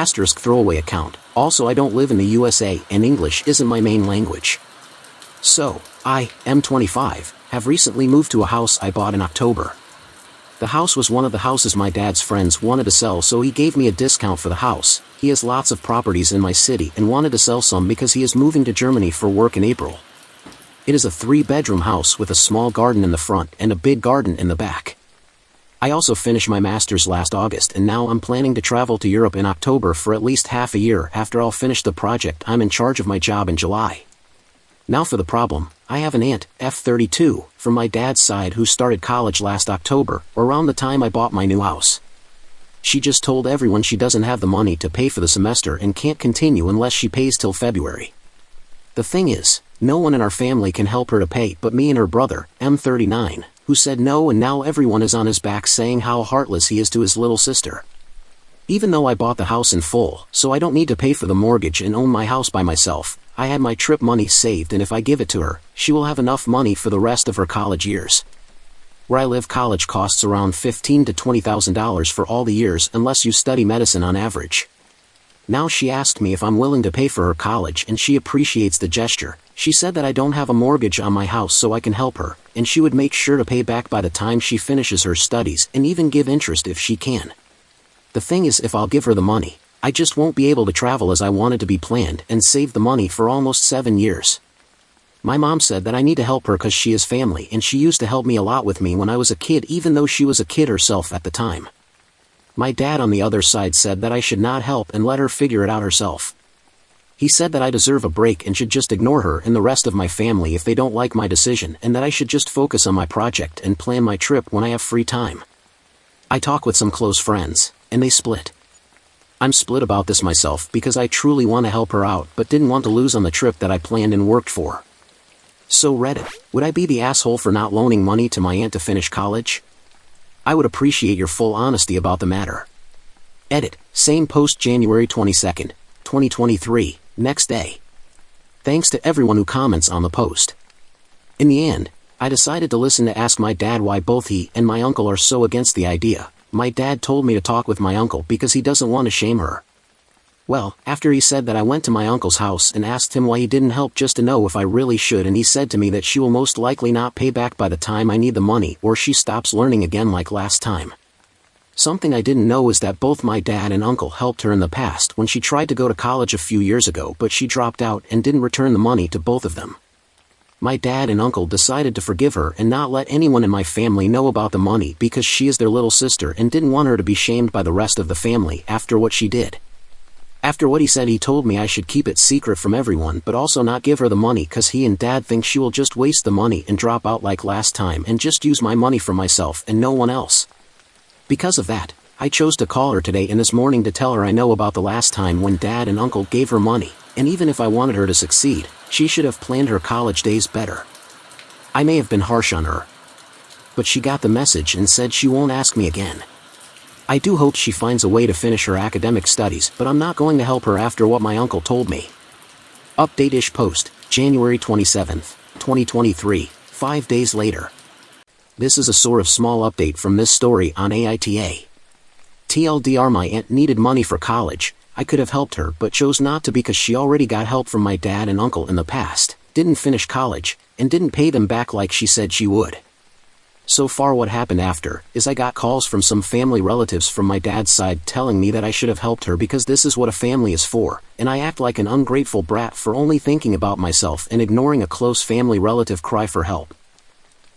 Asterisk throwaway account. Also, I don't live in the USA and English isn't my main language. So, I am 25, have recently moved to a house I bought in October. The house was one of the houses my dad's friends wanted to sell, so he gave me a discount for the house. He has lots of properties in my city and wanted to sell some because he is moving to Germany for work in April. It is a 3-bedroom house with a small garden in the front and a big garden in the back. I also finished my master's last August and now I'm planning to travel to Europe in October for at least half a year after I'll finish the project I'm in charge of my job in July. Now for the problem. I have an aunt, F32, from my dad's side who started college last October, or around the time I bought my new house. She just told everyone she doesn't have the money to pay for the semester and can't continue unless she pays till February. The thing is, no one in our family can help her to pay but me and her brother, M39, who said no, and now everyone is on his back saying how heartless he is to his little sister. Even though I bought the house in full, so I don't need to pay for the mortgage and own my house by myself, I had my trip money saved, and if I give it to her, she will have enough money for the rest of her college years. Where I live, college costs around $15,000 to $20,000 for all the years unless you study medicine on average. Now she asked me if I'm willing to pay for her college, and she appreciates the gesture. She said that I don't have a mortgage on my house so I can help her, and she would make sure to pay back by the time she finishes her studies and even give interest if she can. The thing is, if I'll give her the money, I just won't be able to travel as I wanted to be planned and save the money for almost 7 years. My mom said that I need to help her because she is family and she used to help me a lot with me when I was a kid, even though she was a kid herself at the time. My dad on the other side said that I should not help and let her figure it out herself. He said that I deserve a break and should just ignore her and the rest of my family if they don't like my decision, and that I should just focus on my project and plan my trip when I have free time. I talk with some close friends, and they split. I'm split about this myself because I truly want to help her out but didn't want to lose on the trip that I planned and worked for. So Reddit, would I be the asshole for not loaning money to my aunt to finish college? I would appreciate your full honesty about the matter. Edit, same post January 22nd, 2023, next day. Thanks to everyone who comments on the post. In the end, I decided to listen to ask my dad why both he and my uncle are so against the idea. My dad told me to talk with my uncle because he doesn't want to shame her. Well, after he said that, I went to my uncle's house and asked him why he didn't help just to know if I really should, and he said to me that she will most likely not pay back by the time I need the money, or she stops learning again like last time. Something I didn't know is that both my dad and uncle helped her in the past when she tried to go to college a few years ago, but she dropped out and didn't return the money to both of them. My dad and uncle decided to forgive her and not let anyone in my family know about the money because she is their little sister and didn't want her to be shamed by the rest of the family after what she did. After what he said, he told me I should keep it secret from everyone but also not give her the money because he and dad think she will just waste the money and drop out like last time and just use my money for myself and no one else. Because of that, I chose to call her today and this morning to tell her I know about the last time when dad and uncle gave her money, and even if I wanted her to succeed, she should have planned her college days better. I may have been harsh on her, but she got the message and said she won't ask me again. I do hope she finds a way to finish her academic studies, but I'm not going to help her after what my uncle told me. Update-ish post, January 27th, 2023, 5 days later. This is a sort of small update from this story on AITA. TLDR, my aunt needed money for college. I could have helped her but chose not to because she already got help from my dad and uncle in the past, didn't finish college, and didn't pay them back like she said she would. So far what happened after is I got calls from some family relatives from my dad's side telling me that I should have helped her because this is what a family is for, and I act like an ungrateful brat for only thinking about myself and ignoring a close family relative cry for help.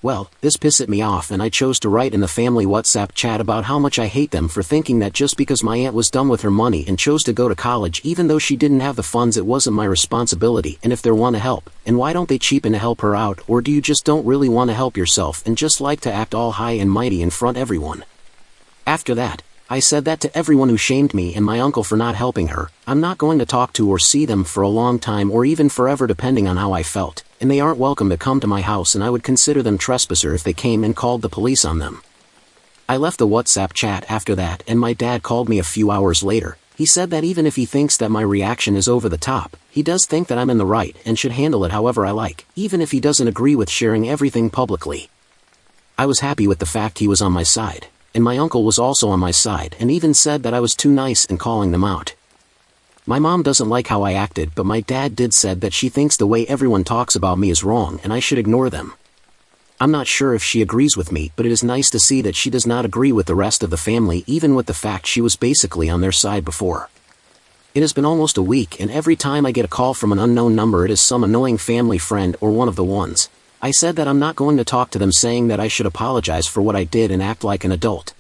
Well, this pissed me off and I chose to write in the family WhatsApp chat about how much I hate them for thinking that just because my aunt was done with her money and chose to go to college even though she didn't have the funds, it wasn't my responsibility, and if they want to help, and why don't they cheapen to help her out, or do you just don't really want to help yourself and just like to act all high and mighty in front everyone? After that, I said that to everyone who shamed me and my uncle for not helping her. I'm not going to talk to or see them for a long time or even forever depending on how I felt, and they aren't welcome to come to my house, and I would consider them trespasser if they came and called the police on them. I left the WhatsApp chat after that and my dad called me a few hours later. He said that even if he thinks that my reaction is over the top, he does think that I'm in the right and should handle it however I like, even if he doesn't agree with sharing everything publicly. I was happy with the fact he was on my side, and my uncle was also on my side and even said that I was too nice in calling them out. My mom doesn't like how I acted, but my dad did said that she thinks the way everyone talks about me is wrong and I should ignore them. I'm not sure if she agrees with me, but it is nice to see that she does not agree with the rest of the family, even with the fact she was basically on their side before. It has been almost a week, and every time I get a call from an unknown number, it is some annoying family friend or one of the ones. I said that I'm not going to talk to them, saying that I should apologize for what I did and act like an adult.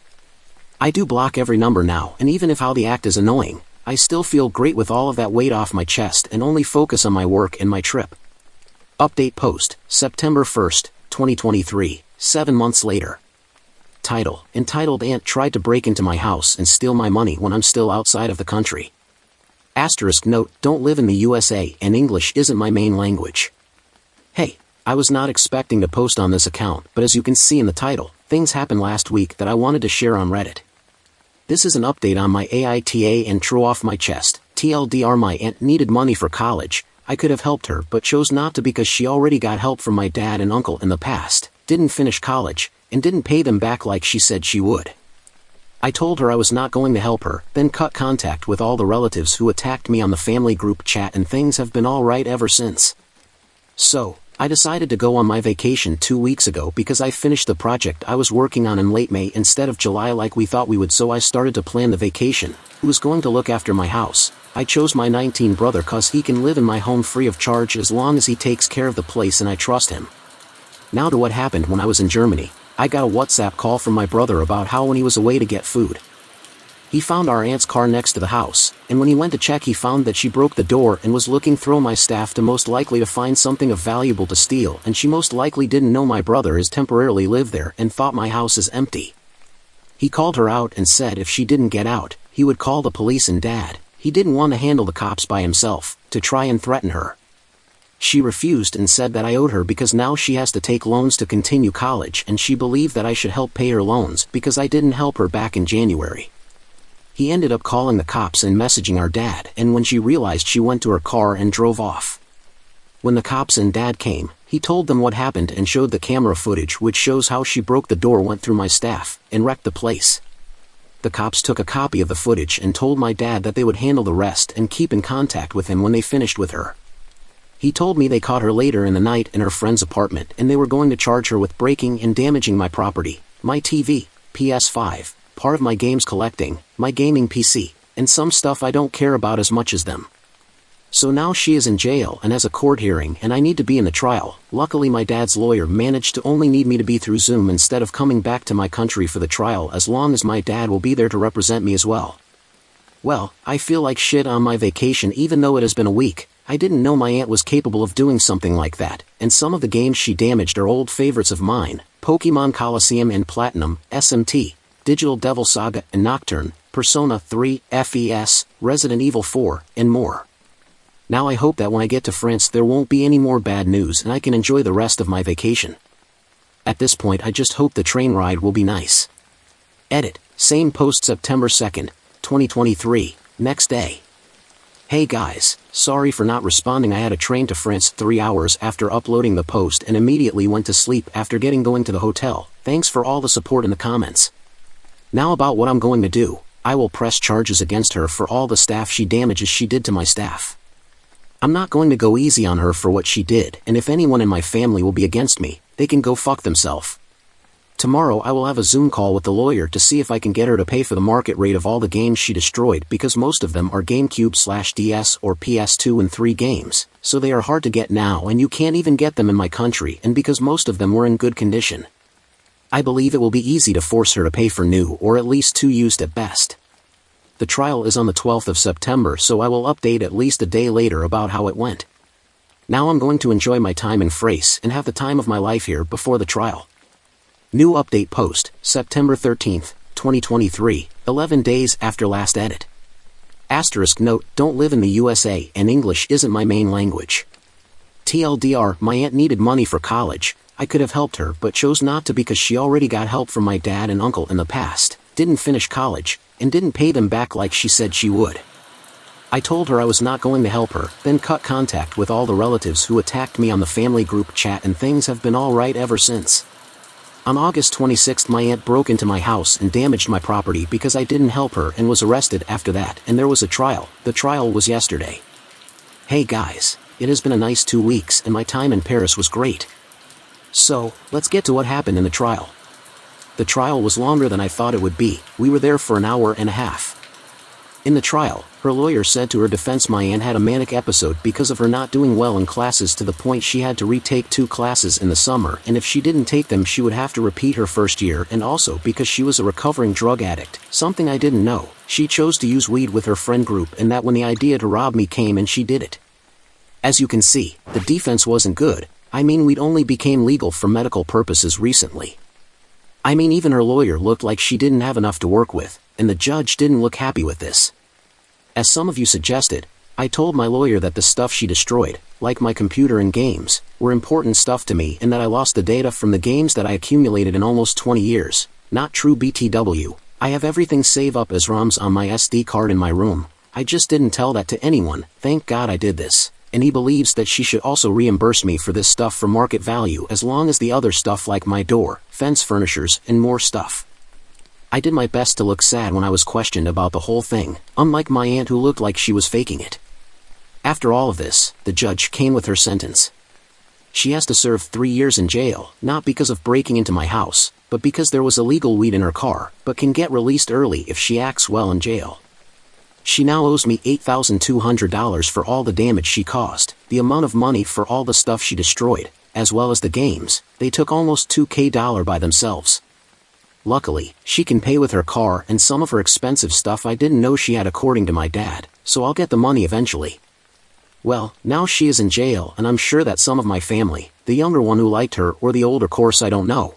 I do block every number now, and even if how the act is annoying, I still feel great with all of that weight off my chest and only focus on my work and my trip. Update post, September 1st, 2023, 7 months later. Title, entitled Aunt tried to break into my house and steal my money when I'm still outside of the country. Asterisk note, don't live in the USA and English isn't my main language. Hey, I was not expecting to post on this account, but as you can see in the title, things happened last week that I wanted to share on Reddit. This is an update on my AITA and throw off my chest. TLDR, my aunt needed money for college. I could have helped her but chose not to because she already got help from my dad and uncle in the past, didn't finish college, and didn't pay them back like she said she would. I told her I was not going to help her, then cut contact with all the relatives who attacked me on the family group chat, and things have been alright ever since. So, I decided to go on my vacation 2 weeks ago because I finished the project I was working on in late May instead of July like we thought we would, so I started to plan the vacation. Who was going to look after my house? I chose my 19 brother cause he can live in my home free of charge as long as he takes care of the place and I trust him. Now to what happened when I was in Germany. I got a WhatsApp call from my brother about how when he was away to get food, he found our aunt's car next to the house, and when he went to check he found that she broke the door and was looking through my staff to most likely to find something of valuable to steal, and she most likely didn't know my brother is temporarily lived there and thought my house is empty. He called her out and said if she didn't get out, he would call the police, and dad, he didn't want to handle the cops by himself, to try and threaten her. She refused and said that I owed her because now she has to take loans to continue college, and she believed that I should help pay her loans because I didn't help her back in January. He ended up calling the cops and messaging our dad, and when she realized, she went to her car and drove off. When the cops and dad came, he told them what happened and showed the camera footage which shows how she broke the door, went through my staff, and wrecked the place. The cops took a copy of the footage and told my dad that they would handle the rest and keep in contact with him when they finished with her. He told me they caught her later in the night in her friend's apartment and they were going to charge her with breaking and damaging my property, my TV, PS5, part of my games collecting, my gaming PC, and some stuff I don't care about as much as them. So now she is in jail and has a court hearing and I need to be in the trial. Luckily my dad's lawyer managed to only need me to be through Zoom instead of coming back to my country for the trial, as long as my dad will be there to represent me as well. Well, I feel like shit on my vacation even though it has been a week. I didn't know my aunt was capable of doing something like that, and some of the games she damaged are old favorites of mine: Pokemon Coliseum and Platinum, SMT, Digital Devil Saga and Nocturne, Persona 3, FES, Resident Evil 4, and more. Now I hope that when I get to France there won't be any more bad news and I can enjoy the rest of my vacation. At this point I just hope the train ride will be nice. Edit, same post September 2nd, 2023, next day. Hey guys, sorry for not responding. I had a train to France 3 hours after uploading the post and immediately went to sleep after going to the hotel. Thanks for all the support in the comments. Now about what I'm going to do. I will press charges against her for all the staff she damages she did to my staff. I'm not going to go easy on her for what she did, and if anyone in my family will be against me, they can go fuck themselves. Tomorrow I will have a Zoom call with the lawyer to see if I can get her to pay for the market rate of all the games she destroyed, because most of them are GameCube/DS or PS2 and 3 games, so they are hard to get now and you can't even get them in my country, and because most of them were in good condition. I believe it will be easy to force her to pay for new or at least 2 used at best. The trial is on the 12th of September, so I will update at least a day later about how it went. Now I'm going to enjoy my time in France and have the time of my life here before the trial. New update post, September 13th, 2023, 11 days after last edit. Asterisk note, don't live in the USA and English isn't my main language. TLDR, my aunt needed money for college. I could have helped her but chose not to because she already got help from my dad and uncle in the past, didn't finish college, and didn't pay them back like she said she would. I told her I was not going to help her, then cut contact with all the relatives who attacked me on the family group chat, and things have been alright ever since. On August 26th, my aunt broke into my house and damaged my property because I didn't help her and was arrested after that, and there was a trial. The trial was yesterday. Hey guys, it has been a nice 2 weeks and my time in Paris was great. So, let's get to what happened in the trial. The trial was longer than I thought it would be. We were there for an hour and a half. In the trial, her lawyer said to her defense my aunt had a manic episode because of her not doing well in classes to the point she had to retake 2 classes in the summer, and if she didn't take them she would have to repeat her first year, and also because she was a recovering drug addict, something I didn't know. She chose to use weed with her friend group, and that when the idea to rob me came and she did it. As you can see, the defense wasn't good. I mean, weed only became legal for medical purposes recently. I mean, even her lawyer looked like she didn't have enough to work with, and the judge didn't look happy with this. As some of you suggested, I told my lawyer that the stuff she destroyed, like my computer and games, were important stuff to me, and that I lost the data from the games that I accumulated in almost 20 years. Not true, BTW. I have everything saved up as ROMs on my SD card in my room. I just didn't tell that to anyone. Thank God I did this. And he believes that she should also reimburse me for this stuff for market value, as long as the other stuff like my door, fence furnishers, and more stuff. I did my best to look sad when I was questioned about the whole thing, unlike my aunt who looked like she was faking it. After all of this, the judge came with her sentence. She has to serve 3 years in jail, not because of breaking into my house, but because there was illegal weed in her car, but can get released early if she acts well in jail. She now owes me $8,200 for all the damage she caused, the amount of money for all the stuff she destroyed, as well as the games. They took almost $2,000 by themselves. Luckily, she can pay with her car and some of her expensive stuff I didn't know she had, according to my dad, so I'll get the money eventually. Well, now she is in jail, and I'm sure that some of my family, the younger one who liked her or the older course I don't know.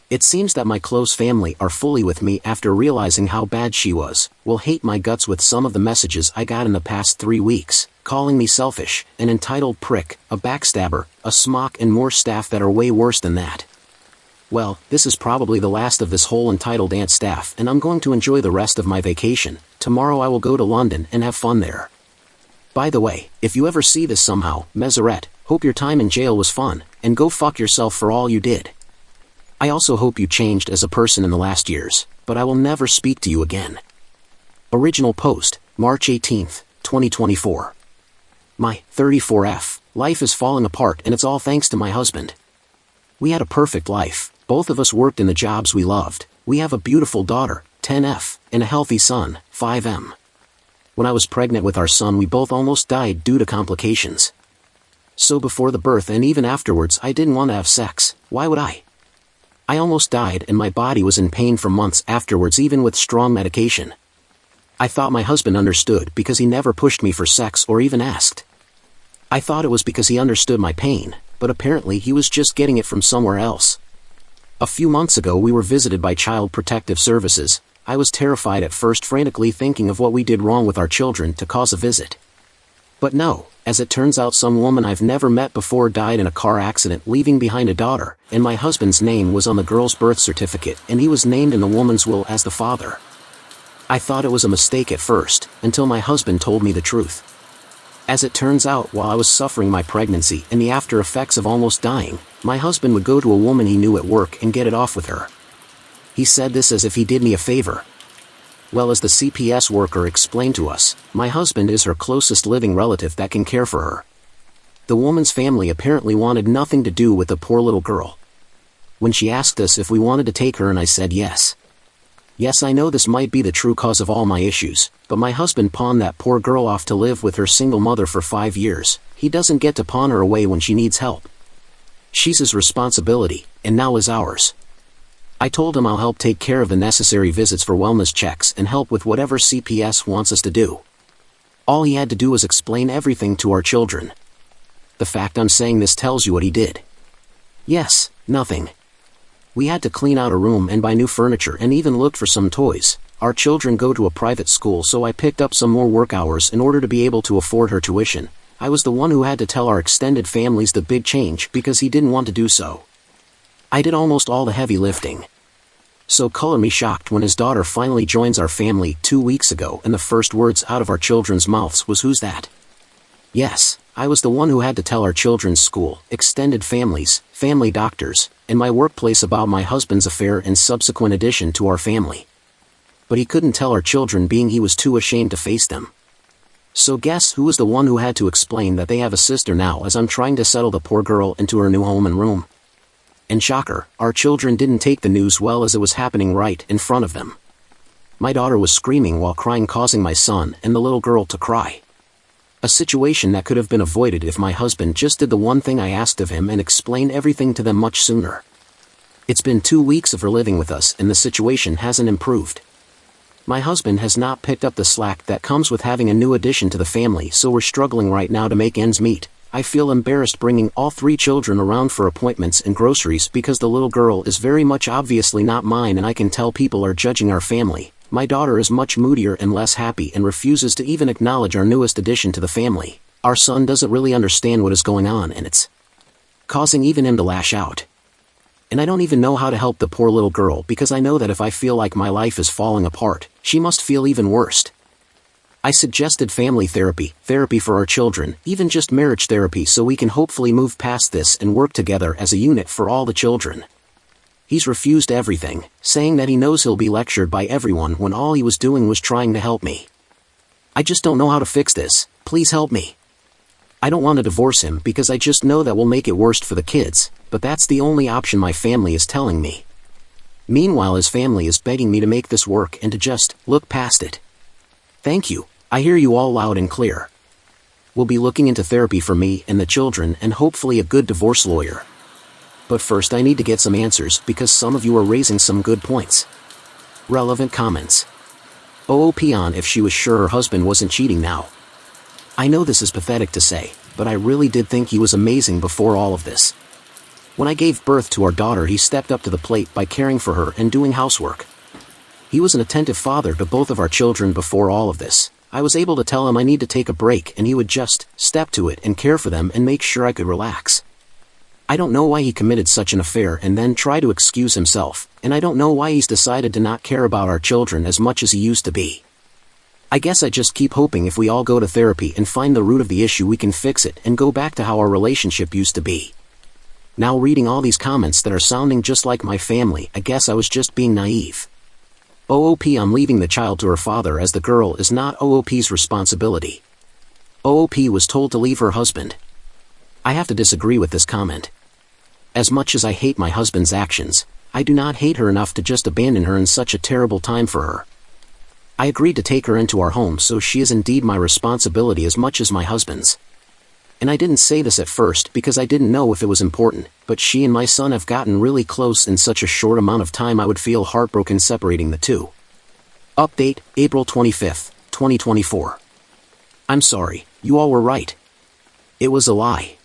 It seems that my close family are fully with me after realizing how bad she was, will hate my guts with some of the messages I got in the past 3 weeks, calling me selfish, an entitled prick, a backstabber, a smock, and more stuff that are way worse than that. Well, this is probably the last of this whole entitled aunt staff, and I'm going to enjoy the rest of my vacation. Tomorrow I will go to London and have fun there. By the way, if you ever see this somehow, Meseret, hope your time in jail was fun, and go fuck yourself for all you did. I also hope you changed as a person in the last years, but I will never speak to you again. Original post, March 18th, 2024. My 34F, life is falling apart, and it's all thanks to my husband. We had a perfect life, both of us worked in the jobs we loved, we have a beautiful daughter, 10F, and a healthy son, 5M. When I was pregnant with our son we both almost died due to complications. So before the birth and even afterwards I didn't want to have sex. Why would I? I almost died and my body was in pain for months afterwards, even with strong medication. I thought my husband understood because he never pushed me for sex or even asked. I thought it was because he understood my pain, but apparently he was just getting it from somewhere else. A few months ago we were visited by Child Protective Services. I was terrified at first, frantically thinking of what we did wrong with our children to cause a visit. But no, as it turns out some woman I've never met before died in a car accident leaving behind a daughter, and my husband's name was on the girl's birth certificate and he was named in the woman's will as the father. I thought it was a mistake at first, until my husband told me the truth. As it turns out, while I was suffering my pregnancy and the after effects of almost dying, my husband would go to a woman he knew at work and get it off with her. He said this as if he did me a favor. Well, as the CPS worker explained to us, my husband is her closest living relative that can care for her. The woman's family apparently wanted nothing to do with the poor little girl. When she asked us if we wanted to take her, and I said yes. Yes, I know this might be the true cause of all my issues, but my husband pawned that poor girl off to live with her single mother for 5 years. He doesn't get to pawn her away when she needs help. She's his responsibility, and now is ours. I told him I'll help take care of the necessary visits for wellness checks and help with whatever CPS wants us to do. All he had to do was explain everything to our children. The fact I'm saying this tells you what he did. Yes, nothing. We had to clean out a room and buy new furniture and even looked for some toys. Our children go to a private school, so I picked up some more work hours in order to be able to afford her tuition. I was the one who had to tell our extended families the big change because he didn't want to do so. I did almost all the heavy lifting. So color me shocked when his daughter finally joins our family 2 weeks ago and the first words out of our children's mouths was, "Who's that?" Yes, I was the one who had to tell our children's school, extended families, family doctors, and my workplace about my husband's affair and subsequent addition to our family. But he couldn't tell our children being he was too ashamed to face them. So guess who was the one who had to explain that they have a sister now as I'm trying to settle the poor girl into her new home and room? And shocker, our children didn't take the news well as it was happening right in front of them. My daughter was screaming while crying, causing my son and the little girl to cry. A situation that could have been avoided if my husband just did the one thing I asked of him and explained everything to them much sooner. It's been 2 weeks of her living with us and the situation hasn't improved. My husband has not picked up the slack that comes with having a new addition to the family, so we're struggling right now to make ends meet. I feel embarrassed bringing all 3 children around for appointments and groceries because the little girl is very much obviously not mine and I can tell people are judging our family. My daughter is much moodier and less happy and refuses to even acknowledge our newest addition to the family. Our son doesn't really understand what is going on and it's causing even him to lash out. And I don't even know how to help the poor little girl because I know that if I feel like my life is falling apart, she must feel even worse. I suggested family therapy, therapy for our children, even just marriage therapy so we can hopefully move past this and work together as a unit for all the children. He's refused everything, saying that he knows he'll be lectured by everyone when all he was doing was trying to help me. I just don't know how to fix this, please help me. I don't want to divorce him because I just know that will make it worse for the kids, but that's the only option my family is telling me. Meanwhile his family is begging me to make this work and to just look past it. Thank you, I hear you all loud and clear. We'll be looking into therapy for me and the children and hopefully a good divorce lawyer. But first I need to get some answers because some of you are raising some good points. Relevant comments. OOP on if she was sure her husband wasn't cheating now. I know this is pathetic to say, but I really did think he was amazing before all of this. When I gave birth to our daughter he stepped up to the plate by caring for her and doing housework. He was an attentive father to both of our children before all of this. I was able to tell him I need to take a break and he would just step to it and care for them and make sure I could relax. I don't know why he committed such an affair and then try to excuse himself, and I don't know why he's decided to not care about our children as much as he used to be. I guess I just keep hoping if we all go to therapy and find the root of the issue we can fix it and go back to how our relationship used to be. Now reading all these comments that are sounding just like my family, I guess I was just being naive. OOP I'm leaving the child to her father as the girl is not OOP's responsibility. OOP was told to leave her husband. I have to disagree with this comment. As much as I hate my husband's actions, I do not hate her enough to just abandon her in such a terrible time for her. I agreed to take her into our home so she is indeed my responsibility as much as my husband's. And I didn't say this at first because I didn't know if it was important, but she and my son have gotten really close in such a short amount of time I would feel heartbroken separating the two. Update, April 25th, 2024. I'm sorry, you all were right. It was a lie.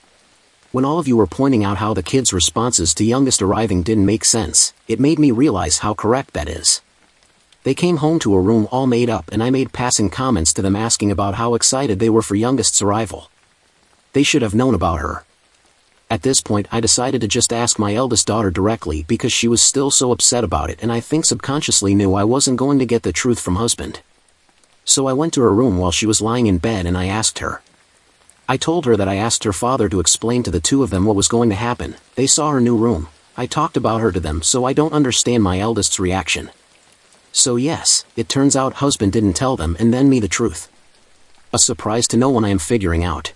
When all of you were pointing out how the kids' responses to youngest arriving didn't make sense, it made me realize how correct that is. They came home to a room all made up and I made passing comments to them asking about how excited they were for youngest's arrival. They should have known about her. At this point I decided to just ask my eldest daughter directly because she was still so upset about it and I think subconsciously knew I wasn't going to get the truth from husband. So I went to her room while she was lying in bed and I asked her. I told her that I asked her father to explain to the two of them what was going to happen. They saw her new room. I talked about her to them so I don't understand my eldest's reaction. So yes, it turns out husband didn't tell them and then me the truth. A surprise to no one I am figuring out.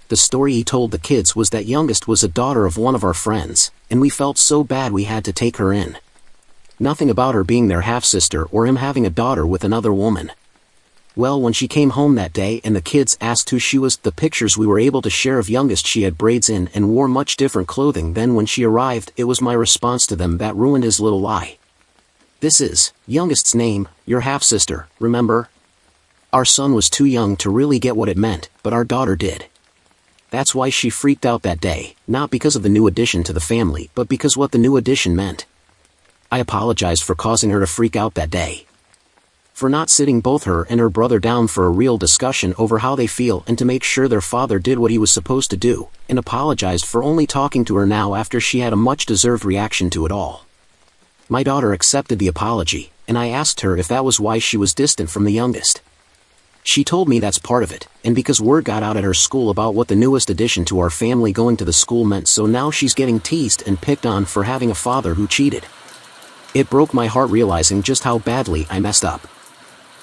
The story he told the kids was that youngest was a daughter of one of our friends, and we felt so bad we had to take her in. Nothing about her being their half-sister or him having a daughter with another woman. Well, when she came home that day and the kids asked who she was, the pictures we were able to share of youngest she had braids in and wore much different clothing than when she arrived. It was my response to them that ruined his little lie. This is youngest's name, your half-sister, remember? Our son was too young to really get what it meant, but our daughter did. That's why she freaked out that day, not because of the new addition to the family, but because what the new addition meant. I apologized for causing her to freak out that day. For not sitting both her and her brother down for a real discussion over how they feel and to make sure their father did what he was supposed to do, and apologized for only talking to her now after she had a much-deserved reaction to it all. My daughter accepted the apology, and I asked her if that was why she was distant from the youngest. She told me that's part of it, and because word got out at her school about what the newest addition to our family going to the school meant, so now she's getting teased and picked on for having a father who cheated. It broke my heart realizing just how badly I messed up.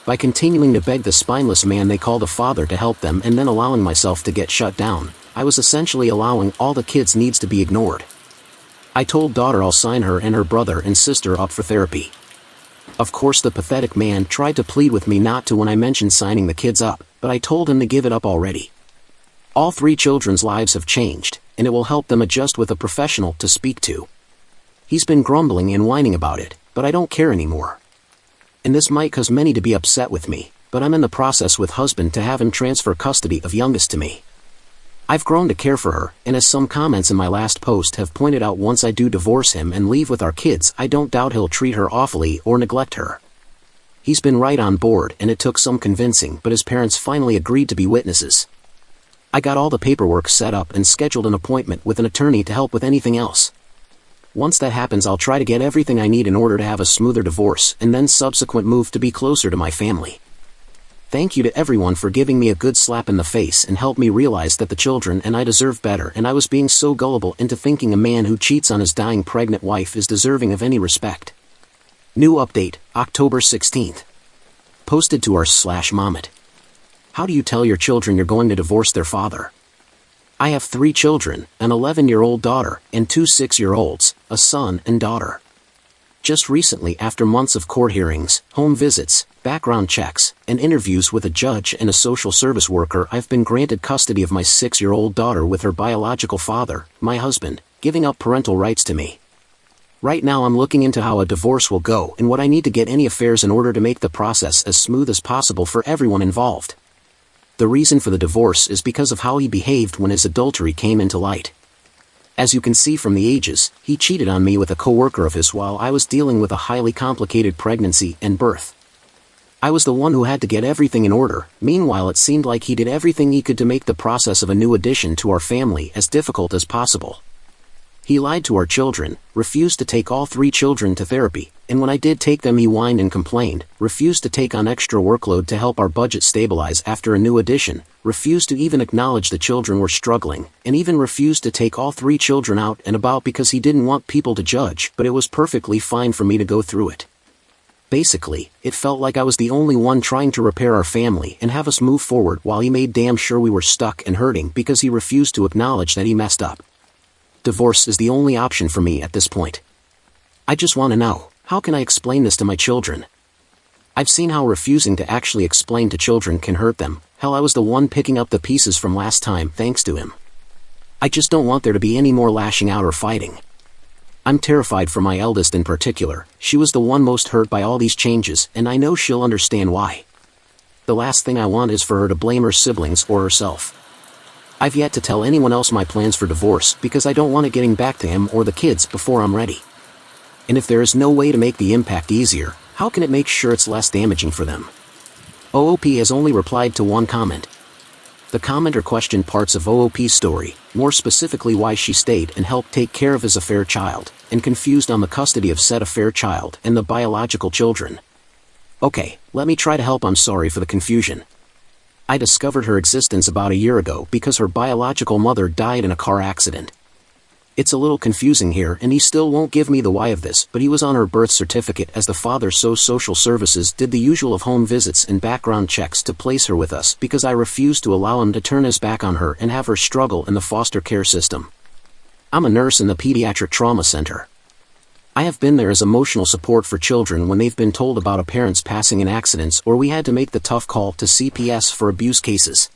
By continuing to beg the spineless man they called a father to help them and then allowing myself to get shut down, I was essentially allowing all the kids' needs to be ignored. I told daughter I'll sign her and her brother and sister up for therapy. Of course the pathetic man tried to plead with me not to when I mentioned signing the kids up, but I told him to give it up already. All 3 children's lives have changed, and it will help them adjust with a professional to speak to. He's been grumbling and whining about it, but I don't care anymore. And this might cause many to be upset with me, but I'm in the process with husband to have him transfer custody of youngest to me. I've grown to care for her, and as some comments in my last post have pointed out, once I do divorce him and leave with our kids, I don't doubt he'll treat her awfully or neglect her. He's been right on board, and it took some convincing, but his parents finally agreed to be witnesses. I got all the paperwork set up and scheduled an appointment with an attorney to help with anything else. Once that happens, I'll try to get everything I need in order to have a smoother divorce and then subsequent move to be closer to my family. Thank you to everyone for giving me a good slap in the face and help me realize that the children and I deserve better, and I was being so gullible into thinking a man who cheats on his dying pregnant wife is deserving of any respect. New update, October 16th. Posted to r/Mommet. How do you tell your children you're going to divorce their father? I have 3 children, an 11-year-old daughter, and 2 6-year-olds, a son and daughter. Just recently, after months of court hearings, home visits, background checks, and interviews with a judge and a social service worker, I've been granted custody of my 6-year-old daughter with her biological father, my husband, giving up parental rights to me. Right now I'm looking into how a divorce will go and what I need to get any affairs in order to make the process as smooth as possible for everyone involved. The reason for the divorce is because of how he behaved when his adultery came into light. As you can see from the ages, he cheated on me with a coworker of his while I was dealing with a highly complicated pregnancy and birth. I was the one who had to get everything in order. Meanwhile, it seemed like he did everything he could to make the process of a new addition to our family as difficult as possible. He lied to our children, refused to take all 3 children to therapy, and when I did take them he whined and complained, refused to take on extra workload to help our budget stabilize after a new addition, refused to even acknowledge the children were struggling, and even refused to take all 3 children out and about because he didn't want people to judge, but it was perfectly fine for me to go through it. Basically, it felt like I was the only one trying to repair our family and have us move forward while he made damn sure we were stuck and hurting because he refused to acknowledge that he messed up. Divorce is the only option for me at this point. I just want to know, how can I explain this to my children? I've seen how refusing to actually explain to children can hurt them. Hell, I was the one picking up the pieces from last time thanks to him. I just don't want there to be any more lashing out or fighting. I'm terrified for my eldest in particular. She was the one most hurt by all these changes, and I know she'll understand why. The last thing I want is for her to blame her siblings or herself. I've yet to tell anyone else my plans for divorce because I don't want it getting back to him or the kids before I'm ready. And if there is no way to make the impact easier, how can it make sure it's less damaging for them? OOP has only replied to 1 comment. The commenter questioned parts of OOP's story, more specifically why she stayed and helped take care of his affair child, and confused on the custody of said affair child and the biological children. Okay, let me try to help. I'm sorry for the confusion. I discovered her existence about a year ago because her biological mother died in a car accident. It's a little confusing here, and he still won't give me the why of this, but he was on her birth certificate as the father, so social services did the usual of home visits and background checks to place her with us because I refused to allow him to turn his back on her and have her struggle in the foster care system. I'm a nurse in the pediatric trauma center. I have been there as emotional support for children when they've been told about a parent's passing in accidents or we had to make the tough call to CPS for abuse cases.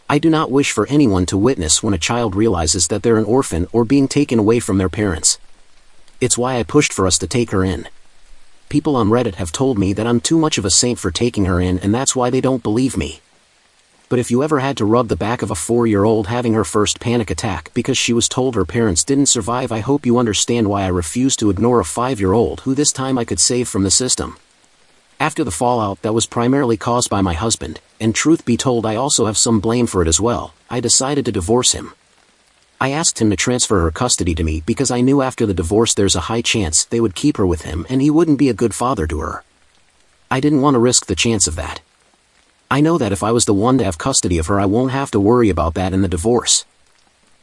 I do not wish for anyone to witness when a child realizes that they're an orphan or being taken away from their parents. It's why I pushed for us to take her in. People on Reddit have told me that I'm too much of a saint for taking her in, and that's why they don't believe me. But if you ever had to rub the back of a 4-year-old having her first panic attack because she was told her parents didn't survive, I hope you understand why I refused to ignore a 5-year-old who this time I could save from the system. After the fallout that was primarily caused by my husband, and truth be told I also have some blame for it as well, I decided to divorce him. I asked him to transfer her custody to me because I knew after the divorce there's a high chance they would keep her with him and he wouldn't be a good father to her. I didn't want to risk the chance of that. I know that if I was the one to have custody of her, I won't have to worry about that in the divorce.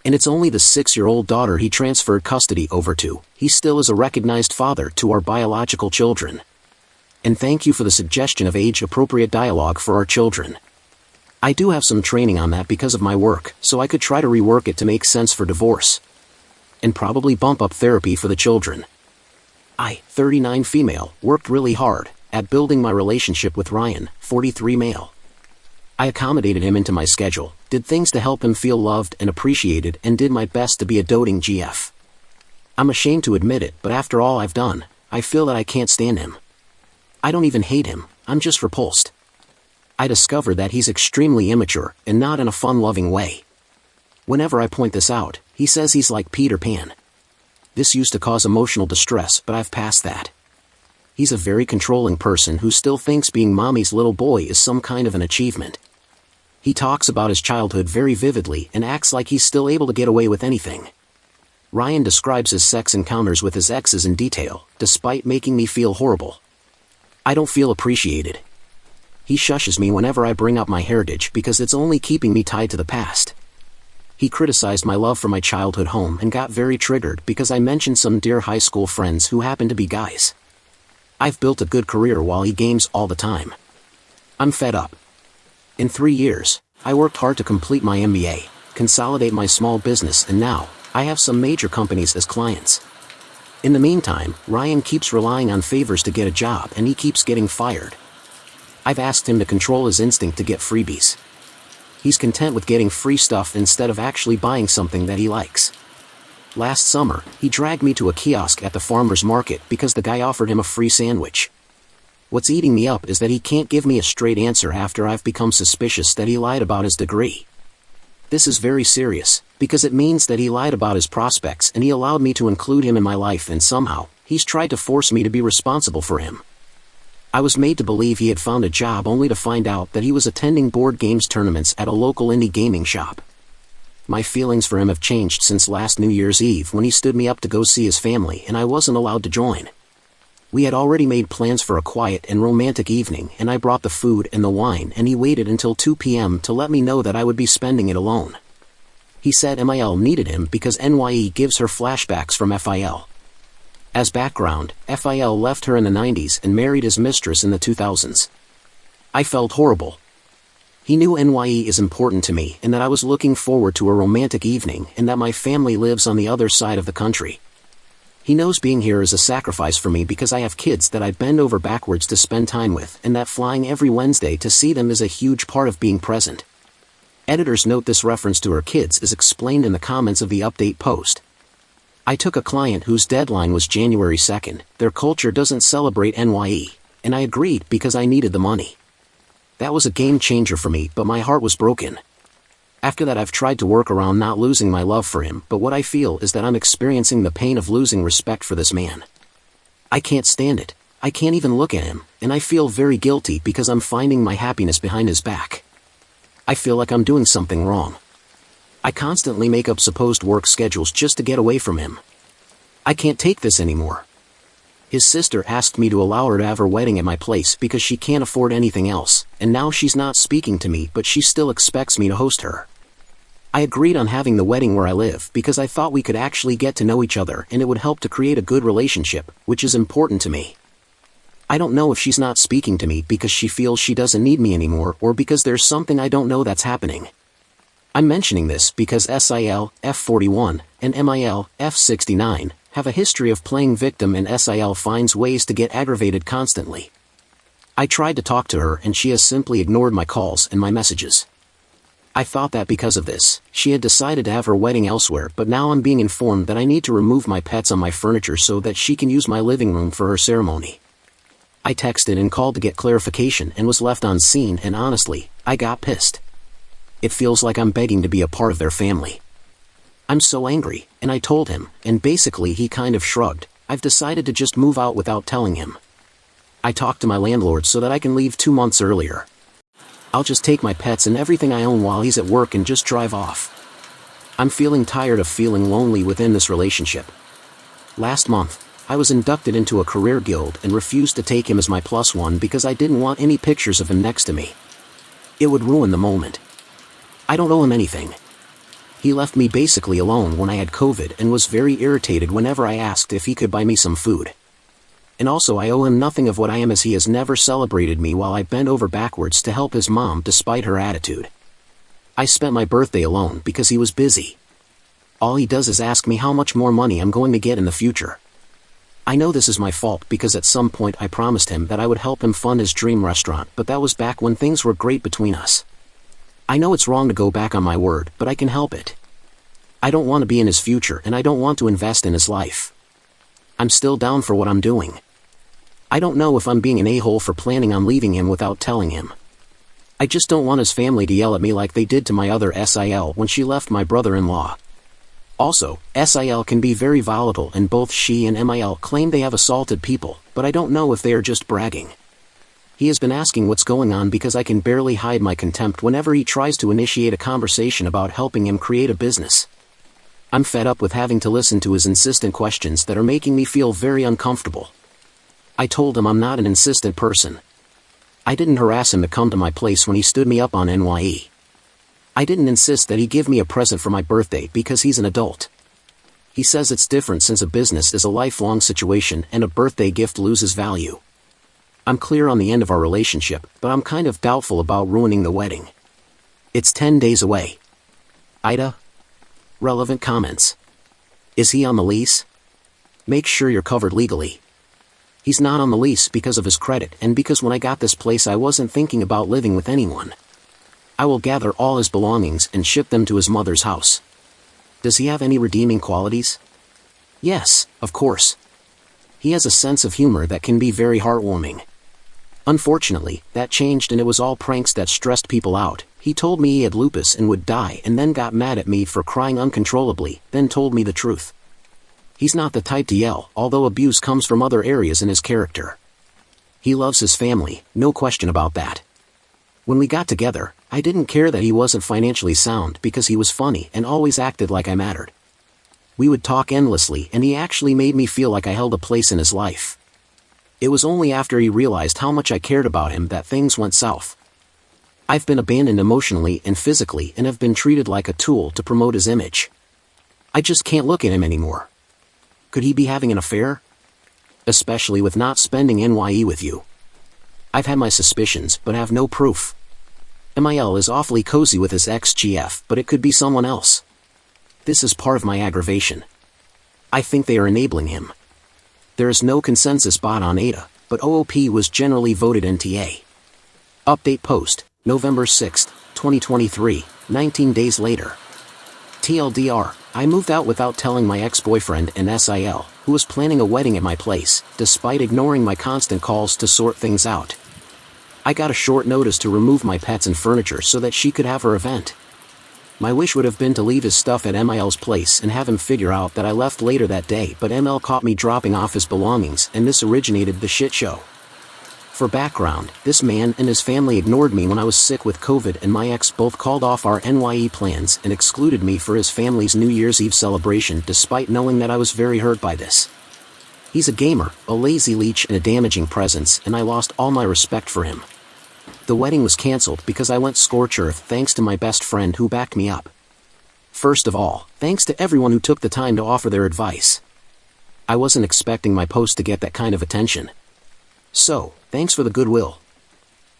And it's only the 6-year-old daughter he transferred custody over to. He still is a recognized father to our biological children. And thank you for the suggestion of age-appropriate dialogue for our children. I do have some training on that because of my work, so I could try to rework it to make sense for divorce. And probably bump up therapy for the children. I, 39 female, worked really hard at building my relationship with Ryan, 43 male. I accommodated him into my schedule, did things to help him feel loved and appreciated, and did my best to be a doting GF. I'm ashamed to admit it, but after all I've done, I feel that I can't stand him. I don't even hate him, I'm just repulsed. I discovered that he's extremely immature, and not in a fun-loving way. Whenever I point this out, he says he's like Peter Pan. This used to cause emotional distress, but I've passed that. He's a very controlling person who still thinks being mommy's little boy is some kind of an achievement. He talks about his childhood very vividly and acts like he's still able to get away with anything. Ryan describes his sex encounters with his exes in detail, despite making me feel horrible. I don't feel appreciated. He shushes me whenever I bring up my heritage because it's only keeping me tied to the past. He criticized my love for my childhood home and got very triggered because I mentioned some dear high school friends who happen to be guys. I've built a good career while he games all the time. I'm fed up. In 3 years, I worked hard to complete my MBA, consolidate my small business, and now, I have some major companies as clients. In the meantime, Ryan keeps relying on favors to get a job and he keeps getting fired. I've asked him to control his instinct to get freebies. He's content with getting free stuff instead of actually buying something that he likes. Last summer, he dragged me to a kiosk at the farmer's market because the guy offered him a free sandwich. What's eating me up is that he can't give me a straight answer after I've become suspicious that he lied about his degree. This is very serious, because it means that he lied about his prospects and he allowed me to include him in my life, and somehow, he's tried to force me to be responsible for him. I was made to believe he had found a job only to find out that he was attending board games tournaments at a local indie gaming shop. My feelings for him have changed since last New Year's Eve when he stood me up to go see his family and I wasn't allowed to join. We had already made plans for a quiet and romantic evening and I brought the food and the wine and he waited until 2 p.m. to let me know that I would be spending it alone. He said MIL needed him because NYE gives her flashbacks from FIL. As background, FIL left her in the 90s and married his mistress in the 2000s. I felt horrible. He knew NYE is important to me and that I was looking forward to a romantic evening and that my family lives on the other side of the country. He knows being here is a sacrifice for me because I have kids that I bend over backwards to spend time with and that flying every Wednesday to see them is a huge part of being present. Editors note this reference to her kids is explained in the comments of the update post. I took a client whose deadline was January 2nd, their culture doesn't celebrate NYE, and I agreed because I needed the money. That was a game changer for me, but my heart was broken. After that I've tried to work around not losing my love for him, but what I feel is that I'm experiencing the pain of losing respect for this man. I can't stand it, I can't even look at him, and I feel very guilty because I'm finding my happiness behind his back. I feel like I'm doing something wrong. I constantly make up supposed work schedules just to get away from him. I can't take this anymore. His sister asked me to allow her to have her wedding at my place because she can't afford anything else, and now she's not speaking to me but she still expects me to host her. I agreed on having the wedding where I live because I thought we could actually get to know each other and it would help to create a good relationship, which is important to me. I don't know if she's not speaking to me because she feels she doesn't need me anymore or because there's something I don't know that's happening. I'm mentioning this because SIL, F41, and MIL, F69, have a history of playing victim and SIL finds ways to get aggravated constantly. I tried to talk to her and she has simply ignored my calls and my messages. I thought that because of this, she had decided to have her wedding elsewhere, but now I'm being informed that I need to remove my pets on my furniture so that she can use my living room for her ceremony. I texted and called to get clarification and was left on scene, and honestly, I got pissed. It feels like I'm begging to be a part of their family. I'm so angry, and I told him, and basically he kind of shrugged. I've decided to just move out without telling him. I talked to my landlord so that I can leave 2 months earlier. I'll just take my pets and everything I own while he's at work and just drive off. I'm feeling tired of feeling lonely within this relationship. Last month, I was inducted into a career guild and refused to take him as my +1 because I didn't want any pictures of him next to me. It would ruin the moment. I don't owe him anything. He left me basically alone when I had COVID and was very irritated whenever I asked if he could buy me some food. And also I owe him nothing of what I am, as he has never celebrated me while I bent over backwards to help his mom despite her attitude. I spent my birthday alone because he was busy. All he does is ask me how much more money I'm going to get in the future. I know this is my fault because at some point I promised him that I would help him fund his dream restaurant, but that was back when things were great between us. I know it's wrong to go back on my word, but I can help it. I don't want to be in his future and I don't want to invest in his life. I'm still down for what I'm doing. I don't know if I'm being an a-hole for planning on leaving him without telling him. I just don't want his family to yell at me like they did to my other SIL when she left my brother-in-law. Also, SIL can be very volatile and both she and MIL claim they have assaulted people, but I don't know if they are just bragging. He has been asking what's going on because I can barely hide my contempt whenever he tries to initiate a conversation about helping him create a business. I'm fed up with having to listen to his insistent questions that are making me feel very uncomfortable. I told him I'm not an insistent person. I didn't harass him to come to my place when he stood me up on NYE. I didn't insist that he give me a present for my birthday because he's an adult. He says it's different since a business is a lifelong situation and a birthday gift loses value. I'm clear on the end of our relationship, but I'm kind of doubtful about ruining the wedding. It's 10 days away. AITA? Relevant comments. Is he on the lease? Make sure you're covered legally. He's not on the lease because of his credit and because when I got this place I wasn't thinking about living with anyone. I will gather all his belongings and ship them to his mother's house. Does he have any redeeming qualities? Yes, of course. He has a sense of humor that can be very heartwarming. Unfortunately, that changed and it was all pranks that stressed people out. He told me he had lupus and would die and then got mad at me for crying uncontrollably, then told me the truth. He's not the type to yell, although abuse comes from other areas in his character. He loves his family, no question about that. When we got together, I didn't care that he wasn't financially sound because he was funny and always acted like I mattered. We would talk endlessly and he actually made me feel like I held a place in his life. It was only after he realized how much I cared about him that things went south. I've been abandoned emotionally and physically and have been treated like a tool to promote his image. I just can't look at him anymore. Could he be having an affair? Especially with not spending NYE with you. I've had my suspicions, but have no proof. MIL is awfully cozy with his ex-GF, but it could be someone else. This is part of my aggravation. I think they are enabling him. There is no consensus bot on AITA, but OOP was generally voted NTA. Update post, November 6, 2023, 19 days later. TLDR, I moved out without telling my ex-boyfriend and SIL, who was planning a wedding at my place, despite ignoring my constant calls to sort things out. I got a short notice to remove my pets and furniture so that she could have her event. My wish would have been to leave his stuff at MIL's place and have him figure out that I left later that day, but ML caught me dropping off his belongings and this originated the shit show. For background, this man and his family ignored me when I was sick with COVID and my ex both called off our NYE plans and excluded me for his family's New Year's Eve celebration despite knowing that I was very hurt by this. He's a gamer, a lazy leech and a damaging presence, and I lost all my respect for him. The wedding was cancelled because I went scorched earth thanks to my best friend who backed me up. First of all, thanks to everyone who took the time to offer their advice. I wasn't expecting my post to get that kind of attention. So, thanks for the goodwill.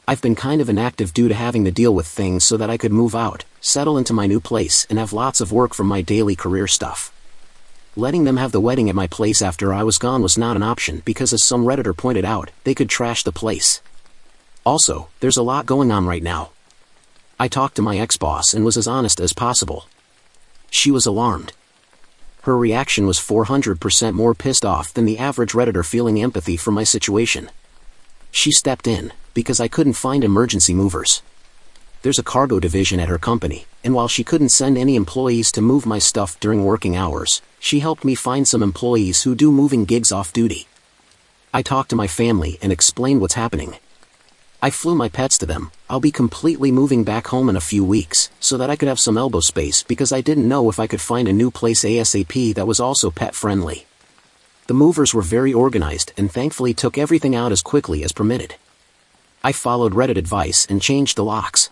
I've been kind of inactive due to having to deal with things so that I could move out, settle into my new place and have lots of work from my daily career stuff. Letting them have the wedding at my place after I was gone was not an option because, as some Redditor pointed out, they could trash the place. Also, there's a lot going on right now. I talked to my ex-boss and was as honest as possible. She was alarmed. Her reaction was 400% more pissed off than the average Redditor feeling empathy for my situation. She stepped in, because I couldn't find emergency movers. There's a cargo division at her company, and while she couldn't send any employees to move my stuff during working hours, she helped me find some employees who do moving gigs off duty. I talked to my family and explained what's happening. I flew my pets to them. I'll be completely moving back home in a few weeks, so that I could have some elbow space because I didn't know if I could find a new place ASAP that was also pet-friendly. The movers were very organized and thankfully took everything out as quickly as permitted. I followed Reddit advice and changed the locks.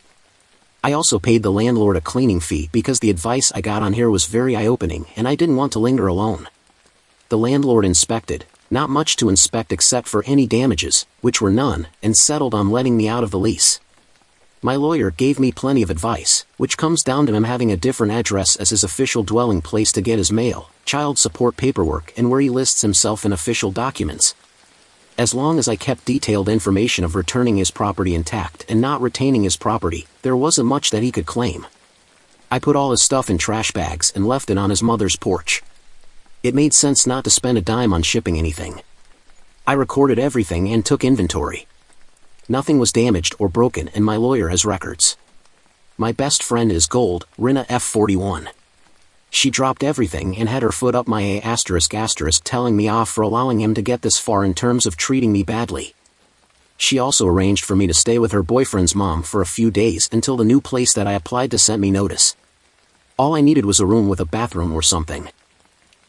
I also paid the landlord a cleaning fee because the advice I got on here was very eye-opening and I didn't want to linger alone. The landlord inspected, not much to inspect except for any damages, which were none, and settled on letting me out of the lease. My lawyer gave me plenty of advice, which comes down to him having a different address as his official dwelling place to get his mail, child support paperwork, and where he lists himself in official documents. As long as I kept detailed information of returning his property intact and not retaining his property, there wasn't much that he could claim. I put all his stuff in trash bags and left it on his mother's porch. It made sense not to spend a dime on shipping anything. I recorded everything and took inventory. Nothing was damaged or broken and my lawyer has records. My best friend is gold, Rina F41. She dropped everything and had her foot up my ***, telling me off for allowing him to get this far in terms of treating me badly. She also arranged for me to stay with her boyfriend's mom for a few days until the new place that I applied to sent me notice. All I needed was a room with a bathroom or something.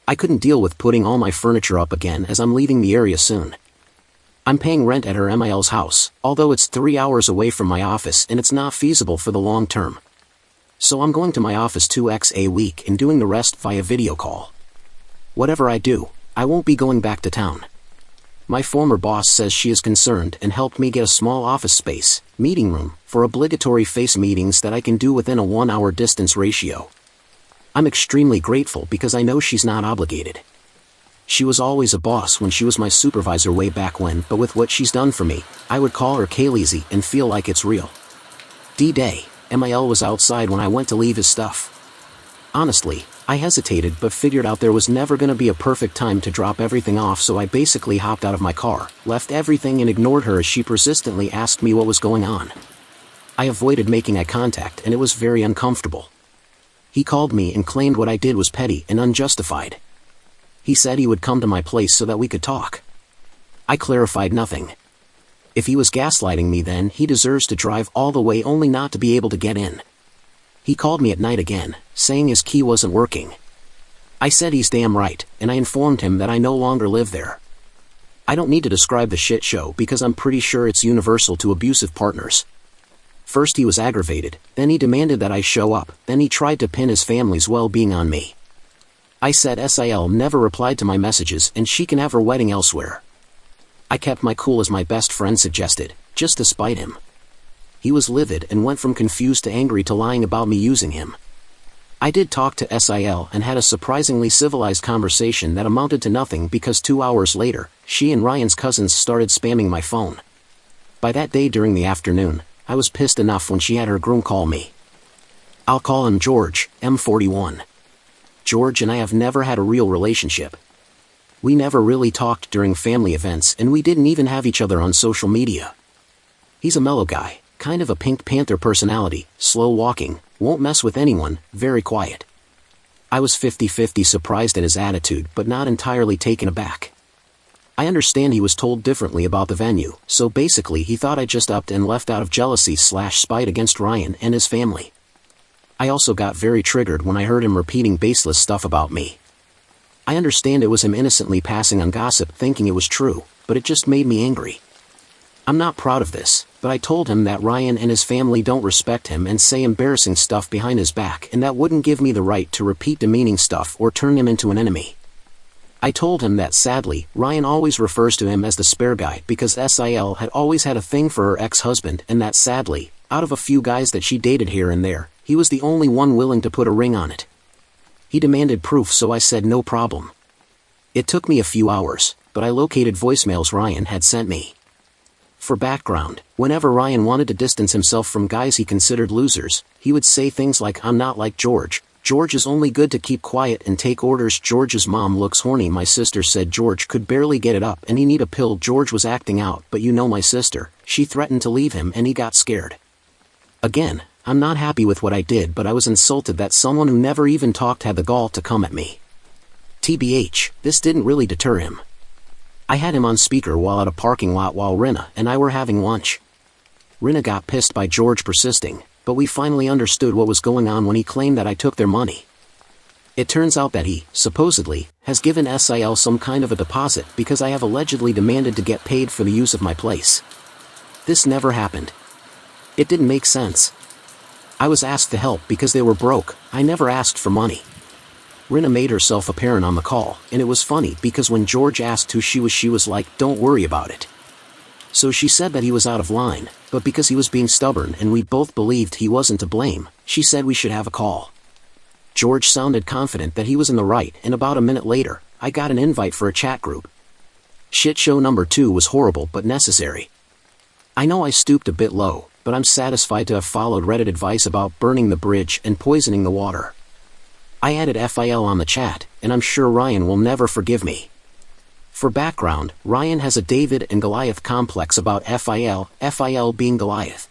I couldn't deal with putting all my furniture up again as I'm leaving the area soon. I'm paying rent at her MIL's house, although it's 3 hours away from my office and it's not feasible for the long term. So I'm going to my office 2x a week and doing the rest via video call. Whatever I do, I won't be going back to town. My former boss says she is concerned and helped me get a small office space, meeting room, for obligatory face meetings that I can do within a 1-hour distance ratio. I'm extremely grateful because I know she's not obligated. She was always a boss when she was my supervisor way back when, but with what she's done for me, I would call her Kayleezy and feel like it's real. D-Day. MIL was outside when I went to leave his stuff. Honestly, I hesitated but figured out there was never gonna be a perfect time to drop everything off, so I basically hopped out of my car, left everything and ignored her as she persistently asked me what was going on. I avoided making eye contact and it was very uncomfortable. He called me and claimed what I did was petty and unjustified. He said he would come to my place so that we could talk. I clarified nothing. If he was gaslighting me, then he deserves to drive all the way only not to be able to get in. He called me at night again, saying his key wasn't working. I said he's damn right, and I informed him that I no longer live there. I don't need to describe the shit show because I'm pretty sure it's universal to abusive partners. First he was aggravated, then he demanded that I show up, then he tried to pin his family's well-being on me. I said SIL never replied to my messages and she can have her wedding elsewhere. I kept my cool as my best friend suggested, just to spite him. He was livid and went from confused to angry to lying about me using him. I did talk to SIL and had a surprisingly civilized conversation that amounted to nothing because 2 hours later, she and Ryan's cousins started spamming my phone. By that day during the afternoon, I was pissed enough when she had her groom call me. I'll call him George, M41. George and I have never had a real relationship. We never really talked during family events and we didn't even have each other on social media. He's a mellow guy, kind of a Pink Panther personality, slow walking, won't mess with anyone, very quiet. I was 50-50 surprised at his attitude but not entirely taken aback. I understand he was told differently about the venue, so basically he thought I just upped and left out of jealousy/spite against Ryan and his family. I also got very triggered when I heard him repeating baseless stuff about me. I understand it was him innocently passing on gossip thinking it was true, but it just made me angry. I'm not proud of this, but I told him that Ryan and his family don't respect him and say embarrassing stuff behind his back, and that wouldn't give me the right to repeat demeaning stuff or turn him into an enemy. I told him that sadly, Ryan always refers to him as the spare guy because SIL had always had a thing for her ex-husband and that sadly, out of a few guys that she dated here and there, he was the only one willing to put a ring on it. He demanded proof, so I said no problem. It took me a few hours, but I located voicemails Ryan had sent me. For background, whenever Ryan wanted to distance himself from guys he considered losers, he would say things like, "I'm not like George. George is only good to keep quiet and take orders. George's mom looks horny. My sister said George could barely get it up and he need a pill. George was acting out, but you know my sister, she threatened to leave him and he got scared." Again, I'm not happy with what I did, but I was insulted that someone who never even talked had the gall to come at me. TBH, this didn't really deter him. I had him on speaker while at a parking lot while Rina and I were having lunch. Rina got pissed by George persisting, but we finally understood what was going on when he claimed that I took their money. It turns out that he, supposedly, has given SIL some kind of a deposit because I have allegedly demanded to get paid for the use of my place. This never happened. It didn't make sense. I was asked to help because they were broke. I never asked for money. Rina made herself apparent on the call, and it was funny because when George asked who she was like, "Don't worry about it." So she said that he was out of line, but because he was being stubborn and we both believed he wasn't to blame, she said we should have a call. George sounded confident that he was in the right, and about a minute later, I got an invite for a chat group. Shit show number 2 was horrible but necessary. I know I stooped a bit low, but I'm satisfied to have followed Reddit advice about burning the bridge and poisoning the water. I added FIL on the chat, and I'm sure Ryan will never forgive me. For background, Ryan has a David and Goliath complex about FIL being Goliath.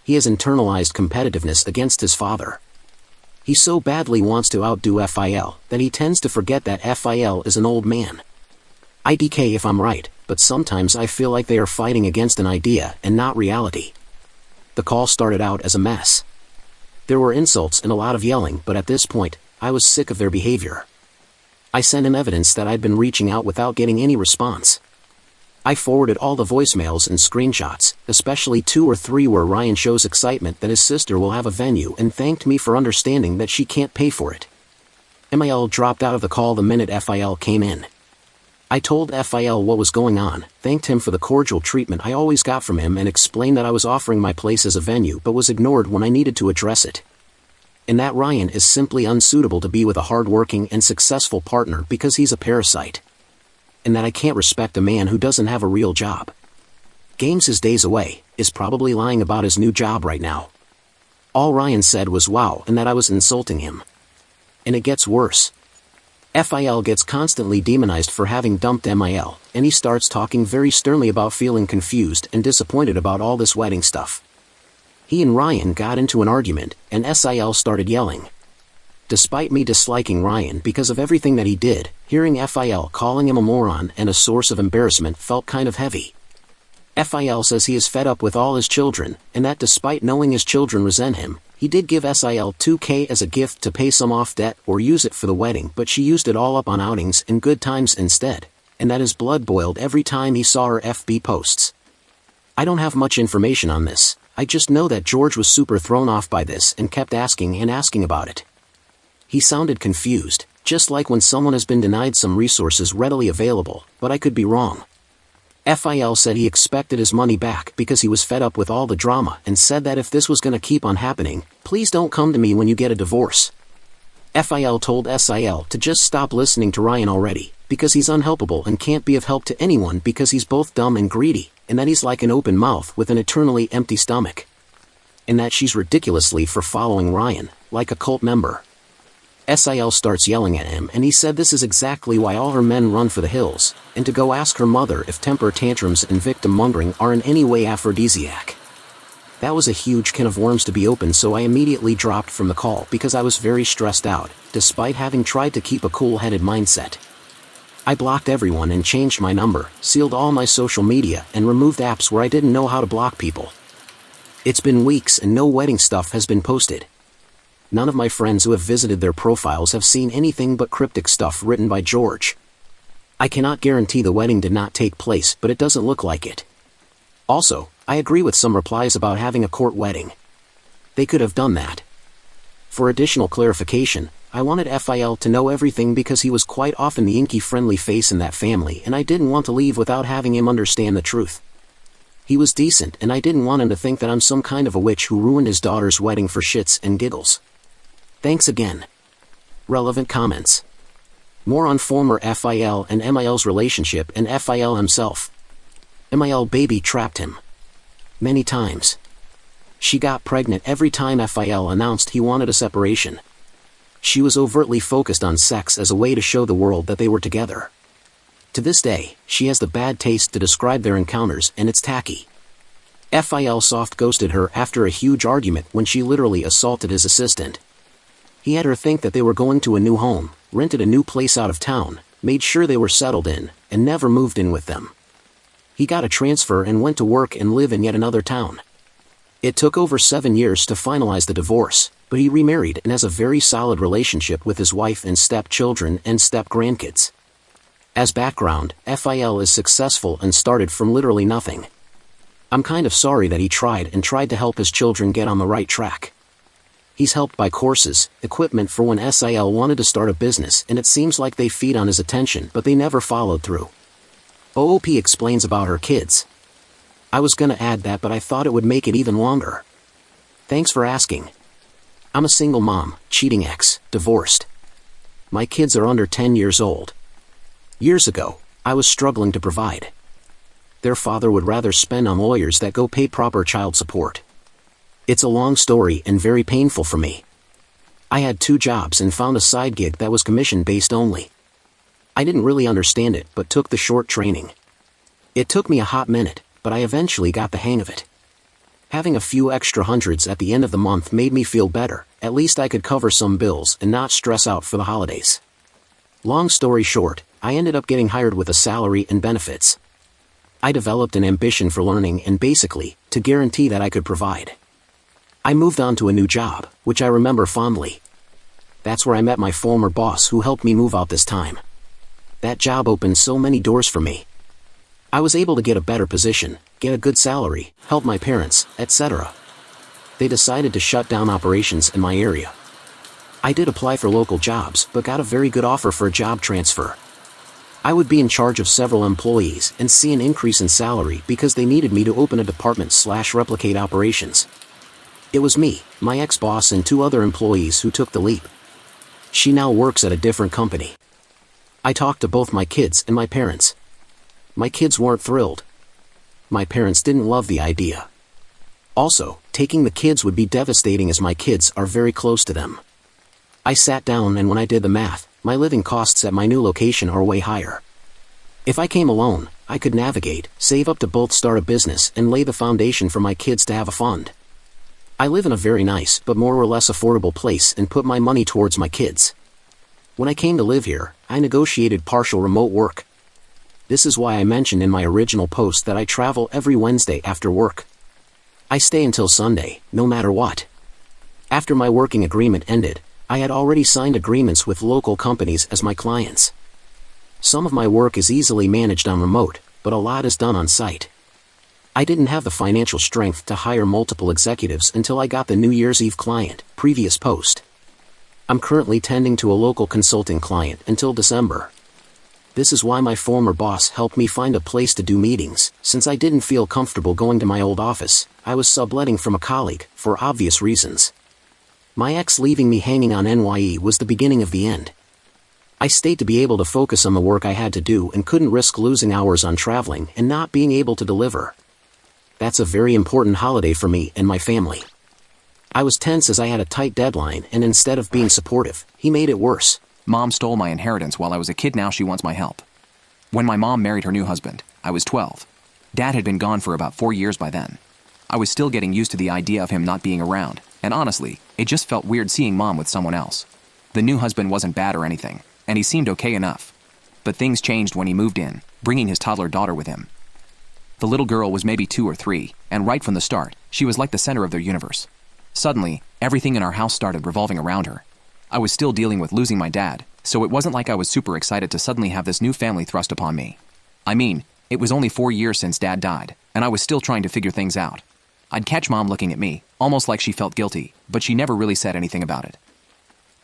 He has internalized competitiveness against his father. He so badly wants to outdo FIL that he tends to forget that FIL is an old man. IDK if I'm right, but sometimes I feel like they are fighting against an idea and not reality. The call started out as a mess. There were insults and a lot of yelling, but at this point, I was sick of their behavior. I sent him evidence that I'd been reaching out without getting any response. I forwarded all the voicemails and screenshots, especially 2 or 3 where Ryan shows excitement that his sister will have a venue and thanked me for understanding that she can't pay for it. MIL dropped out of the call the minute FIL came in. I told FIL what was going on, thanked him for the cordial treatment I always got from him, and explained that I was offering my place as a venue but was ignored when I needed to address it. And that Ryan is simply unsuitable to be with a hard-working and successful partner because he's a parasite. And that I can't respect a man who doesn't have a real job. Games his days away, is probably lying about his new job right now. All Ryan said was wow and that I was insulting him. And it gets worse. FIL gets constantly demonized for having dumped MIL, and he starts talking very sternly about feeling confused and disappointed about all this wedding stuff. He and Ryan got into an argument, and SIL started yelling. Despite me disliking Ryan because of everything that he did, hearing FIL calling him a moron and a source of embarrassment felt kind of heavy. FIL says he is fed up with all his children, and that despite knowing his children resent him, he did give SIL $2,000 as a gift to pay some off debt or use it for the wedding, but she used it all up on outings and good times instead, and that his blood boiled every time he saw her FB posts. I don't have much information on this, I just know that George was super thrown off by this and kept asking and asking about it. He sounded confused, just like when someone has been denied some resources readily available, but I could be wrong. FIL said he expected his money back because he was fed up with all the drama and said that if this was gonna keep on happening, please don't come to me when you get a divorce. FIL told SIL to just stop listening to Ryan already, because he's unhelpable and can't be of help to anyone because he's both dumb and greedy, and that he's like an open mouth with an eternally empty stomach. And that she's ridiculously for following Ryan, like a cult member. SIL starts yelling at him, and he said this is exactly why all her men run for the hills, and to go ask her mother if temper tantrums and victim-mongering are in any way aphrodisiac. That was a huge can of worms to be opened, so I immediately dropped from the call because I was very stressed out, despite having tried to keep a cool-headed mindset. I blocked everyone and changed my number, sealed all my social media, and removed apps where I didn't know how to block people. It's been weeks and no wedding stuff has been posted. None of my friends who have visited their profiles have seen anything but cryptic stuff written by George. I cannot guarantee the wedding did not take place, but it doesn't look like it. Also, I agree with some replies about having a court wedding. They could have done that. For additional clarification, I wanted FIL to know everything because he was quite often the inky friendly face in that family, and I didn't want to leave without having him understand the truth. He was decent, and I didn't want him to think that I'm some kind of a witch who ruined his daughter's wedding for shits and giggles. Thanks again. Relevant comments. More on former FIL and MIL's relationship and FIL himself. MIL baby trapped him. Many times. She got pregnant every time FIL announced he wanted a separation. She was overtly focused on sex as a way to show the world that they were together. To this day, she has the bad taste to describe their encounters, and it's tacky. FIL soft ghosted her after a huge argument when she literally assaulted his assistant. He had her think that they were going to a new home, rented a new place out of town, made sure they were settled in, and never moved in with them. He got a transfer and went to work and live in yet another town. It took over 7 years to finalize the divorce, but he remarried and has a very solid relationship with his wife and stepchildren and step-grandkids. As background, FIL is successful and started from literally nothing. I'm kind of sorry that he tried to help his children get on the right track. He's helped buy courses, equipment for when SIL wanted to start a business, and it seems like they feed on his attention, but they never followed through. OOP explains about her kids. I was gonna add that, but I thought it would make it even longer. Thanks for asking. I'm a single mom, cheating ex, divorced. My kids are under 10 years old. Years ago, I was struggling to provide. Their father would rather spend on lawyers that go pay proper child support. It's a long story and very painful for me. I had 2 jobs and found a side gig that was commission-based only. I didn't really understand it, but took the short training. It took me a hot minute, but I eventually got the hang of it. Having a few extra hundreds at the end of the month made me feel better. At least I could cover some bills and not stress out for the holidays. Long story short, I ended up getting hired with a salary and benefits. I developed an ambition for learning and basically, to guarantee that I could provide. I moved on to a new job, which I remember fondly. That's where I met my former boss, who helped me move out this time. That job opened so many doors for me. I was able to get a better position, get a good salary, help my parents, etc. They decided to shut down operations in my area. I did apply for local jobs, but got a very good offer for a job transfer. I would be in charge of several employees and see an increase in salary because they needed me to open a department/replicate operations. It was me, my ex-boss, and 2 other employees who took the leap. She now works at a different company. I talked to both my kids and my parents. My kids weren't thrilled. My parents didn't love the idea. Also, taking the kids would be devastating as my kids are very close to them. I sat down, and when I did the math, my living costs at my new location are way higher. If I came alone, I could navigate, save up to both start a business and lay the foundation for my kids to have a fund. I live in a very nice but more or less affordable place and put my money towards my kids. When I came to live here, I negotiated partial remote work. This is why I mentioned in my original post that I travel every Wednesday after work. I stay until Sunday, no matter what. After my working agreement ended, I had already signed agreements with local companies as my clients. Some of my work is easily managed on remote, but a lot is done on site. I didn't have the financial strength to hire multiple executives until I got the New Year's Eve client, previous post. I'm currently tending to a local consulting client until December. This is why my former boss helped me find a place to do meetings. Since I didn't feel comfortable going to my old office, I was subletting from a colleague, for obvious reasons. My ex leaving me hanging on NYE was the beginning of the end. I stayed to be able to focus on the work I had to do and couldn't risk losing hours on traveling and not being able to deliver. That's a very important holiday for me and my family. I was tense as I had a tight deadline, and instead of being supportive, he made it worse. Mom stole my inheritance while I was a kid. Now she wants my help. When my mom married her new husband, I was 12. Dad had been gone for about 4 years by then. I was still getting used to the idea of him not being around, and honestly, it just felt weird seeing Mom with someone else. The new husband wasn't bad or anything, and he seemed okay enough. But things changed when he moved in, bringing his toddler daughter with him. The little girl was maybe 2 or 3, and right from the start, she was like the center of their universe. Suddenly, everything in our house started revolving around her. I was still dealing with losing my dad, so it wasn't like I was super excited to suddenly have this new family thrust upon me. I mean, it was only 4 years since Dad died, and I was still trying to figure things out. I'd catch Mom looking at me, almost like she felt guilty, but she never really said anything about it.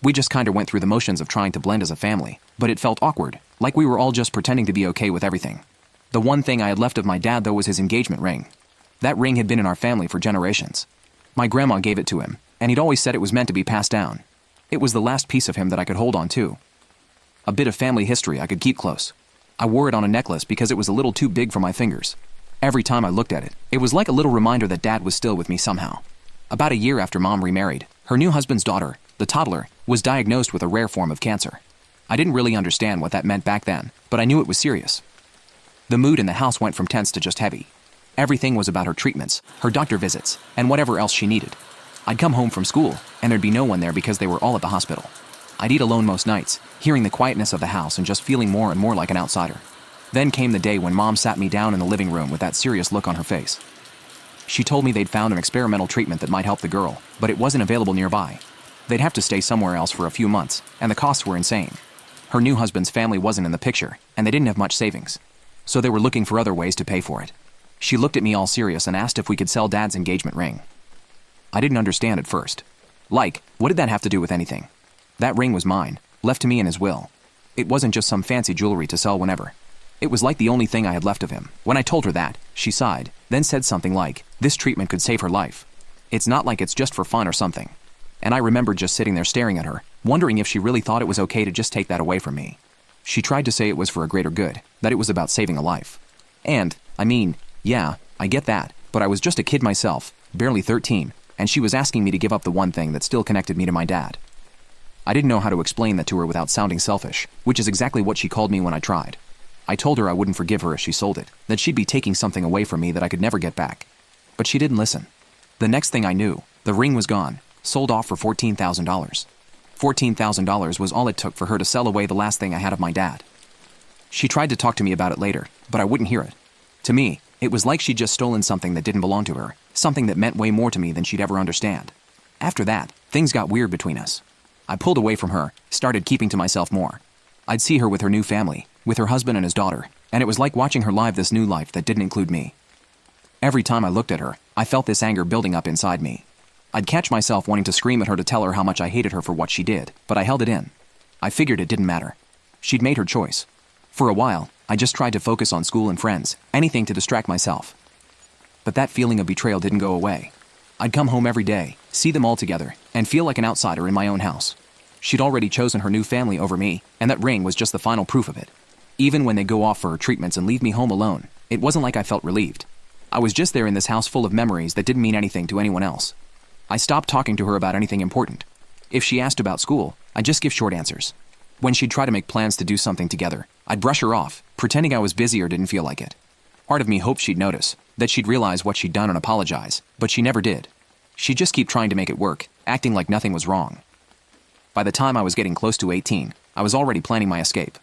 We just kinda went through the motions of trying to blend as a family, but it felt awkward, like we were all just pretending to be okay with everything. The one thing I had left of my dad, though, was his engagement ring. That ring had been in our family for generations. My grandma gave it to him, and he'd always said it was meant to be passed down. It was the last piece of him that I could hold on to. A bit of family history I could keep close. I wore it on a necklace because it was a little too big for my fingers. Every time I looked at it, it was like a little reminder that Dad was still with me somehow. About a year after Mom remarried, her new husband's daughter, the toddler, was diagnosed with a rare form of cancer. I didn't really understand what that meant back then, but I knew it was serious. The mood in the house went from tense to just heavy. Everything was about her treatments, her doctor visits, and whatever else she needed. I'd come home from school, and there'd be no one there because they were all at the hospital. I'd eat alone most nights, hearing the quietness of the house and just feeling more and more like an outsider. Then came the day when Mom sat me down in the living room with that serious look on her face. She told me they'd found an experimental treatment that might help the girl, but it wasn't available nearby. They'd have to stay somewhere else for a few months, and the costs were insane. Her new husband's family wasn't in the picture, and they didn't have much savings. So they were looking for other ways to pay for it. She looked at me all serious and asked if we could sell Dad's engagement ring. I didn't understand at first. Like, what did that have to do with anything? That ring was mine, left to me in his will. It wasn't just some fancy jewelry to sell whenever. It was like the only thing I had left of him. When I told her that, she sighed, then said something like, this treatment could save her life. It's not like it's just for fun or something. And I remembered just sitting there staring at her, wondering if she really thought it was okay to just take that away from me. She tried to say it was for a greater good, that it was about saving a life. And, I mean, yeah, I get that, but I was just a kid myself, barely 13, and she was asking me to give up the one thing that still connected me to my dad. I didn't know how to explain that to her without sounding selfish, which is exactly what she called me when I tried. I told her I wouldn't forgive her if she sold it, that she'd be taking something away from me that I could never get back. But she didn't listen. The next thing I knew, the ring was gone, sold off for $14,000. $14,000 was all it took for her to sell away the last thing I had of my dad. She tried to talk to me about it later, but I wouldn't hear it. To me, it was like she'd just stolen something that didn't belong to her, something that meant way more to me than she'd ever understand. After that, things got weird between us. I pulled away from her, started keeping to myself more. I'd see her with her new family, with her husband and his daughter, and it was like watching her live this new life that didn't include me. Every time I looked at her, I felt this anger building up inside me. I'd catch myself wanting to scream at her to tell her how much I hated her for what she did, but I held it in. I figured it didn't matter. She'd made her choice. For a while, I just tried to focus on school and friends, anything to distract myself. But that feeling of betrayal didn't go away. I'd come home every day, see them all together, and feel like an outsider in my own house. She'd already chosen her new family over me, and that ring was just the final proof of it. Even when they'd go off for her treatments and leave me home alone, it wasn't like I felt relieved. I was just there in this house full of memories that didn't mean anything to anyone else. I stopped talking to her about anything important. If she asked about school, I'd just give short answers. When she'd try to make plans to do something together, I'd brush her off, pretending I was busy or didn't feel like it. Part of me hoped she'd notice, that she'd realize what she'd done and apologize, but she never did. She'd just keep trying to make it work, acting like nothing was wrong. By the time I was getting close to 18, I was already planning my escape.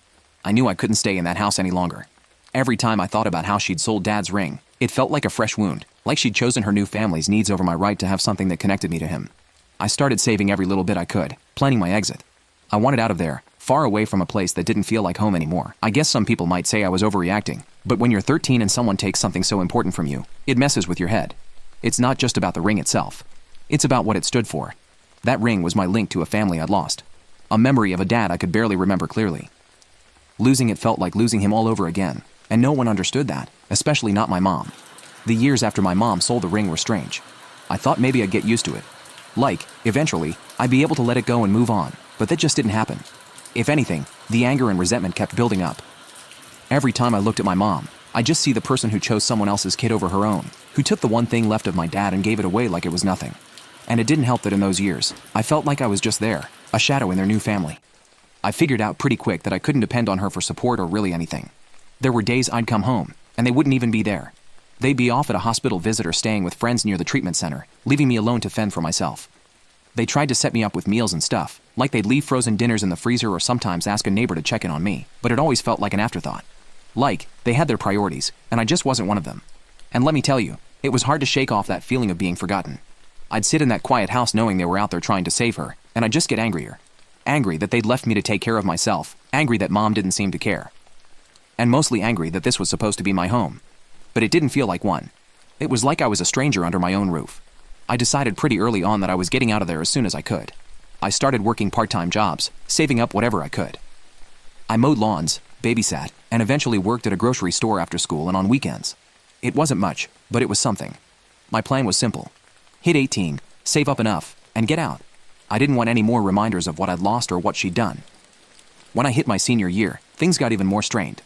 I knew I couldn't stay in that house any longer. Every time I thought about how she'd sold Dad's ring, it felt like a fresh wound, like she'd chosen her new family's needs over my right to have something that connected me to him. I started saving every little bit I could, planning my exit. I wanted out of there, far away from a place that didn't feel like home anymore. I guess some people might say I was overreacting, but when you're 13 and someone takes something so important from you, it messes with your head. It's not just about the ring itself. It's about what it stood for. That ring was my link to a family I'd lost. A memory of a dad I could barely remember clearly. Losing it felt like losing him all over again, and no one understood that, especially not my mom. The years after my mom sold the ring were strange. I thought maybe I'd get used to it. Like, eventually, I'd be able to let it go and move on, but that just didn't happen. If anything, the anger and resentment kept building up. Every time I looked at my mom, I'd just see the person who chose someone else's kid over her own, who took the one thing left of my dad and gave it away like it was nothing. And it didn't help that in those years, I felt like I was just there, a shadow in their new family. I figured out pretty quick that I couldn't depend on her for support or really anything. There were days I'd come home, and they wouldn't even be there. They'd be off at a hospital visit or staying with friends near the treatment center, leaving me alone to fend for myself. They tried to set me up with meals and stuff, like they'd leave frozen dinners in the freezer or sometimes ask a neighbor to check in on me, but it always felt like an afterthought. Like, they had their priorities, and I just wasn't one of them. And let me tell you, it was hard to shake off that feeling of being forgotten. I'd sit in that quiet house knowing they were out there trying to save her, and I'd just get angrier. Angry that they'd left me to take care of myself, angry that Mom didn't seem to care. And mostly angry that this was supposed to be my home. But it didn't feel like one. It was like I was a stranger under my own roof. I decided pretty early on that I was getting out of there as soon as I could. I started working part-time jobs, saving up whatever I could. I mowed lawns, babysat, and eventually worked at a grocery store after school and on weekends. It wasn't much, but it was something. My plan was simple. Hit 18, save up enough, and get out. I didn't want any more reminders of what I'd lost or what she'd done. When I hit my senior year, things got even more strained.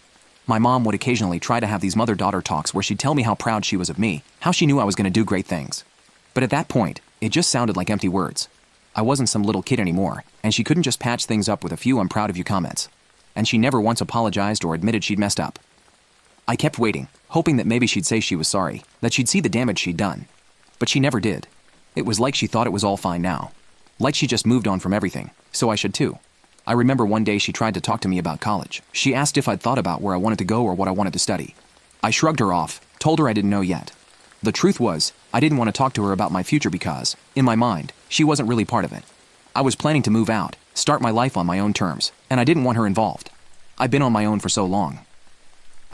My mom would occasionally try to have these mother-daughter talks where she'd tell me how proud she was of me, how she knew I was going to do great things. But at that point, it just sounded like empty words. I wasn't some little kid anymore, and she couldn't just patch things up with a few "I'm proud of you" comments. And she never once apologized or admitted she'd messed up. I kept waiting, hoping that maybe she'd say she was sorry, that she'd see the damage she'd done. But she never did. It was like she thought it was all fine now. Like she just moved on from everything, so I should too. I remember one day she tried to talk to me about college. She asked if I'd thought about where I wanted to go or what I wanted to study. I shrugged her off, told her I didn't know yet. The truth was, I didn't want to talk to her about my future because, in my mind, she wasn't really part of it. I was planning to move out, start my life on my own terms, and I didn't want her involved. I'd been on my own for so long.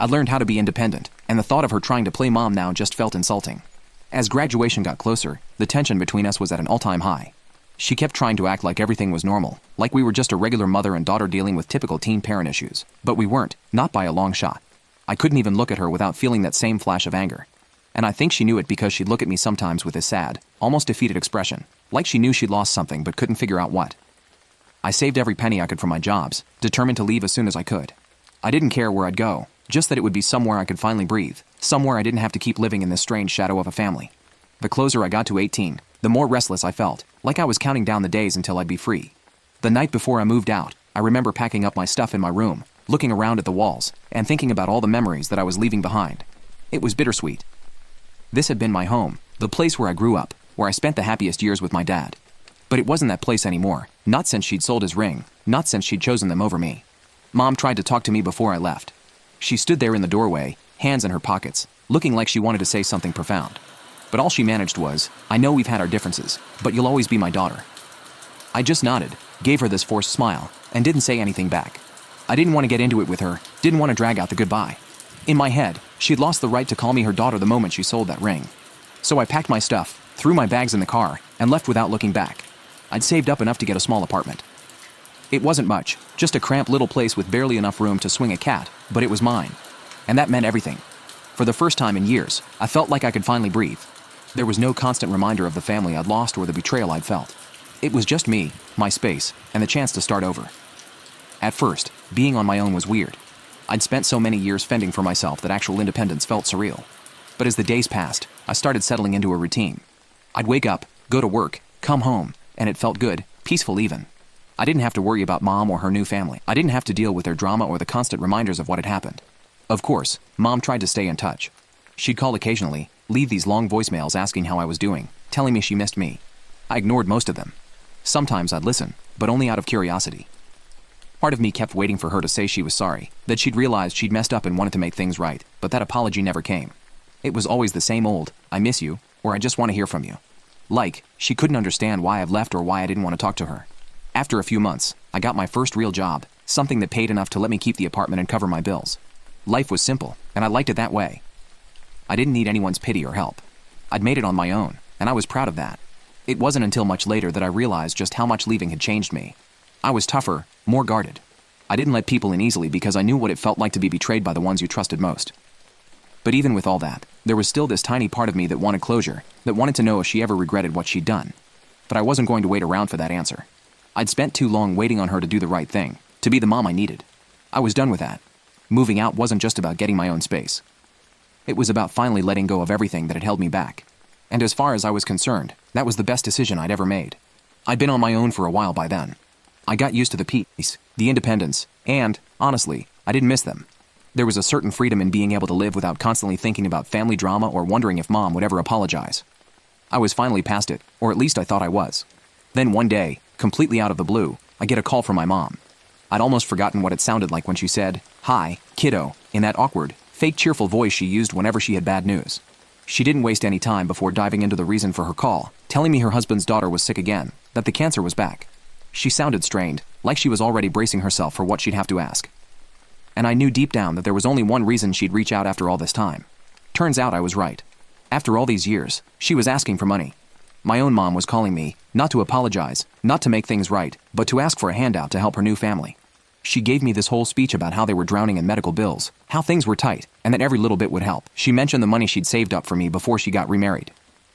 I learned how to be independent, and the thought of her trying to play mom now just felt insulting. As graduation got closer, the tension between us was at an all-time high. She kept trying to act like everything was normal, like we were just a regular mother and daughter dealing with typical teen parent issues. But we weren't, not by a long shot. I couldn't even look at her without feeling that same flash of anger. And I think she knew it because she'd look at me sometimes with a sad, almost defeated expression, like she knew she'd lost something but couldn't figure out what. I saved every penny I could from my jobs, determined to leave as soon as I could. I didn't care where I'd go, just that it would be somewhere I could finally breathe, somewhere I didn't have to keep living in this strange shadow of a family. The closer I got to 18, the more restless I felt, like I was counting down the days until I'd be free. The night before I moved out, I remember packing up my stuff in my room, looking around at the walls, and thinking about all the memories that I was leaving behind. It was bittersweet. This had been my home, the place where I grew up, where I spent the happiest years with my dad. But it wasn't that place anymore, not since she'd sold his ring, not since she'd chosen them over me. Mom tried to talk to me before I left. She stood there in the doorway, hands in her pockets, looking like she wanted to say something profound. But all she managed was, "I know we've had our differences, but you'll always be my daughter." I just nodded, gave her this forced smile, and didn't say anything back. I didn't want to get into it with her, didn't want to drag out the goodbye. In my head, she'd lost the right to call me her daughter the moment she sold that ring. So I packed my stuff, threw my bags in the car, and left without looking back. I'd saved up enough to get a small apartment. It wasn't much, just a cramped little place with barely enough room to swing a cat, but it was mine. And that meant everything. For the first time in years, I felt like I could finally breathe. There was no constant reminder of the family I'd lost or the betrayal I'd felt. It was just me, my space, and the chance to start over. At first, being on my own was weird. I'd spent so many years fending for myself that actual independence felt surreal. But as the days passed, I started settling into a routine. I'd wake up, go to work, come home, and it felt good, peaceful even. I didn't have to worry about Mom or her new family. I didn't have to deal with their drama or the constant reminders of what had happened. Of course, Mom tried to stay in touch. She'd call occasionally, leave these long voicemails asking how I was doing, telling me she missed me. I ignored most of them. Sometimes I'd listen, but only out of curiosity. Part of me kept waiting for her to say she was sorry, that she'd realized she'd messed up and wanted to make things right, but that apology never came. It was always the same old, "I miss you," or "I just want to hear from you." Like, she couldn't understand why I've left or why I didn't want to talk to her. After a few months, I got my first real job, something that paid enough to let me keep the apartment and cover my bills. Life was simple, and I liked it that way. I didn't need anyone's pity or help. I'd made it on my own, and I was proud of that. It wasn't until much later that I realized just how much leaving had changed me. I was tougher, more guarded. I didn't let people in easily because I knew what it felt like to be betrayed by the ones you trusted most. But even with all that, there was still this tiny part of me that wanted closure, that wanted to know if she ever regretted what she'd done. But I wasn't going to wait around for that answer. I'd spent too long waiting on her to do the right thing, to be the mom I needed. I was done with that. Moving out wasn't just about getting my own space. It was about finally letting go of everything that had held me back. And as far as I was concerned, that was the best decision I'd ever made. I'd been on my own for a while by then. I got used to the peace, the independence, and, honestly, I didn't miss them. There was a certain freedom in being able to live without constantly thinking about family drama or wondering if Mom would ever apologize. I was finally past it, or at least I thought I was. Then one day, completely out of the blue, I get a call from my mom. I'd almost forgotten what it sounded like when she said, "Hi, kiddo," in that awkward, fake cheerful voice she used whenever she had bad news. She didn't waste any time before diving into the reason for her call, telling me her husband's daughter was sick again, that the cancer was back. She sounded strained, like she was already bracing herself for what she'd have to ask. And I knew deep down that there was only one reason she'd reach out after all this time. Turns out I was right. After all these years, she was asking for money. My own mom was calling me, not to apologize, not to make things right, but to ask for a handout to help her new family. She gave me this whole speech about how they were drowning in medical bills, how things were tight, and that every little bit would help. She mentioned the money she'd saved up for me before she got remarried.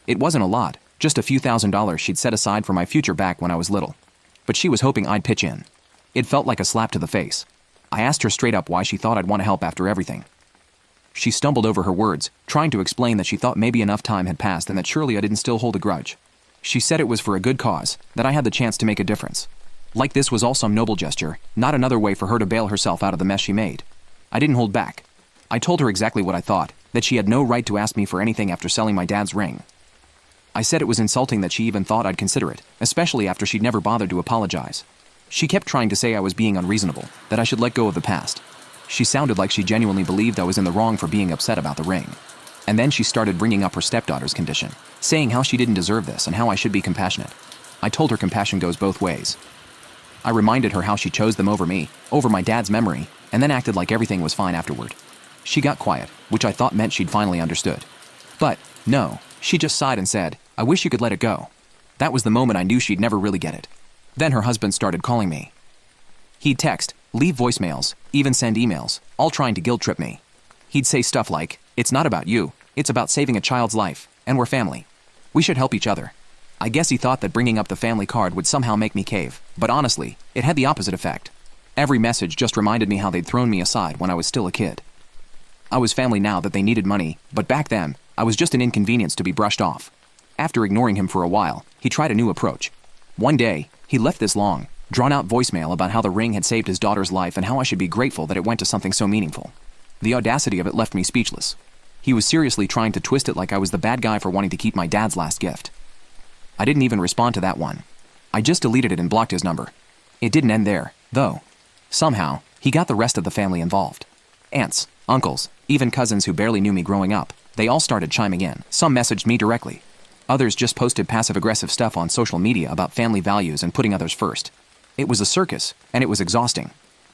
It wasn't a lot, just a few $1,000s she'd set aside for my future back when I was little. But she was hoping I'd pitch in. It felt like a slap to the face. I asked her straight up why she thought I'd want to help after everything. She stumbled over her words, trying to explain that she thought maybe enough time had passed and that surely I didn't still hold a grudge. She said it was for a good cause, that I had the chance to make a difference. Like this was all some noble gesture, not another way for her to bail herself out of the mess she made. I didn't hold back. I told her exactly what I thought, that she had no right to ask me for anything after selling my dad's ring. I said it was insulting that she even thought I'd consider it, especially after she'd never bothered to apologize. She kept trying to say I was being unreasonable, that I should let go of the past. She sounded like she genuinely believed I was in the wrong for being upset about the ring. And then she started bringing up her stepdaughter's condition, saying how she didn't deserve this and how I should be compassionate. I told her compassion goes both ways. I reminded her how she chose them over me, over my dad's memory, and then acted like everything was fine afterward. She got quiet, which I thought meant she'd finally understood. But, no, she just sighed and said, "I wish you could let it go." That was the moment I knew she'd never really get it. Then her husband started calling me. He'd text, leave voicemails, even send emails, all trying to guilt trip me. He'd say stuff like, "It's not about you, it's about saving a child's life, and we're family. We should help each other." I guess he thought that bringing up the family card would somehow make me cave, but honestly, it had the opposite effect. Every message just reminded me how they'd thrown me aside when I was still a kid. I was family now that they needed money, but back then, I was just an inconvenience to be brushed off. After ignoring him for a while, he tried a new approach. One day, he left this long, drawn-out voicemail about how the ring had saved his daughter's life and how I should be grateful that it went to something so meaningful. The audacity of it left me speechless. He was seriously trying to twist it like I was the bad guy for wanting to keep my dad's last gift. I didn't even respond to that one. I just deleted it and blocked his number. It didn't end there, though. Somehow, he got the rest of the family involved. Aunts, uncles, even cousins who barely knew me growing up, they all started chiming in. Some messaged me directly. Others just posted passive-aggressive stuff on social media about family values and putting others first. It was a circus, and it was exhausting.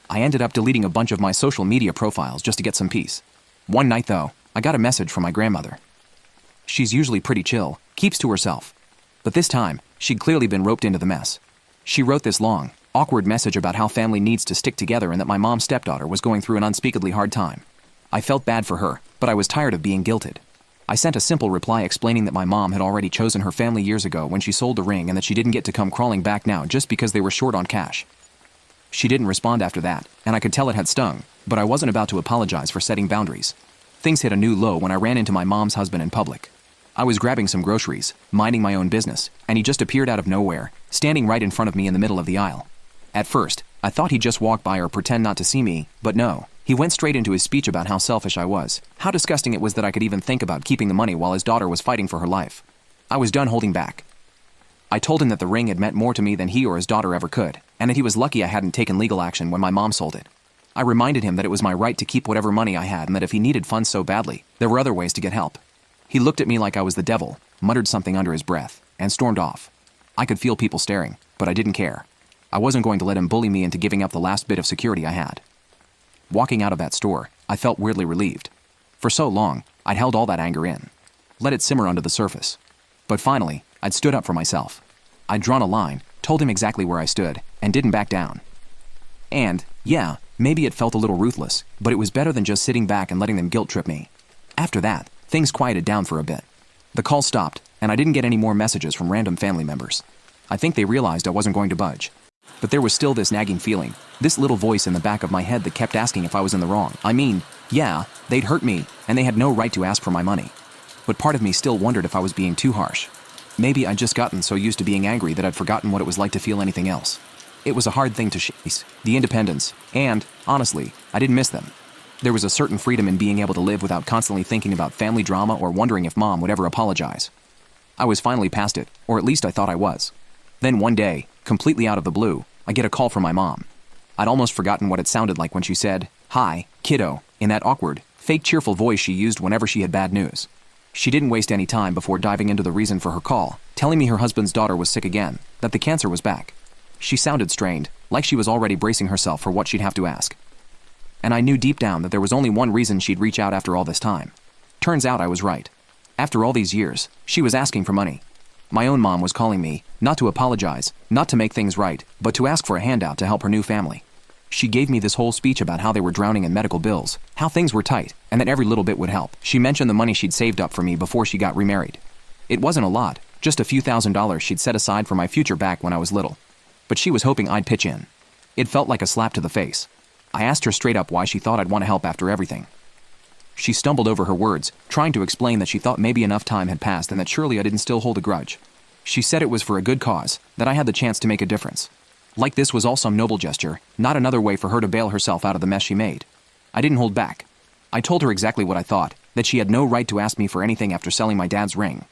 I ended up deleting a bunch of my social media profiles just to get some peace. One night, though, I got a message from my grandmother. She's usually pretty chill, keeps to herself. But this time, she'd clearly been roped into the mess. She wrote this long, awkward message about how family needs to stick together and that my mom's stepdaughter was going through an unspeakably hard time. I felt bad for her, but I was tired of being guilted. I sent a simple reply explaining that my mom had already chosen her family years ago when she sold the ring and that she didn't get to come crawling back now just because they were short on cash. She didn't respond after that, and I could tell it had stung, but I wasn't about to apologize for setting boundaries. Things hit a new low when I ran into my mom's husband in public. I was grabbing some groceries, minding my own business, and he just appeared out of nowhere, standing right in front of me in the middle of the aisle. At first, I thought he'd just walk by or pretend not to see me, but no. He went straight into his speech about how selfish I was, how disgusting it was that I could even think about keeping the money while his daughter was fighting for her life. I was done holding back. I told him that the ring had meant more to me than he or his daughter ever could, and that he was lucky I hadn't taken legal action when my mom sold it. I reminded him that it was my right to keep whatever money I had and that if he needed funds so badly, there were other ways to get help. He looked at me like I was the devil, muttered something under his breath, and stormed off. I could feel people staring, but I didn't care. I wasn't going to let him bully me into giving up the last bit of security I had. Walking out of that store, I felt weirdly relieved. For so long, I'd held all that anger in. Let it simmer under the surface. But finally, I'd stood up for myself. I'd drawn a line, told him exactly where I stood, and didn't back down. And, yeah, maybe it felt a little ruthless, but it was better than just sitting back and letting them guilt trip me. After that, things quieted down for a bit. The call stopped, and I didn't get any more messages from random family members. I think they realized I wasn't going to budge. But there was still this nagging feeling, this little voice in the back of my head that kept asking if I was in the wrong. I mean, yeah, they'd hurt me, and they had no right to ask for my money. But part of me still wondered if I was being too harsh. Maybe I'd just gotten so used to being angry that I'd forgotten what it was like to feel anything else. It was a hard thing to chase, the independence, and, honestly, I didn't miss them. There was a certain freedom in being able to live without constantly thinking about family drama or wondering if mom would ever apologize. I was finally past it, or at least I thought I was. Then one day, completely out of the blue, I get a call from my mom. I'd almost forgotten what it sounded like when she said, "Hi, kiddo," in that awkward, fake cheerful voice she used whenever she had bad news. She didn't waste any time before diving into the reason for her call, telling me her husband's daughter was sick again, that the cancer was back. She sounded strained, like she was already bracing herself for what she'd have to ask. And I knew deep down that there was only one reason she'd reach out after all this time. Turns out I was right. After all these years, she was asking for money. My own mom was calling me, not to apologize, not to make things right, but to ask for a handout to help her new family. She gave me this whole speech about how they were drowning in medical bills, how things were tight, and that every little bit would help. She mentioned the money she'd saved up for me before she got remarried. It wasn't a lot, just a few $1,000s she'd set aside for my future back when I was little. But she was hoping I'd pitch in. It felt like a slap to the face. I asked her straight up why she thought I'd want to help after everything. She stumbled over her words, trying to explain that she thought maybe enough time had passed and that surely I didn't still hold a grudge. She said it was for a good cause, that I had the chance to make a difference. Like this was all some noble gesture, not another way for her to bail herself out of the mess she made. I didn't hold back. I told her exactly what I thought, that she had no right to ask me for anything after selling my dad's ring.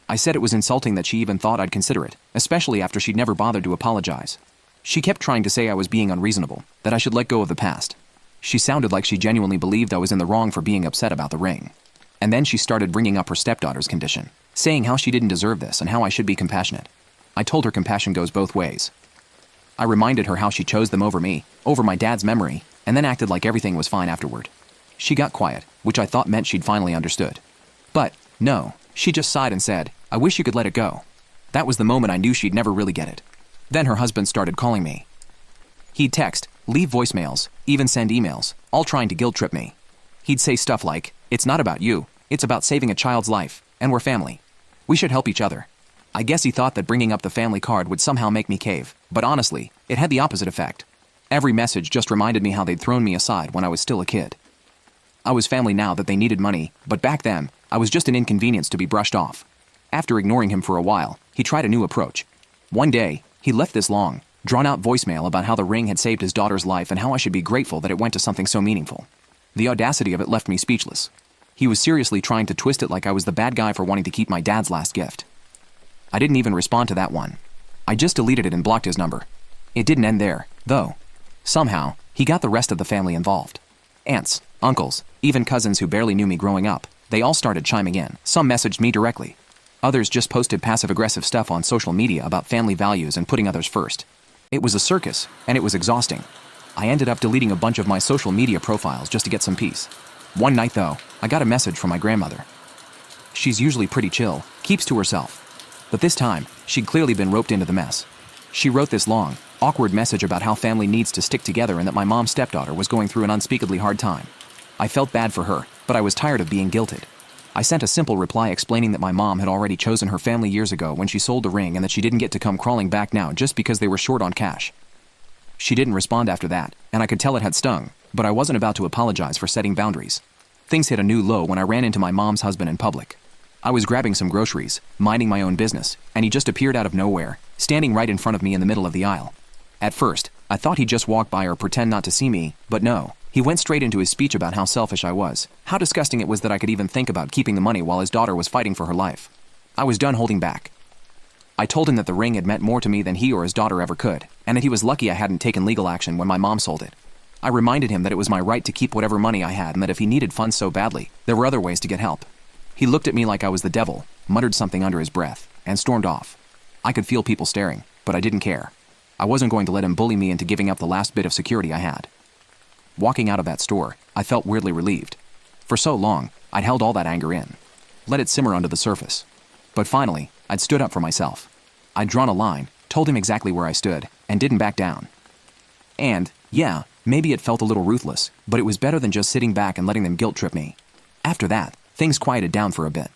I said it was insulting that she even thought I'd consider it, especially after she'd never bothered to apologize. She kept trying to say I was being unreasonable, that I should let go of the past. She sounded like she genuinely believed I was in the wrong for being upset about the ring. And then she started bringing up her stepdaughter's condition, saying how she didn't deserve this and how I should be compassionate. I told her compassion goes both ways. I reminded her how she chose them over me, over my dad's memory, and then acted like everything was fine afterward. She got quiet, which I thought meant she'd finally understood. But, no, she just sighed and said, "I wish you could let it go." That was the moment I knew she'd never really get it. Then her husband started calling me. He'd text, leave voicemails, even send emails, all trying to guilt trip me. He'd say stuff like, it's not about you, it's about saving a child's life, and we're family. We should help each other. I guess he thought that bringing up the family card would somehow make me cave, but honestly, it had the opposite effect. Every message just reminded me how they'd thrown me aside when I was still a kid. I was family now that they needed money, but back then, I was just an inconvenience to be brushed off. After ignoring him for a while, he tried a new approach. One day, he left this long, drawn-out voicemail about how the ring had saved his daughter's life and how I should be grateful that it went to something so meaningful. The audacity of it left me speechless. He was seriously trying to twist it like I was the bad guy for wanting to keep my dad's last gift. I didn't even respond to that one. I just deleted it and blocked his number. It didn't end there, though. Somehow, he got the rest of the family involved. Aunts, uncles, even cousins who barely knew me growing up, they all started chiming in. Some messaged me directly. Others just posted passive-aggressive stuff on social media about family values and putting others first. It was a circus, and it was exhausting. I ended up deleting a bunch of my social media profiles just to get some peace. One night, though, I got a message from my grandmother. She's usually pretty chill, keeps to herself. But this time, she'd clearly been roped into the mess. She wrote this long, awkward message about how family needs to stick together and that my mom's stepdaughter was going through an unspeakably hard time. I felt bad for her, but I was tired of being guilted. I sent a simple reply explaining that my mom had already chosen her family years ago when she sold the ring and that she didn't get to come crawling back now just because they were short on cash. She didn't respond after that, and I could tell it had stung, but I wasn't about to apologize for setting boundaries. Things hit a new low when I ran into my mom's husband in public. I was grabbing some groceries, minding my own business, and he just appeared out of nowhere, standing right in front of me in the middle of the aisle. At first, I thought he'd just walk by or pretend not to see me, but no. He went straight into his speech about how selfish I was, how disgusting it was that I could even think about keeping the money while his daughter was fighting for her life. I was done holding back. I told him that the ring had meant more to me than he or his daughter ever could, and that he was lucky I hadn't taken legal action when my mom sold it. I reminded him that it was my right to keep whatever money I had and that if he needed funds so badly, there were other ways to get help. He looked at me like I was the devil, muttered something under his breath, and stormed off. I could feel people staring, but I didn't care. I wasn't going to let him bully me into giving up the last bit of security I had. Walking out of that store, I felt weirdly relieved. For so long, I'd held all that anger in. Let it simmer under the surface. But finally, I'd stood up for myself. I'd drawn a line, told him exactly where I stood, and didn't back down. And, yeah, maybe it felt a little ruthless, but it was better than just sitting back and letting them guilt trip me. After that, things quieted down for a bit.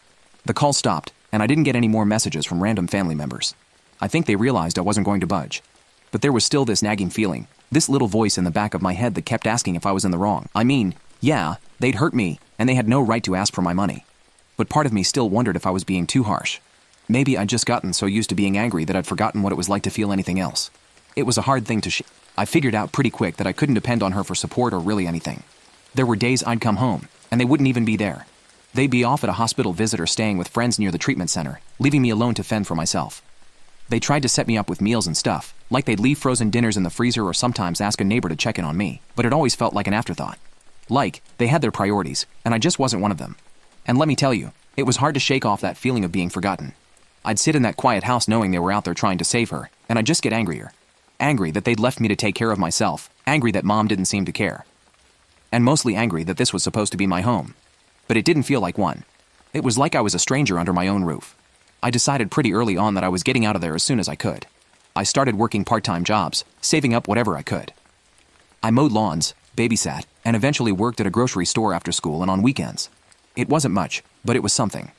The call stopped, and I didn't get any more messages from random family members. I think they realized I wasn't going to budge. But there was still this nagging feeling, this little voice in the back of my head that kept asking if I was in the wrong. I mean, yeah, they'd hurt me, and they had no right to ask for my money. But part of me still wondered if I was being too harsh. Maybe I'd just gotten so used to being angry that I'd forgotten what it was like to feel anything else. It was a hard thing to I figured out pretty quick that I couldn't depend on her for support or really anything. There were days I'd come home, and they wouldn't even be there. They'd be off at a hospital visit or staying with friends near the treatment center, leaving me alone to fend for myself. They tried to set me up with meals and stuff, like they'd leave frozen dinners in the freezer or sometimes ask a neighbor to check in on me, but it always felt like an afterthought. Like, they had their priorities, and I just wasn't one of them. And let me tell you, it was hard to shake off that feeling of being forgotten. I'd sit in that quiet house knowing they were out there trying to save her, and I'd just get angrier. Angry that they'd left me to take care of myself, angry that mom didn't seem to care. And mostly angry that this was supposed to be my home. But it didn't feel like one. It was like I was a stranger under my own roof. I decided pretty early on that I was getting out of there as soon as I could. I started working part-time jobs, saving up whatever I could. I mowed lawns, babysat, and eventually worked at a grocery store after school and on weekends. It wasn't much, but it was something.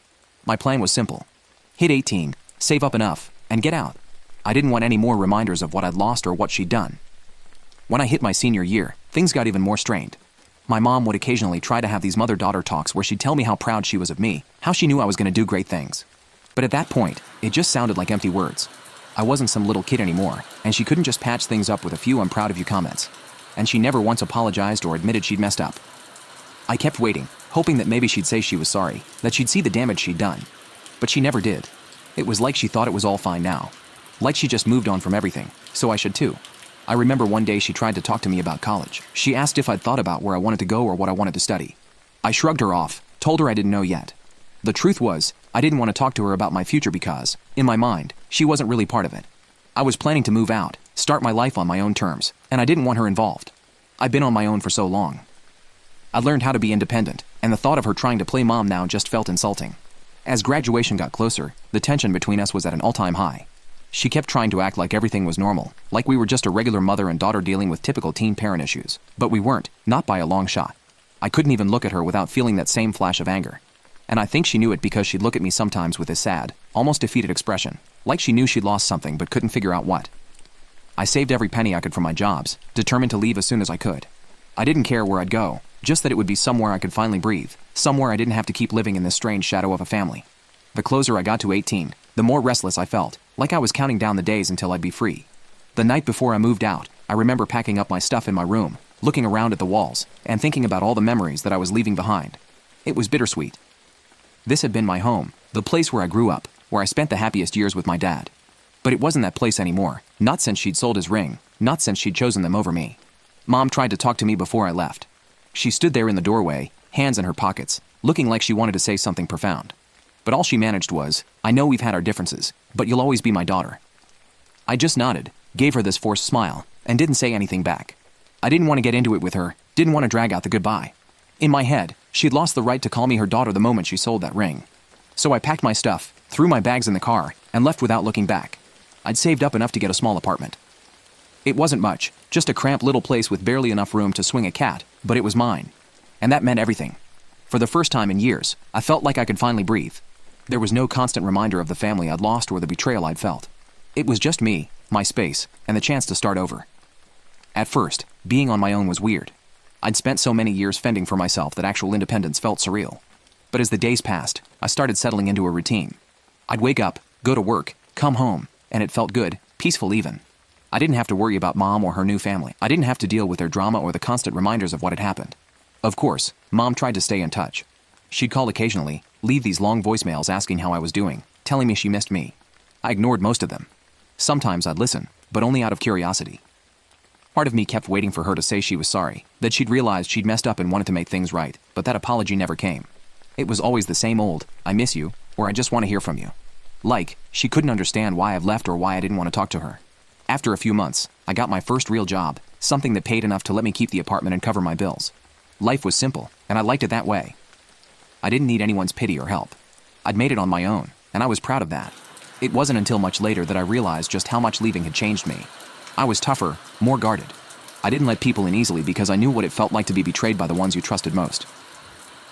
My plan was simple. Hit 18, save up enough, and get out. I didn't want any more reminders of what I'd lost or what she'd done. When I hit my senior year, things got even more strained. My mom would occasionally try to have these mother-daughter talks where she'd tell me how proud she was of me, how she knew I was going to do great things. But at that point, it just sounded like empty words. I wasn't some little kid anymore, and she couldn't just patch things up with a few "I'm proud of you" comments. And she never once apologized or admitted she'd messed up. I kept waiting, hoping that maybe she'd say she was sorry, that she'd see the damage she'd done. But she never did. It was like she thought it was all fine now. Like she just moved on from everything, so I should too. I remember one day she tried to talk to me about college. She asked if I'd thought about where I wanted to go or what I wanted to study. I shrugged her off, told her I didn't know yet. The truth was, I didn't want to talk to her about my future because, in my mind, she wasn't really part of it. I was planning to move out, start my life on my own terms, and I didn't want her involved. I'd been on my own for so long. I learned how to be independent, and the thought of her trying to play mom now just felt insulting. As graduation got closer, the tension between us was at an all-time high. She kept trying to act like everything was normal, like we were just a regular mother and daughter dealing with typical teen parent issues. But we weren't, not by a long shot. I couldn't even look at her without feeling that same flash of anger. And I think she knew it because she'd look at me sometimes with a sad, almost defeated expression, like she knew she'd lost something but couldn't figure out what. I saved every penny I could from my jobs, determined to leave as soon as I could. I didn't care where I'd go, just that it would be somewhere I could finally breathe, somewhere I didn't have to keep living in this strange shadow of a family. The closer I got to 18, the more restless I felt, like I was counting down the days until I'd be free. The night before I moved out, I remember packing up my stuff in my room, looking around at the walls, and thinking about all the memories that I was leaving behind. It was bittersweet. This had been my home, the place where I grew up, where I spent the happiest years with my dad. But it wasn't that place anymore, not since she'd sold his ring, not since she'd chosen them over me. Mom tried to talk to me before I left. She stood there in the doorway, hands in her pockets, looking like she wanted to say something profound. But all she managed was, "I know we've had our differences, but you'll always be my daughter." I just nodded, gave her this forced smile, and didn't say anything back. I didn't want to get into it with her, didn't want to drag out the goodbye. In my head, she'd lost the right to call me her daughter the moment she sold that ring. So I packed my stuff, threw my bags in the car, and left without looking back. I'd saved up enough to get a small apartment. It wasn't much, just a cramped little place with barely enough room to swing a cat, but it was mine. And that meant everything. For the first time in years, I felt like I could finally breathe. There was no constant reminder of the family I'd lost or the betrayal I'd felt. It was just me, my space, and the chance to start over. At first, being on my own was weird. I'd spent so many years fending for myself that actual independence felt surreal. But as the days passed, I started settling into a routine. I'd wake up, go to work, come home, and it felt good, peaceful even. I didn't have to worry about Mom or her new family. I didn't have to deal with their drama or the constant reminders of what had happened. Of course, Mom tried to stay in touch. She'd call occasionally, leave these long voicemails asking how I was doing, telling me she missed me. I ignored most of them. Sometimes I'd listen, but only out of curiosity. Part of me kept waiting for her to say she was sorry, that she'd realized she'd messed up and wanted to make things right, but that apology never came. It was always the same old, "I miss you," or "I just want to hear from you." Like, she couldn't understand why I've left or why I didn't want to talk to her. After a few months, I got my first real job, something that paid enough to let me keep the apartment and cover my bills. Life was simple, and I liked it that way. I didn't need anyone's pity or help. I'd made it on my own, and I was proud of that. It wasn't until much later that I realized just how much leaving had changed me. I was tougher, more guarded. I didn't let people in easily because I knew what it felt like to be betrayed by the ones you trusted most.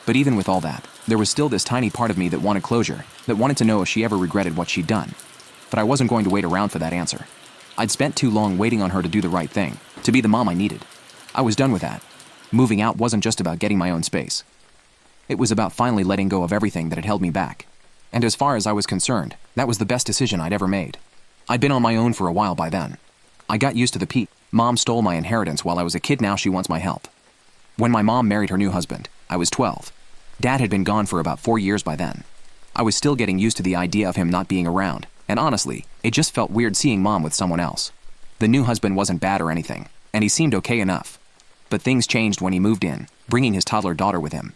But even with all that, there was still this tiny part of me that wanted closure, that wanted to know if she ever regretted what she'd done. But I wasn't going to wait around for that answer. I'd spent too long waiting on her to do the right thing, to be the mom I needed. I was done with that. Moving out wasn't just about getting my own space. It was about finally letting go of everything that had held me back. And as far as I was concerned, that was the best decision I'd ever made. I'd been on my own for a while by then. I got used to the peak. Mom stole my inheritance while I was a kid, now she wants my help. When my mom married her new husband, I was 12. Dad had been gone for about 4 years by then. I was still getting used to the idea of him not being around, and honestly, it just felt weird seeing Mom with someone else. The new husband wasn't bad or anything, and he seemed okay enough. But things changed when he moved in, bringing his toddler daughter with him.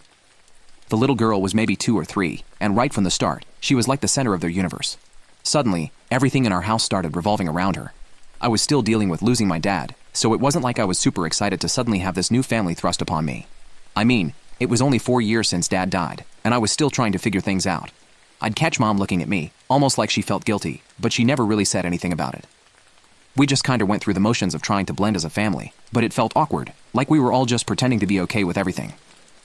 The little girl was maybe 2 or 3, and right from the start, she was like the center of their universe. Suddenly, everything in our house started revolving around her. I was still dealing with losing my dad, so it wasn't like I was super excited to suddenly have this new family thrust upon me. I mean, it was only 4 years since Dad died, and I was still trying to figure things out. I'd catch Mom looking at me, almost like she felt guilty, but she never really said anything about it. We just kinda went through the motions of trying to blend as a family, but it felt awkward, like we were all just pretending to be okay with everything.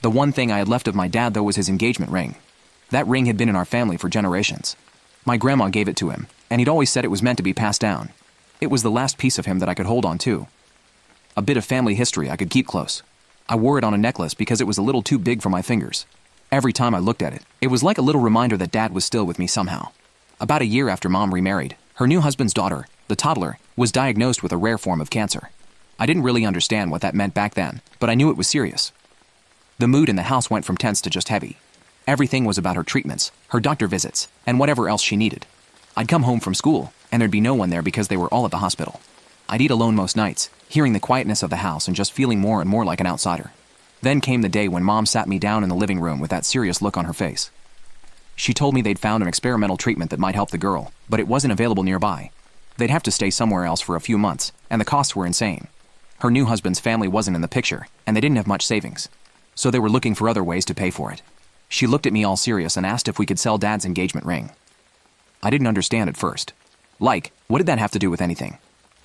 The one thing I had left of my dad, though, was his engagement ring. That ring had been in our family for generations. My grandma gave it to him, and he'd always said it was meant to be passed down. It was the last piece of him that I could hold on to. A bit of family history I could keep close. I wore it on a necklace because it was a little too big for my fingers. Every time I looked at it, it was like a little reminder that Dad was still with me somehow. About a year after Mom remarried, her new husband's daughter, the toddler, was diagnosed with a rare form of cancer. I didn't really understand what that meant back then, but I knew it was serious. The mood in the house went from tense to just heavy. Everything was about her treatments, her doctor visits, and whatever else she needed. I'd come home from school, and there'd be no one there because they were all at the hospital. I'd eat alone most nights, hearing the quietness of the house and just feeling more and more like an outsider. Then came the day when Mom sat me down in the living room with that serious look on her face. She told me they'd found an experimental treatment that might help the girl, but it wasn't available nearby. They'd have to stay somewhere else for a few months, and the costs were insane. Her new husband's family wasn't in the picture, and they didn't have much savings. So they were looking for other ways to pay for it. She looked at me all serious and asked if we could sell Dad's engagement ring. I didn't understand at first. Like, what did that have to do with anything?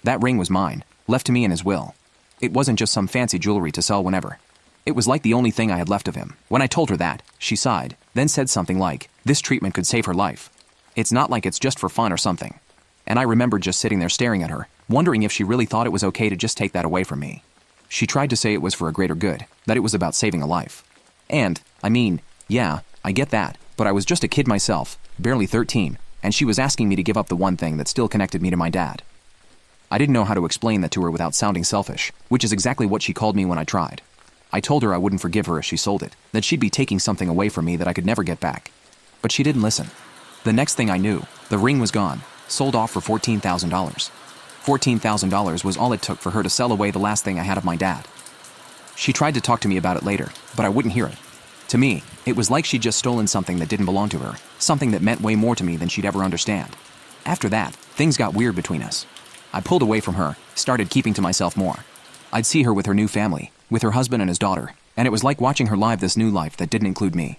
That ring was mine, left to me in his will. It wasn't just some fancy jewelry to sell whenever. It was like the only thing I had left of him. When I told her that, she sighed, then said something like, this treatment could save her life. It's not like it's just for fun or something. And I remembered just sitting there staring at her, wondering if she really thought it was okay to just take that away from me. She tried to say it was for a greater good, that it was about saving a life. And, I mean, yeah, I get that, but I was just a kid myself, barely 13, and she was asking me to give up the one thing that still connected me to my dad. I didn't know how to explain that to her without sounding selfish, which is exactly what she called me when I tried. I told her I wouldn't forgive her if she sold it, that she'd be taking something away from me that I could never get back. But she didn't listen. The next thing I knew, the ring was gone, sold off for $14,000. $14,000 was all it took for her to sell away the last thing I had of my dad. She tried to talk to me about it later, but I wouldn't hear it. To me, it was like she'd just stolen something that didn't belong to her, something that meant way more to me than she'd ever understand. After that, things got weird between us. I pulled away from her, started keeping to myself more. I'd see her with her new family, with her husband and his daughter, and it was like watching her live this new life that didn't include me.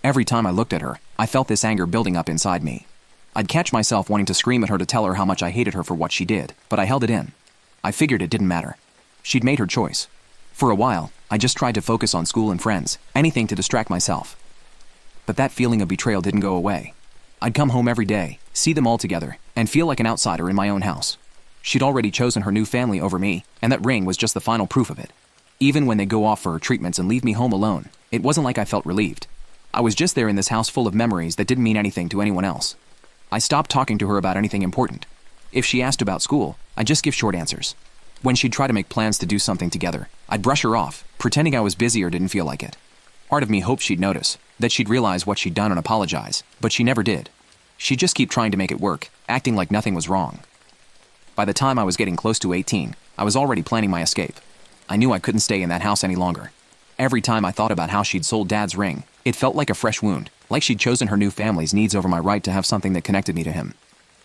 Every time I looked at her, I felt this anger building up inside me. I'd catch myself wanting to scream at her to tell her how much I hated her for what she did, but I held it in. I figured it didn't matter. She'd made her choice. For a while, I just tried to focus on school and friends, anything to distract myself. But that feeling of betrayal didn't go away. I'd come home every day, see them all together, and feel like an outsider in my own house. She'd already chosen her new family over me, and that ring was just the final proof of it. Even when they'd go off for her treatments and leave me home alone, it wasn't like I felt relieved. I was just there in this house full of memories that didn't mean anything to anyone else. I stopped talking to her about anything important. If she asked about school, I'd just give short answers. When she'd try to make plans to do something together, I'd brush her off, pretending I was busy or didn't feel like it. Part of me hoped she'd notice, that she'd realize what she'd done and apologize, but she never did. She'd just keep trying to make it work, acting like nothing was wrong. By the time I was getting close to 18, I was already planning my escape. I knew I couldn't stay in that house any longer. Every time I thought about how she'd sold Dad's ring, it felt like a fresh wound, like she'd chosen her new family's needs over my right to have something that connected me to him.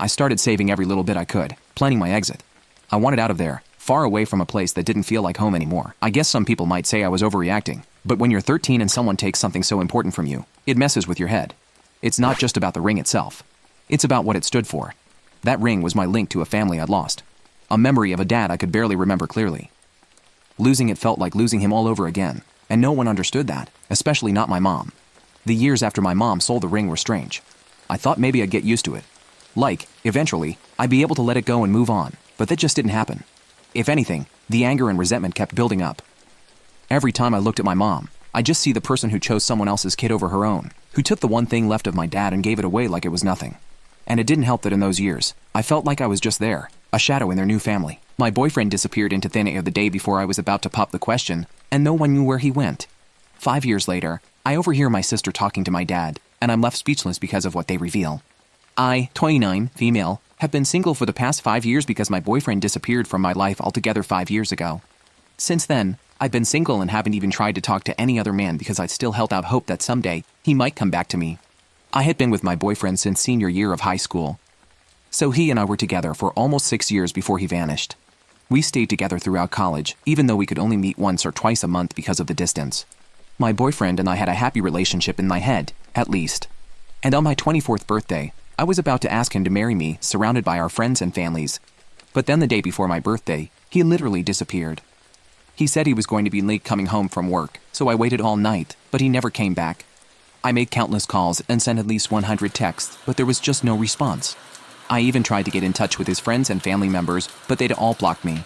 I started saving every little bit I could, planning my exit. I wanted out of there, far away from a place that didn't feel like home anymore. I guess some people might say I was overreacting, but when you're 13 and someone takes something so important from you, it messes with your head. It's not just about the ring itself. It's about what it stood for. That ring was my link to a family I'd lost. A memory of a dad I could barely remember clearly. Losing it felt like losing him all over again, and no one understood that, especially not my mom. The years after my mom sold the ring were strange. I thought maybe I'd get used to it. Like, eventually, I'd be able to let it go and move on, but that just didn't happen. If anything, the anger and resentment kept building up. Every time I looked at my mom, I'd just see the person who chose someone else's kid over her own, who took the one thing left of my dad and gave it away like it was nothing. And it didn't help that in those years, I felt like I was just there, a shadow in their new family. My boyfriend disappeared into thin air the day before I was about to pop the question, and no one knew where he went. 5 years later, I overhear my sister talking to my dad, and I'm left speechless because of what they reveal. I, 29, female, have been single for the past 5 years because my boyfriend disappeared from my life altogether 5 years ago. Since then, I've been single and haven't even tried to talk to any other man because I'd still held out hope that someday he might come back to me. I had been with my boyfriend since senior year of high school. So he and I were together for almost 6 years before he vanished. We stayed together throughout college, even though we could only meet once or twice a month because of the distance. My boyfriend and I had a happy relationship in my head, at least. And on my 24th birthday, I was about to ask him to marry me, surrounded by our friends and families. But then the day before my birthday, he literally disappeared. He said he was going to be late coming home from work, so I waited all night, but he never came back. I made countless calls and sent at least 100 texts, but there was just no response. I even tried to get in touch with his friends and family members, but they'd all blocked me.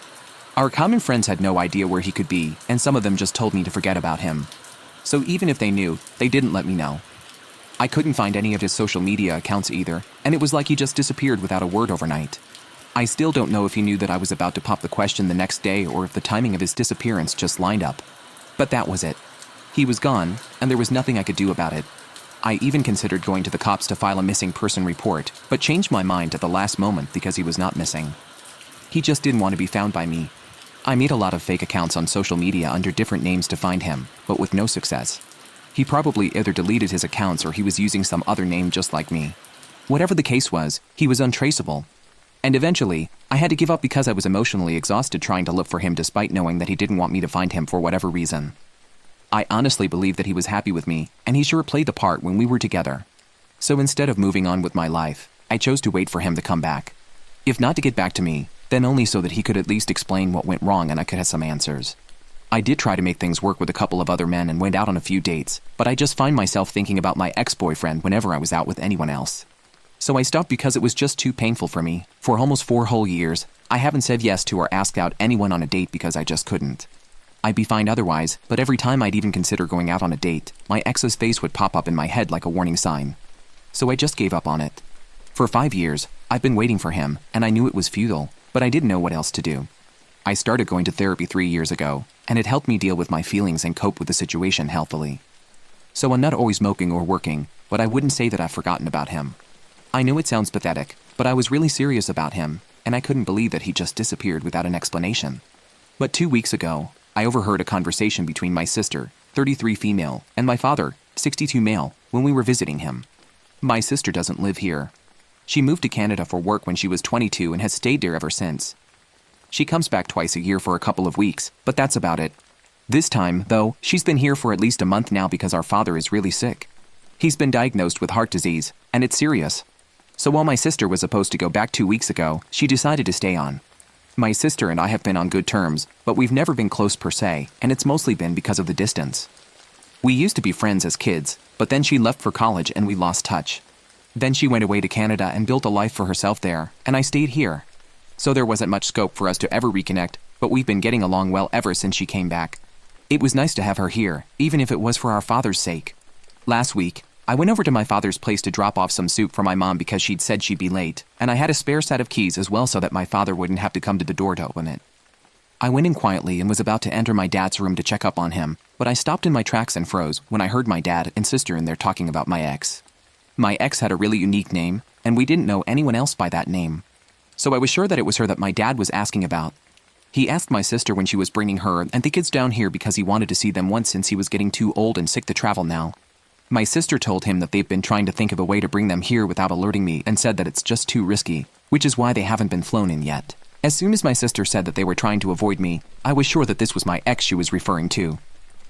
Our common friends had no idea where he could be, and some of them just told me to forget about him. So even if they knew, they didn't let me know. I couldn't find any of his social media accounts either, and it was like he just disappeared without a word overnight. I still don't know if he knew that I was about to pop the question the next day or if the timing of his disappearance just lined up. But that was it. He was gone, and there was nothing I could do about it. I even considered going to the cops to file a missing person report, but changed my mind at the last moment because he was not missing. He just didn't want to be found by me. I made a lot of fake accounts on social media under different names to find him, but with no success. He probably either deleted his accounts or he was using some other name just like me. Whatever the case was, he was untraceable. And eventually, I had to give up because I was emotionally exhausted trying to look for him despite knowing that he didn't want me to find him for whatever reason. I honestly believed that he was happy with me, and he sure played the part when we were together. So instead of moving on with my life, I chose to wait for him to come back. If not to get back to me, then only so that he could at least explain what went wrong and I could have some answers. I did try to make things work with a couple of other men and went out on a few dates, but I just find myself thinking about my ex-boyfriend whenever I was out with anyone else. So I stopped because it was just too painful for me. For almost 4 whole years, I haven't said yes to or asked out anyone on a date because I just couldn't. I'd be fine otherwise, but every time I'd even consider going out on a date, my ex's face would pop up in my head like a warning sign. So I just gave up on it. For 5 years, I've been waiting for him, and I knew it was futile, but I didn't know what else to do. I started going to therapy 3 years ago, and it helped me deal with my feelings and cope with the situation healthily. So I'm not always moping or working, but I wouldn't say that I've forgotten about him. I know it sounds pathetic, but I was really serious about him, and I couldn't believe that he just disappeared without an explanation. But 2 weeks ago, I overheard a conversation between my sister, 33 female, and my father, 62 male, when we were visiting him. My sister doesn't live here. She moved to Canada for work when she was 22 and has stayed there ever since. She comes back twice a year for a couple of weeks, but that's about it. This time, though, she's been here for at least a month now because our father is really sick. He's been diagnosed with heart disease, and it's serious. So while my sister was supposed to go back 2 weeks ago, she decided to stay on. My sister and I have been on good terms, but we've never been close per se, and it's mostly been because of the distance. We used to be friends as kids, but then she left for college and we lost touch. Then she went away to Canada and built a life for herself there, and I stayed here. So there wasn't much scope for us to ever reconnect, but we've been getting along well ever since she came back. It was nice to have her here, even if it was for our father's sake. Last week, I went over to my father's place to drop off some soup for my mom because she'd said she'd be late, and I had a spare set of keys as well so that my father wouldn't have to come to the door to open it. I went in quietly and was about to enter my dad's room to check up on him, but I stopped in my tracks and froze when I heard my dad and sister in there talking about my ex. My ex had a really unique name, and we didn't know anyone else by that name. So I was sure that it was her that my dad was asking about. He asked my sister when she was bringing her and the kids down here because he wanted to see them once since he was getting too old and sick to travel now. My sister told him that they've been trying to think of a way to bring them here without alerting me and said that it's just too risky, which is why they haven't been flown in yet. As soon as my sister said that they were trying to avoid me, I was sure that this was my ex she was referring to.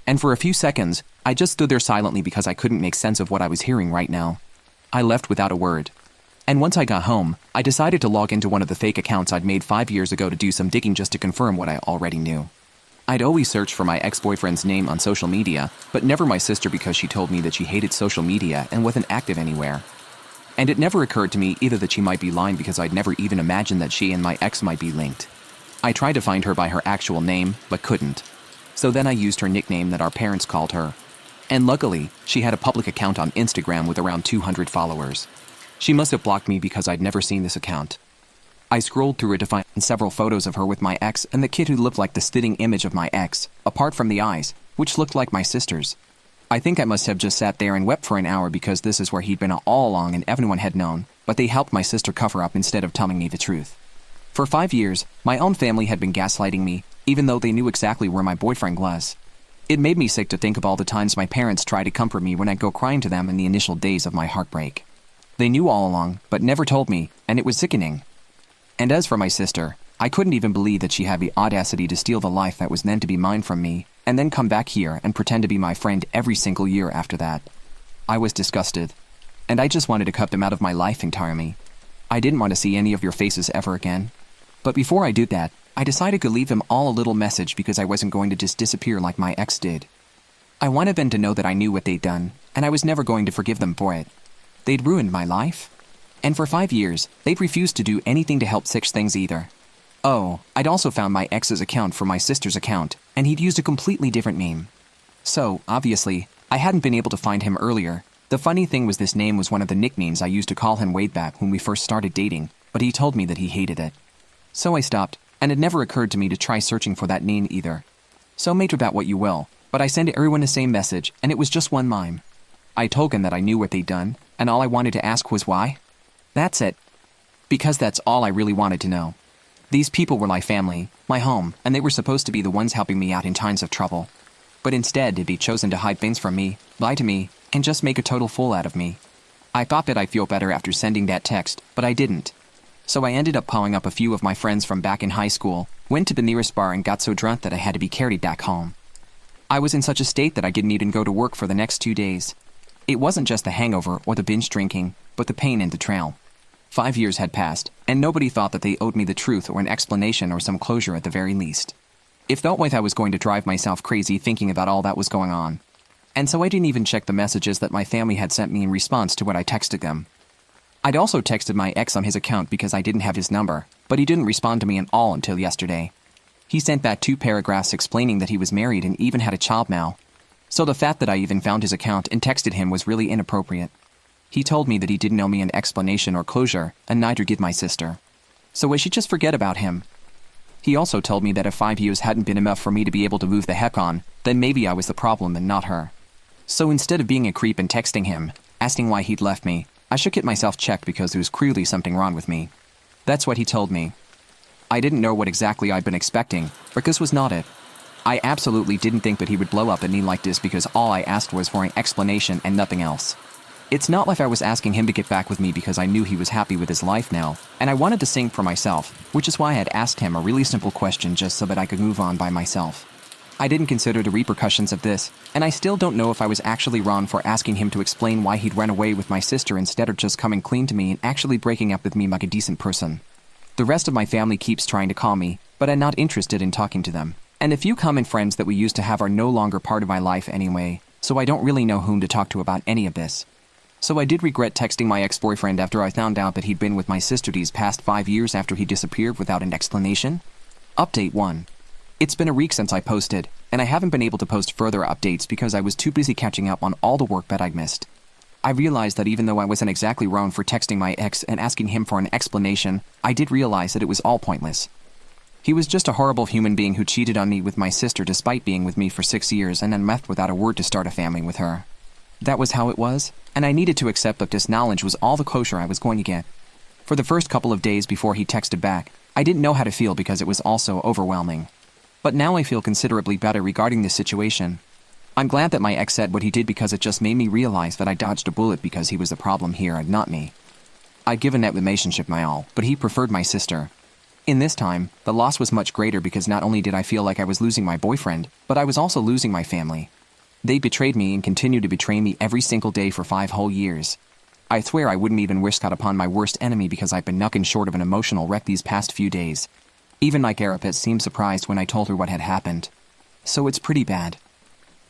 And for a few seconds, I just stood there silently because I couldn't make sense of what I was hearing right now. I left without a word. And once I got home, I decided to log into one of the fake accounts I'd made 5 years ago to do some digging just to confirm what I already knew. I'd always searched for my ex-boyfriend's name on social media, but never my sister because she told me that she hated social media and wasn't active anywhere. And it never occurred to me either that she might be lying because I'd never even imagined that she and my ex might be linked. I tried to find her by her actual name, but couldn't. So then I used her nickname that our parents called her. And luckily, she had a public account on Instagram with around 200 followers. She must have blocked me because I'd never seen this account. I scrolled through it to find several photos of her with my ex and the kid who looked like the spitting image of my ex, apart from the eyes, which looked like my sister's. I think I must have just sat there and wept for an hour because this is where he'd been all along and everyone had known, but they helped my sister cover up instead of telling me the truth. For 5 years, my own family had been gaslighting me, even though they knew exactly where my boyfriend was. It made me sick to think of all the times my parents tried to comfort me when I'd go crying to them in the initial days of my heartbreak. They knew all along, but never told me, and it was sickening. And as for my sister, I couldn't even believe that she had the audacity to steal the life that was meant to be mine from me, and then come back here and pretend to be my friend every single year after that. I was disgusted, and I just wanted to cut them out of my life entirely. I didn't want to see any of your faces ever again. But before I did that, I decided to leave them all a little message because I wasn't going to just disappear like my ex did. I wanted them to know that I knew what they'd done, and I was never going to forgive them for it. They'd ruined my life. And for 5 years, they'd refused to do anything to help fix things either. Oh, I'd also found my ex's account for my sister's account, and he'd used a completely different name. So, obviously, I hadn't been able to find him earlier. The funny thing was this name was one of the nicknames I used to call him way back when we first started dating, but he told me that he hated it. So I stopped, and it never occurred to me to try searching for that name either. So make of that what you will, but I sent everyone the same message, and it was just one line. I told him that I knew what they'd done, and all I wanted to ask was why. That's it. Because that's all I really wanted to know. These people were my family, my home, and they were supposed to be the ones helping me out in times of trouble. But instead, they'd chosen to hide things from me, lie to me, and just make a total fool out of me. I thought that I'd feel better after sending that text, but I didn't. So I ended up calling up a few of my friends from back in high school, went to the nearest bar and got so drunk that I had to be carried back home. I was in such a state that I didn't even go to work for the next 2 days. It wasn't just the hangover or the binge drinking, but the pain and betrayal. 5 years had passed, and nobody thought that they owed me the truth or an explanation or some closure at the very least. It felt like I was going to drive myself crazy thinking about all that was going on. And so I didn't even check the messages that my family had sent me in response to what I texted them. I'd also texted my ex on his account because I didn't have his number, but he didn't respond to me at all until yesterday. He sent back 2 paragraphs explaining that he was married and even had a child now. So the fact that I even found his account and texted him was really inappropriate. He told me that he didn't owe me an explanation or closure, and neither did my sister. So I should just forget about him. He also told me that if 5 years hadn't been enough for me to be able to move the heck on, then maybe I was the problem and not her. So instead of being a creep and texting him, asking why he'd left me, I should get myself checked because there was clearly something wrong with me. That's what he told me. I didn't know what exactly I'd been expecting, but this was not it. I absolutely didn't think that he would blow up at me like this because all I asked was for an explanation and nothing else. It's not like I was asking him to get back with me because I knew he was happy with his life now, and I wanted to sing for myself, which is why I had asked him a really simple question just so that I could move on by myself. I didn't consider the repercussions of this, and I still don't know if I was actually wrong for asking him to explain why he'd run away with my sister instead of just coming clean to me and actually breaking up with me like a decent person. The rest of my family keeps trying to call me, but I'm not interested in talking to them. And the few common friends that we used to have are no longer part of my life anyway, so I don't really know whom to talk to about any of this. So I did regret texting my ex-boyfriend after I found out that he'd been with my sister these past 5 years after he disappeared without an explanation. Update 1. It's been a week since I posted, and I haven't been able to post further updates because I was too busy catching up on all the work that I'd missed. I realized that even though I wasn't exactly wrong for texting my ex and asking him for an explanation, I did realize that it was all pointless. He was just a horrible human being who cheated on me with my sister despite being with me for 6 years and then left without a word to start a family with her. That was how it was, and I needed to accept that this knowledge was all the closure I was going to get. For the first couple of days before he texted back, I didn't know how to feel because it was also overwhelming. But now I feel considerably better regarding this situation. I'm glad that my ex said what he did because it just made me realize that I dodged a bullet because he was the problem here and not me. I'd given that relationship my all, but he preferred my sister. In this time, the loss was much greater because not only did I feel like I was losing my boyfriend, but I was also losing my family. They betrayed me and continued to betray me every single day for 5 whole years. I swear I wouldn't even wish that upon my worst enemy because I've been nothing short of an emotional wreck these past few days. Even my therapist seemed surprised when I told her what had happened. So it's pretty bad.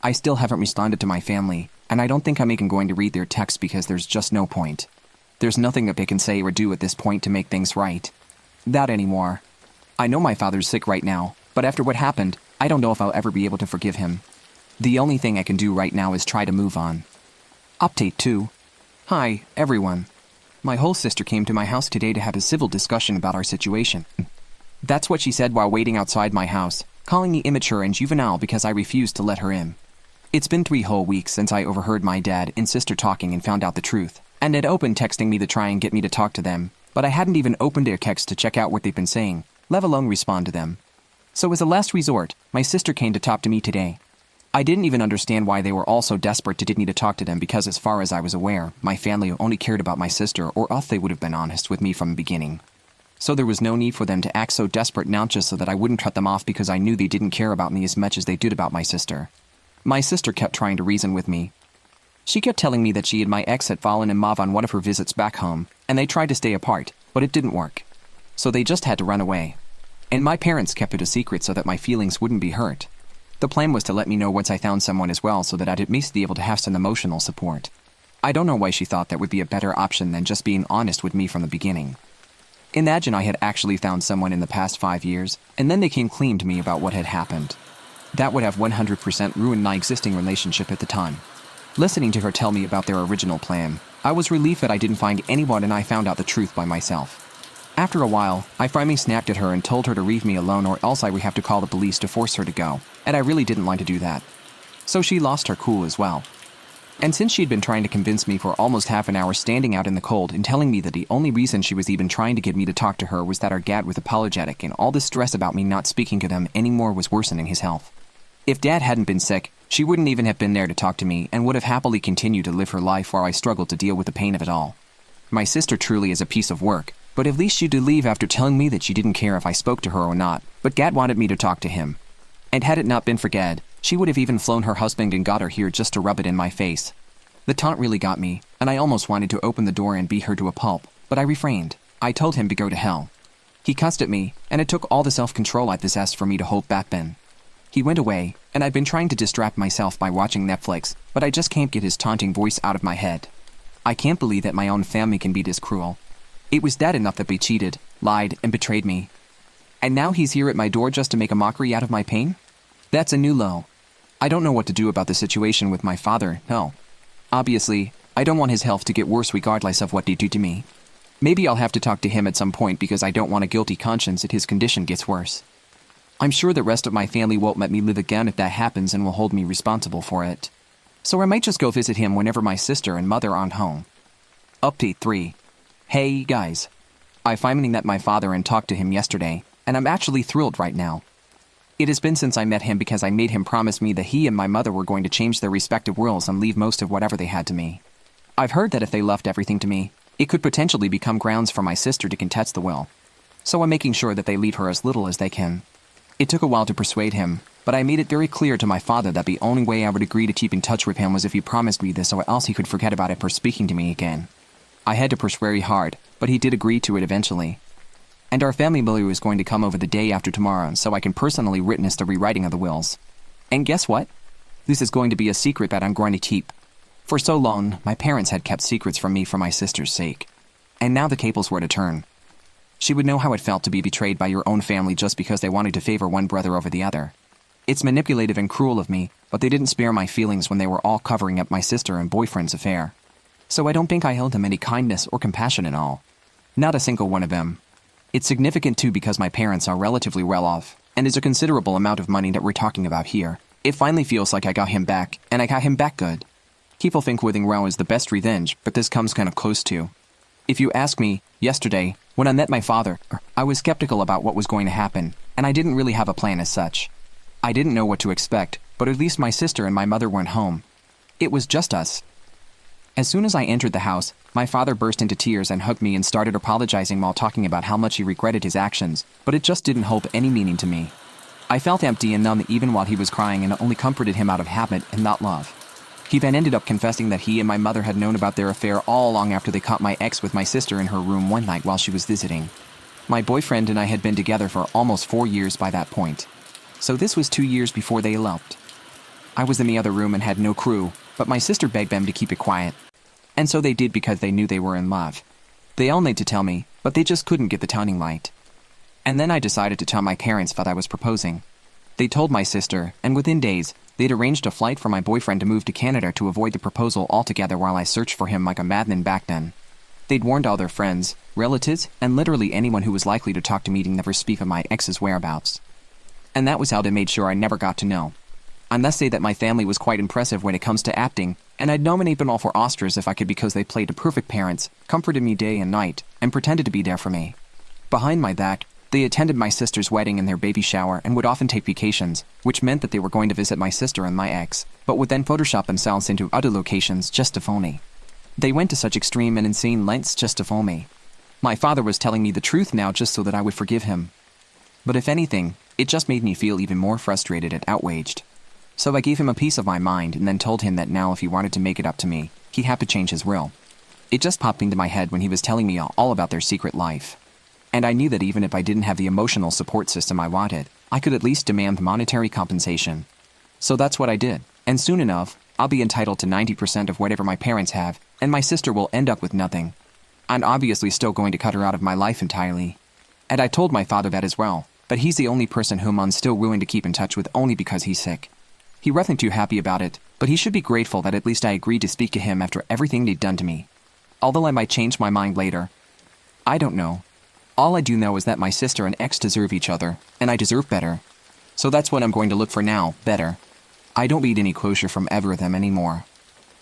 I still haven't responded to my family, and I don't think I'm even going to read their texts because there's just no point. There's nothing that they can say or do at this point to make things right. Not anymore. I know my father's sick right now, but after what happened, I don't know if I'll ever be able to forgive him. The only thing I can do right now is try to move on. Update 2. Hi, everyone. My whole sister came to my house today to have a civil discussion about our situation. That's what she said while waiting outside my house, calling me immature and juvenile because I refused to let her in. It's been 3 whole weeks since I overheard my dad and sister talking and found out the truth, and had opened texting me to try and get me to talk to them, but I hadn't even opened their text to check out what they've been saying, let alone respond to them. So as a last resort, my sister came to talk to me today. I didn't even understand why they were all so desperate to get me to talk to them because as far as I was aware, my family only cared about my sister or else they would have been honest with me from the beginning. So there was no need for them to act so desperate now just so that I wouldn't cut them off because I knew they didn't care about me as much as they did about my sister. My sister kept trying to reason with me. She kept telling me that she and my ex had fallen in love on one of her visits back home, and they tried to stay apart, but it didn't work. So they just had to run away. And my parents kept it a secret so that my feelings wouldn't be hurt. The plan was to let me know once I found someone as well so that I'd at least be able to have some emotional support. I don't know why she thought that would be a better option than just being honest with me from the beginning. Imagine I had actually found someone in the past 5 years, and then they came clean to me about what had happened. That would have 100% ruined my existing relationship at the time. Listening to her tell me about their original plan, I was relieved that I didn't find anyone and I found out the truth by myself. After a while, I finally snapped at her and told her to leave me alone or else I would have to call the police to force her to go, and I really didn't like to do that. So she lost her cool as well. And since she'd been trying to convince me for almost half an hour standing out in the cold and telling me that the only reason she was even trying to get me to talk to her was that our dad was apologetic and all the stress about me not speaking to them anymore was worsening his health. If Dad hadn't been sick, she wouldn't even have been there to talk to me and would have happily continued to live her life while I struggled to deal with the pain of it all. My sister truly is a piece of work, but at least she did leave after telling me that she didn't care if I spoke to her or not, but Dad wanted me to talk to him. And had it not been for Dad, She would have even flown her husband and got her here just to rub it in my face. The taunt really got me, and I almost wanted to open the door and beat her to a pulp, but I refrained. I told him to go to hell. He cussed at me, and it took all the self-control I possessed for me to hold back then. He went away, and I've been trying to distract myself by watching Netflix, but I just can't get his taunting voice out of my head. I can't believe that my own family can be this cruel. It was bad enough that they cheated, lied, and betrayed me. And now he's here at my door just to make a mockery out of my pain? That's a new low. I don't know what to do about the situation with my father, no. Obviously, I don't want his health to get worse regardless of what they do to me. Maybe I'll have to talk to him at some point because I don't want a guilty conscience if his condition gets worse. I'm sure the rest of my family won't let me live again if that happens and will hold me responsible for it. So I might just go visit him whenever my sister and mother aren't home. Update 3. Hey guys. I finally met my father and talked to him yesterday, and I'm actually thrilled right now. It has been since I met him because I made him promise me that he and my mother were going to change their respective wills and leave most of whatever they had to me. I've heard that if they left everything to me, it could potentially become grounds for my sister to contest the will. So I'm making sure that they leave her as little as they can. It took a while to persuade him, but I made it very clear to my father that the only way I would agree to keep in touch with him was if he promised me this, or else he could forget about it for speaking to me again. I had to push very hard, but he did agree to it eventually. And our family lawyer is going to come over the day after tomorrow so I can personally witness the rewriting of the wills. And guess what? This is going to be a secret that I'm going to keep. For so long, my parents had kept secrets from me for my sister's sake. And now the tables were to turn. She would know how it felt to be betrayed by your own family just because they wanted to favor one brother over the other. It's manipulative and cruel of me, but they didn't spare my feelings when they were all covering up my sister and boyfriend's affair. So I don't think I held them any kindness or compassion at all. Not a single one of them. It's significant too because my parents are relatively well off, and there's a considerable amount of money that we're talking about here. It finally feels like I got him back, and I got him back good. People think living well is the best revenge, but this comes kind of close to. If you ask me, yesterday, when I met my father, I was skeptical about what was going to happen, and I didn't really have a plan as such. I didn't know what to expect, but at least my sister and my mother weren't home. It was just us. As soon as I entered the house, my father burst into tears and hugged me and started apologizing while talking about how much he regretted his actions, but it just didn't hold any meaning to me. I felt empty and numb even while he was crying and only comforted him out of habit and not love. He then ended up confessing that he and my mother had known about their affair all along after they caught my ex with my sister in her room one night while she was visiting. My boyfriend and I had been together for almost 4 years by that point. So this was 2 years before they eloped. I was in the other room and had no clue, but my sister begged them to keep it quiet. And so they did because they knew they were in love. They all need to tell me, but they just couldn't get the timing right. And then I decided to tell my parents that I was proposing. They told my sister, and within days, they'd arranged a flight for my boyfriend to move to Canada to avoid the proposal altogether while I searched for him like a madman back then. They'd warned all their friends, relatives, and literally anyone who was likely to talk to me to never speak of my ex's whereabouts. And that was how they made sure I never got to know. I must say that my family was quite impressive when it comes to acting, and I'd nominate them all for Oscars if I could because they played the perfect parents, comforted me day and night, and pretended to be there for me. Behind my back, they attended my sister's wedding and their baby shower and would often take vacations, which meant that they were going to visit my sister and my ex, but would then Photoshop themselves into other locations just to phone me. They went to such extreme and insane lengths just to phone me. My father was telling me the truth now just so that I would forgive him. But if anything, it just made me feel even more frustrated and outraged. So I gave him a piece of my mind and then told him that now if he wanted to make it up to me, he'd have to change his will. It just popped into my head when he was telling me all about their secret life. And I knew that even if I didn't have the emotional support system I wanted, I could at least demand monetary compensation. So that's what I did, and soon enough, I'll be entitled to 90% of whatever my parents have, and my sister will end up with nothing. I'm obviously still going to cut her out of my life entirely. And I told my father that as well, but he's the only person whom I'm still willing to keep in touch with only because he's sick. He wasn't too happy about it, but he should be grateful that at least I agreed to speak to him after everything they'd done to me. Although I might change my mind later. I don't know. All I do know is that my sister and ex deserve each other, and I deserve better. So that's what I'm going to look for now, better. I don't need any closure from ever of them anymore.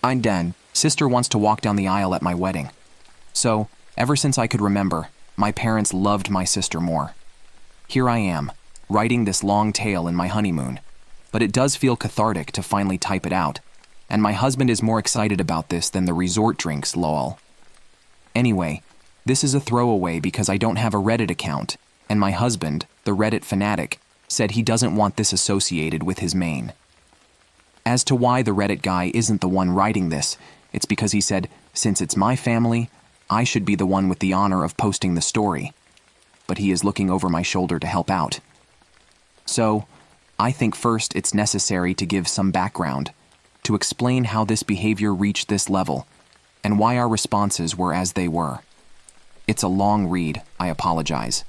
I'm done. Sister wants to walk down the aisle at my wedding. So, ever since I could remember, my parents loved my sister more. Here I am, writing this long tale in my honeymoon. But it does feel cathartic to finally type it out, and my husband is more excited about this than the resort drinks, lol. Anyway, this is a throwaway because I don't have a Reddit account, and my husband, the Reddit fanatic, said he doesn't want this associated with his main. As to why the Reddit guy isn't the one writing this, it's because he said, since it's my family, I should be the one with the honor of posting the story. But he is looking over my shoulder to help out. So, I think first it's necessary to give some background, to explain how this behavior reached this level, and why our responses were as they were. It's a long read, I apologize.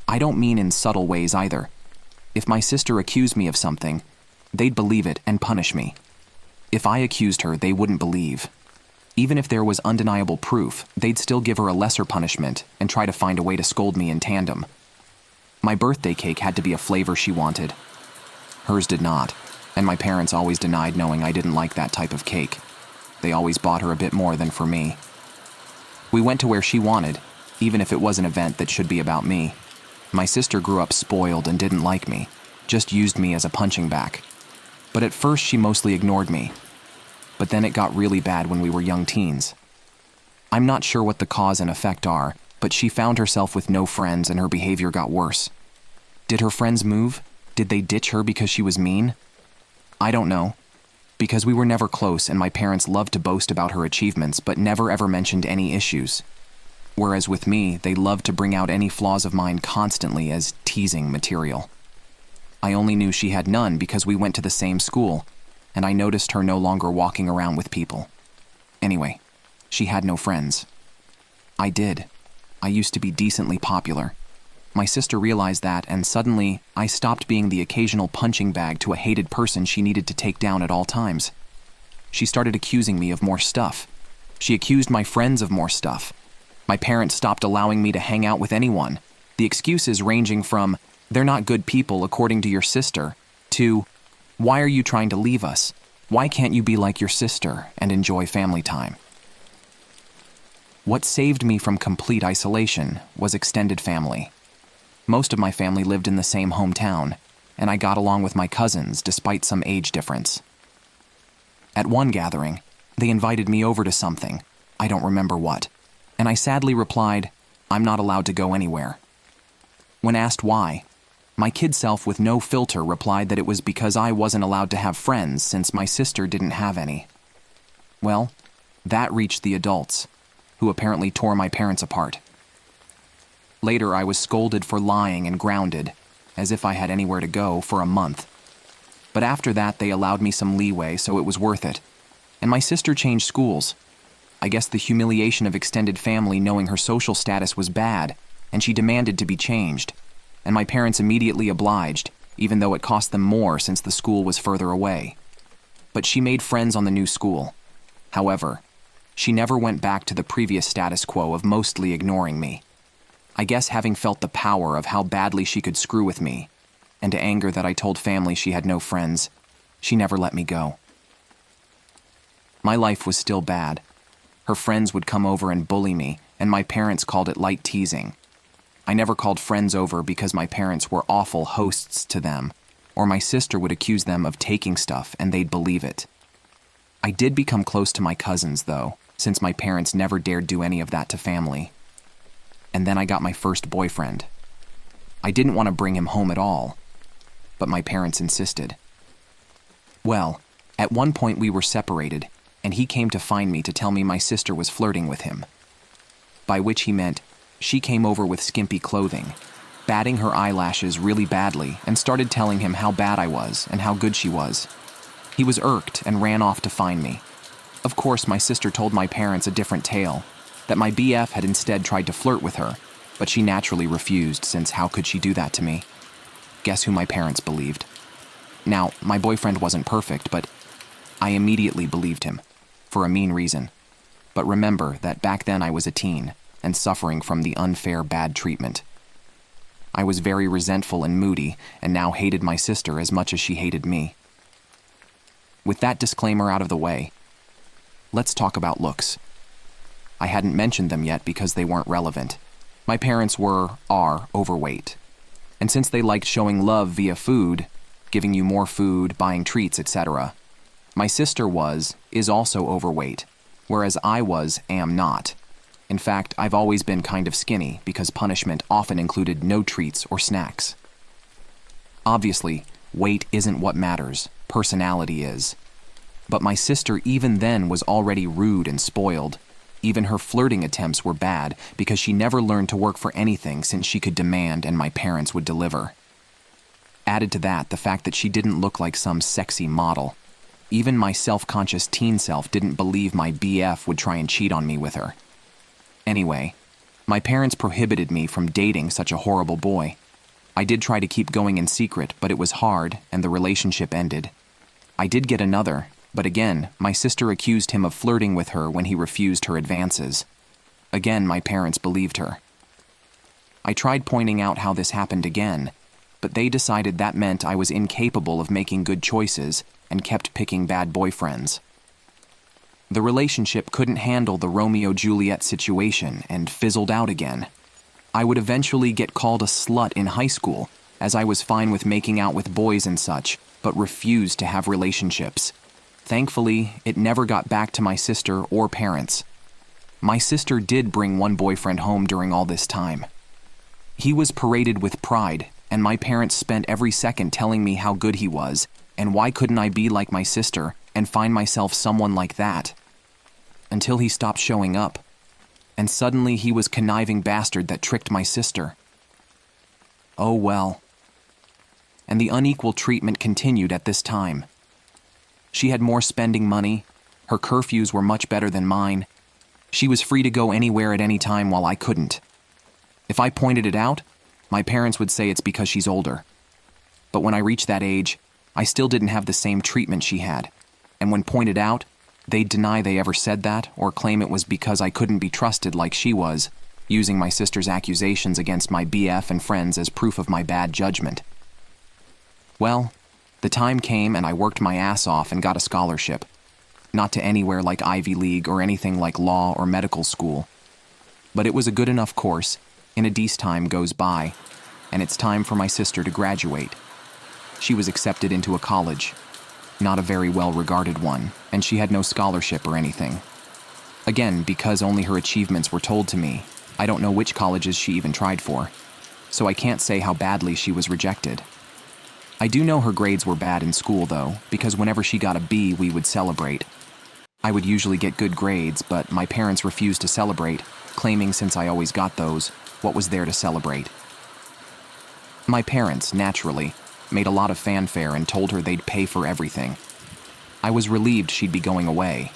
I don't mean in subtle ways either. If my sister accused me of something, they'd believe it and punish me. If I accused her, they wouldn't believe. Even if there was undeniable proof, they'd still give her a lesser punishment and try to find a way to scold me in tandem. My birthday cake had to be a flavor she wanted. Hers did not, and my parents always denied knowing I didn't like that type of cake. They always bought her a bit more than for me. We went to where she wanted, even if it was an event that should be about me. My sister grew up spoiled and didn't like me, just used me as a punching bag. But at first she mostly ignored me. But then it got really bad when we were young teens. I'm not sure what the cause and effect are, but she found herself with no friends and her behavior got worse. Did her friends move? Did they ditch her because she was mean? I don't know. Because we were never close and my parents loved to boast about her achievements but never ever mentioned any issues. Whereas with me, they loved to bring out any flaws of mine constantly as teasing material. I only knew she had none because we went to the same school, and I noticed her no longer walking around with people. Anyway, she had no friends. I did. I used to be decently popular. My sister realized that, and suddenly, I stopped being the occasional punching bag to a hated person she needed to take down at all times. She started accusing me of more stuff. She accused my friends of more stuff. My parents stopped allowing me to hang out with anyone, the excuses ranging from, "They're not good people according to your sister," to, "Why are you trying to leave us? Why can't you be like your sister and enjoy family time?" What saved me from complete isolation was extended family. Most of my family lived in the same hometown, and I got along with my cousins despite some age difference. At one gathering, they invited me over to something, I don't remember what, and I sadly replied, "I'm not allowed to go anywhere." When asked why, my kid self with no filter replied that it was because I wasn't allowed to have friends since my sister didn't have any. Well, that reached the adults, who apparently tore my parents apart. Later, I was scolded for lying and grounded, as if I had anywhere to go, for a month. But after that, they allowed me some leeway, so it was worth it. And my sister changed schools. I guess the humiliation of extended family knowing her social status was bad, and she demanded to be changed. And my parents immediately obliged, even though it cost them more since the school was further away. But she made friends on the new school. However, she never went back to the previous status quo of mostly ignoring me. I guess having felt the power of how badly she could screw with me, and to anger that I told family she had no friends, she never let me go. My life was still bad. Her friends would come over and bully me, and my parents called it light teasing. I never called friends over because my parents were awful hosts to them, or my sister would accuse them of taking stuff and they'd believe it. I did become close to my cousins, though, since my parents never dared do any of that to family. And then I got my first boyfriend. I didn't want to bring him home at all, but my parents insisted. Well, at one point we were separated, and he came to find me to tell me my sister was flirting with him. By which he meant she came over with skimpy clothing, batting her eyelashes really badly, and started telling him how bad I was and how good she was. He was irked and ran off to find me. Of course, my sister told my parents a different tale, that my BF had instead tried to flirt with her, but she naturally refused, since how could she do that to me? Guess who my parents believed? Now, my boyfriend wasn't perfect, but I immediately believed him, for a mean reason. But remember that back then I was a teen, and suffering from the unfair bad treatment. I was very resentful and moody, and now hated my sister as much as she hated me. With that disclaimer out of the way, let's talk about looks. I hadn't mentioned them yet because they weren't relevant. My parents are overweight. And since they liked showing love via food, giving you more food, buying treats, etc., my sister is also overweight, whereas I am not. In fact, I've always been kind of skinny because punishment often included no treats or snacks. Obviously, weight isn't what matters, personality is. But my sister even then was already rude and spoiled. Even her flirting attempts were bad because she never learned to work for anything since she could demand and my parents would deliver. Added to that, the fact that she didn't look like some sexy model. Even my self-conscious teen self didn't believe my BF would try and cheat on me with her. Anyway, my parents prohibited me from dating such a horrible boy. I did try to keep going in secret, but it was hard and the relationship ended. I did get another, but again, my sister accused him of flirting with her when he refused her advances. Again, my parents believed her. I tried pointing out how this happened again, but they decided that meant I was incapable of making good choices and kept picking bad boyfriends. The relationship couldn't handle the Romeo-Juliet situation and fizzled out again. I would eventually get called a slut in high school, as I was fine with making out with boys and such, but refused to have relationships. Thankfully, it never got back to my sister or parents. My sister did bring one boyfriend home during all this time. He was paraded with pride, and my parents spent every second telling me how good he was, and why couldn't I be like my sister and find myself someone like that? Until he stopped showing up, and suddenly he was conniving bastard that tricked my sister. Oh well. And the unequal treatment continued at this time. She had more spending money, her curfews were much better than mine, she was free to go anywhere at any time while I couldn't. If I pointed it out, my parents would say it's because she's older. But when I reached that age, I still didn't have the same treatment she had, and when pointed out, they'd deny they ever said that or claim it was because I couldn't be trusted like she was, using my sister's accusations against my BF and friends as proof of my bad judgment. Well, the time came and I worked my ass off and got a scholarship. Not to anywhere like Ivy League or anything like law or medical school. But it was a good enough course, and a decent time goes by, and it's time for my sister to graduate. She was accepted into a college, not a very well-regarded one, and she had no scholarship or anything. Again, because only her achievements were told to me, I don't know which colleges she even tried for, so I can't say how badly she was rejected. I do know her grades were bad in school, though, because whenever she got a B, we would celebrate. I would usually get good grades, but my parents refused to celebrate, claiming since I always got those, what was there to celebrate? My parents, naturally, made a lot of fanfare and told her they'd pay for everything. I was relieved she'd be going away.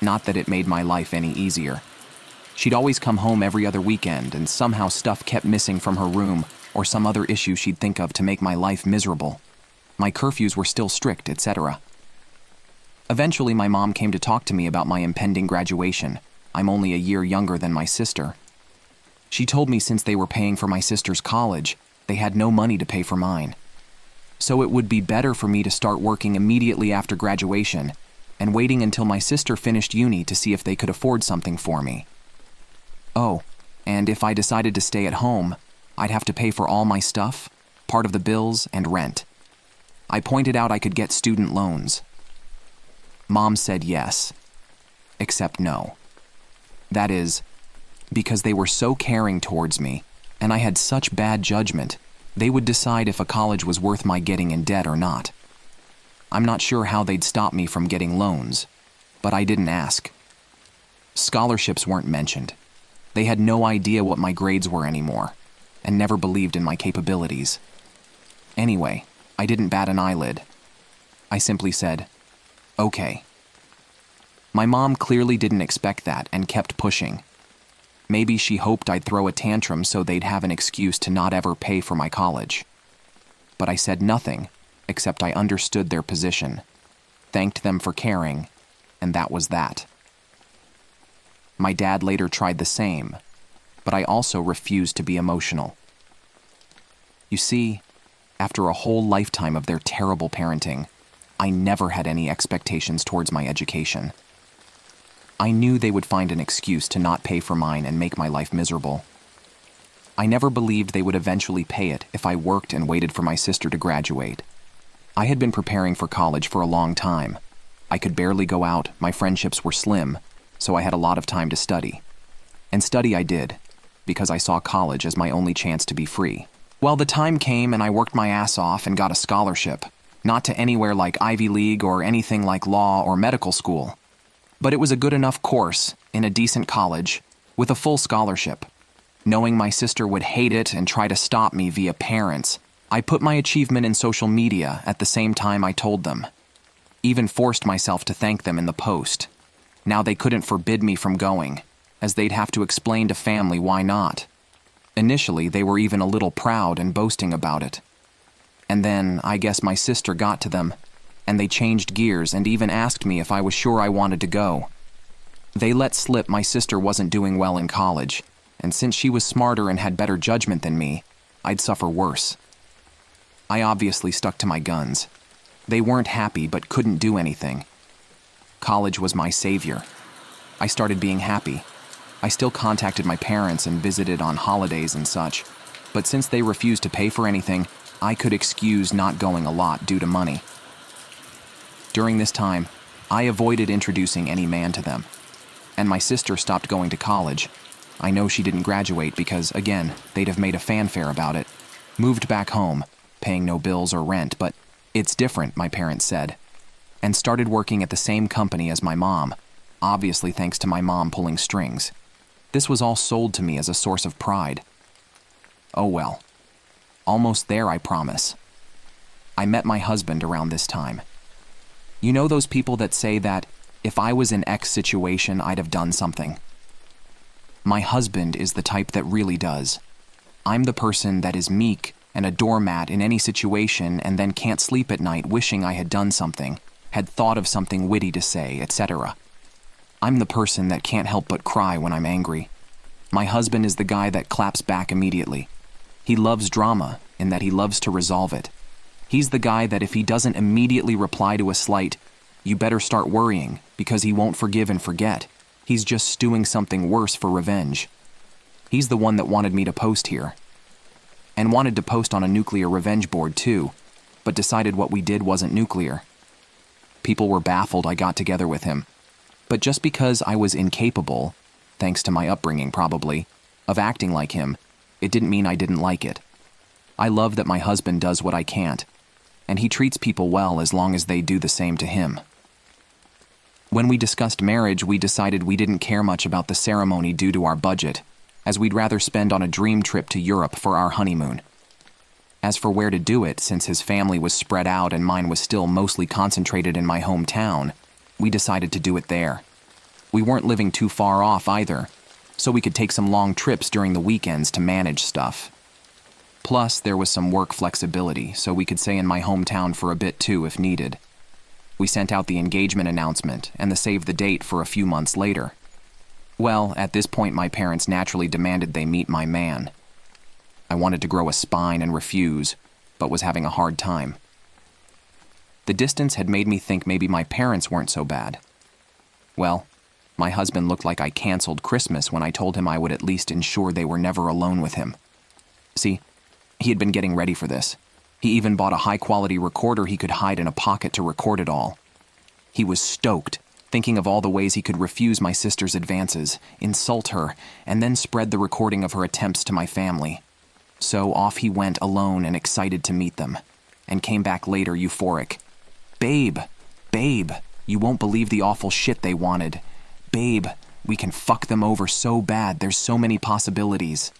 Not that it made my life any easier. She'd always come home every other weekend, and somehow stuff kept missing from her room, or some other issue she'd think of to make my life miserable. My curfews were still strict, etc. Eventually, my mom came to talk to me about my impending graduation. I'm only a year younger than my sister. She told me since they were paying for my sister's college, they had no money to pay for mine. So it would be better for me to start working immediately after graduation and waiting until my sister finished uni to see if they could afford something for me. Oh, and if I decided to stay at home, I'd have to pay for all my stuff, part of the bills, and rent. I pointed out I could get student loans. Mom said yes, except no. That is, because they were so caring towards me, and I had such bad judgment, they would decide if a college was worth my getting in debt or not. I'm not sure how they'd stop me from getting loans, but I didn't ask. Scholarships weren't mentioned. They had no idea what my grades were anymore, and never believed in my capabilities. Anyway, I didn't bat an eyelid. I simply said, okay. My mom clearly didn't expect that and kept pushing. Maybe she hoped I'd throw a tantrum so they'd have an excuse to not ever pay for my college. But I said nothing, except I understood their position, thanked them for caring, and that was that. My dad later tried the same, but I also refused to be emotional. You see, after a whole lifetime of their terrible parenting, I never had any expectations towards my education. I knew they would find an excuse to not pay for mine and make my life miserable. I never believed they would eventually pay it if I worked and waited for my sister to graduate. I had been preparing for college for a long time. I could barely go out, my friendships were slim, so I had a lot of time to study. And study I did, because I saw college as my only chance to be free. Well, the time came and I worked my ass off and got a scholarship. Not to anywhere like Ivy League or anything like law or medical school. But it was a good enough course in a decent college with a full scholarship. Knowing my sister would hate it and try to stop me via parents, I put my achievement in social media at the same time I told them. Even forced myself to thank them in the post. Now they couldn't forbid me from going, as they'd have to explain to family why not. Initially, they were even a little proud and boasting about it. And then, I guess my sister got to them, and they changed gears and even asked me if I was sure I wanted to go. They let slip my sister wasn't doing well in college, and since she was smarter and had better judgment than me, I'd suffer worse. I obviously stuck to my guns. They weren't happy but couldn't do anything. College was my savior. I started being happy. I still contacted my parents and visited on holidays and such, but since they refused to pay for anything, I could excuse not going a lot due to money. During this time, I avoided introducing any man to them, and my sister stopped going to college. I know she didn't graduate because, again, they'd have made a fanfare about it. Moved back home, paying no bills or rent, but it's different, my parents said, and started working at the same company as my mom, obviously thanks to my mom pulling strings. This was all sold to me as a source of pride. Oh well. Almost there, I promise. I met my husband around this time. You know those people that say that if I was in X situation, I'd have done something? My husband is the type that really does. I'm the person that is meek and a doormat in any situation and then can't sleep at night wishing I had done something, had thought of something witty to say, etc. I'm the person that can't help but cry when I'm angry. My husband is the guy that claps back immediately. He loves drama in that he loves to resolve it. He's the guy that if he doesn't immediately reply to a slight, you better start worrying because he won't forgive and forget. He's just stewing something worse for revenge. He's the one that wanted me to post here. And wanted to post on a nuclear revenge board too, but decided what we did wasn't nuclear. People were baffled I got together with him. But just because I was incapable, thanks to my upbringing probably, of acting like him, it didn't mean I didn't like it. I love that my husband does what I can't, and he treats people well as long as they do the same to him. When we discussed marriage, we decided we didn't care much about the ceremony due to our budget, as we'd rather spend on a dream trip to Europe for our honeymoon. As for where to do it, since his family was spread out and mine was still mostly concentrated in my hometown, we decided to do it there. We weren't living too far off either, so we could take some long trips during the weekends to manage stuff. Plus, there was some work flexibility, so we could stay in my hometown for a bit too if needed. We sent out the engagement announcement and the save the date for a few months later. Well, at this point my parents naturally demanded they meet my man. I wanted to grow a spine and refuse, but was having a hard time. The distance had made me think maybe my parents weren't so bad. Well, my husband looked like I canceled Christmas when I told him I would at least ensure they were never alone with him. See, he had been getting ready for this. He even bought a high-quality recorder he could hide in a pocket to record it all. He was stoked, thinking of all the ways he could refuse my sister's advances, insult her, and then spread the recording of her attempts to my family. So off he went alone and excited to meet them, and came back later euphoric. Babe, you won't believe the awful shit they wanted. Babe, we can fuck them over so bad, there's so many possibilities.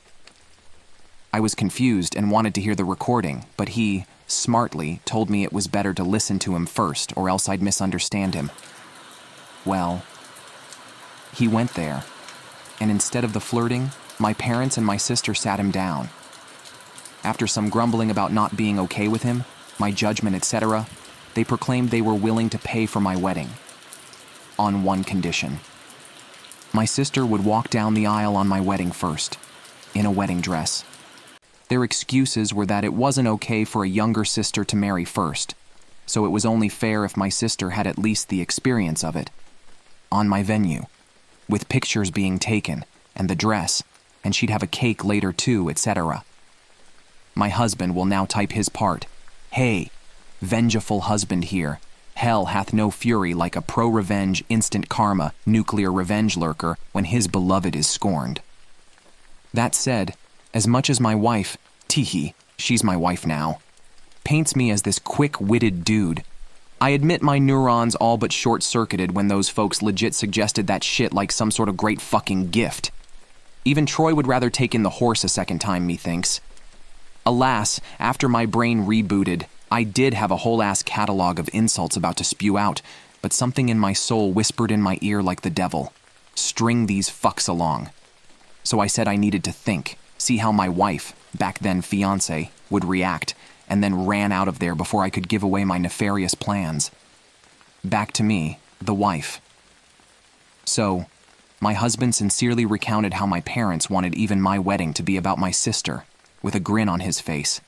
I was confused and wanted to hear the recording, but he, smartly, told me it was better to listen to him first or else I'd misunderstand him. Well, he went there, and instead of the flirting, my parents and my sister sat him down. After some grumbling about not being okay with him, my judgment, etc., they proclaimed they were willing to pay for my wedding. On one condition. My sister would walk down the aisle on my wedding first, in a wedding dress. Their excuses were that it wasn't okay for a younger sister to marry first, so it was only fair if my sister had at least the experience of it. On my venue, with pictures being taken, and the dress, and she'd have a cake later too, etc. My husband will now type his part. Hey, vengeful husband here. Hell hath no fury like a pro-revenge, instant karma, nuclear revenge lurker when his beloved is scorned. That said, as much as my wife, Tihi, she's my wife now, paints me as this quick-witted dude. I admit my neurons all but short-circuited when those folks legit suggested that shit like some sort of great fucking gift. Even Troy would rather take in the horse a second time, methinks. Alas, after my brain rebooted, I did have a whole-ass catalog of insults about to spew out, but something in my soul whispered in my ear like the devil, "String these fucks along." So I said I needed to think, see how my wife, back then fiancé, would react, and then ran out of there before I could give away my nefarious plans. Back to me, the wife. So, my husband sincerely recounted how my parents wanted even my wedding to be about my sister, with a grin on his face,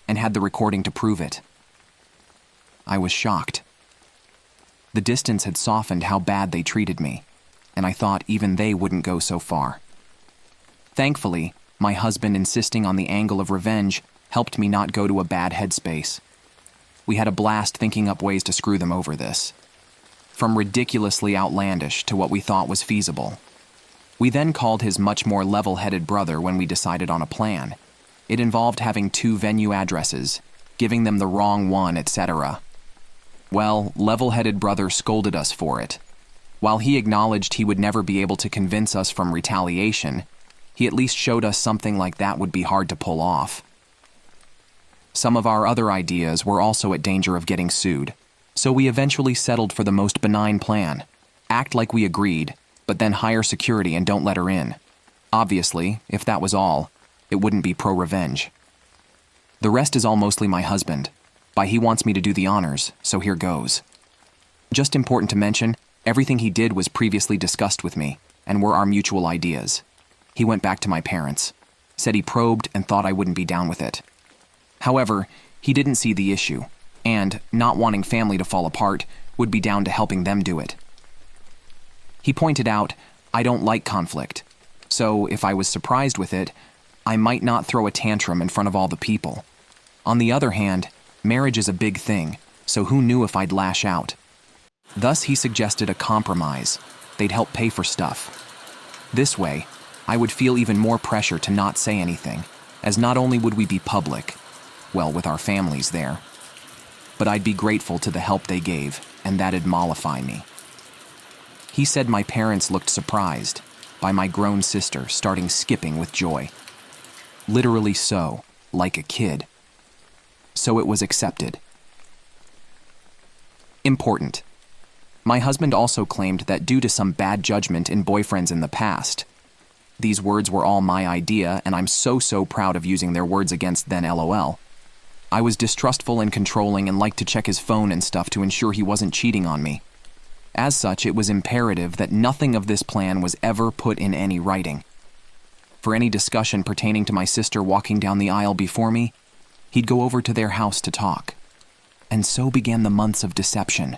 and had the recording to prove it. I was shocked. The distance had softened how bad they treated me, and I thought even they wouldn't go so far. Thankfully, my husband insisting on the angle of revenge helped me not go to a bad headspace. We had a blast thinking up ways to screw them over this. From ridiculously outlandish to what we thought was feasible. We then called his much more level-headed brother when we decided on a plan. It involved having 2 venue addresses, giving them the wrong one, etc. Well, level-headed brother scolded us for it. While he acknowledged he would never be able to convince us from retaliation, he at least showed us something like that would be hard to pull off. Some of our other ideas were also at danger of getting sued, so we eventually settled for the most benign plan. Act like we agreed, but then hire security and don't let her in. Obviously, if that was all, it wouldn't be pro-revenge. The rest is all mostly my husband. He wants me to do the honors, so here goes. Just important to mention, everything he did was previously discussed with me, and were our mutual ideas. He went back to my parents, said he probed and thought I wouldn't be down with it. However, he didn't see the issue, and, not wanting family to fall apart, would be down to helping them do it. He pointed out, I don't like conflict, so if I was surprised with it, I might not throw a tantrum in front of all the people. On the other hand, marriage is a big thing, so who knew if I'd lash out? Thus he suggested a compromise. They'd help pay for stuff. This way, I would feel even more pressure to not say anything, as not only would we be public, well, with our families there, but I'd be grateful to the help they gave, and that'd mollify me. He said my parents looked surprised by my grown sister starting skipping with joy. Literally so, like a kid. So it was accepted. Important. My husband also claimed that due to some bad judgment in boyfriends in the past, these words were all my idea, and I'm so proud of using their words against then LOL. I was distrustful and controlling and liked to check his phone and stuff to ensure he wasn't cheating on me. As such, it was imperative that nothing of this plan was ever put in any writing. For any discussion pertaining to my sister walking down the aisle before me, he'd go over to their house to talk. And so began the months of deception,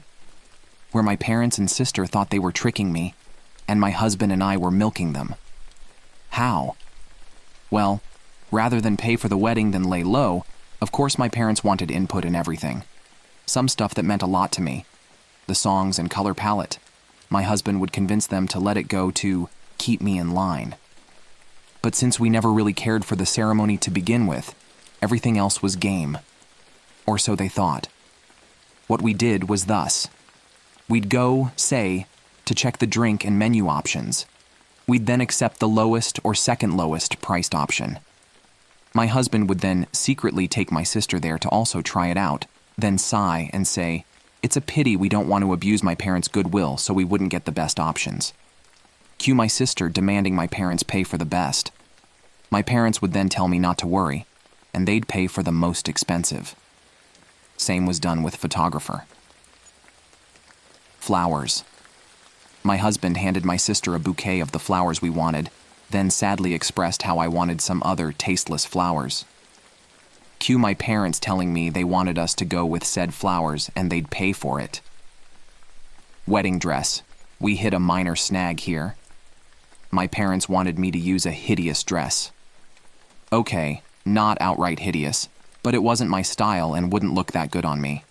where my parents and sister thought they were tricking me, and my husband and I were milking them. How? Well, rather than pay for the wedding than lay low, of course my parents wanted input in everything. Some stuff that meant a lot to me. The songs and color palette. My husband would convince them to let it go to keep me in line. But since we never really cared for the ceremony to begin with, everything else was game. Or so they thought. What we did was thus. We'd go, say, to check the drink and menu options. We'd then accept the lowest or second lowest priced option. My husband would then secretly take my sister there to also try it out, then sigh and say, "It's a pity we don't want to abuse my parents' goodwill so we wouldn't get the best options." Cue my sister demanding my parents pay for the best. My parents would then tell me not to worry, and they'd pay for the most expensive. Same was done with photographer. Flowers. My husband handed my sister a bouquet of the flowers we wanted, then sadly expressed how I wanted some other tasteless flowers. Cue my parents telling me they wanted us to go with said flowers and they'd pay for it. Wedding dress. We hit a minor snag here. My parents wanted me to use a hideous dress. Okay, not outright hideous, but it wasn't my style and wouldn't look that good on me.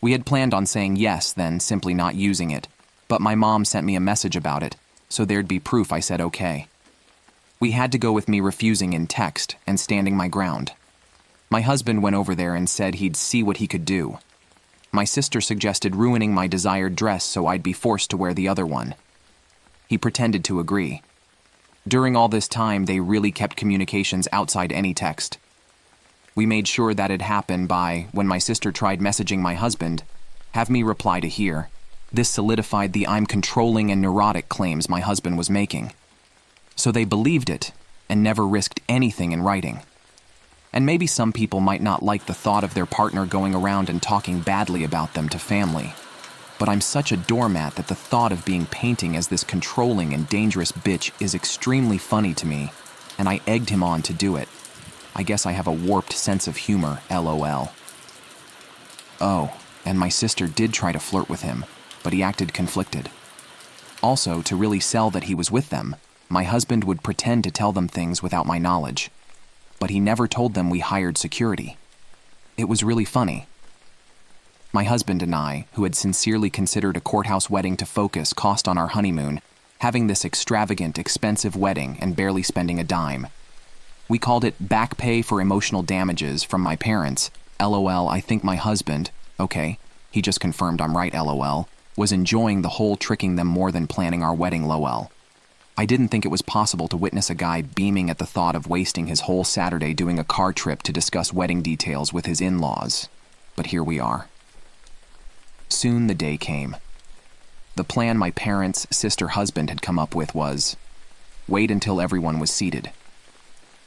We had planned on saying yes, then simply not using it, but my mom sent me a message about it, so there'd be proof I said okay. We had to go with me refusing in text and standing my ground. My husband went over there and said he'd see what he could do. My sister suggested ruining my desired dress so I'd be forced to wear the other one. He pretended to agree. During all this time, they really kept communications outside any text. We made sure that it happened by, when my sister tried messaging my husband, have me reply to here. This solidified the I'm controlling and neurotic claims my husband was making. So they believed it and never risked anything in writing. And maybe some people might not like the thought of their partner going around and talking badly about them to family. But I'm such a doormat that the thought of being painted as this controlling and dangerous bitch is extremely funny to me, and I egged him on to do it. I guess I have a warped sense of humor, LOL. Oh, and my sister did try to flirt with him, but he acted conflicted. Also, to really sell that he was with them, my husband would pretend to tell them things without my knowledge. But he never told them we hired security. It was really funny. My husband and I, who had sincerely considered a courthouse wedding to focus cost on our honeymoon, having this extravagant, expensive wedding and barely spending a dime. We called it back pay for emotional damages from my parents. LOL, I think my husband, okay, he just confirmed I'm right, LOL, was enjoying the whole tricking them more than planning our wedding, LOL. I didn't think it was possible to witness a guy beaming at the thought of wasting his whole Saturday doing a car trip to discuss wedding details with his in-laws. But here we are. Soon the day came. The plan my parents' sister husband had come up with was, wait until everyone was seated.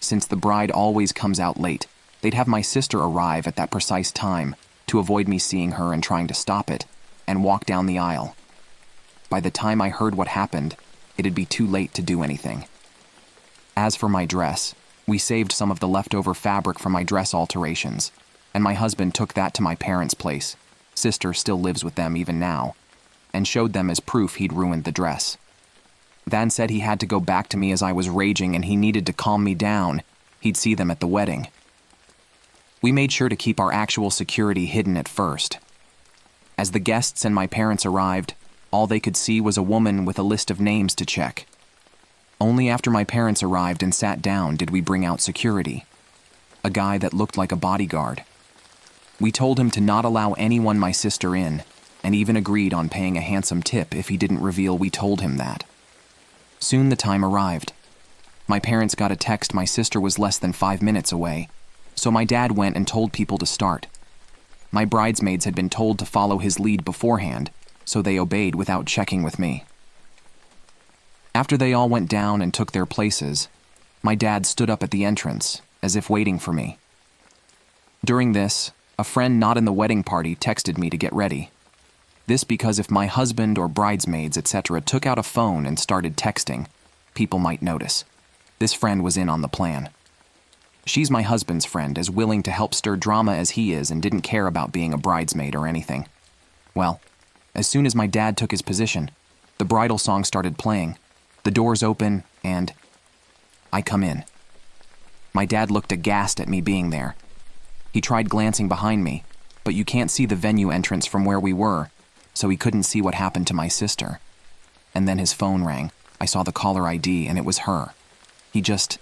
Since the bride always comes out late, they'd have my sister arrive at that precise time to avoid me seeing her and trying to stop it, and walk down the aisle. By the time I heard what happened, it'd be too late to do anything. As for my dress, we saved some of the leftover fabric from my dress alterations, and my husband took that to my parents' place. Sister still lives with them even now, and showed them as proof he'd ruined the dress. Van said he had to go back to me as I was raging and he needed to calm me down. He'd see them at the wedding. We made sure to keep our actual security hidden at first. As the guests and my parents arrived, all they could see was a woman with a list of names to check. Only after my parents arrived and sat down did we bring out security. A guy that looked like a bodyguard. We told him to not allow anyone my sister in, and even agreed on paying a handsome tip if he didn't reveal we told him that. Soon the time arrived. My parents got a text my sister was less than 5 minutes away, so my dad went and told people to start. My bridesmaids had been told to follow his lead beforehand, so they obeyed without checking with me. After they all went down and took their places, my dad stood up at the entrance, as if waiting for me. During this, a friend not in the wedding party texted me to get ready. This because if my husband or bridesmaids, etc., took out a phone and started texting, people might notice. This friend was in on the plan. She's my husband's friend, as willing to help stir drama as he is and didn't care about being a bridesmaid or anything. Well, as soon as my dad took his position, the bridal song started playing, the doors open, and I come in. My dad looked aghast at me being there. He tried glancing behind me, but you can't see the venue entrance from where we were, so he couldn't see what happened to my sister. And then his phone rang. I saw the caller ID, and it was her. He just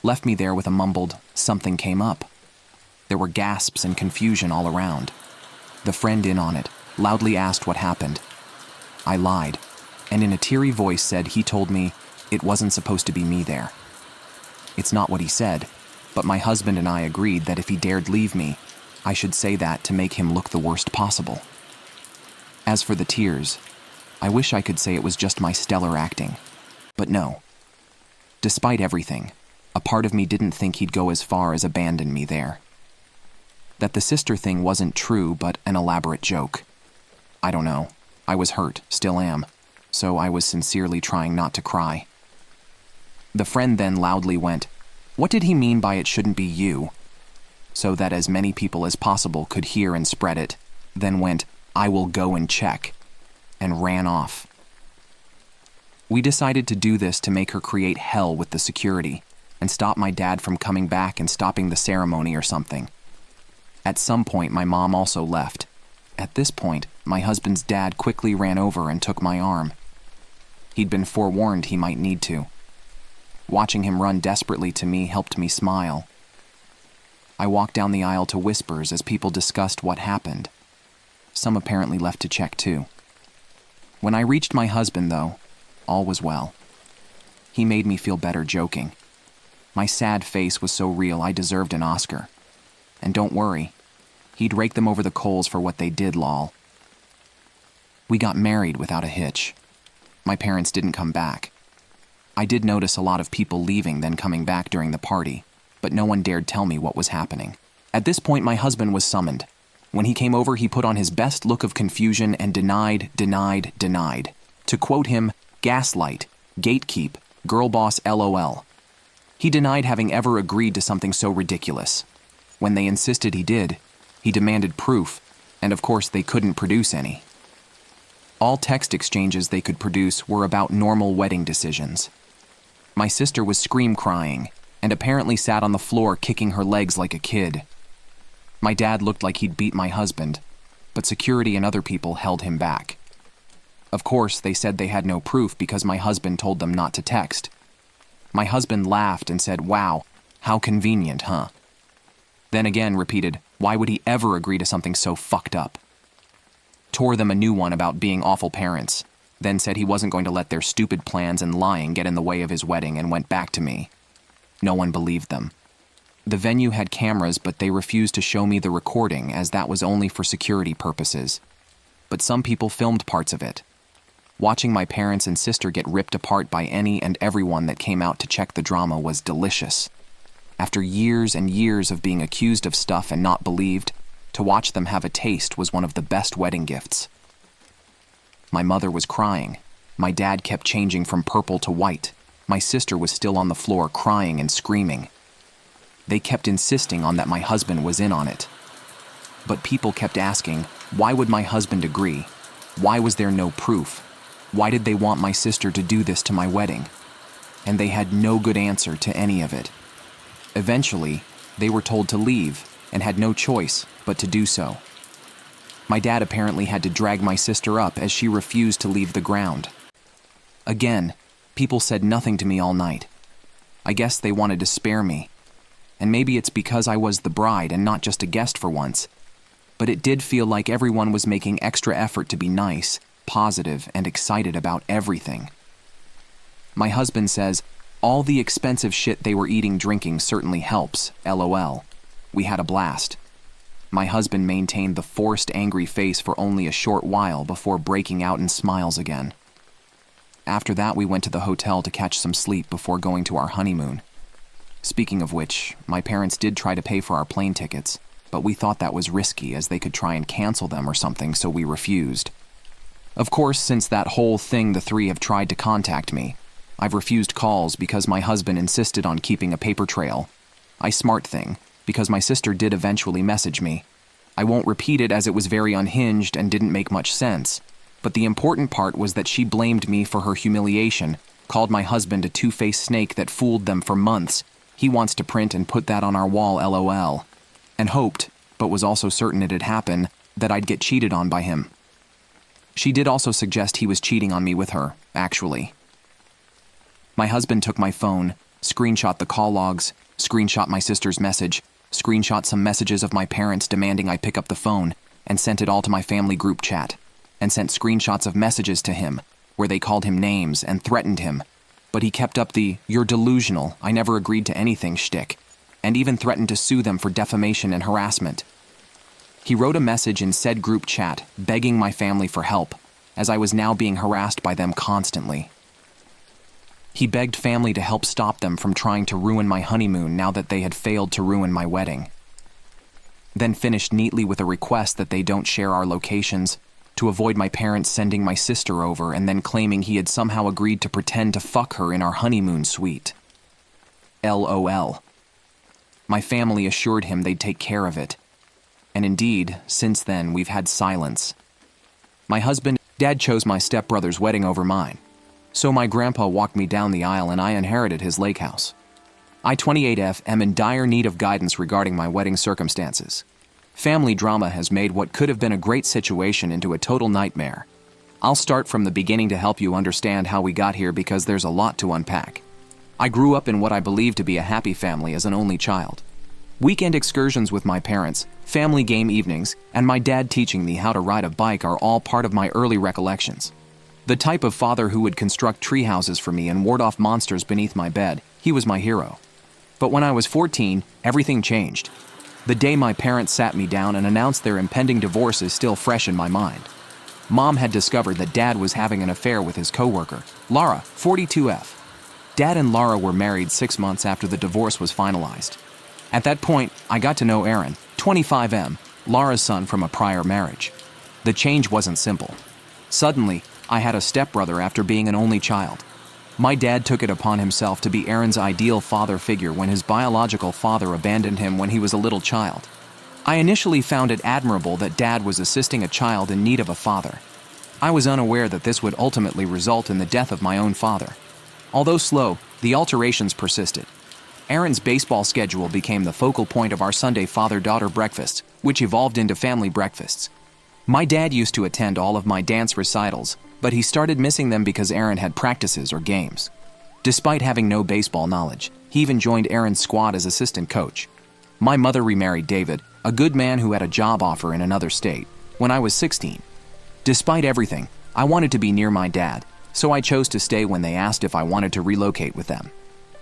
left me there with a mumbled, "Something came up." There were gasps and confusion all around. The friend in on it loudly asked what happened. I lied, and in a teary voice said he told me it wasn't supposed to be me there. It's not what he said, but my husband and I agreed that if he dared leave me, I should say that to make him look the worst possible. As for the tears, I wish I could say it was just my stellar acting, but no. Despite everything, a part of me didn't think he'd go as far as abandon me there. That the sister thing wasn't true, but an elaborate joke. I don't know. I was hurt, still am, so I was sincerely trying not to cry. The friend then loudly went, "What did he mean by it shouldn't be you?" So that as many people as possible could hear and spread it, then went, "I will go and check," and ran off. We decided to do this to make her create hell with the security and stop my dad from coming back and stopping the ceremony or something. At some point, my mom also left. At this point, my husband's dad quickly ran over and took my arm. He'd been forewarned he might need to. Watching him run desperately to me helped me smile. I walked down the aisle to whispers as people discussed what happened. Some apparently left to check too. When I reached my husband, though, all was well. He made me feel better joking. My sad face was so real I deserved an Oscar. And don't worry, he'd rake them over the coals for what they did, lol. We got married without a hitch. My parents didn't come back. I did notice a lot of people leaving then coming back during the party, but no one dared tell me what was happening. At this point, my husband was summoned. When he came over, he put on his best look of confusion and denied. To quote him, gaslight, gatekeep, girl boss LOL. He denied having ever agreed to something so ridiculous. When they insisted he did, he demanded proof, and of course they couldn't produce any. All text exchanges they could produce were about normal wedding decisions. My sister was scream-crying, and apparently sat on the floor kicking her legs like a kid. My dad looked like he'd beat my husband, but security and other people held him back. Of course, they said they had no proof because my husband told them not to text. My husband laughed and said, "Wow, how convenient, huh?" Then again repeated, why would he ever agree to something so fucked up? Tore them a new one about being awful parents, then said he wasn't going to let their stupid plans and lying get in the way of his wedding and went back to me. No one believed them. The venue had cameras, but they refused to show me the recording as that was only for security purposes. But some people filmed parts of it. Watching my parents and sister get ripped apart by any and everyone that came out to check the drama was delicious. After years and years of being accused of stuff and not believed, to watch them have a taste was one of the best wedding gifts. My mother was crying. My dad kept changing from purple to white. My sister was still on the floor crying and screaming. They kept insisting on that my husband was in on it. But people kept asking, why would my husband agree? Why was there no proof? Why did they want my sister to do this to my wedding? And they had no good answer to any of it. Eventually, they were told to leave and had no choice but to do so. My dad apparently had to drag my sister up as she refused to leave the ground. Again, people said nothing to me all night. I guess they wanted to spare me. And maybe it's because I was the bride and not just a guest for once. But it did feel like everyone was making extra effort to be nice, positive, and excited about everything. My husband says, all the expensive shit they were eating, drinking certainly helps, LOL. We had a blast. My husband maintained the forced angry face for only a short while before breaking out in smiles again. After that, we went to the hotel to catch some sleep before going to our honeymoon. Speaking of which, my parents did try to pay for our plane tickets, but we thought that was risky as they could try and cancel them or something, so we refused. Of course, since that whole thing, the three have tried to contact me. I've refused calls because my husband insisted on keeping a paper trail. I smart thing, because my sister did eventually message me. I won't repeat it as it was very unhinged and didn't make much sense, but the important part was that she blamed me for her humiliation, called my husband a two-faced snake that fooled them for months. He wants to print and put that on our wall, LOL. And hoped, but was also certain it'd happen, that I'd get cheated on by him. She did also suggest he was cheating on me with her, actually. My husband took my phone, screenshot the call logs, screenshot my sister's message, screenshot some messages of my parents demanding I pick up the phone, and sent it all to my family group chat, and sent screenshots of messages to him, where they called him names and threatened him. But he kept up the, "You're delusional, I never agreed to anything" shtick, and even threatened to sue them for defamation and harassment. He wrote a message in said group chat begging my family for help, as I was now being harassed by them constantly. He begged family to help stop them from trying to ruin my honeymoon now that they had failed to ruin my wedding. Then finished neatly with a request that they don't share our locations, to avoid my parents sending my sister over and then claiming he had somehow agreed to pretend to fuck her in our honeymoon suite. LOL. My family assured him they'd take care of it. And indeed, since then, we've had silence. My husband, Dad chose my stepbrother's wedding over mine. So my grandpa walked me down the aisle and I inherited his lake house. I, 28F, am in dire need of guidance regarding my wedding circumstances. Family drama has made what could have been a great situation into a total nightmare. I'll start from the beginning to help you understand how we got here because there's a lot to unpack. I grew up in what I believe to be a happy family as an only child. Weekend excursions with my parents, family game evenings, and my dad teaching me how to ride a bike are all part of my early recollections. The type of father who would construct tree houses for me and ward off monsters beneath my bed, he was my hero. But when I was 14, everything changed. The day my parents sat me down and announced their impending divorce is still fresh in my mind. Mom had discovered that Dad was having an affair with his coworker, Laura, 42F. Dad and Laura were married 6 months after the divorce was finalized. At that point, I got to know Aaron, 25M, Laura's son from a prior marriage. The change wasn't simple. Suddenly, I had a stepbrother after being an only child. My dad took it upon himself to be Aaron's ideal father figure when his biological father abandoned him when he was a little child. I initially found it admirable that Dad was assisting a child in need of a father. I was unaware that this would ultimately result in the death of my own father. Although slow, the alterations persisted. Aaron's baseball schedule became the focal point of our Sunday father-daughter breakfasts, which evolved into family breakfasts. My dad used to attend all of my dance recitals, but he started missing them because Aaron had practices or games. Despite having no baseball knowledge, he even joined Aaron's squad as assistant coach. My mother remarried David, a good man who had a job offer in another state, when I was 16. Despite everything, I wanted to be near my dad, so I chose to stay when they asked if I wanted to relocate with them.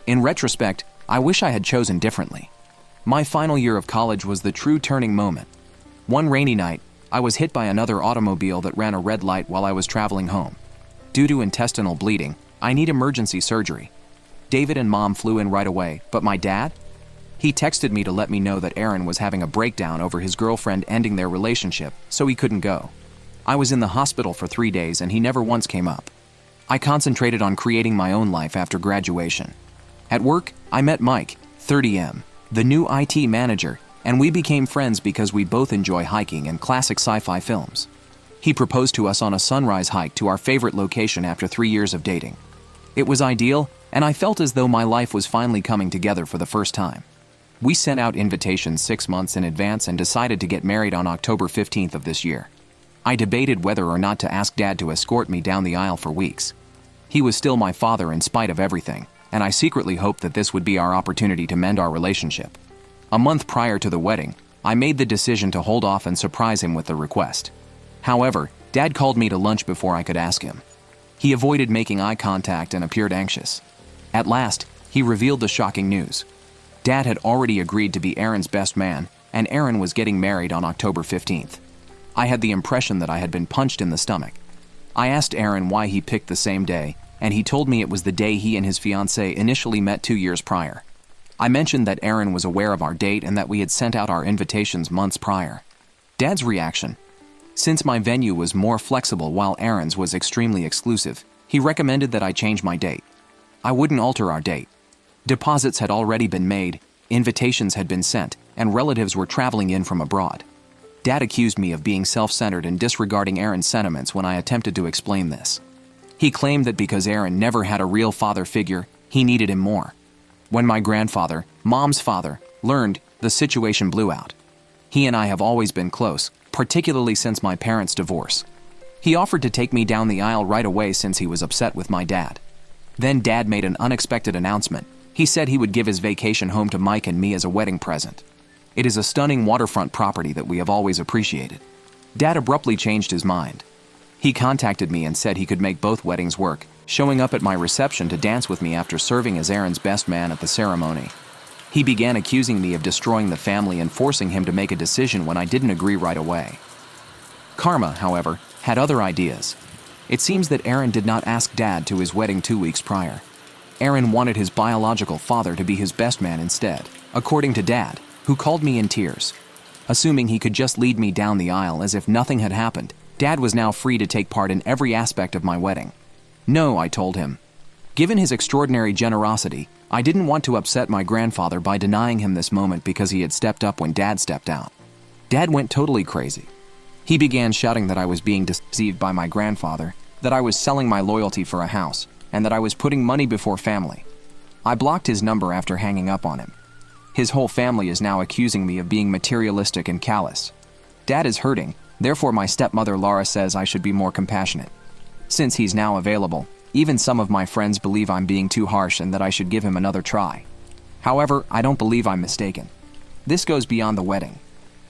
In retrospect, I wish I had chosen differently. My final year of college was the true turning moment. One rainy night, I was hit by another automobile that ran a red light while I was traveling home. Due to intestinal bleeding, I need emergency surgery. David and Mom flew in right away, but my dad? He texted me to let me know that Aaron was having a breakdown over his girlfriend ending their relationship, so he couldn't go. I was in the hospital for 3 days and he never once came up. I concentrated on creating my own life after graduation. At work, I met Mike, 30M, the new IT manager, and we became friends because we both enjoy hiking and classic sci-fi films. He proposed to us on a sunrise hike to our favorite location after 3 years of dating. It was ideal, and I felt as though my life was finally coming together for the first time. We sent out invitations 6 months in advance and decided to get married on October 15th of this year. I debated whether or not to ask Dad to escort me down the aisle for weeks. He was still my father in spite of everything, and I secretly hoped that this would be our opportunity to mend our relationship. A month prior to the wedding, I made the decision to hold off and surprise him with the request. However, Dad called me to lunch before I could ask him. He avoided making eye contact and appeared anxious. At last, he revealed the shocking news. Dad had already agreed to be Aaron's best man, and Aaron was getting married on October 15th. I had the impression that I had been punched in the stomach. I asked Aaron why he picked the same day, and he told me it was the day he and his fiancée initially met 2 years prior. I mentioned that Aaron was aware of our date and that we had sent out our invitations months prior. Dad's reaction: since my venue was more flexible while Aaron's was extremely exclusive, he recommended that I change my date. I wouldn't alter our date. Deposits had already been made, invitations had been sent, and relatives were traveling in from abroad. Dad accused me of being self-centered and disregarding Aaron's sentiments when I attempted to explain this. He claimed that because Aaron never had a real father figure, he needed him more. When my grandfather, Mom's father, learned, the situation blew out. He and I have always been close, particularly since my parents' divorce. He offered to take me down the aisle right away since he was upset with my dad. Then Dad made an unexpected announcement. He said he would give his vacation home to Mike and me as a wedding present. It is a stunning waterfront property that we have always appreciated. Dad abruptly changed his mind. He contacted me and said he could make both weddings work, showing up at my reception to dance with me after serving as Aaron's best man at the ceremony. He began accusing me of destroying the family and forcing him to make a decision when I didn't agree right away. Karma, however, had other ideas. It seems that Aaron did not ask Dad to his wedding 2 weeks prior. Aaron wanted his biological father to be his best man instead, according to Dad, who called me in tears. Assuming he could just lead me down the aisle as if nothing had happened, Dad was now free to take part in every aspect of my wedding. No, I told him. Given his extraordinary generosity, I didn't want to upset my grandfather by denying him this moment because he had stepped up when Dad stepped out. Dad went totally crazy. He began shouting that I was being deceived by my grandfather, that I was selling my loyalty for a house, and that I was putting money before family. I blocked his number after hanging up on him. His whole family is now accusing me of being materialistic and callous. Dad is hurting, therefore my stepmother Laura says I should be more compassionate. Since he's now available, even some of my friends believe I'm being too harsh and that I should give him another try. However, I don't believe I'm mistaken. This goes beyond the wedding.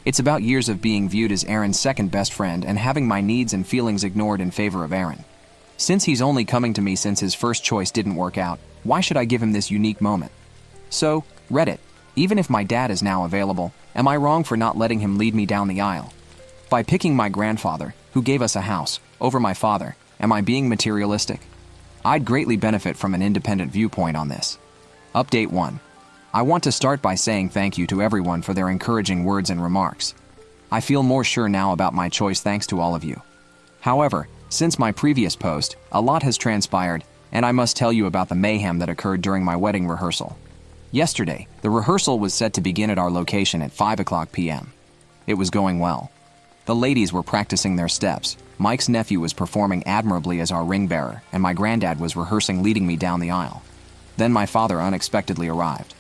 It's about years of being viewed as Aaron's second best friend and having my needs and feelings ignored in favor of Aaron. Since he's only coming to me since his first choice didn't work out, why should I give him this unique moment? So, Reddit, even if my dad is now available, am I wrong for not letting him lead me down the aisle? By picking my grandfather, who gave us a house, over my father, am I being materialistic? I'd greatly benefit from an independent viewpoint on this. Update 1. I want to start by saying thank you to everyone for their encouraging words and remarks. I feel more sure now about my choice thanks to all of you. However, since my previous post, a lot has transpired, and I must tell you about the mayhem that occurred during my wedding rehearsal. Yesterday, the rehearsal was set to begin at our location at 5:00 p.m. It was going well. The ladies were practicing their steps, Mike's nephew was performing admirably as our ring bearer, and my granddad was rehearsing leading me down the aisle. Then my father unexpectedly arrived.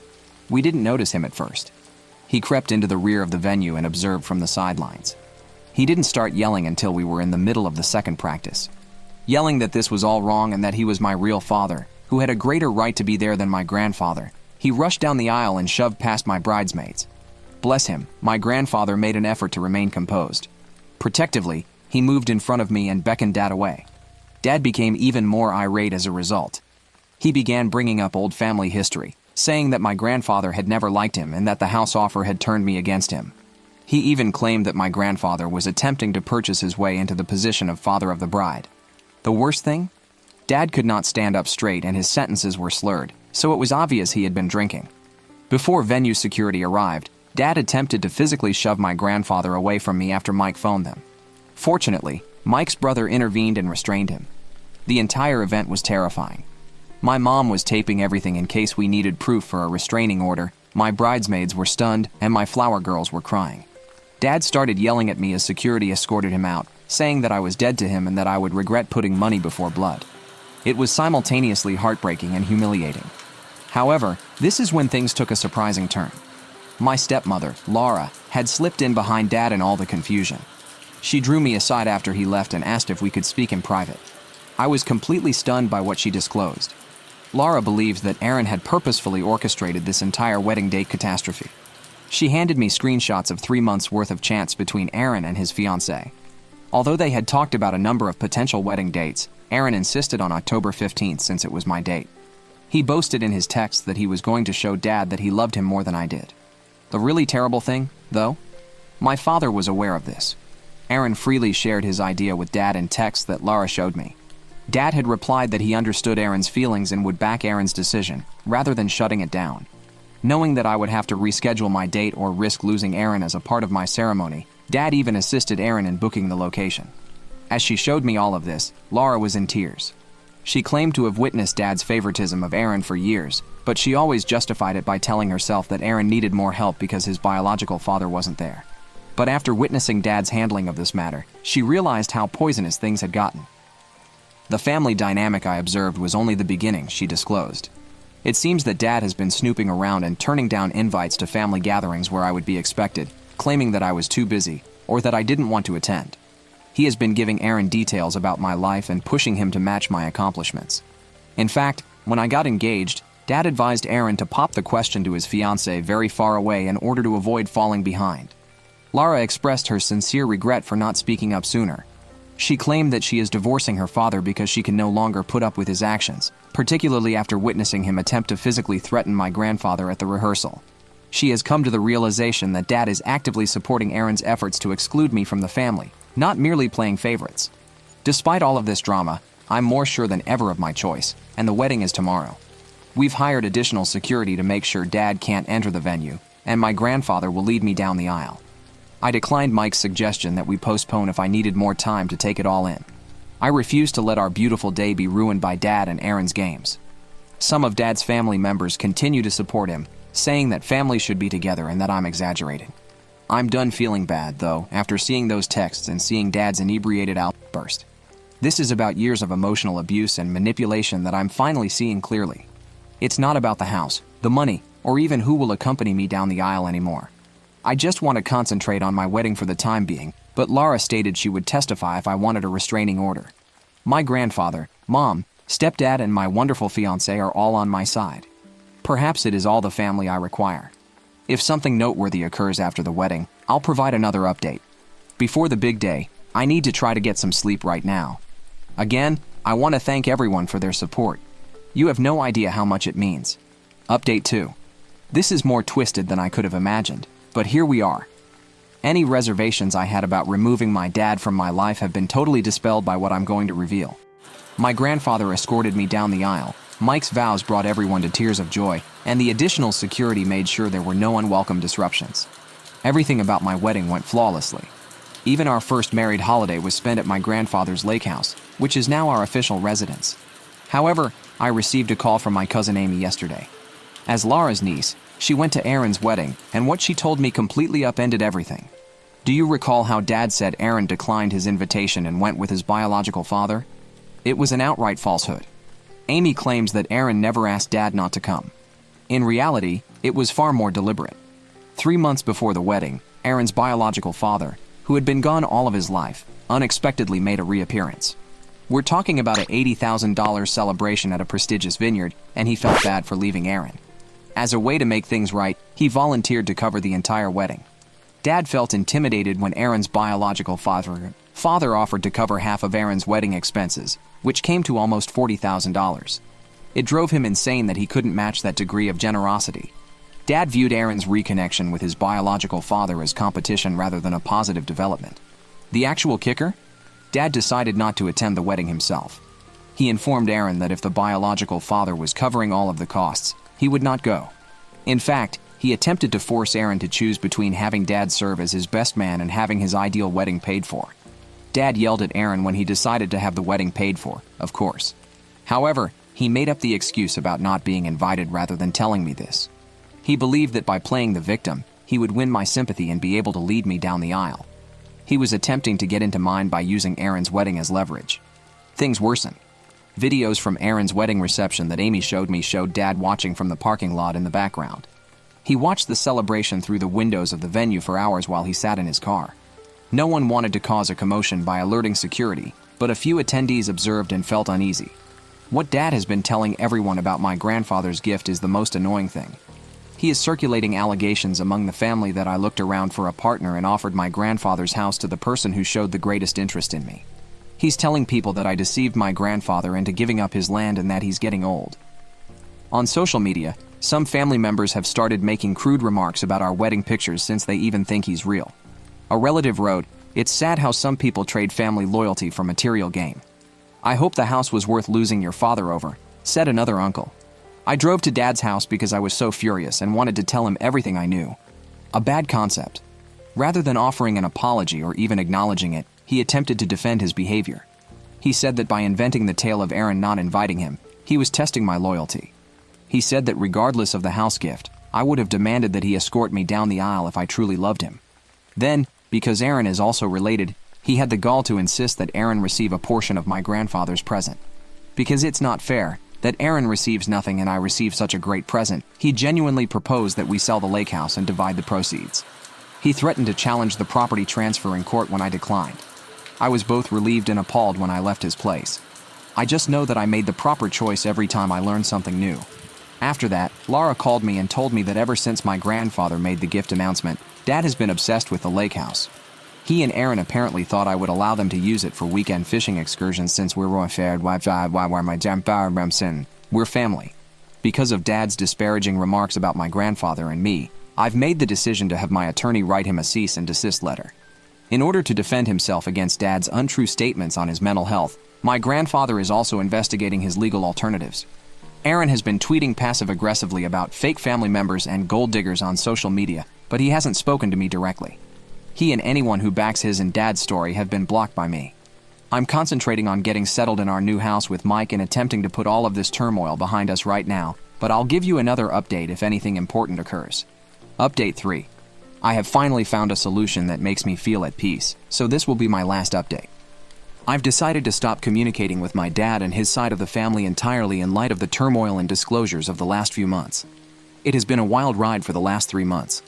We didn't notice him at first. He crept into the rear of the venue and observed from the sidelines. He didn't start yelling until we were in the middle of the second practice. Yelling that this was all wrong and that he was my real father, who had a greater right to be there than my grandfather, he rushed down the aisle and shoved past my bridesmaids. Bless him, my grandfather made an effort to remain composed. Protectively, he moved in front of me and beckoned Dad away. Dad became even more irate as a result. He began bringing up old family history, saying that my grandfather had never liked him and that the house offer had turned me against him. He even claimed that my grandfather was attempting to purchase his way into the position of father of the bride. The worst thing? Dad could not stand up straight and his sentences were slurred, so it was obvious he had been drinking. Before venue security arrived, Dad attempted to physically shove my grandfather away from me after Mike phoned them. Fortunately, Mike's brother intervened and restrained him. The entire event was terrifying. My mom was taping everything in case we needed proof for a restraining order, my bridesmaids were stunned, and my flower girls were crying. Dad started yelling at me as security escorted him out, saying that I was dead to him and that I would regret putting money before blood. It was simultaneously heartbreaking and humiliating. However, this is when things took a surprising turn. My stepmother, Laura, had slipped in behind Dad in all the confusion. She drew me aside after he left and asked if we could speak in private. I was completely stunned by what she disclosed. Laura believes that Aaron had purposefully orchestrated this entire wedding date catastrophe. She handed me screenshots of 3 months' worth of chats between Aaron and his fiancée. Although they had talked about a number of potential wedding dates, Aaron insisted on October 15th since it was my date. He boasted in his text that he was going to show Dad that he loved him more than I did. The really terrible thing, though? My father was aware of this. Aaron freely shared his idea with Dad in texts that Laura showed me. Dad had replied that he understood Aaron's feelings and would back Aaron's decision, rather than shutting it down. Knowing that I would have to reschedule my date or risk losing Aaron as a part of my ceremony, Dad even assisted Aaron in booking the location. As she showed me all of this, Laura was in tears. She claimed to have witnessed Dad's favoritism of Aaron for years, but she always justified it by telling herself that Aaron needed more help because his biological father wasn't there. But after witnessing Dad's handling of this matter, she realized how poisonous things had gotten. The family dynamic I observed was only the beginning, she disclosed. It seems that Dad has been snooping around and turning down invites to family gatherings where I would be expected, claiming that I was too busy, or that I didn't want to attend. He has been giving Aaron details about my life and pushing him to match my accomplishments. In fact, when I got engaged, Dad advised Aaron to pop the question to his fiancée very far away in order to avoid falling behind. Laura expressed her sincere regret for not speaking up sooner. She claimed that she is divorcing her father because she can no longer put up with his actions, particularly after witnessing him attempt to physically threaten my grandfather at the rehearsal. She has come to the realization that Dad is actively supporting Aaron's efforts to exclude me from the family, not merely playing favorites. Despite all of this drama, I'm more sure than ever of my choice, and the wedding is tomorrow. We've hired additional security to make sure Dad can't enter the venue, and my grandfather will lead me down the aisle. I declined Mike's suggestion that we postpone if I needed more time to take it all in. I refused to let our beautiful day be ruined by Dad and Aaron's games. Some of Dad's family members continue to support him, saying that families should be together and that I'm exaggerating. I'm done feeling bad, though, after seeing those texts and seeing Dad's inebriated outburst. This is about years of emotional abuse and manipulation that I'm finally seeing clearly. It's not about the house, the money, or even who will accompany me down the aisle anymore. I just want to concentrate on my wedding for the time being, but Laura stated she would testify if I wanted a restraining order. My grandfather, mom, stepdad, and my wonderful fiancé are all on my side. Perhaps it is all the family I require. If something noteworthy occurs after the wedding, I'll provide another update. Before the big day, I need to try to get some sleep right now. Again, I want to thank everyone for their support. You have no idea how much it means. Update 2. This is more twisted than I could have imagined, but here we are. Any reservations I had about removing my dad from my life have been totally dispelled by what I'm going to reveal. My grandfather escorted me down the aisle, Mike's vows brought everyone to tears of joy, and the additional security made sure there were no unwelcome disruptions. Everything about my wedding went flawlessly. Even our first married holiday was spent at my grandfather's lake house, which is now our official residence. However, I received a call from my cousin Amy yesterday. As Laura's niece, she went to Aaron's wedding, and what she told me completely upended everything. Do you recall how Dad said Aaron declined his invitation and went with his biological father? It was an outright falsehood. Amy claims that Aaron never asked Dad not to come. In reality, it was far more deliberate. 3 months before the wedding, Aaron's biological father, who had been gone all of his life, unexpectedly made a reappearance. We're talking about an $80,000 celebration at a prestigious vineyard, and he felt bad for leaving Aaron. As a way to make things right, he volunteered to cover the entire wedding. Dad felt intimidated when Aaron's biological father offered to cover half of Aaron's wedding expenses, which came to almost $40,000. It drove him insane that he couldn't match that degree of generosity. Dad viewed Aaron's reconnection with his biological father as competition rather than a positive development. The actual kicker? Dad decided not to attend the wedding himself. He informed Aaron that if the biological father was covering all of the costs, he would not go. In fact, he attempted to force Aaron to choose between having Dad serve as his best man and having his ideal wedding paid for. Dad yelled at Aaron when he decided to have the wedding paid for, of course. However, he made up the excuse about not being invited rather than telling me this. He believed that by playing the victim, he would win my sympathy and be able to lead me down the aisle. He was attempting to get into mine by using Aaron's wedding as leverage. Things worsened. Videos from Aaron's wedding reception that Amy showed me showed Dad watching from the parking lot in the background. He watched the celebration through the windows of the venue for hours while he sat in his car. No one wanted to cause a commotion by alerting security, but a few attendees observed and felt uneasy. What Dad has been telling everyone about my grandfather's gift is the most annoying thing. He is circulating allegations among the family that I looked around for a partner and offered my grandfather's house to the person who showed the greatest interest in me. He's telling people that I deceived my grandfather into giving up his land and that he's getting old. On social media, some family members have started making crude remarks about our wedding pictures since they even think he's real. A relative wrote, "It's sad how some people trade family loyalty for material gain. I hope the house was worth losing your father over," said another uncle. I drove to Dad's house because I was so furious and wanted to tell him everything I knew. A bad concept. Rather than offering an apology or even acknowledging it, he attempted to defend his behavior. He said that by inventing the tale of Aaron not inviting him, he was testing my loyalty. He said that regardless of the house gift, I would have demanded that he escort me down the aisle if I truly loved him. Then, because Aaron is also related, he had the gall to insist that Aaron receive a portion of my grandfather's present. Because it's not fair that Aaron receives nothing and I receive such a great present, he genuinely proposed that we sell the lake house and divide the proceeds. He threatened to challenge the property transfer in court when I declined. I was both relieved and appalled when I left his place. I just know that I made the proper choice every time I learned something new. After that, Laura called me and told me that ever since my grandfather made the gift announcement, Dad has been obsessed with the lake house. He and Aaron apparently thought I would allow them to use it for weekend fishing excursions since we're family. Because of Dad's disparaging remarks about my grandfather and me, I've made the decision to have my attorney write him a cease and desist letter. In order to defend himself against Dad's untrue statements on his mental health, my grandfather is also investigating his legal alternatives. Aaron has been tweeting passive-aggressively about fake family members and gold diggers on social media, but he hasn't spoken to me directly. He and anyone who backs his and Dad's story have been blocked by me. I'm concentrating on getting settled in our new house with Mike and attempting to put all of this turmoil behind us right now, but I'll give you another update if anything important occurs. Update 3. I have finally found a solution that makes me feel at peace, so this will be my last update. I've decided to stop communicating with my dad and his side of the family entirely in light of the turmoil and disclosures of the last few months. It has been a wild ride for the last 3 months.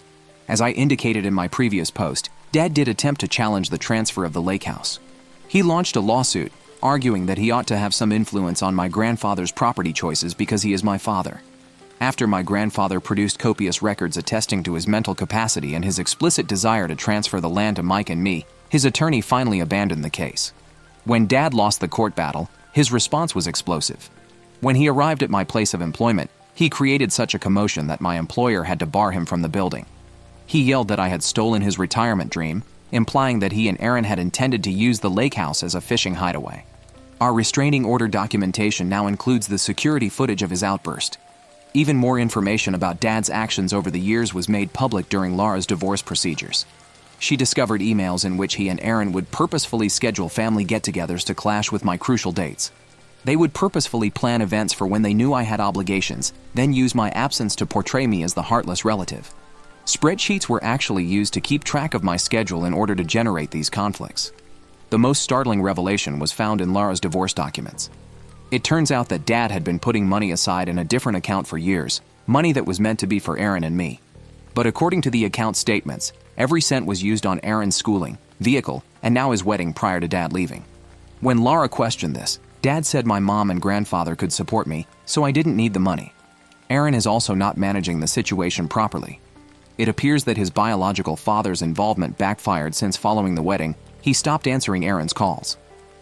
As I indicated in my previous post, Dad did attempt to challenge the transfer of the lake house. He launched a lawsuit, arguing that he ought to have some influence on my grandfather's property choices because he is my father. After my grandfather produced copious records attesting to his mental capacity and his explicit desire to transfer the land to Mike and me, his attorney finally abandoned the case. When Dad lost the court battle, his response was explosive. When he arrived at my place of employment, he created such a commotion that my employer had to bar him from the building. He yelled that I had stolen his retirement dream, implying that he and Aaron had intended to use the lake house as a fishing hideaway. Our restraining order documentation now includes the security footage of his outburst. Even more information about Dad's actions over the years was made public during Laura's divorce procedures. She discovered emails in which he and Aaron would purposefully schedule family get-togethers to clash with my crucial dates. They would purposefully plan events for when they knew I had obligations, then use my absence to portray me as the heartless relative. Spreadsheets were actually used to keep track of my schedule in order to generate these conflicts. The most startling revelation was found in Laura's divorce documents. It turns out that Dad had been putting money aside in a different account for years, money that was meant to be for Aaron and me. But according to the account statements, every cent was used on Aaron's schooling, vehicle, and now his wedding prior to Dad leaving. When Laura questioned this, Dad said my mom and grandfather could support me, so I didn't need the money. Aaron is also not managing the situation properly. It appears that his biological father's involvement backfired since following the wedding. He stopped answering Aaron's calls.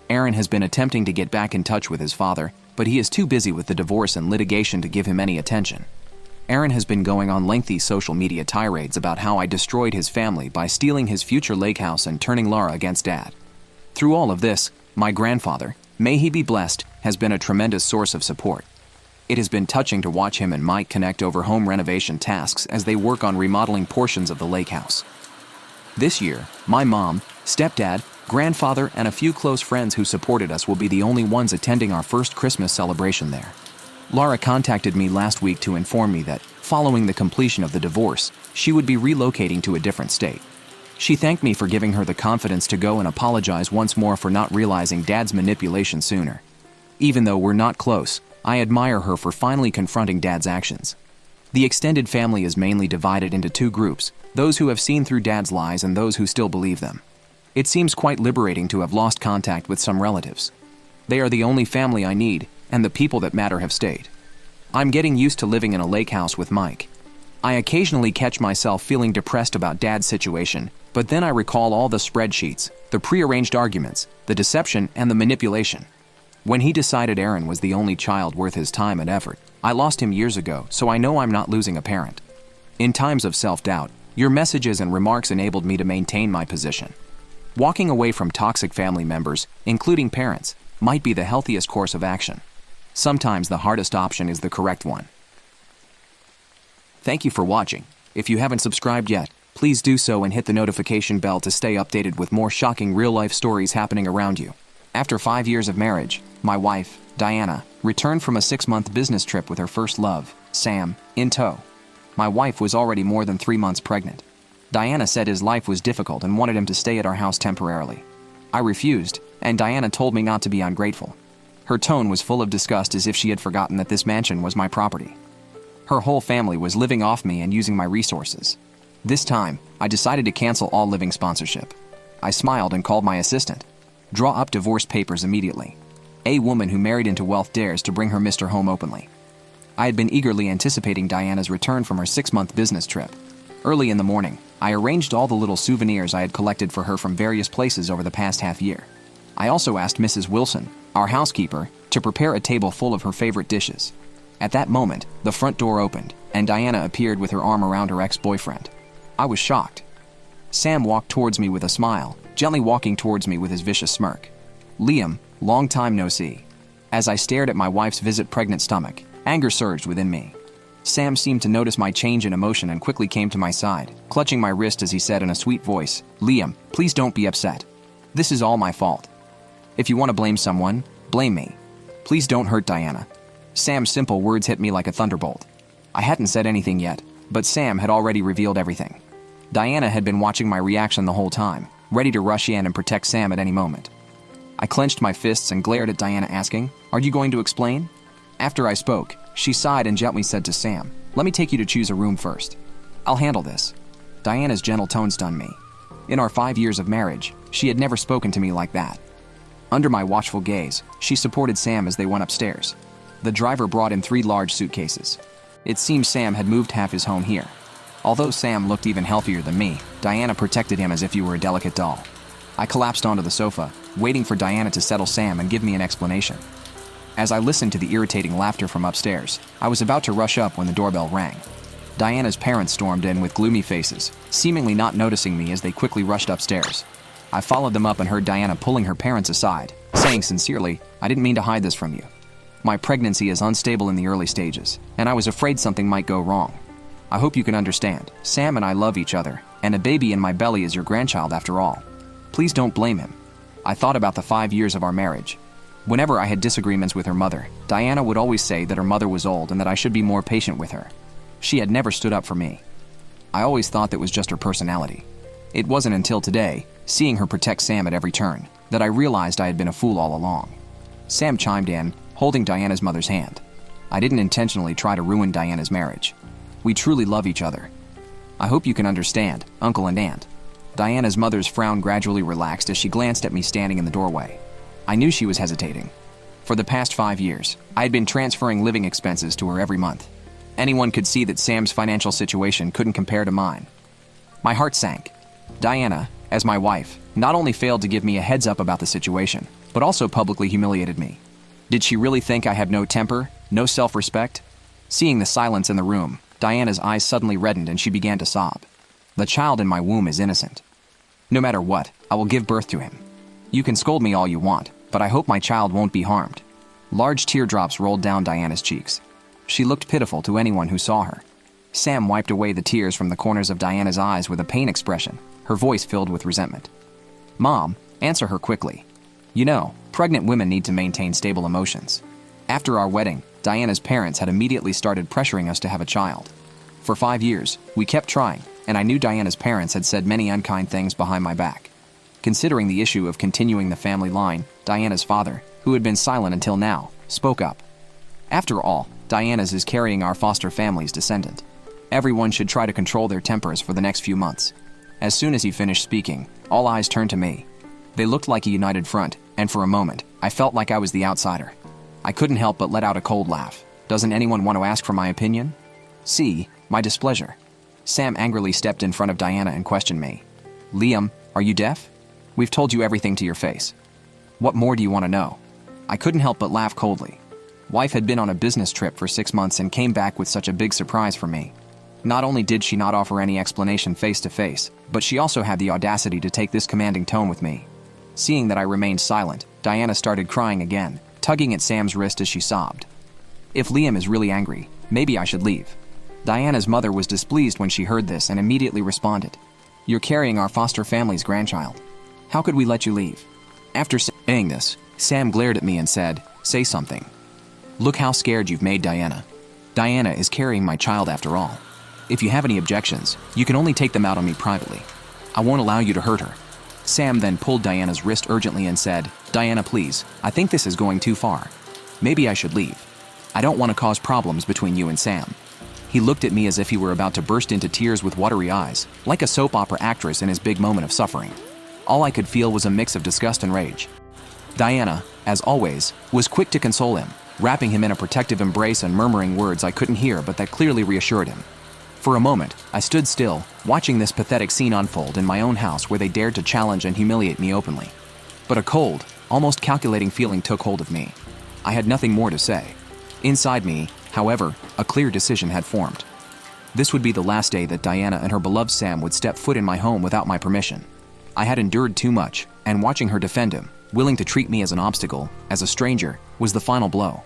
Aaron has been attempting to get back in touch with his father, but he is too busy with the divorce and litigation to give him any attention. Aaron has been going on lengthy social media tirades about how I destroyed his family by stealing his future lake house and turning Laura against Dad. Through all of this, my grandfather, may he be blessed, has been a tremendous source of support. It has been touching to watch him and Mike connect over home renovation tasks as they work on remodeling portions of the lake house. This year, my mom, stepdad, grandfather, and a few close friends who supported us will be the only ones attending our first Christmas celebration there. Laura contacted me last week to inform me that, following the completion of the divorce, she would be relocating to a different state. She thanked me for giving her the confidence to go and apologize once more for not realizing Dad's manipulation sooner. Even though we're not close, I admire her for finally confronting Dad's actions. The extended family is mainly divided into two groups, those who have seen through Dad's lies and those who still believe them. It seems quite liberating to have lost contact with some relatives. They are the only family I need, and the people that matter have stayed. I'm getting used to living in a lake house with Mike. I occasionally catch myself feeling depressed about Dad's situation, but then I recall all the spreadsheets, the prearranged arguments, the deception, and the manipulation. When he decided Aaron was the only child worth his time and effort, I lost him years ago, so I know I'm not losing a parent. In times of self-doubt, your messages and remarks enabled me to maintain my position. Walking away from toxic family members, including parents, might be the healthiest course of action. Sometimes the hardest option is the correct one. Thank you for watching. If you haven't subscribed yet, please do so and hit the notification bell to stay updated with more shocking real-life stories happening around you. After 5 years of marriage, my wife, Diana, returned from a 6-month business trip with her first love, Sam, in tow. My wife was already more than 3 months pregnant. Diana said his life was difficult and wanted him to stay at our house temporarily. I refused, and Diana told me not to be ungrateful. Her tone was full of disgust, as if she had forgotten that this mansion was my property. Her whole family was living off me and using my resources. This time, I decided to cancel all living sponsorship. I smiled and called my assistant. Draw up divorce papers immediately. A woman who married into wealth dares to bring her Mr. home openly. I had been eagerly anticipating Diana's return from her 6-month business trip. Early in the morning, I arranged all the little souvenirs I had collected for her from various places over the past half year. I also asked Mrs. Wilson, our housekeeper, to prepare a table full of her favorite dishes. At that moment, the front door opened, and Diana appeared with her arm around her ex-boyfriend. I was shocked. Sam walked towards me with a smile, gently walking towards me with his vicious smirk. Liam, long time no see. As I stared at my wife's pregnant stomach, anger surged within me. Sam seemed to notice my change in emotion and quickly came to my side, clutching my wrist as he said in a sweet voice, "Liam, please don't be upset. This is all my fault. If you want to blame someone, blame me. Please don't hurt Diana." Sam's simple words hit me like a thunderbolt. I hadn't said anything yet, but Sam had already revealed everything. Diana had been watching my reaction the whole time, ready to rush in and protect Sam at any moment. I clenched my fists and glared at Diana, asking, "Are you going to explain?" After I spoke, she sighed and gently said to Sam, "Let me take you to choose a room first. I'll handle this." Diana's gentle tone stunned me. In our 5 years of marriage, she had never spoken to me like that. Under my watchful gaze, she supported Sam as they went upstairs. The driver brought in 3 large suitcases. It seemed Sam had moved half his home here. Although Sam looked even healthier than me, Diana protected him as if he were a delicate doll. I collapsed onto the sofa, waiting for Diana to settle Sam and give me an explanation. As I listened to the irritating laughter from upstairs, I was about to rush up when the doorbell rang. Diana's parents stormed in with gloomy faces, seemingly not noticing me as they quickly rushed upstairs. I followed them up and heard Diana pulling her parents aside, saying sincerely, "I didn't mean to hide this from you. My pregnancy is unstable in the early stages, and I was afraid something might go wrong. I hope you can understand. Sam and I love each other, and a baby in my belly is your grandchild after all. Please don't blame him." I thought about the 5 years of our marriage. Whenever I had disagreements with her mother, Diana would always say that her mother was old and that I should be more patient with her. She had never stood up for me. I always thought that was just her personality. It wasn't until today, seeing her protect Sam at every turn, that I realized I had been a fool all along. Sam chimed in, holding Diana's mother's hand. I didn't intentionally try to ruin Diana's marriage. We truly love each other. I hope you can understand, Uncle and Aunt. Diana's mother's frown gradually relaxed as she glanced at me standing in the doorway. I knew she was hesitating. For the past 5 years, I had been transferring living expenses to her every month. Anyone could see that Sam's financial situation couldn't compare to mine. My heart sank. Diana, as my wife, not only failed to give me a heads up about the situation, but also publicly humiliated me. Did she really think I had no temper, no self-respect? Seeing the silence in the room, Diana's eyes suddenly reddened and she began to sob. The child in my womb is innocent. No matter what, I will give birth to him. You can scold me all you want, but I hope my child won't be harmed. Large teardrops rolled down Diana's cheeks. She looked pitiful to anyone who saw her. Sam wiped away the tears from the corners of Diana's eyes with a pain expression, her voice filled with resentment. Mom, answer her quickly. You know, pregnant women need to maintain stable emotions. After our wedding, Diana's parents had immediately started pressuring us to have a child. For 5 years, we kept trying, and I knew Diana's parents had said many unkind things behind my back. Considering the issue of continuing the family line, Diana's father, who had been silent until now, spoke up. After all, Diana's is carrying our foster family's descendant. Everyone should try to control their tempers for the next few months. As soon as he finished speaking, all eyes turned to me. They looked like a united front, and for a moment, I felt like I was the outsider. I couldn't help but let out a cold laugh. Doesn't anyone want to ask for my opinion? See, my displeasure. Sam angrily stepped in front of Diana and questioned me. Liam, are you deaf? We've told you everything to your face. What more do you want to know? I couldn't help but laugh coldly. Wife had been on a business trip for 6 months and came back with such a big surprise for me. Not only did she not offer any explanation face to face, but she also had the audacity to take this commanding tone with me. Seeing that I remained silent, Diana started crying again, tugging at Sam's wrist as she sobbed. If Liam is really angry, maybe I should leave. Diana's mother was displeased when she heard this and immediately responded. You're carrying our foster family's grandchild. How could we let you leave? After saying this, Sam glared at me and said, Say something. Look how scared you've made Diana. Diana is carrying my child after all. If you have any objections, you can only take them out on me privately. I won't allow you to hurt her. Sam then pulled Diana's wrist urgently and said, Diana, please, I think this is going too far. Maybe I should leave. I don't want to cause problems between you and Sam. He looked at me as if he were about to burst into tears with watery eyes, like a soap opera actress in his big moment of suffering. All I could feel was a mix of disgust and rage. Diana, as always, was quick to console him, wrapping him in a protective embrace and murmuring words I couldn't hear but that clearly reassured him. For a moment, I stood still, watching this pathetic scene unfold in my own house where they dared to challenge and humiliate me openly. But a cold, almost calculating feeling took hold of me. I had nothing more to say. Inside me, however, a clear decision had formed. This would be the last day that Diana and her beloved Sam would step foot in my home without my permission. I had endured too much, and watching her defend him, willing to treat me as an obstacle, as a stranger, was the final blow.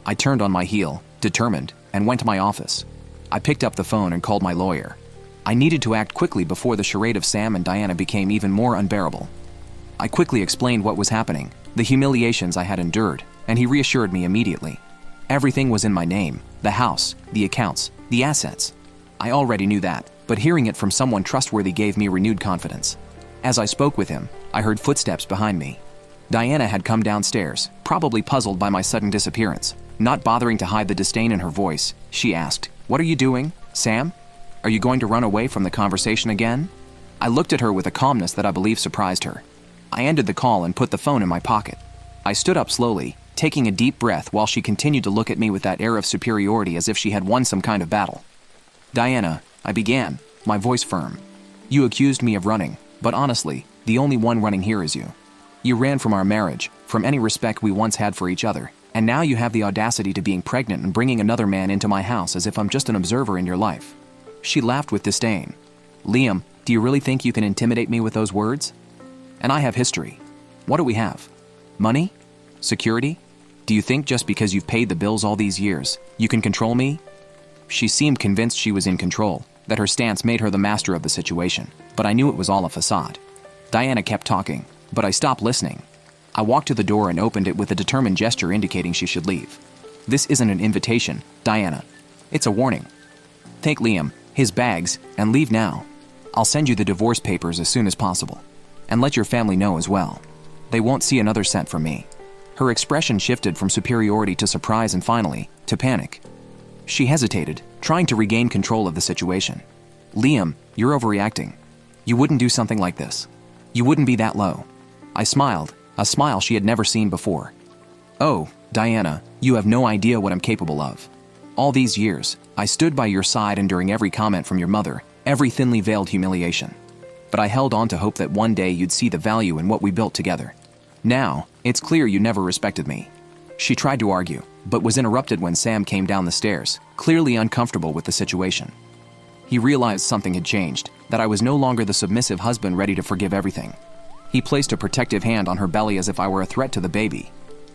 I turned on my heel, determined, and went to my office. I picked up the phone and called my lawyer. I needed to act quickly before the charade of Sam and Diana became even more unbearable. I quickly explained what was happening, the humiliations I had endured, and he reassured me immediately. Everything was in my name, the house, the accounts, the assets. I already knew that, but hearing it from someone trustworthy gave me renewed confidence. As I spoke with him, I heard footsteps behind me. Diana had come downstairs, probably puzzled by my sudden disappearance. Not bothering to hide the disdain in her voice, she asked, What are you doing, Sam? Are you going to run away from the conversation again? I looked at her with a calmness that I believe surprised her. I ended the call and put the phone in my pocket. I stood up slowly, taking a deep breath while she continued to look at me with that air of superiority as if she had won some kind of battle. "Diana," I began, my voice firm. "You accused me of running, but honestly, the only one running here is you. You ran from our marriage, from any respect we once had for each other, and now you have the audacity to being pregnant and bringing another man into my house as if I'm just an observer in your life." She laughed with disdain. "Liam, do you really think you can intimidate me with those words? And I have history. What do we have? Money? Security? Do you think just because you've paid the bills all these years, you can control me?" She seemed convinced she was in control, that her stance made her the master of the situation, but I knew it was all a facade. Diana kept talking, but I stopped listening. I walked to the door and opened it with a determined gesture indicating she should leave. "This isn't an invitation, Diana. It's a warning. Take Liam, his bags, and leave now. I'll send you the divorce papers as soon as possible. And let your family know as well. They won't see another cent from me." Her expression shifted from superiority to surprise and finally, to panic. She hesitated, trying to regain control of the situation. "Liam, you're overreacting. You wouldn't do something like this. You wouldn't be that low." I smiled, a smile she had never seen before. "Oh, Diana, you have no idea what I'm capable of. All these years, I stood by your side enduring every comment from your mother, every thinly veiled humiliation. But I held on to hope that one day you'd see the value in what we built together. Now, it's clear you never respected me." She tried to argue, but was interrupted when Sam came down the stairs, clearly uncomfortable with the situation. He realized something had changed, that I was no longer the submissive husband ready to forgive everything. He placed a protective hand on her belly as if I were a threat to the baby.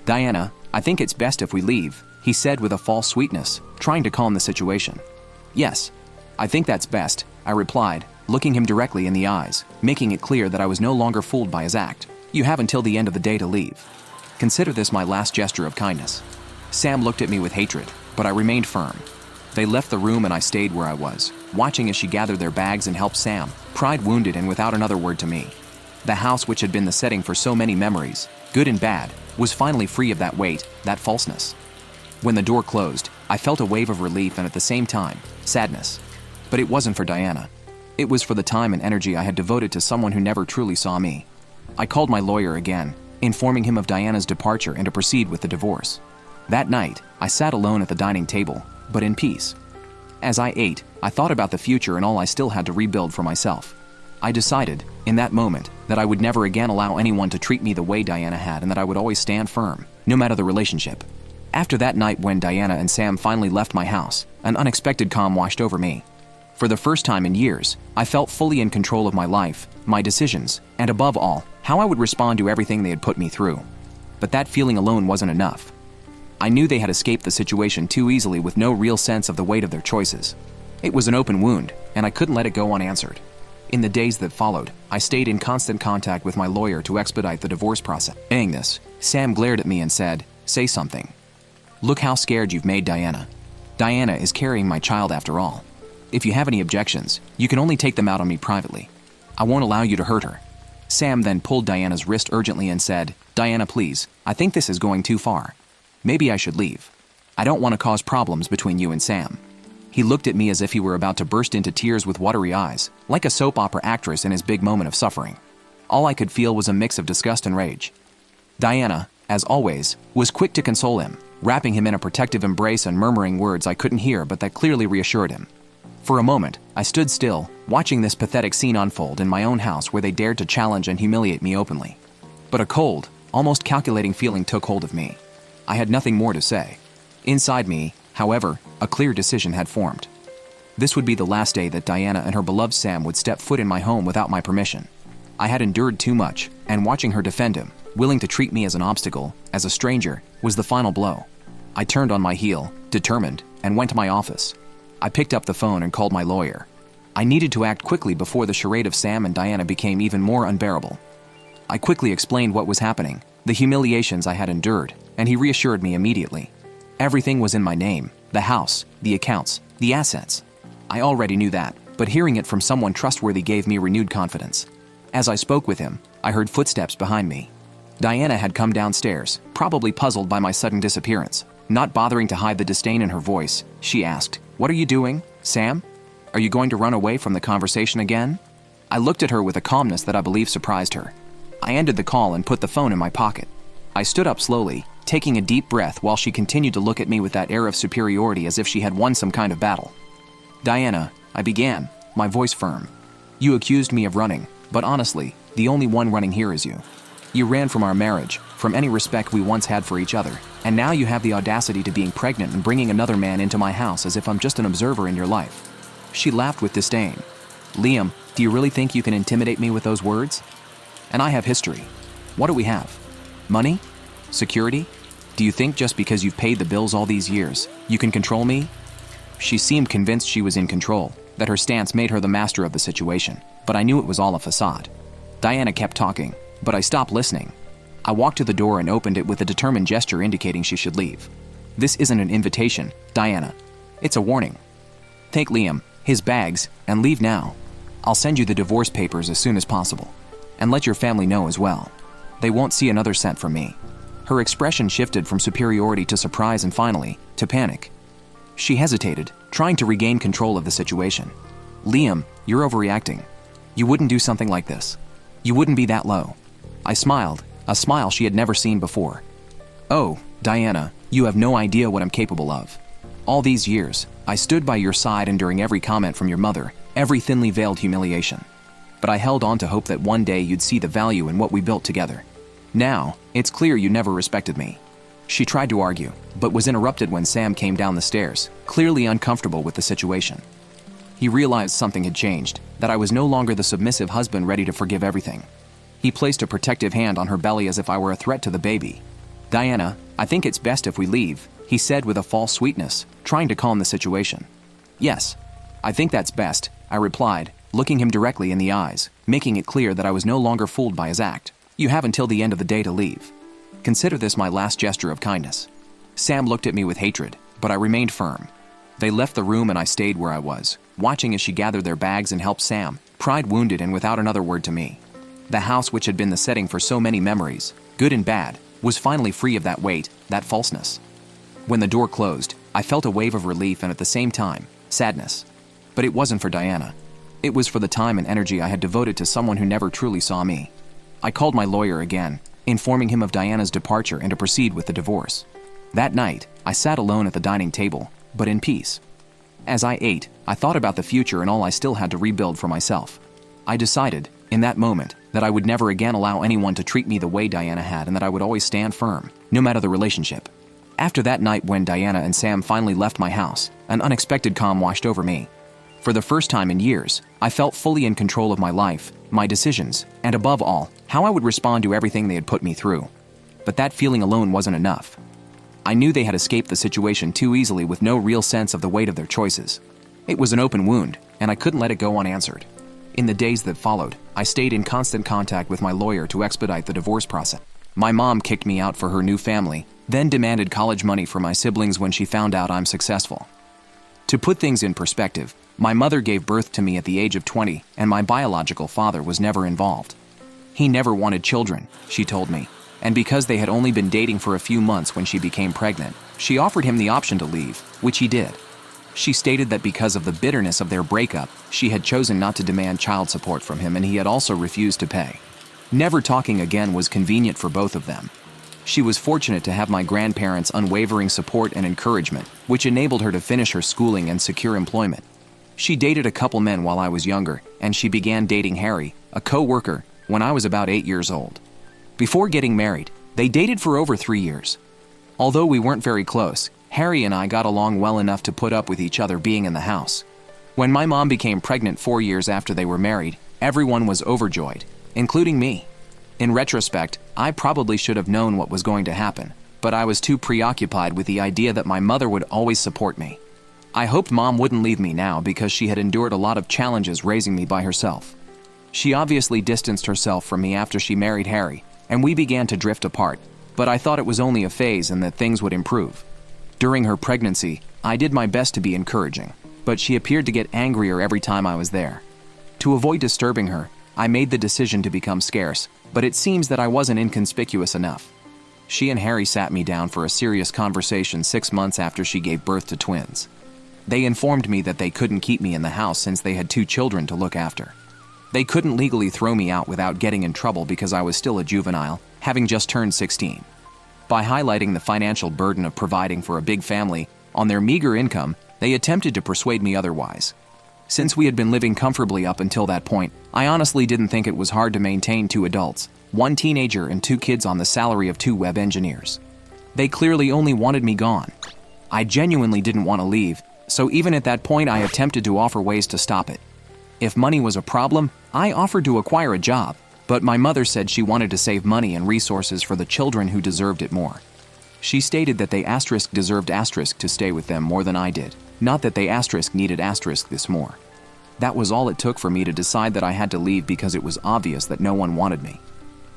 "Diana, I think it's best if we leave," he said with a false sweetness, trying to calm the situation. "Yes, I think that's best," I replied, looking him directly in the eyes, making it clear that I was no longer fooled by his act. "You have until the end of the day to leave. Consider this my last gesture of kindness." Sam looked at me with hatred, but I remained firm. They left the room and I stayed where I was, watching as she gathered their bags and helped Sam, pride wounded and without another word to me. The house which had been the setting for so many memories, good and bad, was finally free of that weight, that falseness. When the door closed, I felt a wave of relief and at the same time, sadness. But it wasn't for Diana. It was for the time and energy I had devoted to someone who never truly saw me. I called my lawyer again, informing him of Diana's departure and to proceed with the divorce. That night, I sat alone at the dining table, but in peace. As I ate, I thought about the future and all I still had to rebuild for myself. I decided, in that moment, that I would never again allow anyone to treat me the way Diana had and that I would always stand firm, no matter the relationship. After that night when Diana and Sam finally left my house, an unexpected calm washed over me. For the first time in years, I felt fully in control of my life, my decisions, and above all, how I would respond to everything they had put me through. But that feeling alone wasn't enough. I knew they had escaped the situation too easily with no real sense of the weight of their choices. It was an open wound, and I couldn't let it go unanswered. In the days that followed, I stayed in constant contact with my lawyer to expedite the divorce process. Saying this, Sam glared at me and said, "Say something. Look how scared you've made Diana. Diana is carrying my child after all. If you have any objections, you can only take them out on me privately. I won't allow you to hurt her." Sam then pulled Diana's wrist urgently and said, "Diana, please, I think this is going too far. Maybe I should leave. I don't want to cause problems between you and Sam." He looked at me as if he were about to burst into tears with watery eyes, like a soap opera actress in his big moment of suffering. All I could feel was a mix of disgust and rage. Diana, as always, was quick to console him, wrapping him in a protective embrace and murmuring words I couldn't hear but that clearly reassured him. For a moment, I stood still, watching this pathetic scene unfold in my own house where they dared to challenge and humiliate me openly. But a cold, almost calculating feeling took hold of me. I had nothing more to say. Inside me, however, a clear decision had formed. This would be the last day that Diana and her beloved Sam would step foot in my home without my permission. I had endured too much, and watching her defend him, willing to treat me as an obstacle, as a stranger, was the final blow. I turned on my heel, determined, and went to my office. I picked up the phone and called my lawyer. I needed to act quickly before the charade of Sam and Diana became even more unbearable. I quickly explained what was happening, the humiliations I had endured, and he reassured me immediately. Everything was in my name, the house, the accounts, the assets. I already knew that, but hearing it from someone trustworthy gave me renewed confidence. As I spoke with him, I heard footsteps behind me. Diana had come downstairs, probably puzzled by my sudden disappearance. Not bothering to hide the disdain in her voice, she asked, "What are you doing, Sam? Are you going to run away from the conversation again?" I looked at her with a calmness that I believe surprised her. I ended the call and put the phone in my pocket. I stood up slowly, taking a deep breath while she continued to look at me with that air of superiority as if she had won some kind of battle. "Diana," I began, my voice firm. "You accused me of running, but honestly, the only one running here is you. You ran from our marriage, from any respect we once had for each other, and now you have the audacity to being pregnant and bringing another man into my house as if I'm just an observer in your life." She laughed with disdain. "Liam, do you really think you can intimidate me with those words? And I have history. What do we have? Money? Security? Do you think just because you've paid the bills all these years, you can control me?" She seemed convinced she was in control, that her stance made her the master of the situation, but I knew it was all a facade. Diana kept talking, but I stopped listening. I walked to the door and opened it with a determined gesture indicating she should leave. "This isn't an invitation, Diana. It's a warning. Take Liam, his bags, and leave now. I'll send you the divorce papers as soon as possible. And let your family know as well. They won't see another cent from me." Her expression shifted from superiority to surprise and finally, to panic. She hesitated, trying to regain control of the situation. "Liam, you're overreacting. You wouldn't do something like this. You wouldn't be that low." I smiled, a smile she had never seen before. "Oh, Diana, you have no idea what I'm capable of. All these years, I stood by your side enduring every comment from your mother, every thinly veiled humiliation. But I held on to hope that one day you'd see the value in what we built together. Now, it's clear you never respected me." She tried to argue, but was interrupted when Sam came down the stairs, clearly uncomfortable with the situation. He realized something had changed, that I was no longer the submissive husband ready to forgive everything. He placed a protective hand on her belly as if I were a threat to the baby. "Diana, I think it's best if we leave," he said with a false sweetness, trying to calm the situation. "Yes, I think that's best," I replied, looking him directly in the eyes, making it clear that I was no longer fooled by his act. "You have until the end of the day to leave. Consider this my last gesture of kindness." Sam looked at me with hatred, but I remained firm. They left the room and I stayed where I was, watching as she gathered their bags and helped Sam, pride wounded and without another word to me. The house which had been the setting for so many memories, good and bad, was finally free of that weight, that falseness. When the door closed, I felt a wave of relief and at the same time, sadness. But it wasn't for Diana. It was for the time and energy I had devoted to someone who never truly saw me. I called my lawyer again, informing him of Diana's departure and to proceed with the divorce. That night, I sat alone at the dining table, but in peace. As I ate, I thought about the future and all I still had to rebuild for myself. I decided, in that moment, that I would never again allow anyone to treat me the way Diana had and that I would always stand firm, no matter the relationship. After that night when Diana and Sam finally left my house, an unexpected calm washed over me. For the first time in years, I felt fully in control of my life, my decisions, and above all, how I would respond to everything they had put me through. But that feeling alone wasn't enough. I knew they had escaped the situation too easily with no real sense of the weight of their choices. It was an open wound, and I couldn't let it go unanswered. In the days that followed, I stayed in constant contact with my lawyer to expedite the divorce process. My mom kicked me out for her new family, then demanded college money for my siblings when she found out I'm successful. To put things in perspective, my mother gave birth to me at the age of 20, and my biological father was never involved. He never wanted children, she told me, and because they had only been dating for a few months when she became pregnant, she offered him the option to leave, which he did. She stated that because of the bitterness of their breakup, she had chosen not to demand child support from him and he had also refused to pay. Never talking again was convenient for both of them. She was fortunate to have my grandparents' unwavering support and encouragement, which enabled her to finish her schooling and secure employment. She dated a couple men while I was younger, and she began dating Harry, a co-worker, when I was about 8 years old. Before getting married, they dated for over 3 years. Although we weren't very close, Harry and I got along well enough to put up with each other being in the house. When my mom became pregnant 4 years after they were married, everyone was overjoyed, including me. In retrospect, I probably should have known what was going to happen, but I was too preoccupied with the idea that my mother would always support me. I hoped Mom wouldn't leave me now because she had endured a lot of challenges raising me by herself. She obviously distanced herself from me after she married Harry, and we began to drift apart, but I thought it was only a phase and that things would improve. During her pregnancy, I did my best to be encouraging, but she appeared to get angrier every time I was there. To avoid disturbing her, I made the decision to become scarce, but it seems that I wasn't inconspicuous enough. She and Harry sat me down for a serious conversation 6 months after she gave birth to twins. They informed me that they couldn't keep me in the house since they had 2 children to look after. They couldn't legally throw me out without getting in trouble because I was still a juvenile, having just turned 16. By highlighting the financial burden of providing for a big family on their meager income, they attempted to persuade me otherwise. Since we had been living comfortably up until that point, I honestly didn't think it was hard to maintain 2 adults, 1 teenager and 2 kids on the salary of 2 web engineers. They clearly only wanted me gone. I genuinely didn't want to leave, so even at that point I attempted to offer ways to stop it. If money was a problem, I offered to acquire a job, but my mother said she wanted to save money and resources for the children who deserved it more. She stated that they deserved to stay with them more than I did, not that they needed this more. That was all it took for me to decide that I had to leave because it was obvious that no one wanted me.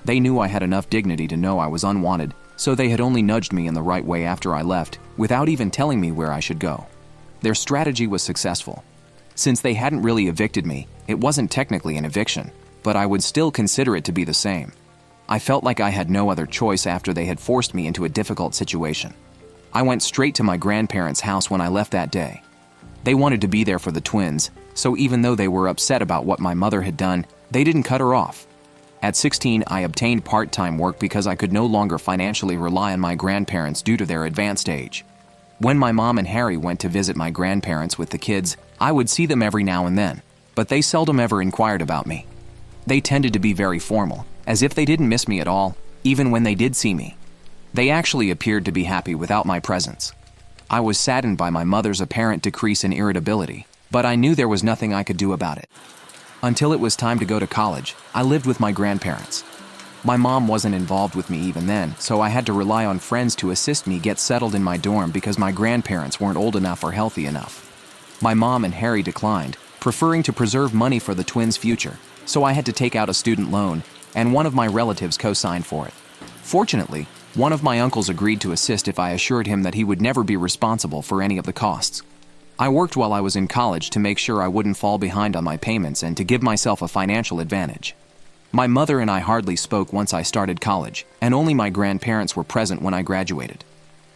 They knew I had enough dignity to know I was unwanted, so they had only nudged me in the right way after I left, without even telling me where I should go. Their strategy was successful. Since they hadn't really evicted me, it wasn't technically an eviction, but I would still consider it to be the same. I felt like I had no other choice after they had forced me into a difficult situation. I went straight to my grandparents' house when I left that day. They wanted to be there for the twins, so even though they were upset about what my mother had done, they didn't cut her off. At 16, I obtained part-time work because I could no longer financially rely on my grandparents due to their advanced age. When my mom and Harry went to visit my grandparents with the kids, I would see them every now and then, but they seldom ever inquired about me. They tended to be very formal, as if they didn't miss me at all, even when they did see me. They actually appeared to be happy without my presence. I was saddened by my mother's apparent decrease in irritability, but I knew there was nothing I could do about it. Until it was time to go to college, I lived with my grandparents. My mom wasn't involved with me even then, so I had to rely on friends to assist me get settled in my dorm because my grandparents weren't old enough or healthy enough. My mom and Harry declined, preferring to preserve money for the twins' future, so I had to take out a student loan, and one of my relatives co-signed for it. Fortunately, one of my uncles agreed to assist if I assured him that he would never be responsible for any of the costs. I worked while I was in college to make sure I wouldn't fall behind on my payments and to give myself a financial advantage. My mother and I hardly spoke once I started college, and only my grandparents were present when I graduated.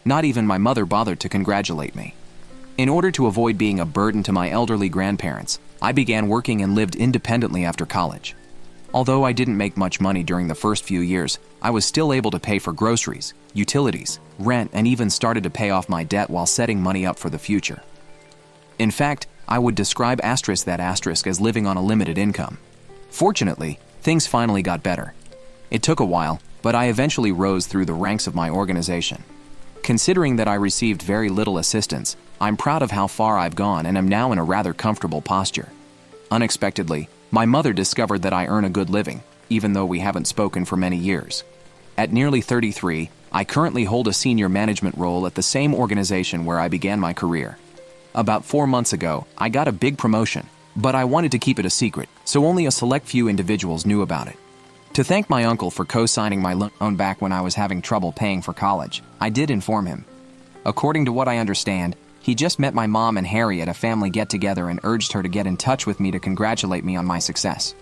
Not even my mother bothered to congratulate me. In order to avoid being a burden to my elderly grandparents, I began working and lived independently after college. Although I didn't make much money during the first few years, I was still able to pay for groceries, utilities, rent, and even started to pay off my debt while setting money up for the future. In fact, I would describe that as living on a limited income. Fortunately, things finally got better. It took a while, but I eventually rose through the ranks of my organization. Considering that I received very little assistance, I'm proud of how far I've gone and am now in a rather comfortable posture. Unexpectedly, my mother discovered that I earn a good living, even though we haven't spoken for many years. At nearly 33, I currently hold a senior management role at the same organization where I began my career. About 4 months ago, I got a big promotion, but I wanted to keep it a secret, so only a select few individuals knew about it. To thank my uncle for co-signing my loan back when I was having trouble paying for college, I did inform him. According to what I understand, he just met my mom and Harry at a family get-together and urged her to get in touch with me to congratulate me on my success.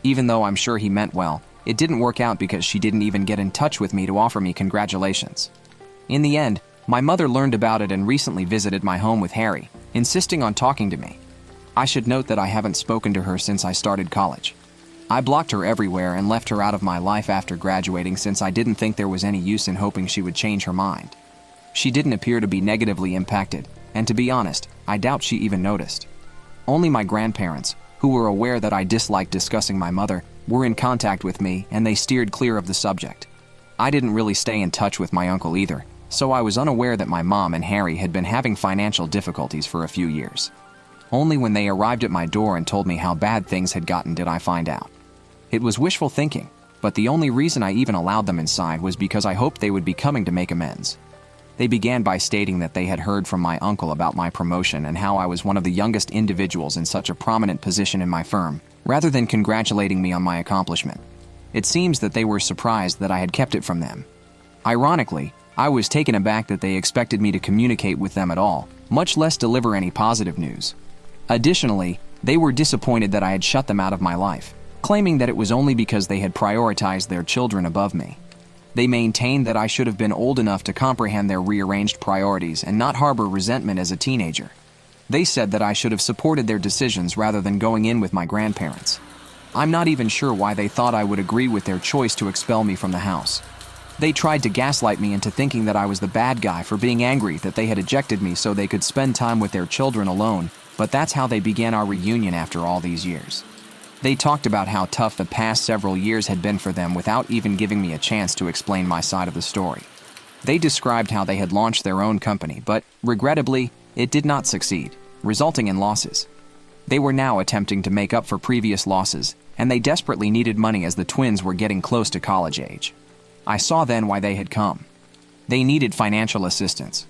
Even though I'm sure he meant well, it didn't work out because she didn't even get in touch with me to offer me congratulations. In the end, my mother learned about it and recently visited my home with Harry, insisting on talking to me. I should note that I haven't spoken to her since I started college. I blocked her everywhere and left her out of my life after graduating since I didn't think there was any use in hoping she would change her mind. She didn't appear to be negatively impacted, and to be honest, I doubt she even noticed. Only my grandparents, who were aware that I disliked discussing my mother, were in contact with me and they steered clear of the subject. I didn't really stay in touch with my uncle either, so I was unaware that my mom and Harry had been having financial difficulties for a few years. Only when they arrived at my door and told me how bad things had gotten did I find out. It was wishful thinking, but the only reason I even allowed them inside was because I hoped they would be coming to make amends. They began by stating that they had heard from my uncle about my promotion and how I was one of the youngest individuals in such a prominent position in my firm, rather than congratulating me on my accomplishment. It seems that they were surprised that I had kept it from them. Ironically, I was taken aback that they expected me to communicate with them at all, much less deliver any positive news. Additionally, they were disappointed that I had shut them out of my life, claiming that it was only because they had prioritized their children above me. They maintained that I should have been old enough to comprehend their rearranged priorities and not harbor resentment as a teenager. They said that I should have supported their decisions rather than going in with my grandparents. I'm not even sure why they thought I would agree with their choice to expel me from the house. They tried to gaslight me into thinking that I was the bad guy for being angry that they had ejected me so they could spend time with their children alone, but that's how they began our reunion after all these years. They talked about how tough the past several years had been for them without even giving me a chance to explain my side of the story. They described how they had launched their own company, but, regrettably, it did not succeed, resulting in losses. They were now attempting to make up for previous losses, and they desperately needed money as the twins were getting close to college age. I saw then why they had come. They needed financial assistance.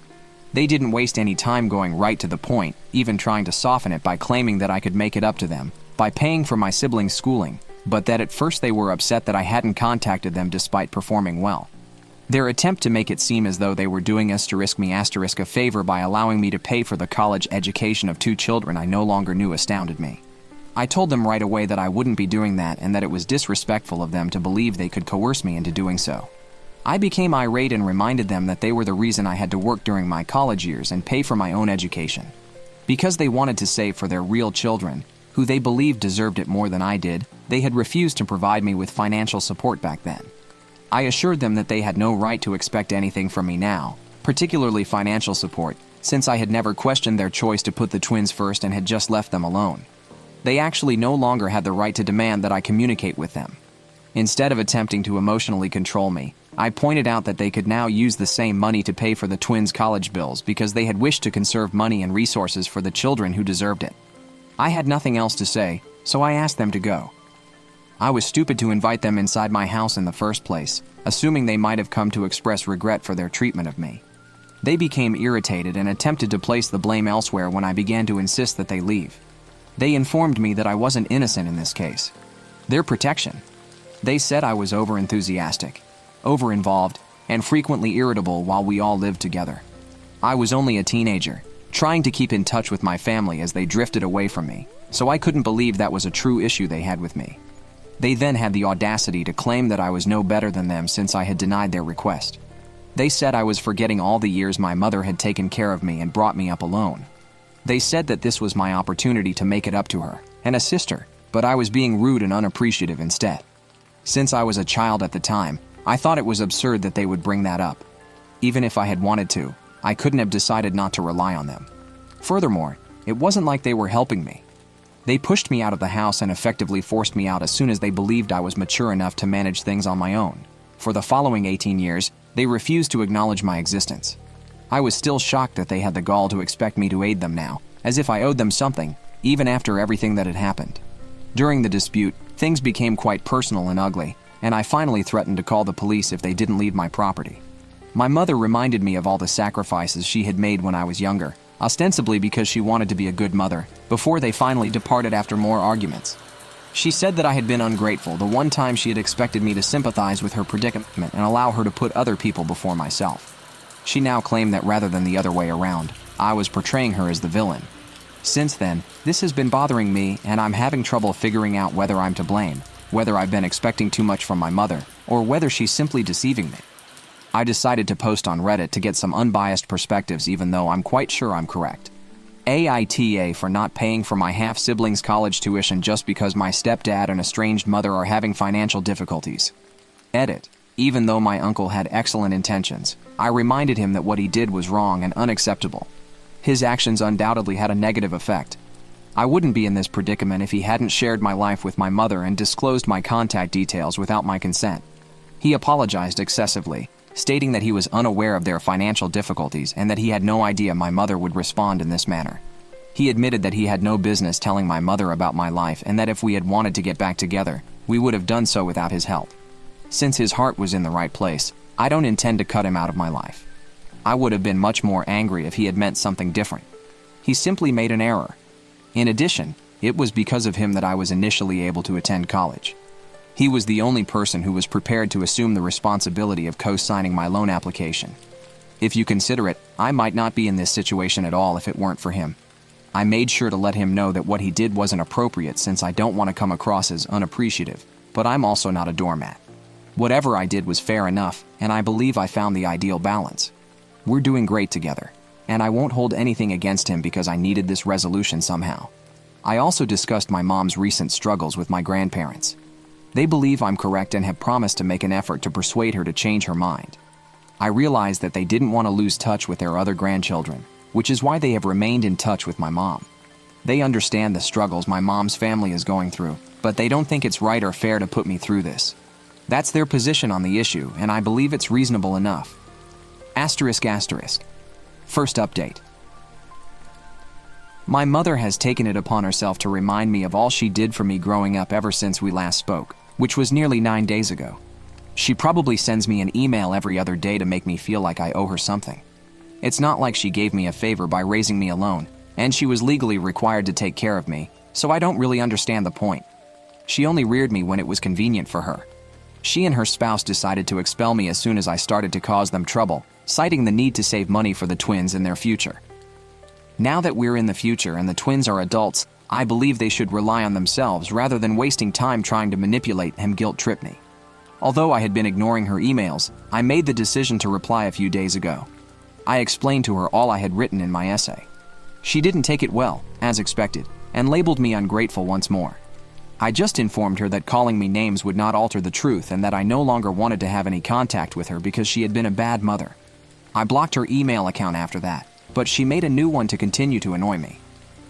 They didn't waste any time going right to the point, even trying to soften it by claiming that I could make it up to them by paying for my siblings' schooling, but that at first they were upset that I hadn't contacted them despite performing well. Their attempt to make it seem as though they were doing a favor by allowing me to pay for the college education of 2 children I no longer knew astounded me. I told them right away that I wouldn't be doing that and that it was disrespectful of them to believe they could coerce me into doing so. I became irate and reminded them that they were the reason I had to work during my college years and pay for my own education. Because they wanted to save for their real children, who they believed deserved it more than I did, they had refused to provide me with financial support back then. I assured them that they had no right to expect anything from me now, particularly financial support, since I had never questioned their choice to put the twins first and had just left them alone. They actually no longer had the right to demand that I communicate with them. Instead of attempting to emotionally control me, I pointed out that they could now use the same money to pay for the twins' college bills because they had wished to conserve money and resources for the children who deserved it. I had nothing else to say, so I asked them to go. I was stupid to invite them inside my house in the first place, assuming they might have come to express regret for their treatment of me. They became irritated and attempted to place the blame elsewhere when I began to insist that they leave. They informed me that I wasn't innocent in this case. Their protection. They said I was over-enthusiastic, over-involved, and frequently irritable while we all lived together. I was only a teenager, trying to keep in touch with my family as they drifted away from me, so I couldn't believe that was a true issue they had with me. They then had the audacity to claim that I was no better than them since I had denied their request. They said I was forgetting all the years my mother had taken care of me and brought me up alone. They said that this was my opportunity to make it up to her and assist her, but I was being rude and unappreciative instead. Since I was a child at the time, I thought it was absurd that they would bring that up. Even if I had wanted to, I couldn't have decided not to rely on them. Furthermore, it wasn't like they were helping me. They pushed me out of the house and effectively forced me out as soon as they believed I was mature enough to manage things on my own. For the following 18 years, they refused to acknowledge my existence. I was still shocked that they had the gall to expect me to aid them now, as if I owed them something, even after everything that had happened. During the dispute, things became quite personal and ugly, and I finally threatened to call the police if they didn't leave my property. My mother reminded me of all the sacrifices she had made when I was younger, ostensibly because she wanted to be a good mother, before they finally departed after more arguments. She said that I had been ungrateful the one time she had expected me to sympathize with her predicament and allow her to put other people before myself. She now claimed that rather than the other way around, I was portraying her as the villain. Since then, this has been bothering me and I'm having trouble figuring out whether I'm to blame, whether I've been expecting too much from my mother, or whether she's simply deceiving me. I decided to post on Reddit to get some unbiased perspectives even though I'm quite sure I'm correct. AITA for not paying for my half-siblings' college tuition just because my stepdad and estranged mother are having financial difficulties. Edit. Even though my uncle had excellent intentions, I reminded him that what he did was wrong and unacceptable. His actions undoubtedly had a negative effect. I wouldn't be in this predicament if he hadn't shared my life with my mother and disclosed my contact details without my consent. He apologized excessively, stating that he was unaware of their financial difficulties and that he had no idea my mother would respond in this manner. He admitted that he had no business telling my mother about my life and that if we had wanted to get back together, we would have done so without his help. Since his heart was in the right place, I don't intend to cut him out of my life. I would have been much more angry if he had meant something different. He simply made an error. In addition, it was because of him that I was initially able to attend college. He was the only person who was prepared to assume the responsibility of co-signing my loan application. If you consider it, I might not be in this situation at all if it weren't for him. I made sure to let him know that what he did wasn't appropriate since I don't want to come across as unappreciative, but I'm also not a doormat. Whatever I did was fair enough, and I believe I found the ideal balance. We're doing great together, and I won't hold anything against him because I needed this resolution somehow. I also discussed my mom's recent struggles with my grandparents. They believe I'm correct and have promised to make an effort to persuade her to change her mind. I realize that they didn't want to lose touch with their other grandchildren, which is why they have remained in touch with my mom. They understand the struggles my mom's family is going through, but they don't think it's right or fair to put me through this. That's their position on the issue, and I believe it's reasonable enough. Asterisk asterisk. First update. My mother has taken it upon herself to remind me of all she did for me growing up ever since we last spoke, which was nearly 9 days ago. She probably sends me an email every other day to make me feel like I owe her something. It's not like she gave me a favor by raising me alone, and she was legally required to take care of me, so I don't really understand the point. She only reared me when it was convenient for her. She and her spouse decided to expel me as soon as I started to cause them trouble, citing the need to save money for the twins in their future. Now that we're in the future and the twins are adults, I believe they should rely on themselves rather than wasting time trying to manipulate and guilt-trip me. Although I had been ignoring her emails, I made the decision to reply a few days ago. I explained to her all I had written in my essay. She didn't take it well, as expected, and labeled me ungrateful once more. I just informed her that calling me names would not alter the truth and that I no longer wanted to have any contact with her because she had been a bad mother. I blocked her email account after that, but she made a new one to continue to annoy me.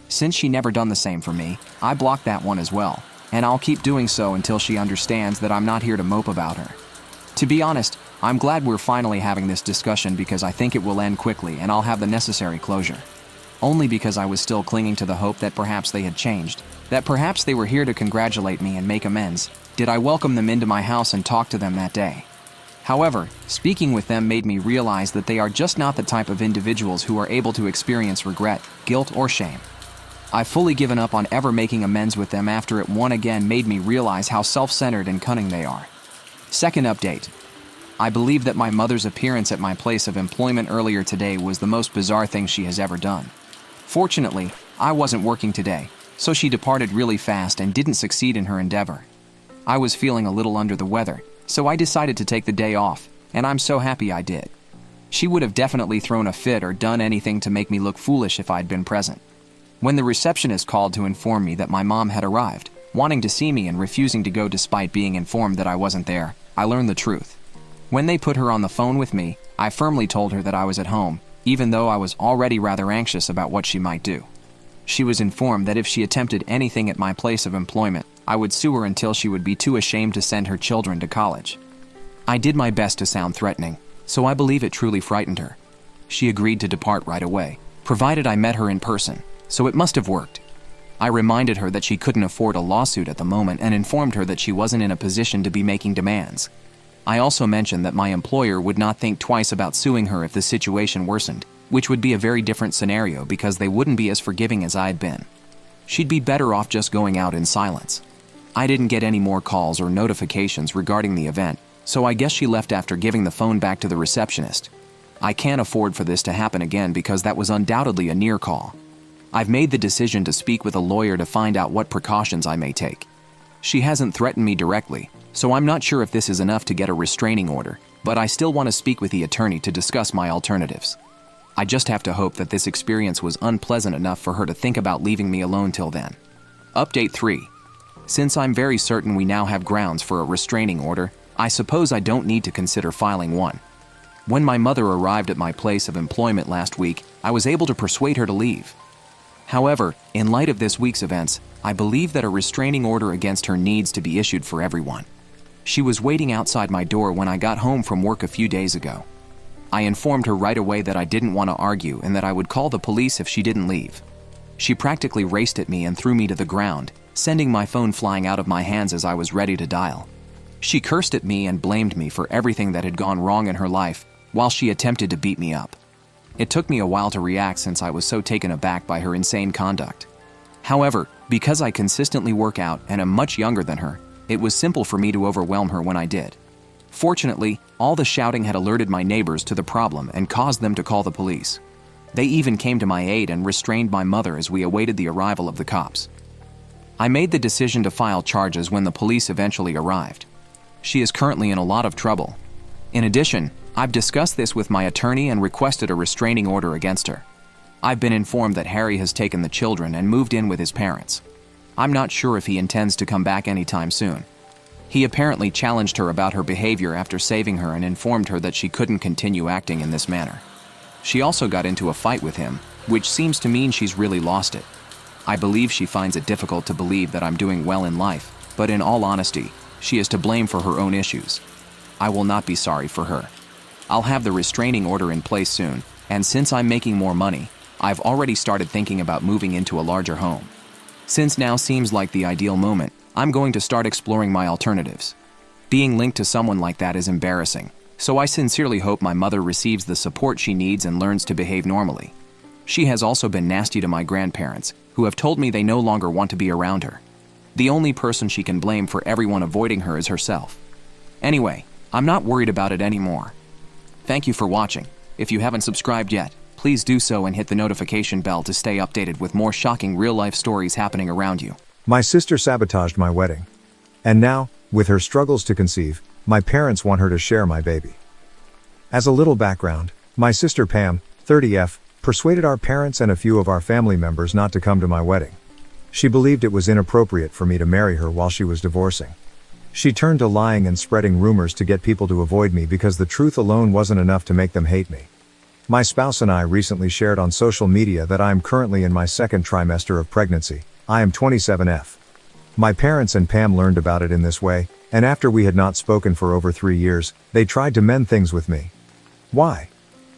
Since she never done the same for me, I blocked that one as well, and I'll keep doing so until she understands that I'm not here to mope about her. To be honest, I'm glad we're finally having this discussion because I think it will end quickly and I'll have the necessary closure. Only because I was still clinging to the hope that perhaps they had changed, that perhaps they were here to congratulate me and make amends, did I welcome them into my house and talk to them that day. However, speaking with them made me realize that they are just not the type of individuals who are able to experience regret, guilt, or shame. I've fully given up on ever making amends with them after it once again made me realize how self-centered and cunning they are. Second update. I believe that my mother's appearance at my place of employment earlier today was the most bizarre thing she has ever done. Fortunately, I wasn't working today, so she departed really fast and didn't succeed in her endeavor. I was feeling a little under the weather, so I decided to take the day off, and I'm so happy I did. She would have definitely thrown a fit or done anything to make me look foolish if I'd been present. When the receptionist called to inform me that my mom had arrived, wanting to see me and refusing to go despite being informed that I wasn't there, I learned the truth. When they put her on the phone with me, I firmly told her that I was at home, even though I was already rather anxious about what she might do. She was informed that if she attempted anything at my place of employment, I would sue her until she would be too ashamed to send her children to college. I did my best to sound threatening, so I believe it truly frightened her. She agreed to depart right away, provided I met her in person, so it must have worked. I reminded her that she couldn't afford a lawsuit at the moment and informed her that she wasn't in a position to be making demands. I also mentioned that my employer would not think twice about suing her if the situation worsened, which would be a very different scenario because they wouldn't be as forgiving as I'd been. She'd be better off just going out in silence. I didn't get any more calls or notifications regarding the event, so I guess she left after giving the phone back to the receptionist. I can't afford for this to happen again because that was undoubtedly a near call. I've made the decision to speak with a lawyer to find out what precautions I may take. She hasn't threatened me directly, so I'm not sure if this is enough to get a restraining order, but I still want to speak with the attorney to discuss my alternatives. I just have to hope that this experience was unpleasant enough for her to think about leaving me alone till then. Update 3. Since I'm very certain we now have grounds for a restraining order, I suppose I don't need to consider filing one. When my mother arrived at my place of employment last week, I was able to persuade her to leave. However, in light of this week's events, I believe that a restraining order against her needs to be issued for everyone. She was waiting outside my door when I got home from work a few days ago. I informed her right away that I didn't want to argue and that I would call the police if she didn't leave. She practically raced at me and threw me to the ground, sending my phone flying out of my hands as I was ready to dial. She cursed at me and blamed me for everything that had gone wrong in her life, while she attempted to beat me up. It took me a while to react since I was so taken aback by her insane conduct. However, because I consistently work out and am much younger than her, it was simple for me to overwhelm her when I did. Fortunately, all the shouting had alerted my neighbors to the problem and caused them to call the police. They even came to my aid and restrained my mother as we awaited the arrival of the cops. I made the decision to file charges when the police eventually arrived. She is currently in a lot of trouble. In addition, I've discussed this with my attorney and requested a restraining order against her. I've been informed that Harry has taken the children and moved in with his parents. I'm not sure if he intends to come back anytime soon. He apparently challenged her about her behavior after saving her and informed her that she couldn't continue acting in this manner. She also got into a fight with him, which seems to mean she's really lost it. I believe she finds it difficult to believe that I'm doing well in life, but in all honesty, she is to blame for her own issues. I will not be sorry for her. I'll have the restraining order in place soon, and since I'm making more money, I've already started thinking about moving into a larger home. Since now seems like the ideal moment, I'm going to start exploring my alternatives. Being linked to someone like that is embarrassing, so I sincerely hope my mother receives the support she needs and learns to behave normally. She has also been nasty to my grandparents, who have told me they no longer want to be around her. The only person she can blame for everyone avoiding her is herself. Anyway, I'm not worried about it anymore. Thank you for watching. If you haven't subscribed yet, please do so and hit the notification bell to stay updated with more shocking real-life stories happening around you. My sister sabotaged my wedding. And now, with her struggles to conceive, my parents want her to share my baby. As a little background, my sister Pam, 30F, persuaded our parents and a few of our family members not to come to my wedding. She believed it was inappropriate for me to marry her while she was divorcing. She turned to lying and spreading rumors to get people to avoid me because the truth alone wasn't enough to make them hate me. My spouse and I recently shared on social media that I am currently in my second trimester of pregnancy. I am 27F. My parents and Pam learned about it in this way, and after we had not spoken for over 3 years, they tried to mend things with me. Why?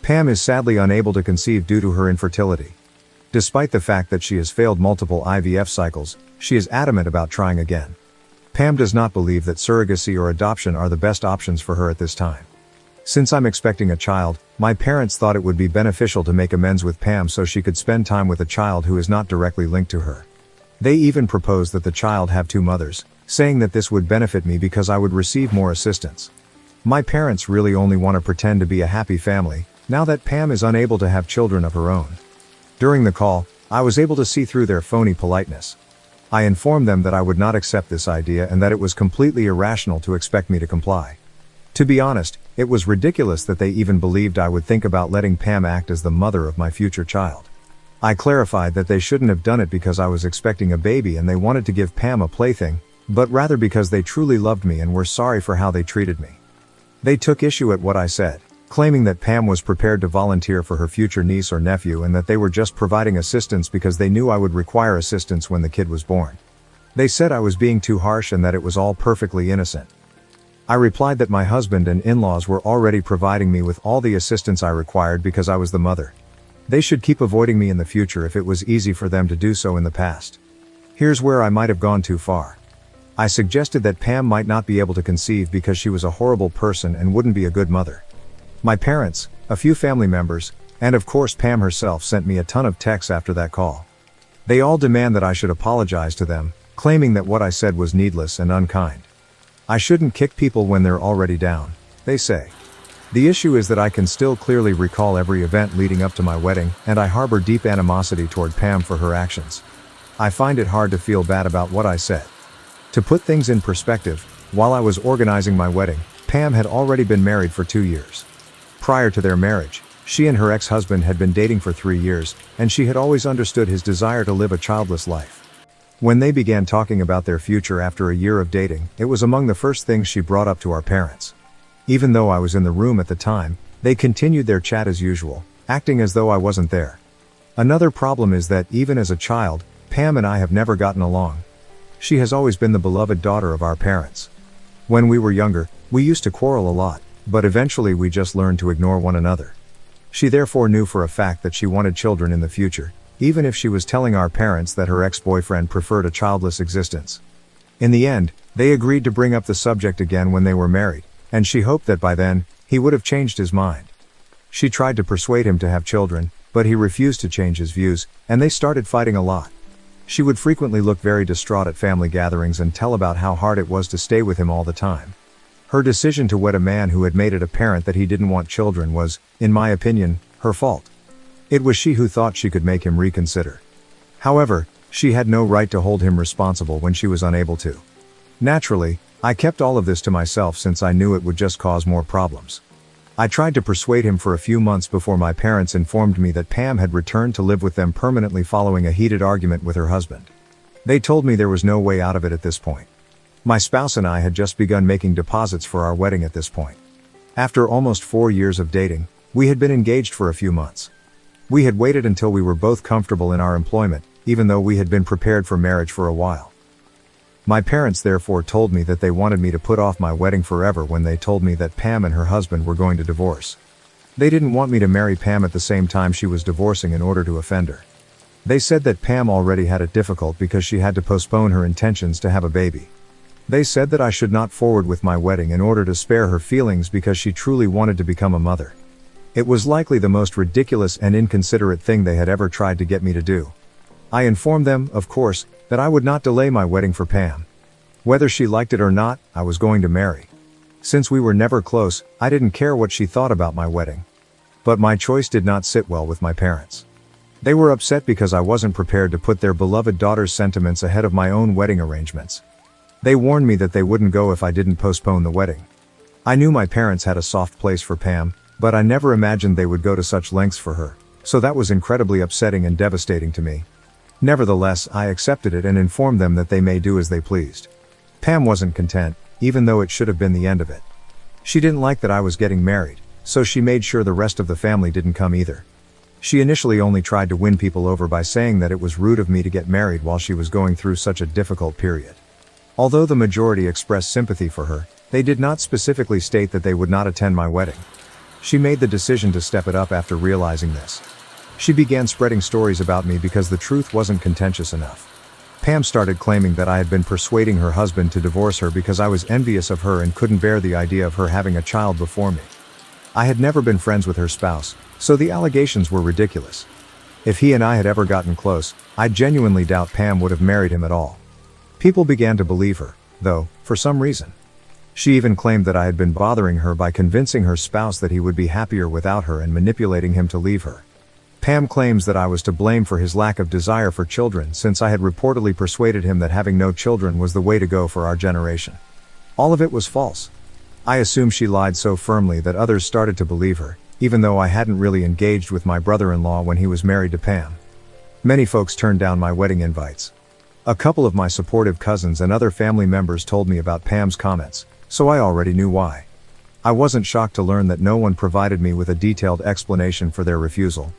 Pam is sadly unable to conceive due to her infertility. Despite the fact that she has failed multiple IVF cycles, she is adamant about trying again. Pam does not believe that surrogacy or adoption are the best options for her at this time. Since I'm expecting a child, my parents thought it would be beneficial to make amends with Pam so she could spend time with a child who is not directly linked to her. They even proposed that the child have 2 mothers, saying that this would benefit me because I would receive more assistance. My parents really only want to pretend to be a happy family, now that Pam is unable to have children of her own. During the call, I was able to see through their phony politeness. I informed them that I would not accept this idea and that it was completely irrational to expect me to comply. To be honest, it was ridiculous that they even believed I would think about letting Pam act as the mother of my future child. I clarified that they shouldn't have done it because I was expecting a baby and they wanted to give Pam a plaything, but rather because they truly loved me and were sorry for how they treated me. They took issue at what I said, claiming that Pam was prepared to volunteer for her future niece or nephew and that they were just providing assistance because they knew I would require assistance when the kid was born. They said I was being too harsh and that it was all perfectly innocent. I replied that my husband and in-laws were already providing me with all the assistance I required because I was the mother. They should keep avoiding me in the future if it was easy for them to do so in the past. Here's where I might have gone too far. I suggested that Pam might not be able to conceive because she was a horrible person and wouldn't be a good mother. My parents, a few family members, and of course Pam herself sent me a ton of texts after that call. They all demand that I should apologize to them, claiming that what I said was needless and unkind. I shouldn't kick people when they're already down, they say. The issue is that I can still clearly recall every event leading up to my wedding, and I harbor deep animosity toward Pam for her actions. I find it hard to feel bad about what I said. To put things in perspective, while I was organizing my wedding, Pam had already been married for 2 years. Prior to their marriage, she and her ex-husband had been dating for 3 years, and she had always understood his desire to live a childless life. When they began talking about their future after a year of dating, it was among the first things she brought up to our parents. Even though I was in the room at the time, they continued their chat as usual, acting as though I wasn't there. Another problem is that even as a child, Pam and I have never gotten along. She has always been the beloved daughter of our parents. When we were younger, we used to quarrel a lot, but eventually we just learned to ignore one another. She therefore knew for a fact that she wanted children in the future, even if she was telling our parents that her ex-boyfriend preferred a childless existence. In the end, they agreed to bring up the subject again when they were married, and she hoped that by then, he would have changed his mind. She tried to persuade him to have children, but he refused to change his views, and they started fighting a lot. She would frequently look very distraught at family gatherings and tell about how hard it was to stay with him all the time. Her decision to wed a man who had made it apparent that he didn't want children was, in my opinion, her fault. It was she who thought she could make him reconsider. However, she had no right to hold him responsible when she was unable to. Naturally, I kept all of this to myself since I knew it would just cause more problems. I tried to persuade him for a few months before my parents informed me that Pam had returned to live with them permanently following a heated argument with her husband. They told me there was no way out of it at this point. My spouse and I had just begun making deposits for our wedding at this point. After almost 4 years of dating, we had been engaged for a few months. We had waited until we were both comfortable in our employment, even though we had been prepared for marriage for a while. My parents therefore told me that they wanted me to put off my wedding forever when they told me that Pam and her husband were going to divorce. They didn't want me to marry Pam at the same time she was divorcing in order to offend her. They said that Pam already had it difficult because she had to postpone her intentions to have a baby. They said that I should not forward with my wedding in order to spare her feelings because she truly wanted to become a mother. It was likely the most ridiculous and inconsiderate thing they had ever tried to get me to do. I informed them, of course, that I would not delay my wedding for Pam. Whether she liked it or not, I was going to marry. Since we were never close, I didn't care what she thought about my wedding. But my choice did not sit well with my parents. They were upset because I wasn't prepared to put their beloved daughter's sentiments ahead of my own wedding arrangements. They warned me that they wouldn't go if I didn't postpone the wedding. I knew my parents had a soft place for Pam, but I never imagined they would go to such lengths for her, so that was incredibly upsetting and devastating to me. Nevertheless, I accepted it and informed them that they may do as they pleased. Pam wasn't content, even though it should have been the end of it. She didn't like that I was getting married, so she made sure the rest of the family didn't come either. She initially only tried to win people over by saying that it was rude of me to get married while she was going through such a difficult period. Although the majority expressed sympathy for her, they did not specifically state that they would not attend my wedding. She made the decision to step it up after realizing this. She began spreading stories about me because the truth wasn't contentious enough. Pam started claiming that I had been persuading her husband to divorce her because I was envious of her and couldn't bear the idea of her having a child before me. I had never been friends with her spouse, so the allegations were ridiculous. If he and I had ever gotten close, I genuinely doubt Pam would have married him at all. People began to believe her, though, for some reason. She even claimed that I had been bothering her by convincing her spouse that he would be happier without her and manipulating him to leave her. Pam claims that I was to blame for his lack of desire for children since I had reportedly persuaded him that having no children was the way to go for our generation. All of it was false. I assume she lied so firmly that others started to believe her, even though I hadn't really engaged with my brother-in-law when he was married to Pam. Many folks turned down my wedding invites. A couple of my supportive cousins and other family members told me about Pam's comments, so I already knew why. I wasn't shocked to learn that no one provided me with a detailed explanation for their refusal.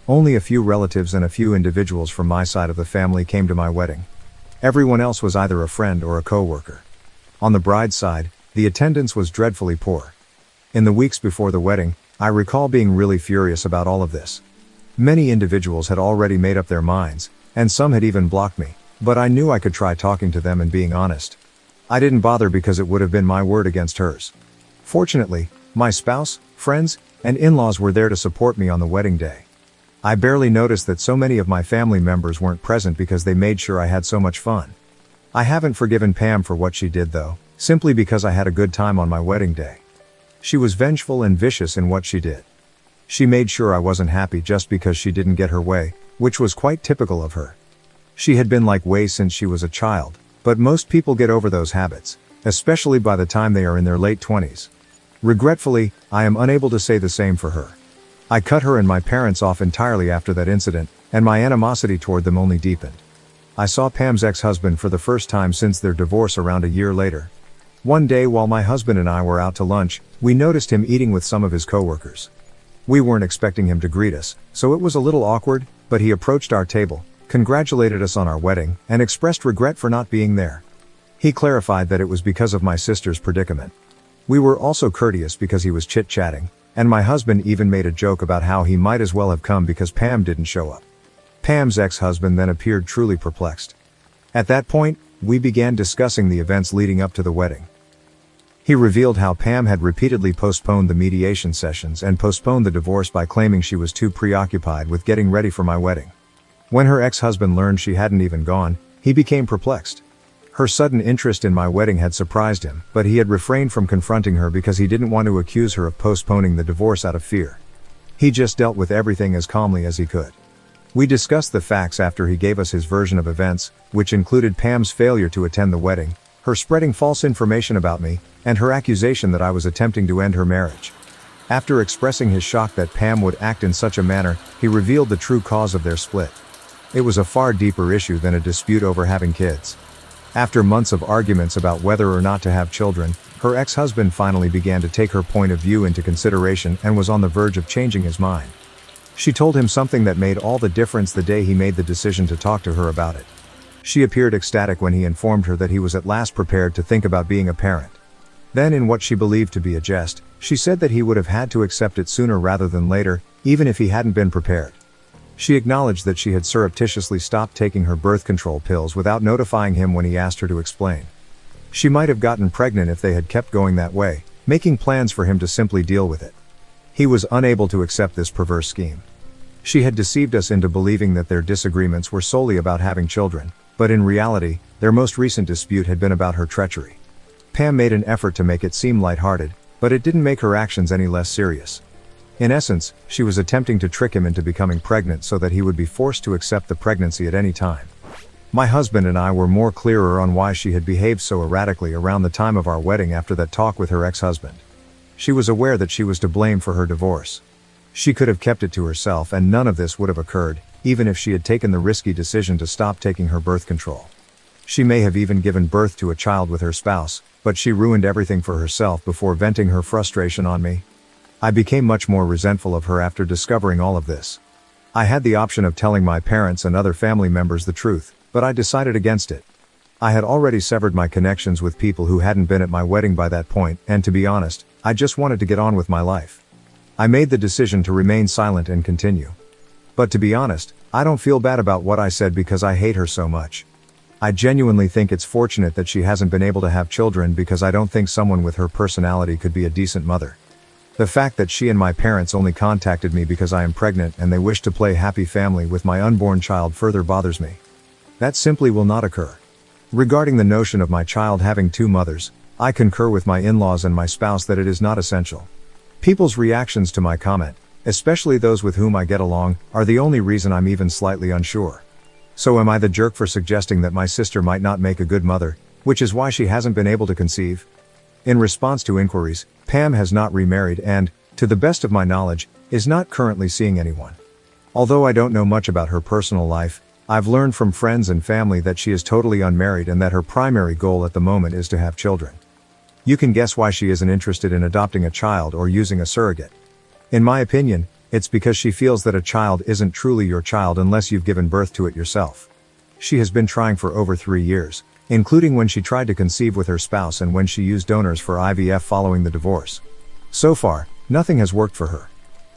Only a few relatives and a few individuals from my side of the family came to my wedding. Everyone else was either a friend or a co-worker. On the bride's side, the attendance was dreadfully poor. In the weeks before the wedding, I recall being really furious about all of this. Many individuals had already made up their minds, and some had even blocked me, but I knew I could try talking to them and being honest. I didn't bother because it would have been my word against hers. Fortunately, my spouse, friends, and in-laws were there to support me on the wedding day. I barely noticed that so many of my family members weren't present because they made sure I had so much fun. I haven't forgiven Pam for what she did though, simply because I had a good time on my wedding day. She was vengeful and vicious in what she did. She made sure I wasn't happy just because she didn't get her way, which was quite typical of her. She had been like way since she was a child, but most people get over those habits, especially by the time they are in their late 20s. Regretfully, I am unable to say the same for her. I cut her and my parents off entirely after that incident, and my animosity toward them only deepened. I saw Pam's ex-husband for the first time since their divorce around a year later. One day while my husband and I were out to lunch, we noticed him eating with some of his coworkers. We weren't expecting him to greet us, so it was a little awkward, but he approached our table, congratulated us on our wedding, and expressed regret for not being there. He clarified that it was because of my sister's predicament. We were also courteous because he was chit-chatting, and my husband even made a joke about how he might as well have come because Pam didn't show up. Pam's ex-husband then appeared truly perplexed. At that point, we began discussing the events leading up to the wedding. He revealed how Pam had repeatedly postponed the mediation sessions and postponed the divorce by claiming she was too preoccupied with getting ready for my wedding. When her ex-husband learned she hadn't even gone, he became perplexed. Her sudden interest in my wedding had surprised him, but he had refrained from confronting her because he didn't want to accuse her of postponing the divorce out of fear. He just dealt with everything as calmly as he could. We discussed the facts after he gave us his version of events, which included Pam's failure to attend the wedding, her spreading false information about me, and her accusation that I was attempting to end her marriage. After expressing his shock that Pam would act in such a manner, he revealed the true cause of their split. It was a far deeper issue than a dispute over having kids. After months of arguments about whether or not to have children, her ex-husband finally began to take her point of view into consideration and was on the verge of changing his mind. She told him something that made all the difference the day he made the decision to talk to her about it. She appeared ecstatic when he informed her that he was at last prepared to think about being a parent. Then, in what she believed to be a jest, she said that he would have had to accept it sooner rather than later, even if he hadn't been prepared. She acknowledged that she had surreptitiously stopped taking her birth control pills without notifying him when he asked her to explain. She might have gotten pregnant if they had kept going that way, making plans for him to simply deal with it. He was unable to accept this perverse scheme. She had deceived us into believing that their disagreements were solely about having children, but in reality, their most recent dispute had been about her treachery. Pam made an effort to make it seem lighthearted, but it didn't make her actions any less serious. In essence, she was attempting to trick him into becoming pregnant so that he would be forced to accept the pregnancy at any time. My husband and I were more clearer on why she had behaved so erratically around the time of our wedding after that talk with her ex-husband. She was aware that she was to blame for her divorce. She could have kept it to herself and none of this would have occurred, even if she had taken the risky decision to stop taking her birth control. She may have even given birth to a child with her spouse, but she ruined everything for herself before venting her frustration on me. I became much more resentful of her after discovering all of this. I had the option of telling my parents and other family members the truth, but I decided against it. I had already severed my connections with people who hadn't been at my wedding by that point, and to be honest, I just wanted to get on with my life. I made the decision to remain silent and continue. But to be honest, I don't feel bad about what I said because I hate her so much. I genuinely think it's fortunate that she hasn't been able to have children because I don't think someone with her personality could be a decent mother. The fact that she and my parents only contacted me because I am pregnant and they wish to play happy family with my unborn child further bothers me. That simply will not occur. Regarding the notion of my child having two mothers, I concur with my in-laws and my spouse that it is not essential. People's reactions to my comment, especially those with whom I get along, are the only reason I'm even slightly unsure. So am I the jerk for suggesting that my sister might not make a good mother, which is why she hasn't been able to conceive? In response to inquiries, Pam has not remarried and, to the best of my knowledge, is not currently seeing anyone. Although I don't know much about her personal life, I've learned from friends and family that she is totally unmarried and that her primary goal at the moment is to have children. You can guess why she isn't interested in adopting a child or using a surrogate. In my opinion, it's because she feels that a child isn't truly your child unless you've given birth to it yourself. She has been trying for over 3 years, including when she tried to conceive with her spouse and when she used donors for IVF following the divorce. So far, nothing has worked for her.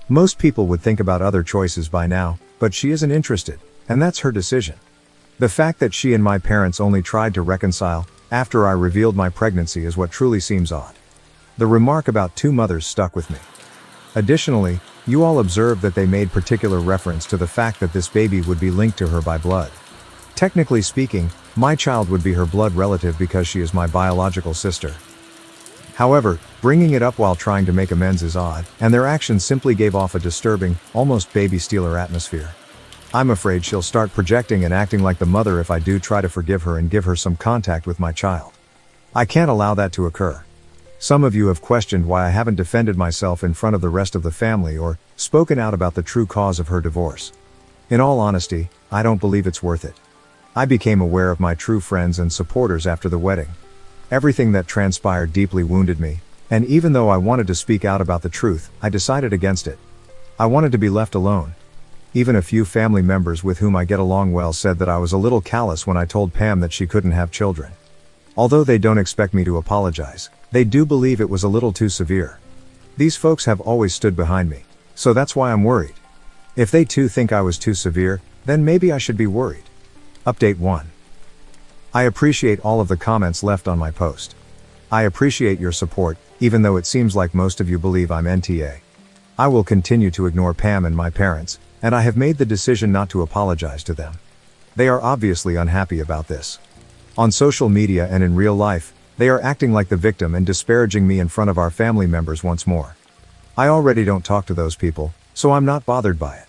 Most people would think about other choices by now, but she isn't interested, and that's her decision. The fact that she and my parents only tried to reconcile after I revealed my pregnancy is what truly seems odd. The remark about two mothers stuck with me. Additionally, you all observed that they made particular reference to the fact that this baby would be linked to her by blood. Technically speaking, my child would be her blood relative because she is my biological sister. However, bringing it up while trying to make amends is odd, and their actions simply gave off a disturbing, almost baby stealer atmosphere. I'm afraid she'll start projecting and acting like the mother if I do try to forgive her and give her some contact with my child. I can't allow that to occur. Some of you have questioned why I haven't defended myself in front of the rest of the family or spoken out about the true cause of her divorce. In all honesty, I don't believe it's worth it. I became aware of my true friends and supporters after the wedding. Everything that transpired deeply wounded me, and even though I wanted to speak out about the truth, I decided against it. I wanted to be left alone. Even a few family members with whom I get along well said that I was a little callous when I told Pam that she couldn't have children. Although they don't expect me to apologize, they do believe it was a little too severe. These folks have always stood behind me, so that's why I'm worried. If they too think I was too severe, then maybe I should be worried. Update 1. I appreciate all of the comments left on my post. I appreciate your support, even though it seems like most of you believe I'm NTA. I will continue to ignore Pam and my parents, and I have made the decision not to apologize to them. They are obviously unhappy about this. On social media and in real life, they are acting like the victim and disparaging me in front of our family members once more. I already don't talk to those people, so I'm not bothered by it.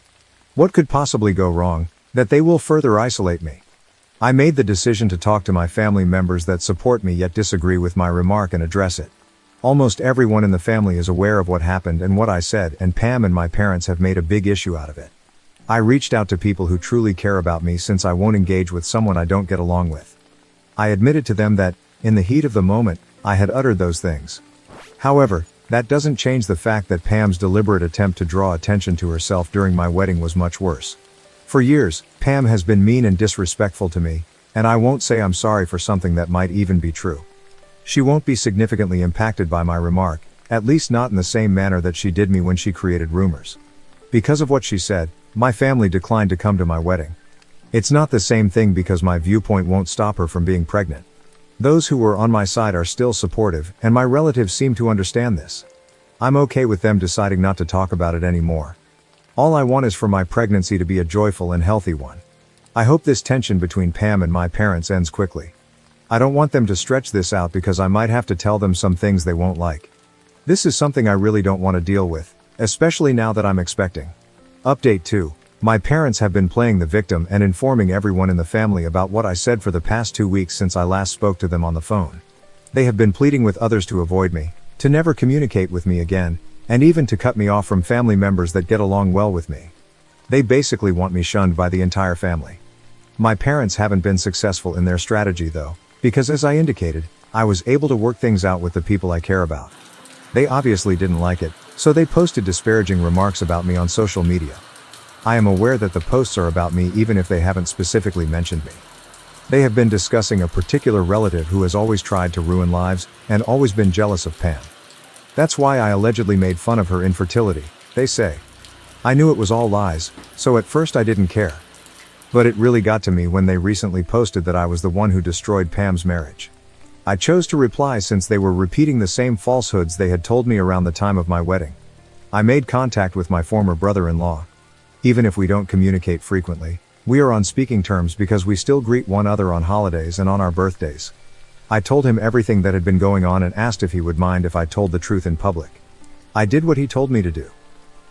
What could possibly go wrong, that they will further isolate me? I made the decision to talk to my family members that support me yet disagree with my remark and address it. Almost everyone in the family is aware of what happened and what I said, and Pam and my parents have made a big issue out of it. I reached out to people who truly care about me since I won't engage with someone I don't get along with. I admitted to them that, in the heat of the moment, I had uttered those things. However, that doesn't change the fact that Pam's deliberate attempt to draw attention to herself during my wedding was much worse. For years, Pam has been mean and disrespectful to me, and I won't say I'm sorry for something that might even be true. She won't be significantly impacted by my remark, at least not in the same manner that she did me when she created rumors. Because of what she said, my family declined to come to my wedding. It's not the same thing because my viewpoint won't stop her from being pregnant. Those who were on my side are still supportive, and my relatives seem to understand this. I'm okay with them deciding not to talk about it anymore. All I want is for my pregnancy to be a joyful and healthy one. I hope this tension between Pam and my parents ends quickly. I don't want them to stretch this out because I might have to tell them some things they won't like. This is something I really don't want to deal with, especially now that I'm expecting. Update 2. My parents have been playing the victim and informing everyone in the family about what I said for the past 2 weeks since I last spoke to them on the phone. They have been pleading with others to avoid me, to never communicate with me again, and even to cut me off from family members that get along well with me. They basically want me shunned by the entire family. My parents haven't been successful in their strategy though, because as I indicated, I was able to work things out with the people I care about. They obviously didn't like it, so they posted disparaging remarks about me on social media. I am aware that the posts are about me even if they haven't specifically mentioned me. They have been discussing a particular relative who has always tried to ruin lives, and always been jealous of Pam. That's why I allegedly made fun of her infertility, they say. I knew it was all lies, so at first I didn't care. But it really got to me when they recently posted that I was the one who destroyed Pam's marriage. I chose to reply since they were repeating the same falsehoods they had told me around the time of my wedding. I made contact with my former brother-in-law. Even if we don't communicate frequently, we are on speaking terms because we still greet one another on holidays and on our birthdays. I told him everything that had been going on and asked if he would mind if I told the truth in public. I did what he told me to do.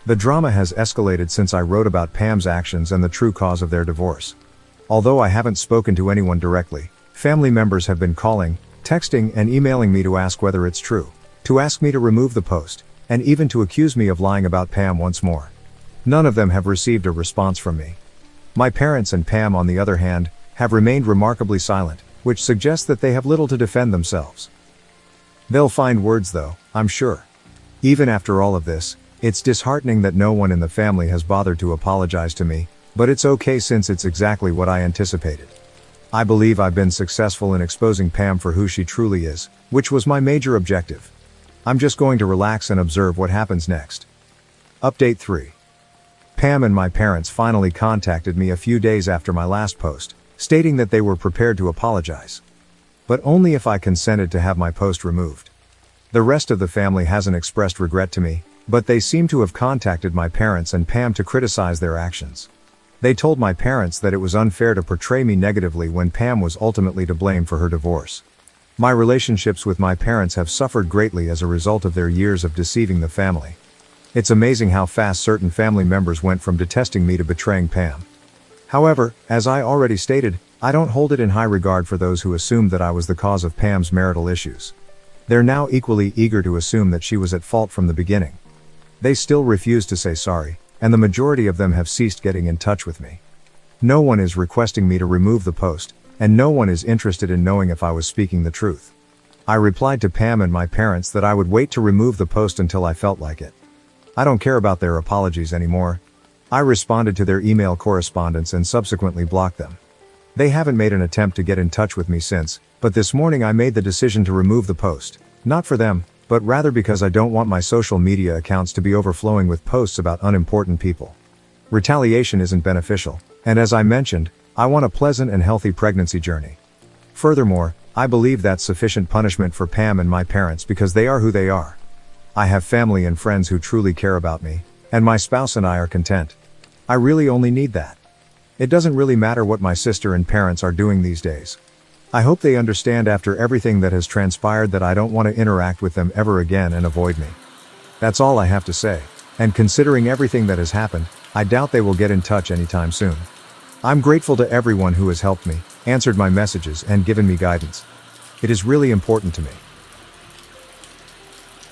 The drama has escalated since I wrote about Pam's actions and the true cause of their divorce. Although I haven't spoken to anyone directly, family members have been calling, texting, and emailing me to ask whether it's true, to ask me to remove the post, and even to accuse me of lying about Pam once more. None of them have received a response from me. My parents and Pam, on the other hand, have remained remarkably silent, which suggests that they have little to defend themselves. They'll find words though, I'm sure. Even after all of this, it's disheartening that no one in the family has bothered to apologize to me, but it's okay since it's exactly what I anticipated. I believe I've been successful in exposing Pam for who she truly is, which was my major objective. I'm just going to relax and observe what happens next. Update 3. Pam and my parents finally contacted me a few days after my last post, stating that they were prepared to apologize. But only if I consented to have my post removed. The rest of the family hasn't expressed regret to me, but they seem to have contacted my parents and Pam to criticize their actions. They told my parents that it was unfair to portray me negatively when Pam was ultimately to blame for her divorce. My relationships with my parents have suffered greatly as a result of their years of deceiving the family. It's amazing how fast certain family members went from detesting me to betraying Pam. However, as I already stated, I don't hold it in high regard for those who assumed that I was the cause of Pam's marital issues. They're now equally eager to assume that she was at fault from the beginning. They still refuse to say sorry, and the majority of them have ceased getting in touch with me. No one is requesting me to remove the post, and no one is interested in knowing if I was speaking the truth. I replied to Pam and my parents that I would wait to remove the post until I felt like it. I don't care about their apologies anymore. I responded to their email correspondence and subsequently blocked them. They haven't made an attempt to get in touch with me since, but this morning I made the decision to remove the post, not for them, but rather because I don't want my social media accounts to be overflowing with posts about unimportant people. Retaliation isn't beneficial, and as I mentioned, I want a pleasant and healthy pregnancy journey. Furthermore, I believe that's sufficient punishment for Pam and my parents because they are who they are. I have family and friends who truly care about me, and my spouse and I are content. I really only need that. It doesn't really matter what my sister and parents are doing these days. I hope they understand after everything that has transpired that I don't want to interact with them ever again and avoid me. That's all I have to say, and considering everything that has happened, I doubt they will get in touch anytime soon. I'm grateful to everyone who has helped me, answered my messages, and given me guidance. It is really important to me.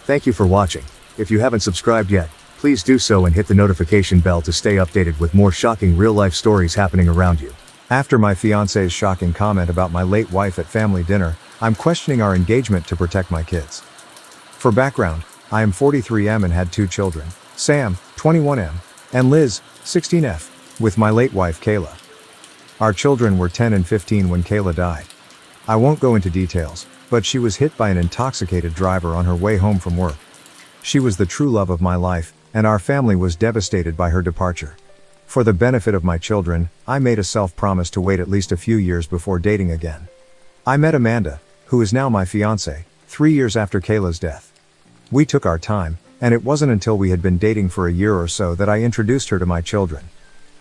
Thank you for watching. If you haven't subscribed yet, please do so and hit the notification bell to stay updated with more shocking real-life stories happening around you. After my fiance's shocking comment about my late wife at family dinner, I'm questioning our engagement to protect my kids. For background, I am 43M and had 2 children, Sam, 21M, and Liz, 16F, with my late wife Kayla. Our children were 10 and 15 when Kayla died. I won't go into details, but she was hit by an intoxicated driver on her way home from work. She was the true love of my life, and our family was devastated by her departure. For the benefit of my children, I made a self-promise to wait at least a few years before dating again. I met Amanda, who is now my fiancée, 3 years after Kayla's death. We took our time, and it wasn't until we had been dating for a year or so that I introduced her to my children.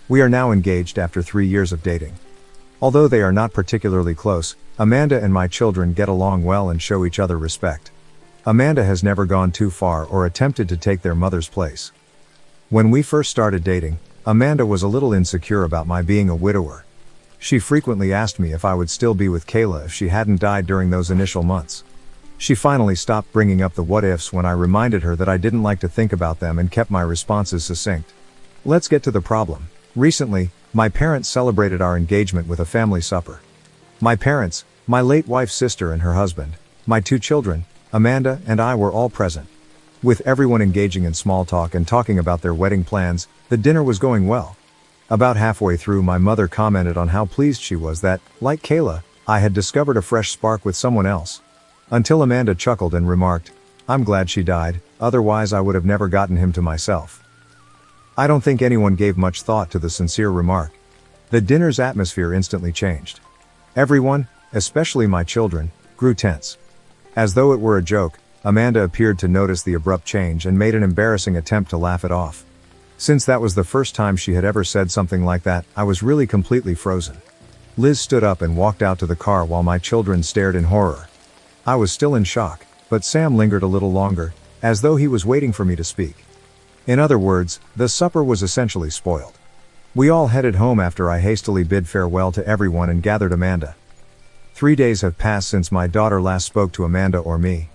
We are now engaged after 3 years of dating. Although they are not particularly close, Amanda and my children get along well and show each other respect. Amanda has never gone too far or attempted to take their mother's place. When we first started dating, Amanda was a little insecure about my being a widower. She frequently asked me if I would still be with Kayla if she hadn't died during those initial months. She finally stopped bringing up the what-ifs when I reminded her that I didn't like to think about them and kept my responses succinct. Let's get to the problem. Recently, my parents celebrated our engagement with a family supper. My parents, my late wife's sister and her husband, my 2 children, Amanda and I were all present. With everyone engaging in small talk and talking about their wedding plans, the dinner was going well. About halfway through, my mother commented on how pleased she was that, like Kayla, I had discovered a fresh spark with someone else. Until Amanda chuckled and remarked, "I'm glad she died, otherwise I would have never gotten him to myself." I don't think anyone gave much thought to the sincere remark. The dinner's atmosphere instantly changed. Everyone, especially my children, grew tense. As though it were a joke, Amanda appeared to notice the abrupt change and made an embarrassing attempt to laugh it off. Since that was the first time she had ever said something like that, I was really completely frozen. Liz stood up and walked out to the car while my children stared in horror. I was still in shock, but Sam lingered a little longer, as though he was waiting for me to speak. In other words, the supper was essentially spoiled. We all headed home after I hastily bid farewell to everyone and gathered Amanda. 3 days have passed since my daughter last spoke to Amanda or me.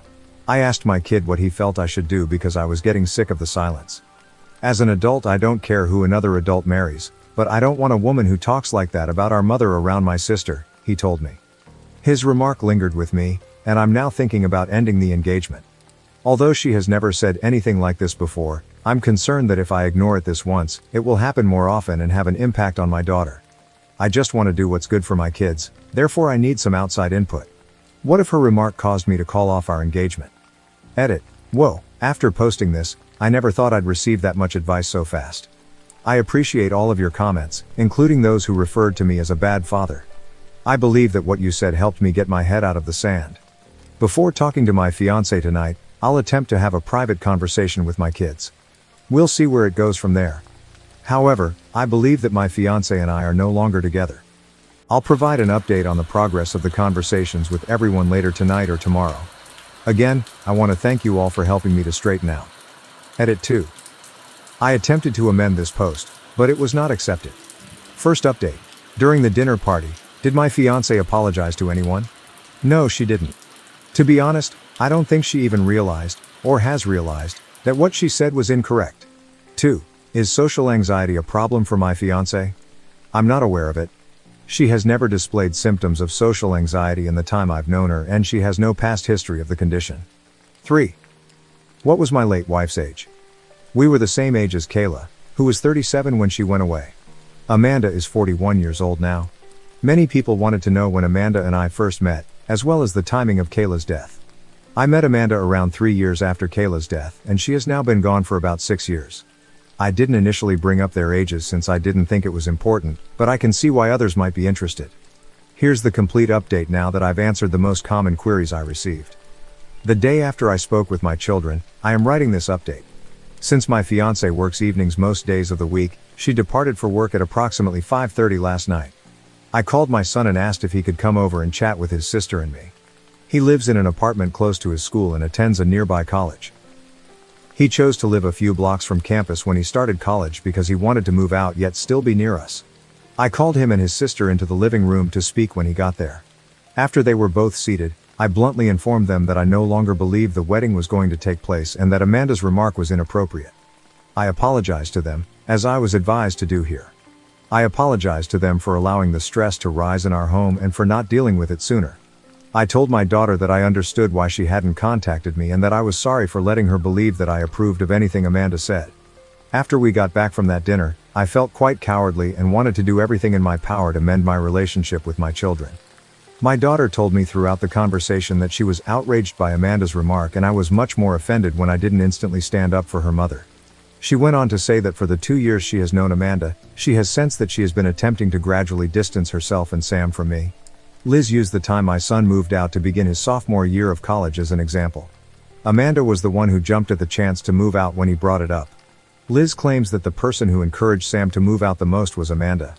I asked my kid what he felt I should do because I was getting sick of the silence. As an adult, I don't care who another adult marries, but I don't want a woman who talks like that about our mother around my sister, he told me. His remark lingered with me, and I'm now thinking about ending the engagement. Although she has never said anything like this before, I'm concerned that if I ignore it this once, it will happen more often and have an impact on my daughter. I just want to do what's good for my kids, therefore I need some outside input. What if her remark caused me to call off our engagement? Edit. Whoa, after posting this, I never thought I'd receive that much advice so fast. I appreciate all of your comments, including those who referred to me as a bad father. I believe that what you said helped me get my head out of the sand. Before talking to my fiancé tonight, I'll attempt to have a private conversation with my kids. We'll see where it goes from there. However, I believe that my fiancé and I are no longer together. I'll provide an update on the progress of the conversations with everyone later tonight or tomorrow. Again, I want to thank you all for helping me to straighten out. Edit 2. I attempted to amend this post, but it was not accepted. First update. During the dinner party, did my fiancé apologize to anyone? No, she didn't. To be honest, I don't think she even realized, or has realized, that what she said was incorrect. 2. Is social anxiety a problem for my fiancé? I'm not aware of it. She has never displayed symptoms of social anxiety in the time I've known her, and she has no past history of the condition. 3. What was my late wife's age? We were the same age as Kayla, who was 37 when she went away. Amanda is 41 years old now. Many people wanted to know when Amanda and I first met, as well as the timing of Kayla's death. I met Amanda around 3 years after Kayla's death, and she has now been gone for about 6 years. I didn't initially bring up their ages since I didn't think it was important, but I can see why others might be interested. Here's the complete update now that I've answered the most common queries I received. The day after I spoke with my children, I am writing this update. Since my fiancé works evenings most days of the week, she departed for work at approximately 5:30 last night. I called my son and asked if he could come over and chat with his sister and me. He lives in an apartment close to his school and attends a nearby college. He chose to live a few blocks from campus when he started college because he wanted to move out yet still be near us. I called him and his sister into the living room to speak when he got there. After they were both seated, I bluntly informed them that I no longer believed the wedding was going to take place and that Amanda's remark was inappropriate. I apologized to them, as I was advised to do here. I apologized to them for allowing the stress to rise in our home and for not dealing with it sooner. I told my daughter that I understood why she hadn't contacted me and that I was sorry for letting her believe that I approved of anything Amanda said. After we got back from that dinner, I felt quite cowardly and wanted to do everything in my power to mend my relationship with my children. My daughter told me throughout the conversation that she was outraged by Amanda's remark, and I was much more offended when I didn't instantly stand up for her mother. She went on to say that for the 2 years she has known Amanda, she has sensed that she has been attempting to gradually distance herself and Sam from me. Liz used the time my son moved out to begin his sophomore year of college as an example. Amanda was the one who jumped at the chance to move out when he brought it up. Liz claims that the person who encouraged Sam to move out the most was Amanda.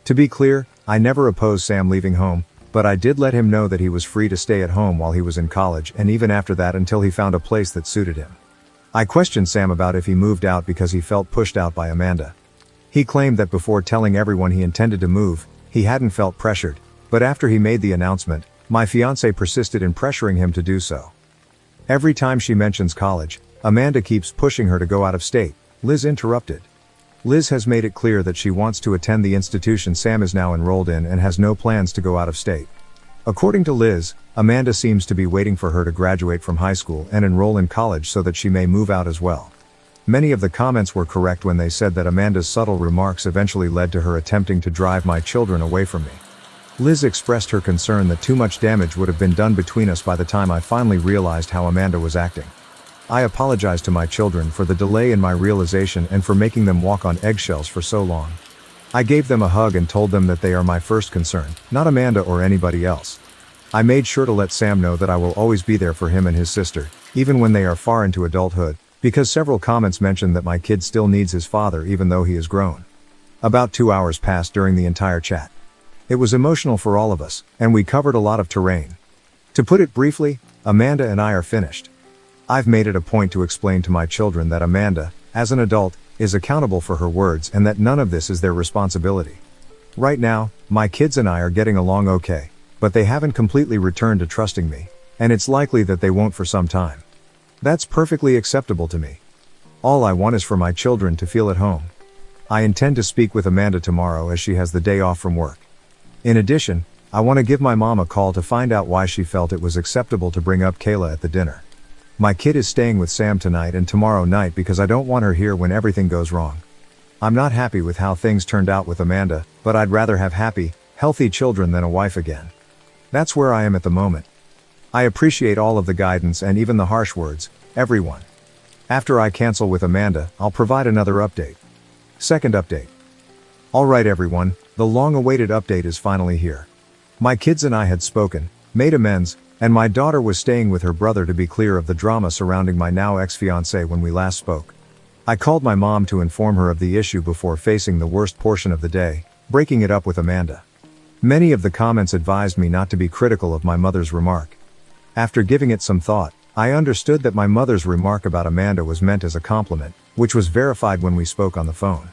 To be clear, I never opposed Sam leaving home, but I did let him know that he was free to stay at home while he was in college and even after that until he found a place that suited him. I questioned Sam about if he moved out because he felt pushed out by Amanda. He claimed that before telling everyone he intended to move, he hadn't felt pressured, but after he made the announcement, my fiancée persisted in pressuring him to do so. Every time she mentions college, Amanda keeps pushing her to go out of state. Liz interrupted. Liz has made it clear that she wants to attend the institution Sam is now enrolled in and has no plans to go out of state. According to Liz, Amanda seems to be waiting for her to graduate from high school and enroll in college so that she may move out as well. Many of the comments were correct when they said that Amanda's subtle remarks eventually led to her attempting to drive my children away from me. Liz expressed her concern that too much damage would have been done between us by the time I finally realized how Amanda was acting. I apologized to my children for the delay in my realization and for making them walk on eggshells for so long. I gave them a hug and told them that they are my first concern, not Amanda or anybody else. I made sure to let Sam know that I will always be there for him and his sister, even when they are far into adulthood, because several comments mentioned that my kid still needs his father even though he is grown. About 2 hours passed during the entire chat. It was emotional for all of us, and we covered a lot of terrain. To put it briefly, Amanda and I are finished. I've made it a point to explain to my children that Amanda, as an adult, is accountable for her words and that none of this is their responsibility. Right now, my kids and I are getting along okay, but they haven't completely returned to trusting me, and it's likely that they won't for some time. That's perfectly acceptable to me. All I want is for my children to feel at home. I intend to speak with Amanda tomorrow as she has the day off from work. In addition, I want to give my mom a call to find out why she felt it was acceptable to bring up Kayla at the dinner. My kid is staying with Sam tonight and tomorrow night because I don't want her here when everything goes wrong. I'm not happy with how things turned out with Amanda, but I'd rather have happy, healthy children than a wife again. That's where I am at the moment. I appreciate all of the guidance and even the harsh words, everyone. After I cancel with Amanda, I'll provide another update. Second update. Alright everyone, the long-awaited update is finally here. My kids and I had spoken, made amends, and my daughter was staying with her brother to be clear of the drama surrounding my now ex-fiancé when we last spoke. I called my mom to inform her of the issue before facing the worst portion of the day, breaking it up with Amanda. Many of the comments advised me not to be critical of my mother's remark. After giving it some thought, I understood that my mother's remark about Amanda was meant as a compliment, which was verified when we spoke on the phone.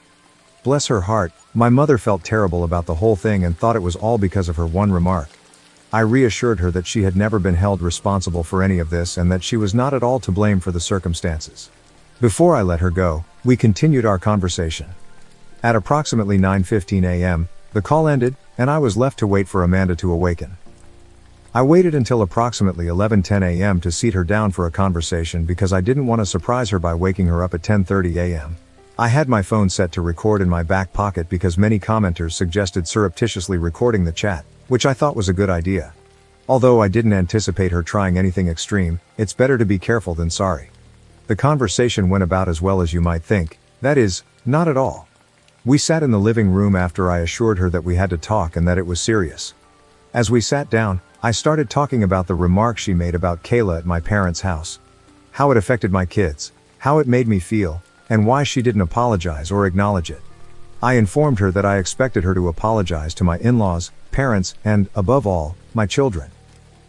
Bless her heart, my mother felt terrible about the whole thing and thought it was all because of her one remark. I reassured her that she had never been held responsible for any of this and that she was not at all to blame for the circumstances. Before I let her go, we continued our conversation. At approximately 9:15 a.m., the call ended, and I was left to wait for Amanda to awaken. I waited until approximately 11:10 a.m. to seat her down for a conversation because I didn't want to surprise her by waking her up at 10:30 a.m. I had my phone set to record in my back pocket because many commenters suggested surreptitiously recording the chat, which I thought was a good idea. Although I didn't anticipate her trying anything extreme, it's better to be careful than sorry. The conversation went about as well as you might think, that is, not at all. We sat in the living room after I assured her that we had to talk and that it was serious. As we sat down, I started talking about the remark she made about Kayla at my parents' house. How it affected my kids, how it made me feel, and why she didn't apologize or acknowledge it. I informed her that I expected her to apologize to my in-laws, parents, and, above all, my children.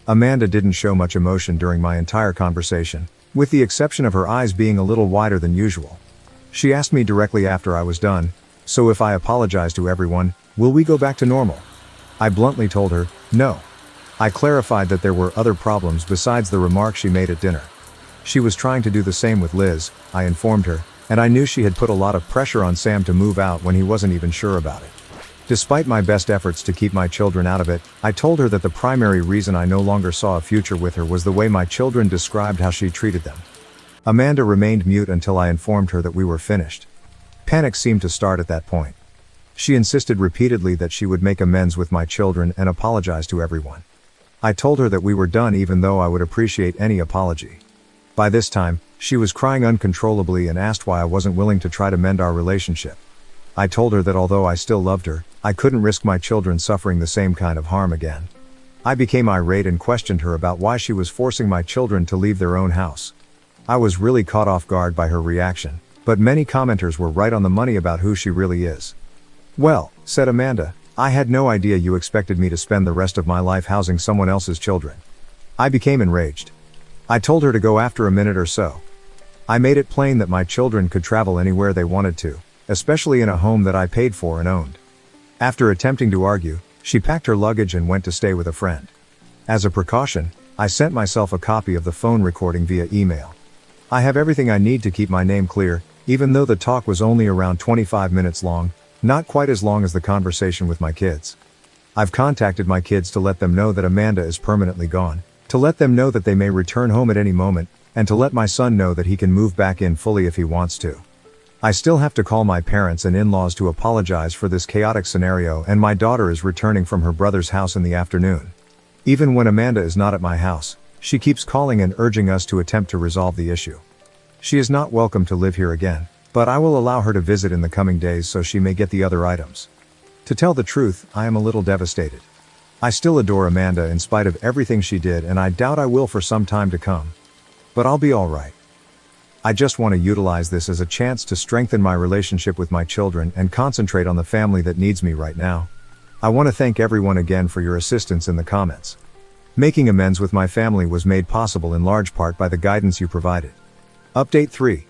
Amanda didn't show much emotion during my entire conversation, with the exception of her eyes being a little wider than usual. She asked me directly after I was done, "So if I apologize to everyone, will we go back to normal?" I bluntly told her, no. I clarified that there were other problems besides the remark she made at dinner. She was trying to do the same with Liz, I informed her, and I knew she had put a lot of pressure on Sam to move out when he wasn't even sure about it. Despite my best efforts to keep my children out of it, I told her that the primary reason I no longer saw a future with her was the way my children described how she treated them. Amanda remained mute until I informed her that we were finished. Panic seemed to start at that point. She insisted repeatedly that she would make amends with my children and apologize to everyone. I told her that we were done, even though I would appreciate any apology. By this time, she was crying uncontrollably and asked why I wasn't willing to try to mend our relationship. I told her that although I still loved her, I couldn't risk my children suffering the same kind of harm again. I became irate and questioned her about why she was forcing my children to leave their own house. I was really caught off guard by her reaction, but many commenters were right on the money about who she really is. "Well," said Amanda, "I had no idea you expected me to spend the rest of my life housing someone else's children." I became enraged. I told her to go after a minute or so. I made it plain that my children could travel anywhere they wanted to, especially in a home that I paid for and owned. After attempting to argue, she packed her luggage and went to stay with a friend. As a precaution, I sent myself a copy of the phone recording via email. I have everything I need to keep my name clear, even though the talk was only around 25 minutes long, not quite as long as the conversation with my kids. I've contacted my kids to let them know that Amanda is permanently gone, to let them know that they may return home at any moment, and to let my son know that he can move back in fully if he wants to. I still have to call my parents and in-laws to apologize for this chaotic scenario, and my daughter is returning from her brother's house in the afternoon. Even when Amanda is not at my house, she keeps calling and urging us to attempt to resolve the issue. She is not welcome to live here again, but I will allow her to visit in the coming days so she may get the other items. To tell the truth, I am a little devastated. I still adore Amanda in spite of everything she did, and I doubt I will for some time to come. But I'll be alright. I just want to utilize this as a chance to strengthen my relationship with my children and concentrate on the family that needs me right now. I want to thank everyone again for your assistance in the comments. Making amends with my family was made possible in large part by the guidance you provided. Update 3.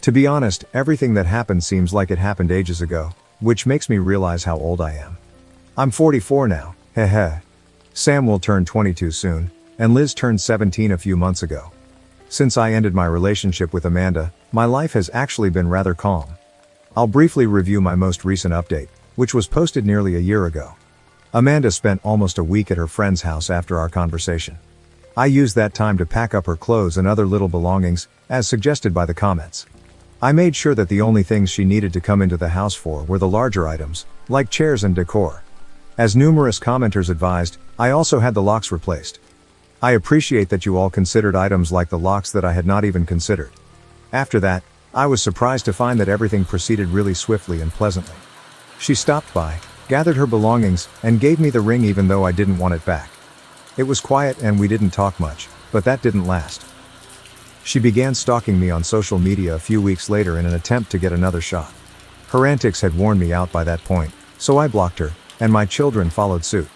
To be honest, everything that happened seems like it happened ages ago, which makes me realize how old I am. I'm 44 now, heh. Sam will turn 22 soon, and Liz turned 17 a few months ago. Since I ended my relationship with Amanda, my life has actually been rather calm. I'll briefly review my most recent update, which was posted nearly a year ago. Amanda spent almost a week at her friend's house after our conversation. I used that time to pack up her clothes and other little belongings, as suggested by the comments. I made sure that the only things she needed to come into the house for were the larger items, like chairs and decor. As numerous commenters advised, I also had the locks replaced. I appreciate that you all considered items like the locks that I had not even considered. After that, I was surprised to find that everything proceeded really swiftly and pleasantly. She stopped by, gathered her belongings, and gave me the ring even though I didn't want it back. It was quiet and we didn't talk much, but that didn't last. She began stalking me on social media a few weeks later in an attempt to get another shot. Her antics had worn me out by that point, so I blocked her, and my children followed suit.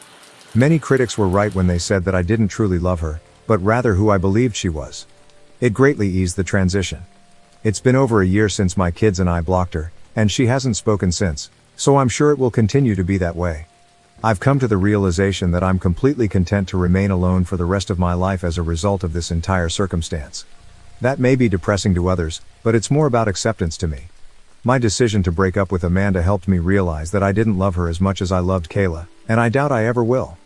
Many critics were right when they said that I didn't truly love her, but rather who I believed she was. It greatly eased the transition. It's been over a year since my kids and I blocked her, and she hasn't spoken since, so I'm sure it will continue to be that way. I've come to the realization that I'm completely content to remain alone for the rest of my life as a result of this entire circumstance. That may be depressing to others, but it's more about acceptance to me. My decision to break up with Amanda helped me realize that I didn't love her as much as I loved Kayla, and I doubt I ever will.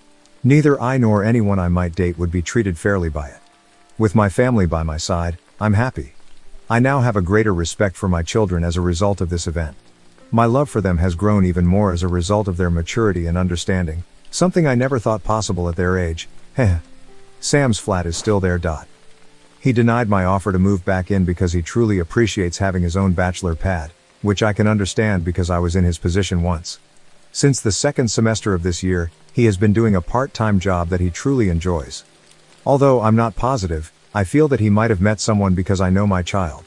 Neither I nor anyone I might date would be treated fairly by it. With my family by my side, I'm happy. I now have a greater respect for my children as a result of this event. My love for them has grown even more as a result of their maturity and understanding, something I never thought possible at their age. Heh. Sam's flat is still there. He denied my offer to move back in because he truly appreciates having his own bachelor pad, which I can understand because I was in his position once. Since the second semester of this year, he has been doing a part-time job that he truly enjoys. Although I'm not positive, I feel that he might have met someone because I know my child.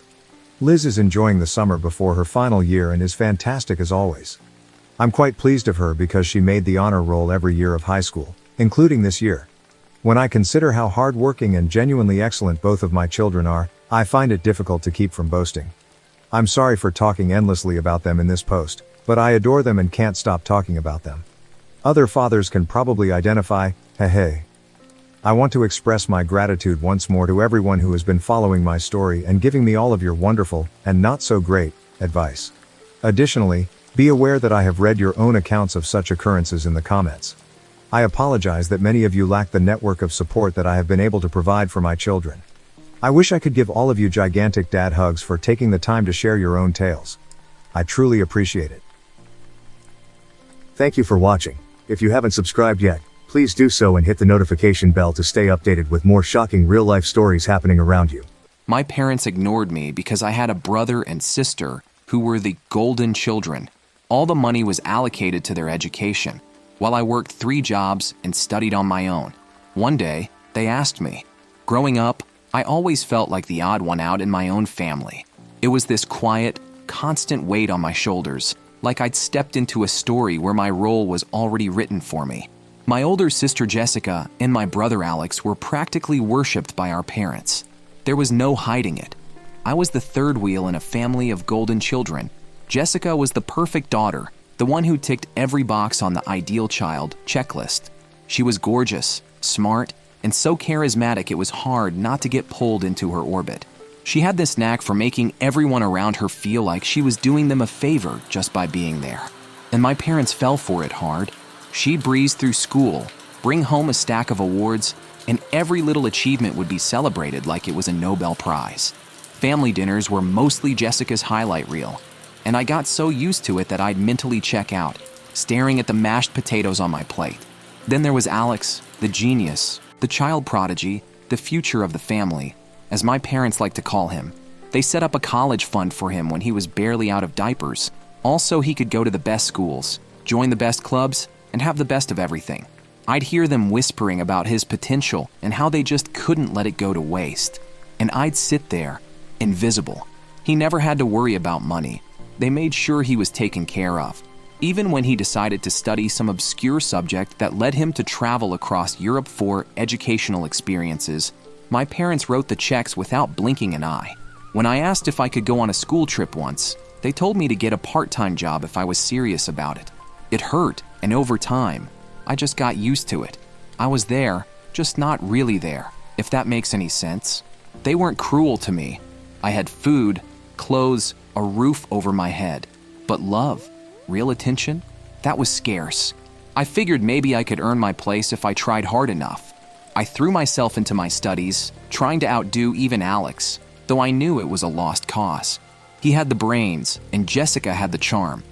Liz is enjoying the summer before her final year and is fantastic as always. I'm quite pleased of her because she made the honor roll every year of high school, including this year. When I consider how hardworking and genuinely excellent both of my children are, I find it difficult to keep from boasting. I'm sorry for talking endlessly about them in this post, but I adore them and can't stop talking about them. Other fathers can probably identify, hey. I want to express my gratitude once more to everyone who has been following my story and giving me all of your wonderful, and not so great, advice. Additionally, Be aware that I have read your own accounts of such occurrences in the comments. I apologize that many of you lack the network of support that I have been able to provide for my children. I wish I could give all of you gigantic dad hugs for taking the time to share your own tales. I truly appreciate it. Thank you for watching. If you haven't subscribed yet, please do so and hit the notification bell to stay updated with more shocking real-life stories happening around you. My parents ignored me because I had a brother and sister who were the golden children. All the money was allocated to their education, while I worked 3 jobs and studied on my own. One day, they asked me. Growing up, I always felt like the odd one out in my own family. It was this quiet, constant weight on my shoulders, like I'd stepped into a story where my role was already written for me. My older sister Jessica and my brother Alex were practically worshipped by our parents. There was no hiding it. I was the third wheel in a family of golden children. Jessica was the perfect daughter, the one who ticked every box on the ideal child checklist. She was gorgeous, smart, and so charismatic it was hard not to get pulled into her orbit. She had this knack for making everyone around her feel like she was doing them a favor just by being there. And my parents fell for it hard. She'd breeze through school, bring home a stack of awards, and every little achievement would be celebrated like it was a Nobel Prize. Family dinners were mostly Jessica's highlight reel, and I got so used to it that I'd mentally check out, staring at the mashed potatoes on my plate. Then there was Alex, the genius, the child prodigy, the future of the family, as my parents like to call him. They set up a college fund for him when he was barely out of diapers. Also, he could go to the best schools, join the best clubs, and have the best of everything. I'd hear them whispering about his potential and how they just couldn't let it go to waste. And I'd sit there, invisible. He never had to worry about money. They made sure he was taken care of. Even when he decided to study some obscure subject that led him to travel across Europe for educational experiences, my parents wrote the checks without blinking an eye. When I asked if I could go on a school trip once, they told me to get a part-time job if I was serious about it. It hurt, and over time, I just got used to it. I was there, just not really there, if that makes any sense. They weren't cruel to me. I had food, clothes, a roof over my head. But love, real attention, that was scarce. I figured maybe I could earn my place if I tried hard enough. I threw myself into my studies, trying to outdo even Alex, though I knew it was a lost cause. He had the brains, and Jessica had the charm.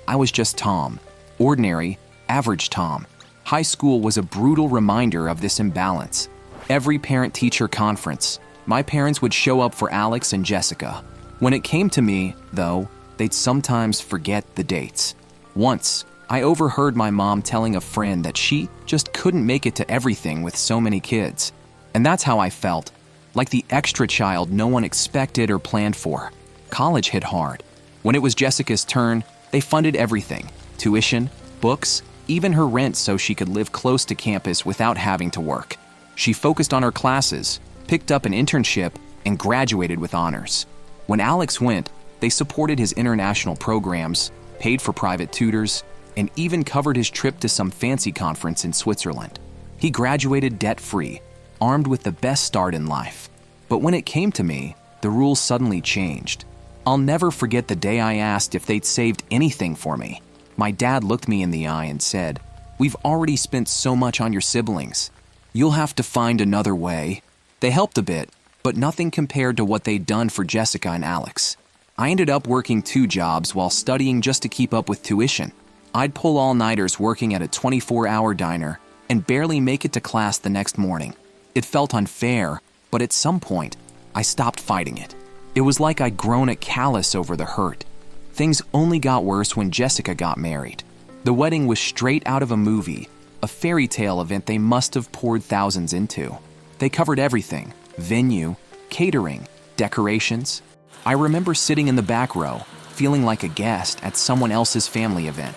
I was just Tom. Ordinary, average Tom. High school was a brutal reminder of this imbalance. Every parent-teacher conference, my parents would show up for Alex and Jessica. When it came to me, though, they'd sometimes forget the dates. Once, I overheard my mom telling a friend that she just couldn't make it to everything with so many kids. And that's how I felt, like the extra child no one expected or planned for. College hit hard. When it was Jessica's turn, they funded everything: tuition, books, even her rent so she could live close to campus without having to work. She focused on her classes, picked up an internship, and graduated with honors. When Alex went, they supported his international programs, paid for private tutors, and even covered his trip to some fancy conference in Switzerland. He graduated debt-free, armed with the best start in life. But when it came to me, the rules suddenly changed. I'll never forget the day I asked if they'd saved anything for me. My dad looked me in the eye and said, "We've already spent so much on your siblings. You'll have to find another way." They helped a bit, but nothing compared to what they'd done for Jessica and Alex. I ended up working 2 jobs while studying just to keep up with tuition. I'd pull all-nighters working at a 24-hour diner and barely make it to class the next morning. It felt unfair, but at some point, I stopped fighting it. It was like I'd grown a callus over the hurt. Things only got worse when Jessica got married. The wedding was straight out of a movie, a fairy tale event they must have poured thousands into. They covered everything: venue, catering, decorations. I remember sitting in the back row, feeling like a guest at someone else's family event.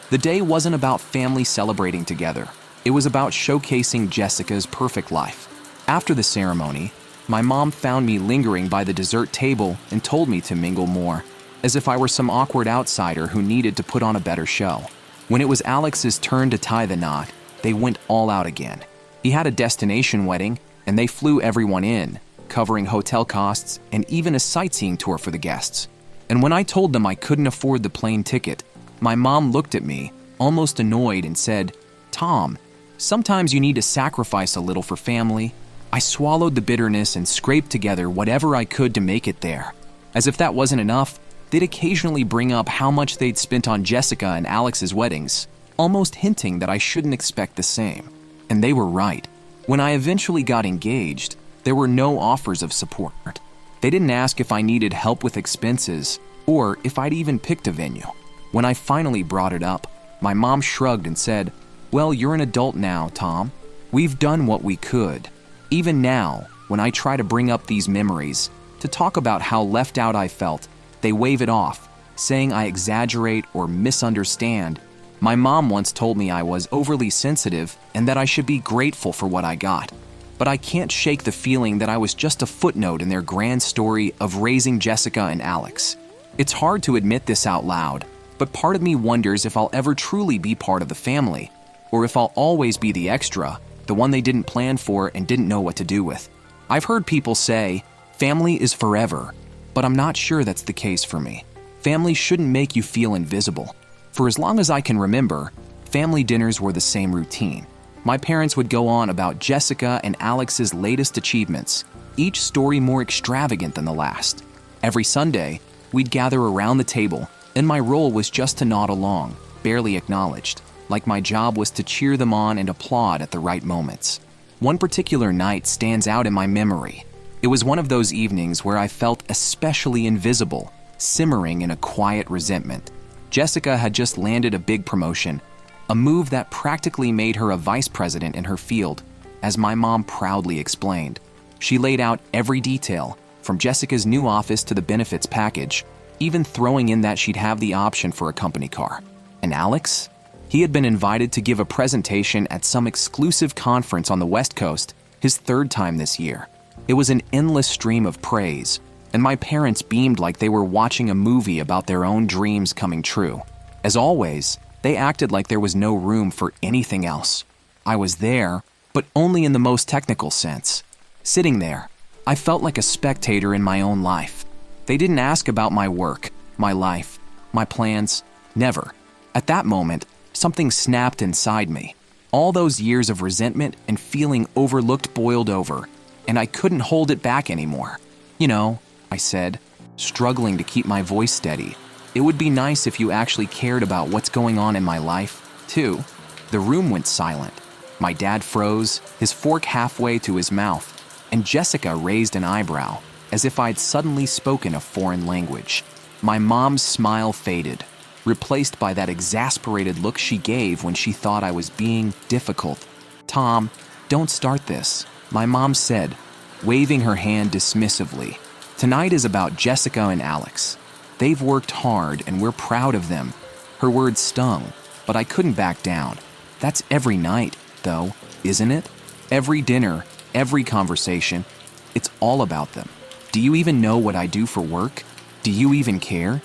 The day wasn't about family celebrating together. It was about showcasing Jessica's perfect life. After the ceremony, my mom found me lingering by the dessert table and told me to mingle more, as if I were some awkward outsider who needed to put on a better show. When it was Alex's turn to tie the knot, they went all out again. He had a destination wedding, and they flew everyone in, covering hotel costs and even a sightseeing tour for the guests. And when I told them I couldn't afford the plane ticket, My mom looked at me, almost annoyed, and said, "Tom, sometimes you need to sacrifice a little for family." I swallowed the bitterness and scraped together whatever I could to make it there. As if that wasn't enough, they'd occasionally bring up how much they'd spent on Jessica and Alex's weddings, almost hinting that I shouldn't expect the same. And they were right. When I eventually got engaged, there were no offers of support. They didn't ask if I needed help with expenses or if I'd even picked a venue. When I finally brought it up, my mom shrugged and said, "Well, you're an adult now, Tom. We've done what we could." Even now, when I try to bring up these memories, to talk about how left out I felt, they wave it off, saying I exaggerate or misunderstand. My mom once told me I was overly sensitive and that I should be grateful for what I got. But I can't shake the feeling that I was just a footnote in their grand story of raising Jessica and Alex. It's hard to admit this out loud, but part of me wonders if I'll ever truly be part of the family, or if I'll always be the extra, the one they didn't plan for and didn't know what to do with. I've heard people say, family is forever, but I'm not sure that's the case for me. Family shouldn't make you feel invisible. For as long as I can remember, family dinners were the same routine. My parents would go on about Jessica and Alex's latest achievements, each story more extravagant than the last. Every Sunday, we'd gather around the table, and my role was just to nod along, barely acknowledged, like my job was to cheer them on and applaud at the right moments. One particular night stands out in my memory. It was one of those evenings where I felt especially invisible, simmering in a quiet resentment. Jessica had just landed a big promotion, a move that practically made her a vice president in her field, as my mom proudly explained. She laid out every detail, from Jessica's new office to the benefits package, even throwing in that she'd have the option for a company car. And Alex? He had been invited to give a presentation at some exclusive conference on the West Coast, his third time this year. It was an endless stream of praise, and my parents beamed like they were watching a movie about their own dreams coming true. As always, they acted like there was no room for anything else. I was there, but only in the most technical sense. Sitting there, I felt like a spectator in my own life. They didn't ask about my work, my life, my plans, never. At that moment, something snapped inside me. All those years of resentment and feeling overlooked boiled over, and I couldn't hold it back anymore. "You know," I said, struggling to keep my voice steady, "it would be nice if you actually cared about what's going on in my life, too." The room went silent. My dad froze, his fork halfway to his mouth, and Jessica raised an eyebrow, as if I'd suddenly spoken a foreign language. My mom's smile faded, replaced by that exasperated look she gave when she thought I was being difficult. "Tom, don't start this," my mom said, waving her hand dismissively. "Tonight is about Jessica and Alex. They've worked hard and we're proud of them." Her words stung, but I couldn't back down. That's every night, though, isn't it? Every dinner, every conversation. It's all about them. Do you even know what I do for work? Do you even care?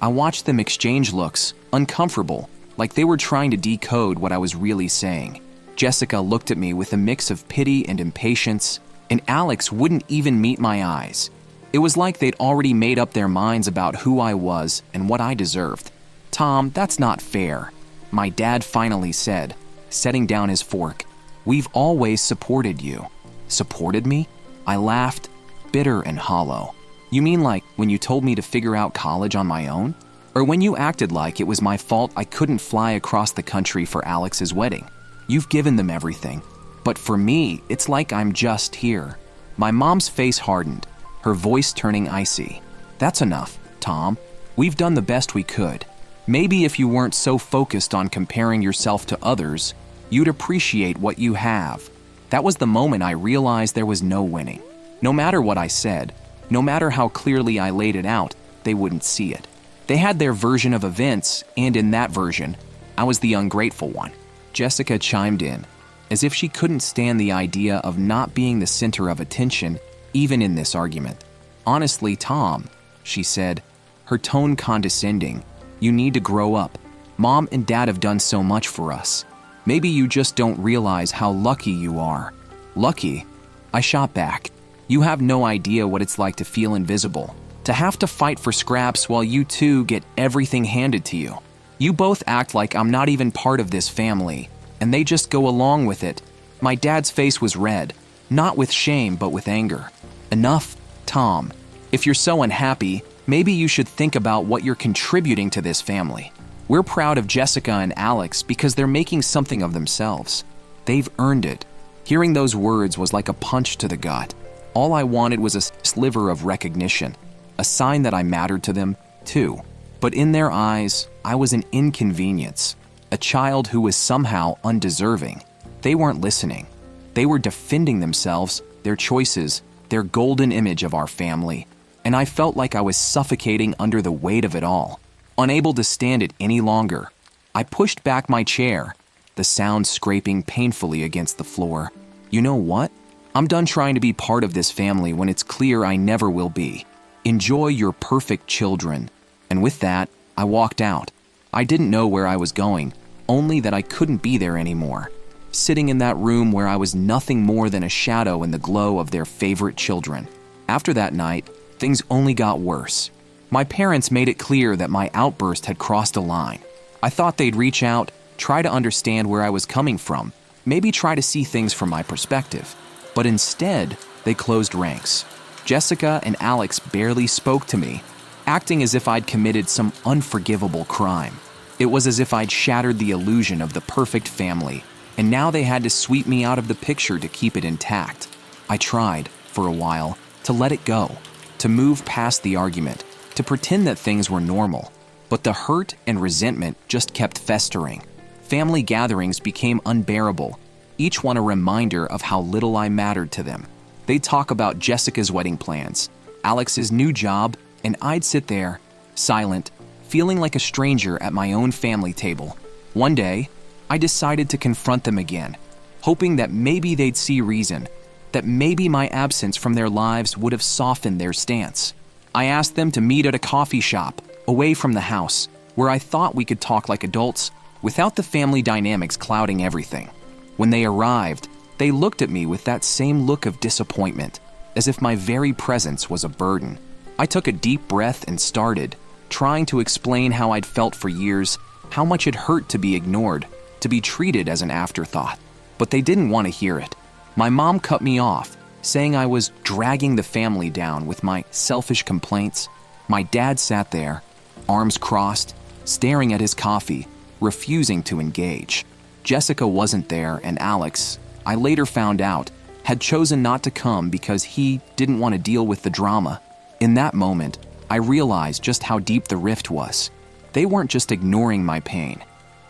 I watched them exchange looks, uncomfortable, like they were trying to decode what I was really saying. Jessica looked at me with a mix of pity and impatience, and Alex wouldn't even meet my eyes. It was like they'd already made up their minds about who I was and what I deserved. "Tom, that's not fair," my dad finally said, setting down his fork. "We've always supported you." "Supported me?" I laughed, bitter and hollow. "You mean like when you told me to figure out college on my own? Or when you acted like it was my fault I couldn't fly across the country for Alex's wedding? You've given them everything. But for me, it's like I'm just here." My mom's face hardened, her voice turning icy. "That's enough, Tom. We've done the best we could. Maybe if you weren't so focused on comparing yourself to others, you'd appreciate what you have." That was the moment I realized there was no winning. No matter what I said, no matter how clearly I laid it out, they wouldn't see it. They had their version of events, and in that version, I was the ungrateful one. Jessica chimed in, as if she couldn't stand the idea of not being the center of attention, even in this argument. "Honestly, Tom," she said, her tone condescending, "you need to grow up. Mom and Dad have done so much for us. Maybe you just don't realize how lucky you are." "Lucky?" I shot back. "You have no idea what it's like to feel invisible, to have to fight for scraps while you two get everything handed to you. You both act like I'm not even part of this family, and they just go along with it. My dad's face was red, not with shame, but with anger. Enough, Tom. If you're so unhappy, maybe you should think about what you're contributing to this family. We're proud of Jessica and Alex because they're making something of themselves. They've earned it. Hearing those words was like a punch to the gut. All I wanted was a sliver of recognition, a sign that I mattered to them, too. But in their eyes, I was an inconvenience, a child who was somehow undeserving. They weren't listening. They were defending themselves, their choices, their golden image of our family, and I felt like I was suffocating under the weight of it all. Unable to stand it any longer, I pushed back my chair, the sound scraping painfully against the floor. You know what? I'm done trying to be part of this family when it's clear I never will be. Enjoy your perfect children. And with that, I walked out. I didn't know where I was going, only that I couldn't be there anymore. Sitting in that room where I was nothing more than a shadow in the glow of their favorite children. After that night, things only got worse. My parents made it clear that my outburst had crossed a line. I thought they'd reach out, try to understand where I was coming from, maybe try to see things from my perspective. But instead, they closed ranks. Jessica and Alex barely spoke to me, acting as if I'd committed some unforgivable crime. It was as if I'd shattered the illusion of the perfect family, and now they had to sweep me out of the picture to keep it intact. I tried, for a while, to let it go, to move past the argument, to pretend that things were normal. But the hurt and resentment just kept festering. Family gatherings became unbearable, each one a reminder of how little I mattered to them. They'd talk about Jessica's wedding plans, Alex's new job, and I'd sit there, silent, feeling like a stranger at my own family table. One day, I decided to confront them again, hoping that maybe they'd see reason, that maybe my absence from their lives would have softened their stance. I asked them to meet at a coffee shop, away from the house, where I thought we could talk like adults, without the family dynamics clouding everything. When they arrived, they looked at me with that same look of disappointment, as if my very presence was a burden. I took a deep breath and started, trying to explain how I'd felt for years, how much it hurt to be ignored, to be treated as an afterthought. But they didn't want to hear it. My mom cut me off, saying I was dragging the family down with my selfish complaints. My dad sat there, arms crossed, staring at his coffee, refusing to engage. Jessica wasn't there, and Alex, I later found out, had chosen not to come because he didn't want to deal with the drama. In that moment, I realized just how deep the rift was. They weren't just ignoring my pain.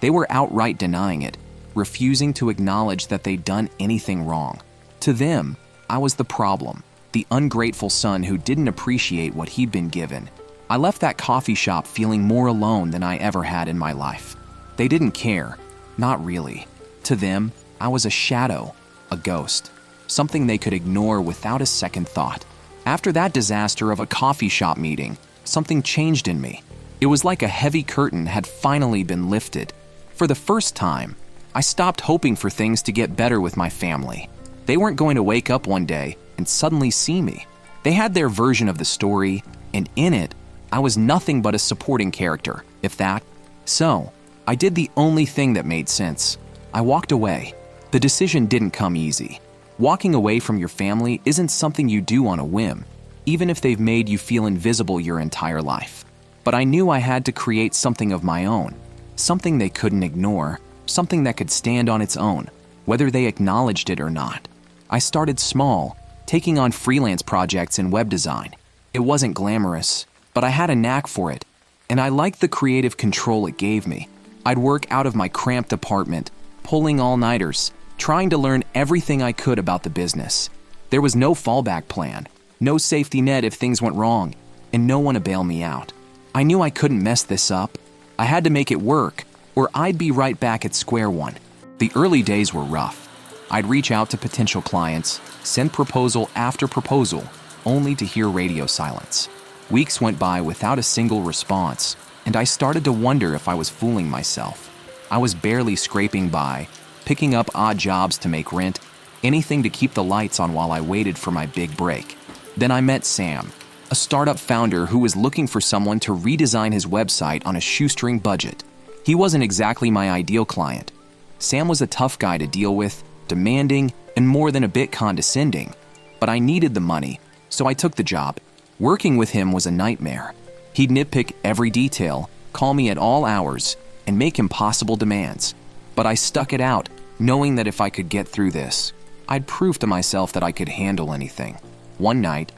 They were outright denying it, refusing to acknowledge that they'd done anything wrong. To them, I was the problem, the ungrateful son who didn't appreciate what he'd been given. I left that coffee shop feeling more alone than I ever had in my life. They didn't care, not really. To them, I was a shadow, a ghost, something they could ignore without a second thought. After that disaster of a coffee shop meeting, something changed in me. It was like a heavy curtain had finally been lifted. For the first time, I stopped hoping for things to get better with my family. They weren't going to wake up one day and suddenly see me. They had their version of the story, and in it, I was nothing but a supporting character, if that. So, I did the only thing that made sense. I walked away. The decision didn't come easy. Walking away from your family isn't something you do on a whim, even if they've made you feel invisible your entire life. But I knew I had to create something of my own, something they couldn't ignore, something that could stand on its own, whether they acknowledged it or not. I started small, taking on freelance projects in web design. It wasn't glamorous, but I had a knack for it, and I liked the creative control it gave me. I'd work out of my cramped apartment, pulling all-nighters, trying to learn everything I could about the business. There was no fallback plan, no safety net if things went wrong, and no one to bail me out. I knew I couldn't mess this up. I had to make it work, or I'd be right back at square one. The early days were rough. I'd reach out to potential clients, send proposal after proposal, only to hear radio silence. Weeks went by without a single response, and I started to wonder if I was fooling myself. I was barely scraping by, picking up odd jobs to make rent, anything to keep the lights on while I waited for my big break. Then I met Sam, a startup founder who was looking for someone to redesign his website on a shoestring budget. He wasn't exactly my ideal client. Sam was a tough guy to deal with, demanding, and more than a bit condescending. But I needed the money, so I took the job. Working with him was a nightmare. He'd nitpick every detail, call me at all hours, and make impossible demands. But I stuck it out, knowing that if I could get through this, I'd prove to myself that I could handle anything. One night,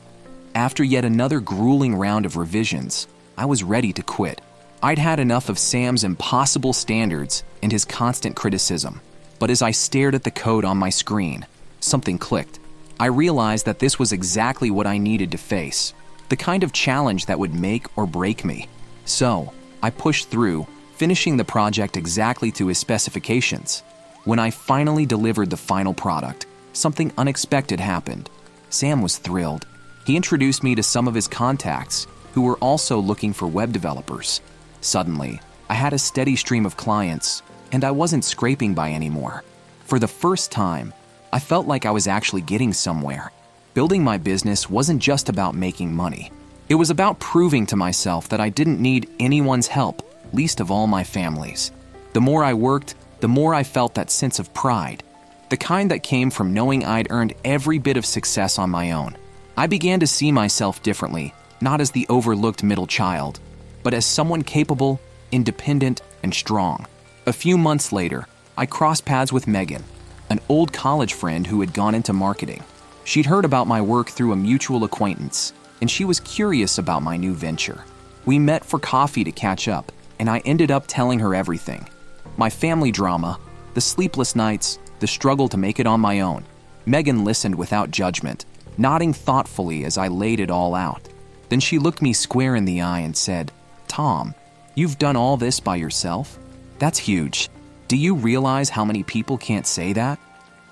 after yet another grueling round of revisions, I was ready to quit. I'd had enough of Sam's impossible standards and his constant criticism. But as I stared at the code on my screen, something clicked. I realized that this was exactly what I needed to face, the kind of challenge that would make or break me. So, I pushed through, finishing the project exactly to his specifications. When I finally delivered the final product, something unexpected happened. Sam was thrilled. He introduced me to some of his contacts, who were also looking for web developers. Suddenly, I had a steady stream of clients, and I wasn't scraping by anymore. For the first time, I felt like I was actually getting somewhere. Building my business wasn't just about making money. It was about proving to myself that I didn't need anyone's help, least of all my family's. The more I worked, the more I felt that sense of pride, the kind that came from knowing I'd earned every bit of success on my own. I began to see myself differently, not as the overlooked middle child, but as someone capable, independent, and strong. A few months later, I crossed paths with Megan, an old college friend who had gone into marketing. She'd heard about my work through a mutual acquaintance, and she was curious about my new venture. We met for coffee to catch up, and I ended up telling her everything. My family drama, the sleepless nights, the struggle to make it on my own. Megan listened without judgment, nodding thoughtfully as I laid it all out. Then she looked me square in the eye and said, "Tom, you've done all this by yourself? That's huge. Do you realize how many people can't say that?"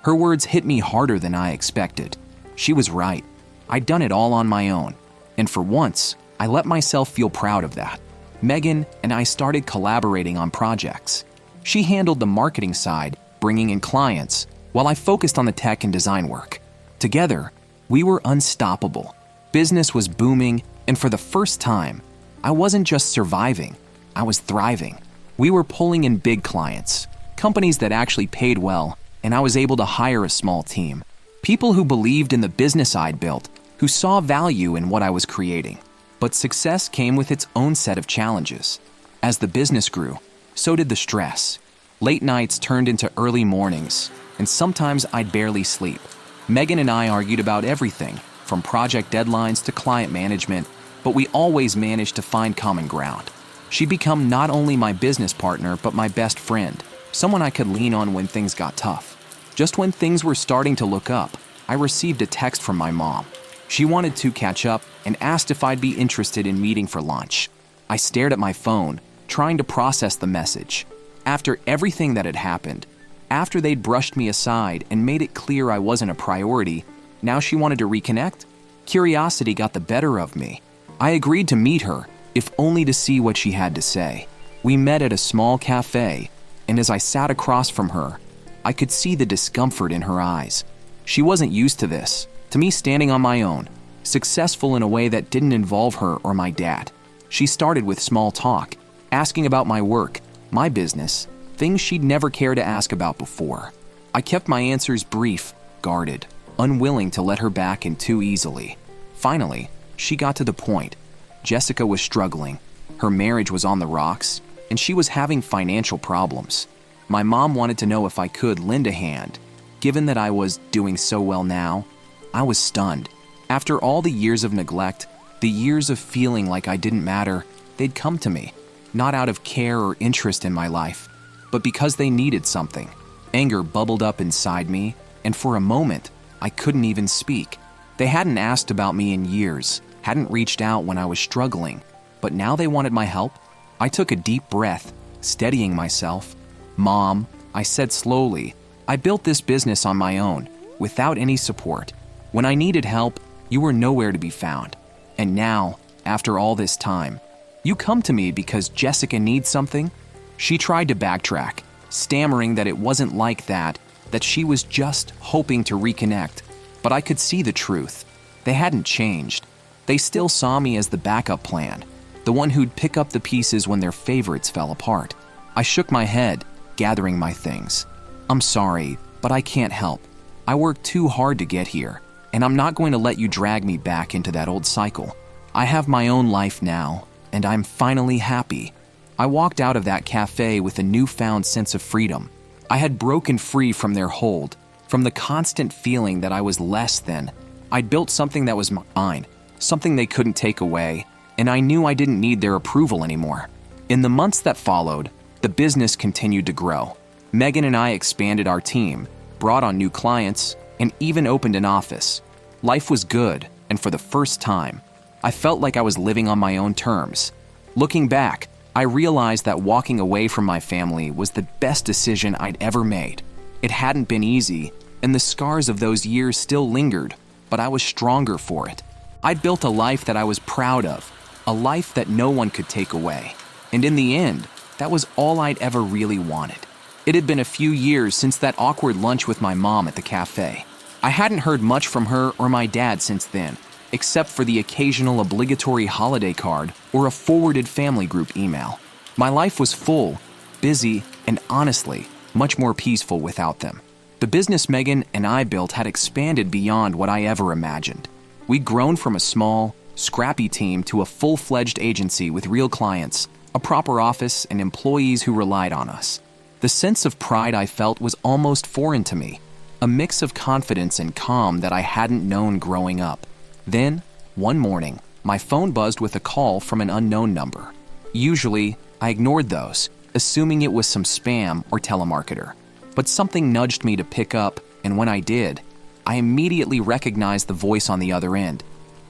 Her words hit me harder than I expected. She was right. I'd done it all on my own. And for once, I let myself feel proud of that. Megan and I started collaborating on projects. She handled the marketing side, bringing in clients, while I focused on the tech and design work. Together, we were unstoppable. Business was booming, and for the first time, I wasn't just surviving, I was thriving. We were pulling in big clients, companies that actually paid well, and I was able to hire a small team. People who believed in the business I'd built, who saw value in what I was creating. But success came with its own set of challenges. As the business grew, so did the stress. Late nights turned into early mornings, and sometimes I'd barely sleep. Megan and I argued about everything, from project deadlines to client management, but we always managed to find common ground. She'd become not only my business partner, but my best friend, someone I could lean on when things got tough. Just when things were starting to look up, I received a text from my mom. She wanted to catch up and asked if I'd be interested in meeting for lunch. I stared at my phone, trying to process the message. After everything that had happened, after they'd brushed me aside and made it clear I wasn't a priority, now she wanted to reconnect? Curiosity got the better of me. I agreed to meet her, if only to see what she had to say. We met at a small cafe, and as I sat across from her, I could see the discomfort in her eyes. She wasn't used to this, to me standing on my own, successful in a way that didn't involve her or my dad. She started with small talk, asking about my work, my business, things she'd never cared to ask about before. I kept my answers brief, guarded, unwilling to let her back in too easily. Finally, she got to the point. Jessica was struggling. Her marriage was on the rocks, and she was having financial problems. My mom wanted to know if I could lend a hand. Given that I was doing so well now, I was stunned. After all the years of neglect, the years of feeling like I didn't matter, they'd come to me, not out of care or interest in my life, but because they needed something. Anger bubbled up inside me, and for a moment, I couldn't even speak. They hadn't asked about me in years, hadn't reached out when I was struggling, but now they wanted my help? I took a deep breath, steadying myself. "Mom," I said slowly, "I built this business on my own, without any support. When I needed help, you were nowhere to be found. And now, after all this time, you come to me because Jessica needs something?" She tried to backtrack, stammering that it wasn't like that she was just hoping to reconnect. But I could see the truth. They hadn't changed. They still saw me as the backup plan, the one who'd pick up the pieces when their favorites fell apart. I shook my head, gathering my things. I'm sorry, but I can't help. I worked too hard to get here, and I'm not going to let you drag me back into that old cycle. I have my own life now, and I'm finally happy. I walked out of that cafe with a newfound sense of freedom. I had broken free from their hold, from the constant feeling that I was less than. I'd built something that was mine, something they couldn't take away, and I knew I didn't need their approval anymore. In the months that followed, the business continued to grow. Megan and I expanded our team, brought on new clients, and even opened an office. Life was good, and for the first time, I felt like I was living on my own terms. Looking back, I realized that walking away from my family was the best decision I'd ever made. It hadn't been easy, and the scars of those years still lingered, but I was stronger for it. I'd built a life that I was proud of, a life that no one could take away. And in the end, that was all I'd ever really wanted. It had been a few years since that awkward lunch with my mom at the cafe. I hadn't heard much from her or my dad since then, except for the occasional obligatory holiday card or a forwarded family group email. My life was full, busy, and honestly, much more peaceful without them. The business Megan and I built had expanded beyond what I ever imagined. We'd grown from a small, scrappy team to a full-fledged agency with real clients, a proper office, and employees who relied on us. The sense of pride I felt was almost foreign to me, a mix of confidence and calm that I hadn't known growing up. Then, one morning, my phone buzzed with a call from an unknown number. Usually, I ignored those, assuming it was some spam or telemarketer. But something nudged me to pick up, and when I did, I immediately recognized the voice on the other end.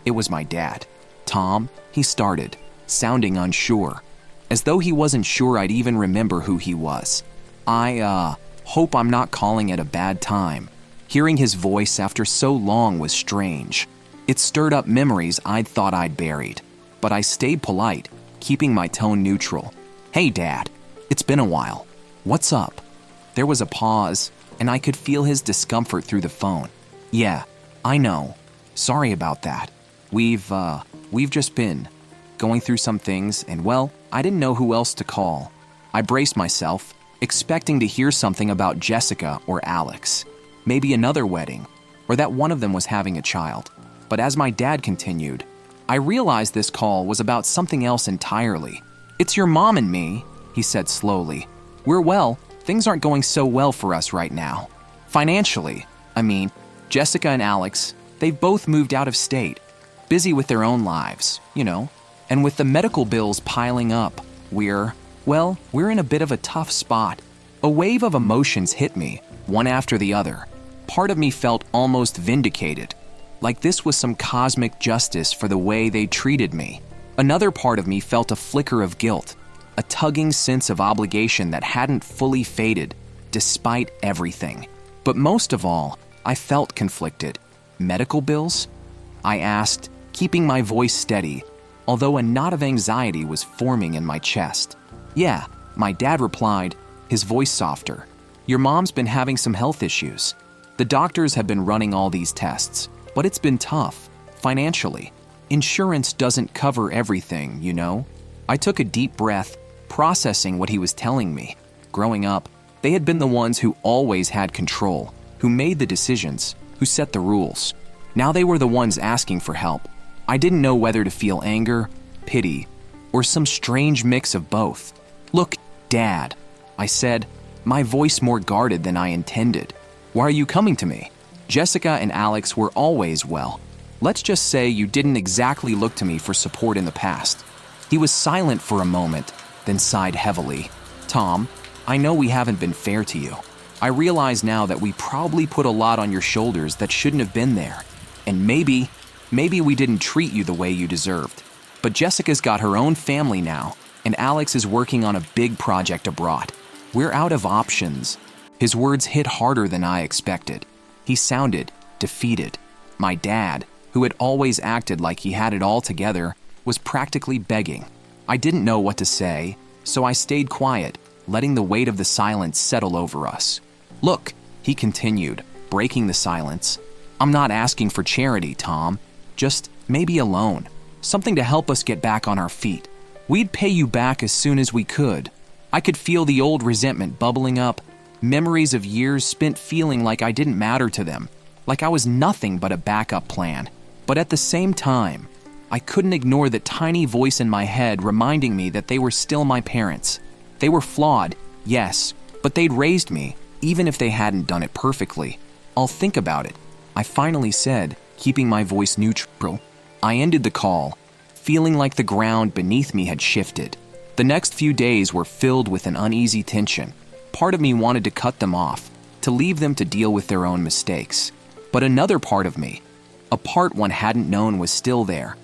It was my dad. "Tom," he started, sounding unsure, as though he wasn't sure I'd even remember who he was. I hope I'm not calling at a bad time." Hearing his voice after so long was strange. It stirred up memories I'd thought I'd buried, but I stayed polite, keeping my tone neutral. "Hey, Dad, it's been a while. What's up?" There was a pause, and I could feel his discomfort through the phone. "Yeah, I know. Sorry about that. We've just been going through some things, and well, I didn't know who else to call." I braced myself, expecting to hear something about Jessica or Alex, maybe another wedding, or that one of them was having a child. But as my dad continued, I realized this call was about something else entirely. "It's your mom and me," he said slowly. Things aren't going so well for us right now. Financially, I mean, Jessica and Alex, they've both moved out of state, busy with their own lives, and with the medical bills piling up, we're in a bit of a tough spot." A wave of emotions hit me, one after the other. Part of me felt almost vindicated, like this was some cosmic justice for the way they treated me. Another part of me felt a flicker of guilt, a tugging sense of obligation that hadn't fully faded, despite everything. But most of all, I felt conflicted. Medical bills? I asked, keeping my voice steady, although a knot of anxiety was forming in my chest. "Yeah," my dad replied, his voice softer. "Your mom's been having some health issues. The doctors have been running all these tests, but it's been tough, financially. Insurance doesn't cover everything, I took a deep breath, processing what he was telling me. Growing up, they had been the ones who always had control, who made the decisions, who set the rules. Now they were the ones asking for help. I didn't know whether to feel anger, pity, or some strange mix of both. "Look, Dad," I said, my voice more guarded than I intended. "Why are you coming to me? Jessica and Alex were always well. Let's just say you didn't exactly look to me for support in the past." He was silent for a moment, then sighed heavily. "Tom, I know we haven't been fair to you. I realize now that we probably put a lot on your shoulders that shouldn't have been there. And maybe we didn't treat you the way you deserved. But Jessica's got her own family now, and Alex is working on a big project abroad. We're out of options." His words hit harder than I expected. He sounded defeated. My dad, who had always acted like he had it all together, was practically begging. I didn't know what to say, so I stayed quiet, letting the weight of the silence settle over us. "Look," he continued, breaking the silence, "I'm not asking for charity, Tom. Just maybe a loan. Something to help us get back on our feet. We'd pay you back as soon as we could." I could feel the old resentment bubbling up, memories of years spent feeling like I didn't matter to them, like I was nothing but a backup plan. But at the same time, I couldn't ignore the tiny voice in my head reminding me that they were still my parents. They were flawed, yes, but they'd raised me, even if they hadn't done it perfectly. I'll think about it, I finally said, keeping my voice neutral. I ended the call, feeling like the ground beneath me had shifted. The next few days were filled with an uneasy tension. Part of me wanted to cut them off, to leave them to deal with their own mistakes. But another part of me, a part one hadn't known was still there,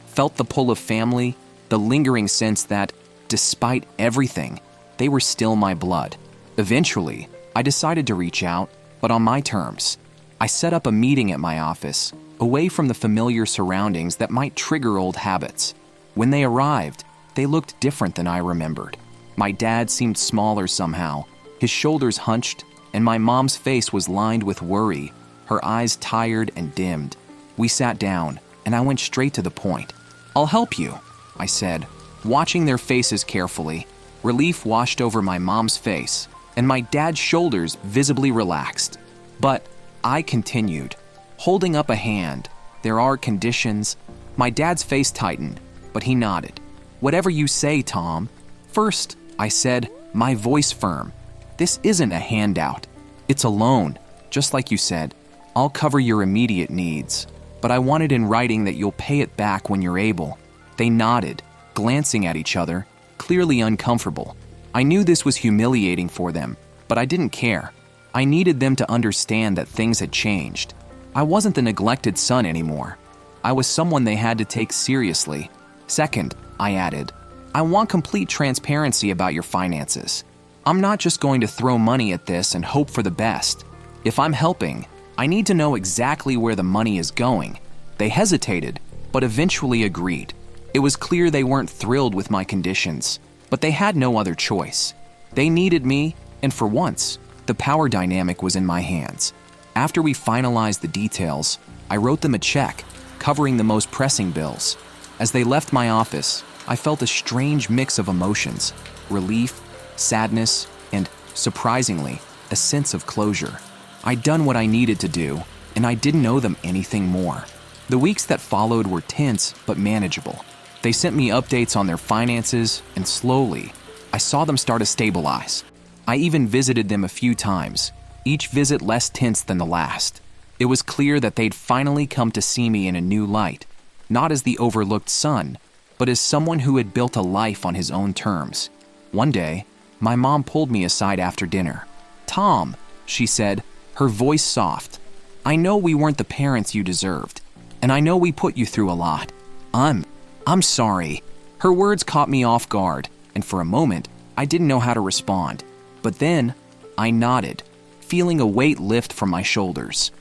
felt the pull of family, the lingering sense that, despite everything, they were still my blood. Eventually, I decided to reach out, but on my terms. I set up a meeting at my office, away from the familiar surroundings that might trigger old habits. When they arrived, they looked different than I remembered. My dad seemed smaller somehow, his shoulders hunched, and my mom's face was lined with worry, her eyes tired and dimmed. We sat down, and I went straight to the point. "I'll help you," I said, watching their faces carefully. Relief washed over my mom's face, and my dad's shoulders visibly relaxed. But I continued, holding up a hand. "There are conditions." My dad's face tightened, but he nodded. "Whatever you say, Tom." "First," I said, my voice firm, "this isn't a handout. It's a loan, just like you said. I'll cover your immediate needs, but I want it in writing that you'll pay it back when you're able." They nodded, glancing at each other, clearly uncomfortable. I knew this was humiliating for them, but I didn't care. I needed them to understand that things had changed. I wasn't the neglected son anymore. I was someone they had to take seriously. "Second," I added, "I want complete transparency about your finances. I'm not just going to throw money at this and hope for the best. If I'm helping, I need to know exactly where the money is going." They hesitated, but eventually agreed. It was clear they weren't thrilled with my conditions, but they had no other choice. They needed me, and for once, the power dynamic was in my hands. After we finalized the details, I wrote them a check, covering the most pressing bills. As they left my office, I felt a strange mix of emotions: relief, sadness, and, surprisingly, a sense of closure. I'd done what I needed to do, and I didn't owe them anything more. The weeks that followed were tense but manageable. They sent me updates on their finances, and slowly, I saw them start to stabilize. I even visited them a few times, each visit less tense than the last. It was clear that they'd finally come to see me in a new light, not as the overlooked son, but as someone who had built a life on his own terms. One day, my mom pulled me aside after dinner. "Tom," she said, her voice soft, "I know we weren't the parents you deserved, and I know we put you through a lot. I'm sorry." Her words caught me off guard, and for a moment, I didn't know how to respond. But then, I nodded, feeling a weight lift from my shoulders.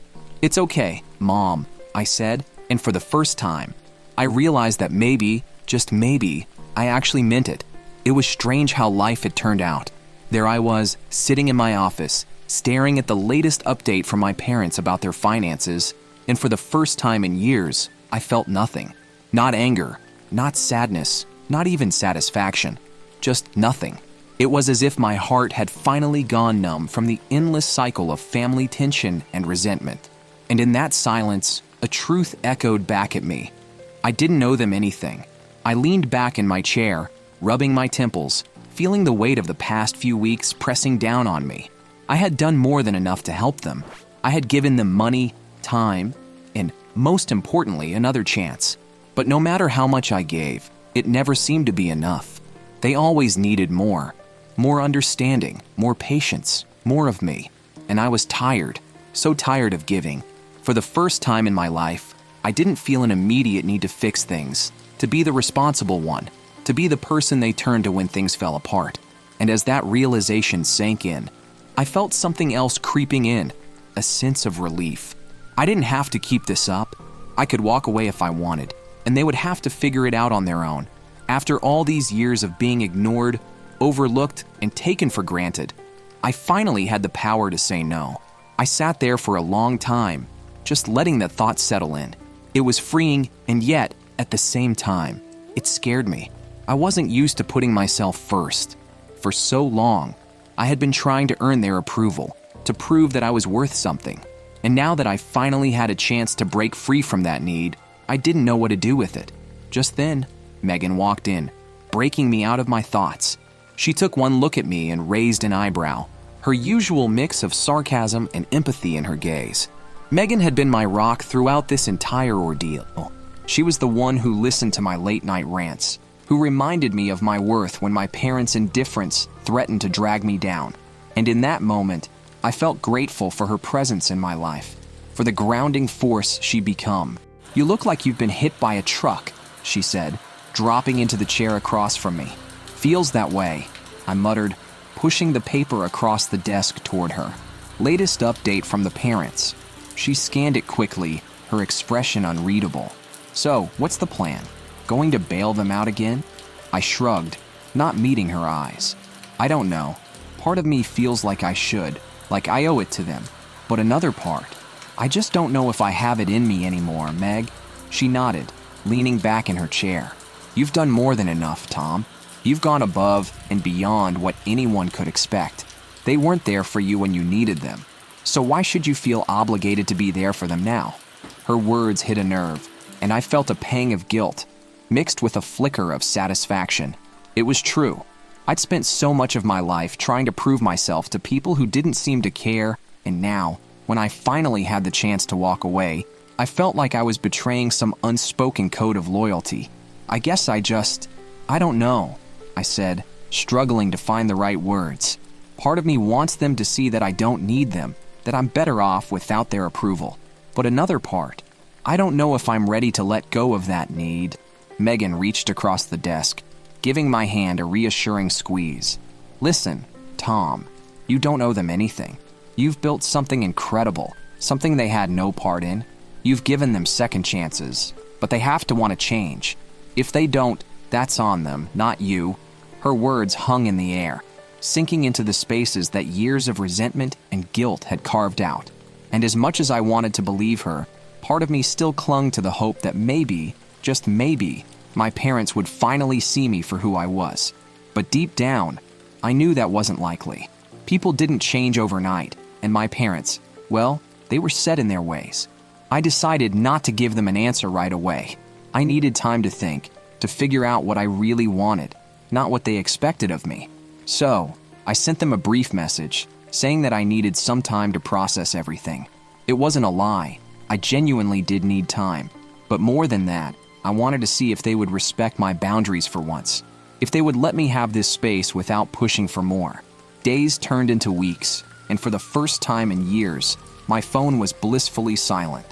"It's okay, Mom," I said, and for the first time, I realized that maybe, just maybe, I actually meant it. It was strange how life had turned out. There I was, sitting in my office, staring at the latest update from my parents about their finances, and for the first time in years, I felt nothing. Not anger, not sadness, not even satisfaction. Just nothing. It was as if my heart had finally gone numb from the endless cycle of family tension and resentment. And in that silence, a truth echoed back at me. I didn't owe them anything. I leaned back in my chair, rubbing my temples, feeling the weight of the past few weeks pressing down on me. I had done more than enough to help them. I had given them money, time, and most importantly, another chance. But no matter how much I gave, it never seemed to be enough. They always needed more. More understanding, more patience, more of me. And I was tired, so tired of giving. For the first time in my life, I didn't feel an immediate need to fix things, to be the responsible one, to be the person they turned to when things fell apart. And as that realization sank in, I felt something else creeping in, a sense of relief. I didn't have to keep this up. I could walk away if I wanted, and they would have to figure it out on their own. After all these years of being ignored, overlooked, and taken for granted, I finally had the power to say no. I sat there for a long time, just letting that thought settle in. It was freeing, and yet, at the same time, it scared me. I wasn't used to putting myself first. For so long, I had been trying to earn their approval, to prove that I was worth something. And now that I finally had a chance to break free from that need, I didn't know what to do with it. Just then, Megan walked in, breaking me out of my thoughts. She took one look at me and raised an eyebrow, her usual mix of sarcasm and empathy in her gaze. Megan had been my rock throughout this entire ordeal. She was the one who listened to my late-night rants, who reminded me of my worth when my parents' indifference threatened to drag me down. And in that moment, I felt grateful for her presence in my life, for the grounding force she'd become. "You look like you've been hit by a truck," she said, dropping into the chair across from me. "Feels that way," I muttered, pushing the paper across the desk toward her. Latest update from the parents. She scanned it quickly, her expression unreadable. "So, what's the plan? Going to bail them out again?" I shrugged, not meeting her eyes. "I don't know. Part of me feels like I should, like I owe it to them. But another part, I just don't know if I have it in me anymore, Meg." She nodded, leaning back in her chair. "You've done more than enough, Tom. You've gone above and beyond what anyone could expect. They weren't there for you when you needed them. So why should you feel obligated to be there for them now?" Her words hit a nerve, and I felt a pang of guilt, mixed with a flicker of satisfaction. It was true. I'd spent so much of my life trying to prove myself to people who didn't seem to care, and now, when I finally had the chance to walk away, I felt like I was betraying some unspoken code of loyalty. I guess I don't know," I said, struggling to find the right words. "Part of me wants them to see that I don't need them, that I'm better off without their approval. But another part, I don't know if I'm ready to let go of that need." Megan reached across the desk, giving my hand a reassuring squeeze. "Listen, Tom, you don't owe them anything. You've built something incredible, something they had no part in. You've given them second chances, but they have to want to change. If they don't, that's on them, not you." Her words hung in the air, sinking into the spaces that years of resentment and guilt had carved out. And as much as I wanted to believe her, part of me still clung to the hope that maybe, just maybe, my parents would finally see me for who I was. But deep down, I knew that wasn't likely. People didn't change overnight, and my parents, well, they were set in their ways. I decided not to give them an answer right away. I needed time to think, to figure out what I really wanted, not what they expected of me. So, I sent them a brief message, saying that I needed some time to process everything. It wasn't a lie. I genuinely did need time. But more than that, I wanted to see if they would respect my boundaries for once, if they would let me have this space without pushing for more. Days turned into weeks, and for the first time in years, my phone was blissfully silent.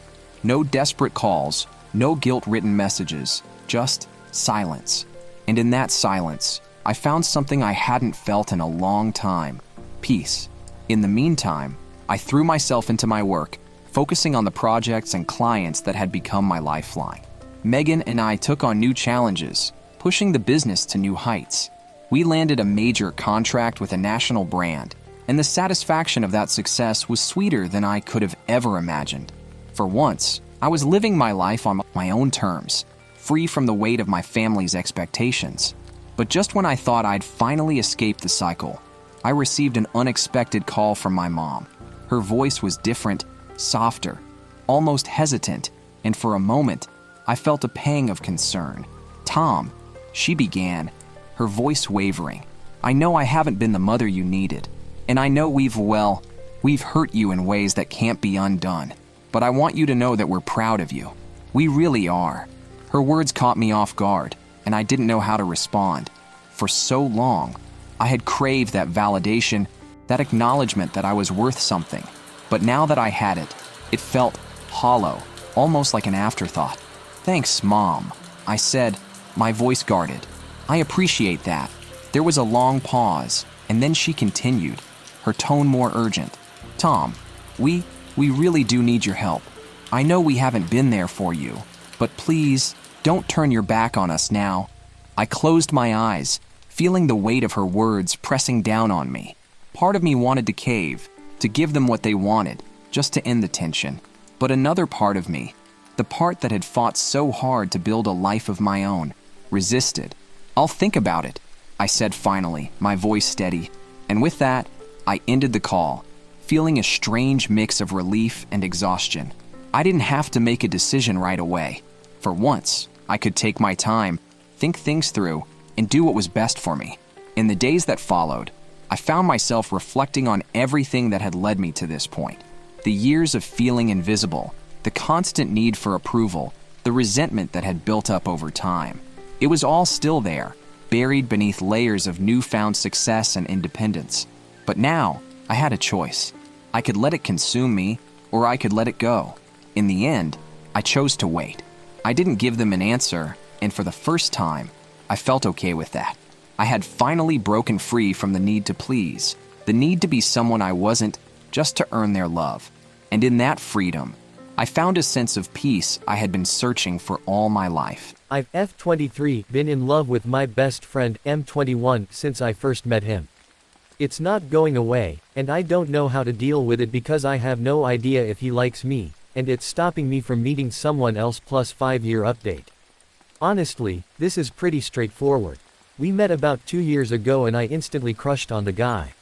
No desperate calls, no guilt-ridden messages, just silence. And in that silence, I found something I hadn't felt in a long time: peace. In the meantime, I threw myself into my work, focusing on the projects and clients that had become my lifeline. Megan and I took on new challenges, pushing the business to new heights. We landed a major contract with a national brand, and the satisfaction of that success was sweeter than I could have ever imagined. For once, I was living my life on my own terms, free from the weight of my family's expectations. But just when I thought I'd finally escaped the cycle, I received an unexpected call from my mom. Her voice was different, softer, almost hesitant, and for a moment, I felt a pang of concern. "Tom," she began, her voice wavering, "I know I haven't been the mother you needed, and I know we've hurt you in ways that can't be undone, but I want you to know that we're proud of you. We really are." Her words caught me off guard, and I didn't know how to respond. For so long, I had craved that validation, that acknowledgement that I was worth something. But now that I had it, it felt hollow, almost like an afterthought. "Thanks, Mom," I said, my voice guarded. "I appreciate that." There was a long pause, and then she continued, her tone more urgent. "Tom, we really do need your help. I know we haven't been there for you, but please, don't turn your back on us now." I closed my eyes, feeling the weight of her words pressing down on me. Part of me wanted to cave, to give them what they wanted, just to end the tension. But another part of me, the part that had fought so hard to build a life of my own, resisted. "I'll think about it," I said finally, my voice steady. And with that, I ended the call, feeling a strange mix of relief and exhaustion. I didn't have to make a decision right away. For once, I could take my time, think things through, and do what was best for me. In the days that followed, I found myself reflecting on everything that had led me to this point. The years of feeling invisible, the constant need for approval, the resentment that had built up over time. It was all still there, buried beneath layers of newfound success and independence. But now, I had a choice. I could let it consume me, or I could let it go. In the end, I chose to wait. I didn't give them an answer, and for the first time, I felt okay with that. I had finally broken free from the need to please, the need to be someone I wasn't, just to earn their love. And in that freedom, I found a sense of peace I had been searching for all my life. I've F23 been in love with my best friend M21 since I first met him. It's not going away, and I don't know how to deal with it because I have no idea if he likes me, and it's stopping me from meeting someone else plus 5-year update. Honestly, this is pretty straightforward. We met about 2 years ago and I instantly crushed on the guy.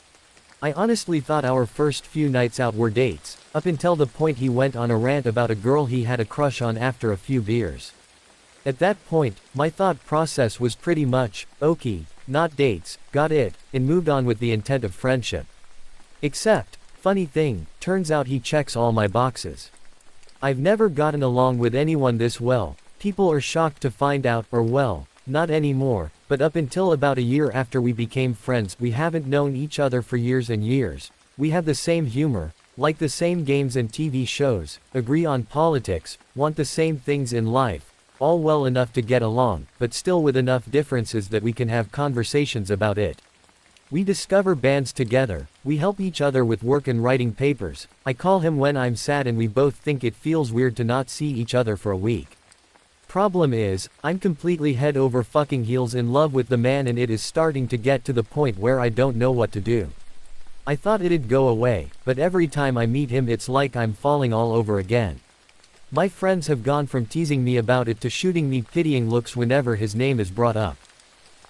I honestly thought our first few nights out were dates, up until the point he went on a rant about a girl he had a crush on after a few beers. At that point, my thought process was pretty much, okay, not dates, got it, and moved on with the intent of friendship. Except, funny thing, turns out he checks all my boxes. I've never gotten along with anyone this well. People are shocked to find out, or well, not anymore, but up until about a year after we became friends, we haven't known each other for years and years. We have the same humor, like the same games and TV shows, agree on politics, want the same things in life, all well enough to get along, but still with enough differences that we can have conversations about it. We discover bands together, we help each other with work and writing papers, I call him when I'm sad and we both think it feels weird to not see each other for a week. Problem is, I'm completely head over fucking heels in love with the man and it is starting to get to the point where I don't know what to do. I thought it'd go away, but every time I meet him it's like I'm falling all over again. My friends have gone from teasing me about it to shooting me pitying looks whenever his name is brought up.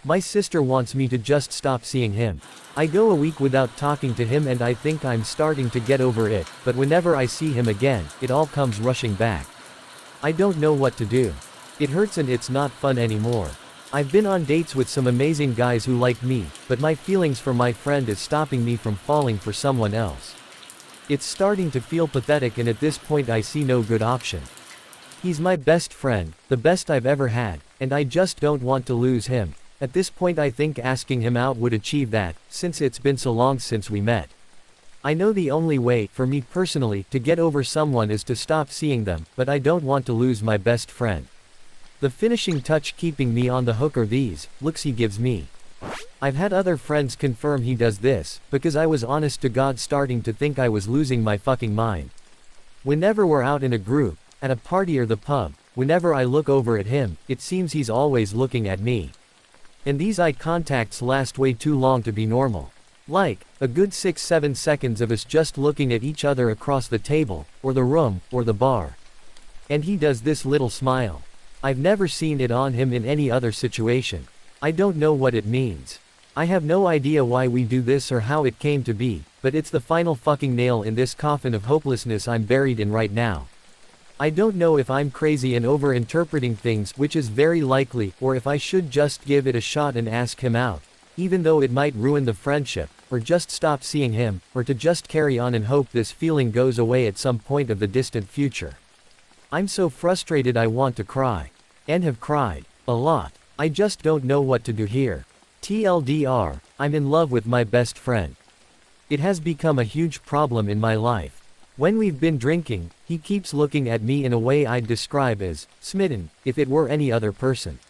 My sister wants me to just stop seeing him. I go a week without talking to him and I think I'm starting to get over it, but whenever I see him again, it all comes rushing back. I don't know what to do. It hurts and it's not fun anymore. I've been on dates with some amazing guys who like me, but my feelings for my friend is stopping me from falling for someone else. It's starting to feel pathetic and at this point I see no good option. He's my best friend, the best I've ever had, and I just don't want to lose him. At this point I think asking him out would achieve that, since it's been so long since we met. I know the only way, for me personally, to get over someone is to stop seeing them, but I don't want to lose my best friend. The finishing touch keeping me on the hook are these looks he gives me. I've had other friends confirm he does this, because I was honest to God starting to think I was losing my fucking mind. Whenever we're out in a group, at a party or the pub, whenever I look over at him, it seems he's always looking at me. And these eye contacts last way too long to be normal. Like, a good 6-7 seconds of us just looking at each other across the table, or the room, or the bar. And he does this little smile. I've never seen it on him in any other situation. I don't know what it means. I have no idea why we do this or how it came to be, but it's the final fucking nail in this coffin of hopelessness I'm buried in right now. I don't know if I'm crazy and over-interpreting things, which is very likely, or if I should just give it a shot and ask him out, even though it might ruin the friendship, or just stop seeing him, or to just carry on and hope this feeling goes away at some point of the distant future. I'm so frustrated I want to cry. And have cried. A lot. I just don't know what to do here. TLDR, I'm in love with my best friend. It has become a huge problem in my life. When we've been drinking, he keeps looking at me in a way I'd describe as smitten, if it were any other person.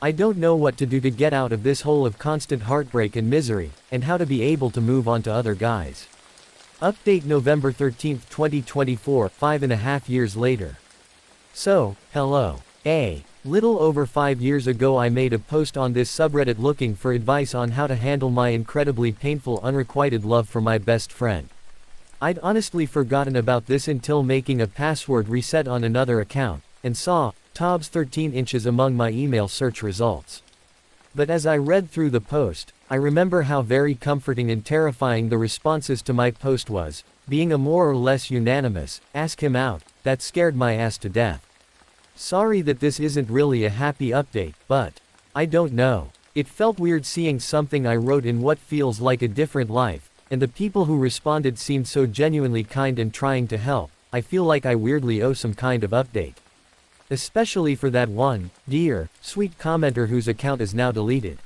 I don't know what to do to get out of this hole of constant heartbreak and misery, and how to be able to move on to other guys. Update November 13, 2024, 5.5 years later. So, hello. Little over 5 years ago I made a post on this subreddit looking for advice on how to handle my incredibly painful unrequited love for my best friend. I'd honestly forgotten about this until making a password reset on another account, and saw Tobs 13 inches among my email search results. But as I read through the post, I remember how very comforting and terrifying the responses to my post was, being a more or less unanimous, ask him out, that scared my ass to death. Sorry that this isn't really a happy update, but I don't know. It felt weird seeing something I wrote in what feels like a different life, and the people who responded seemed so genuinely kind and trying to help. I feel like I weirdly owe some kind of update. Especially for that one, dear, sweet commenter whose account is now deleted.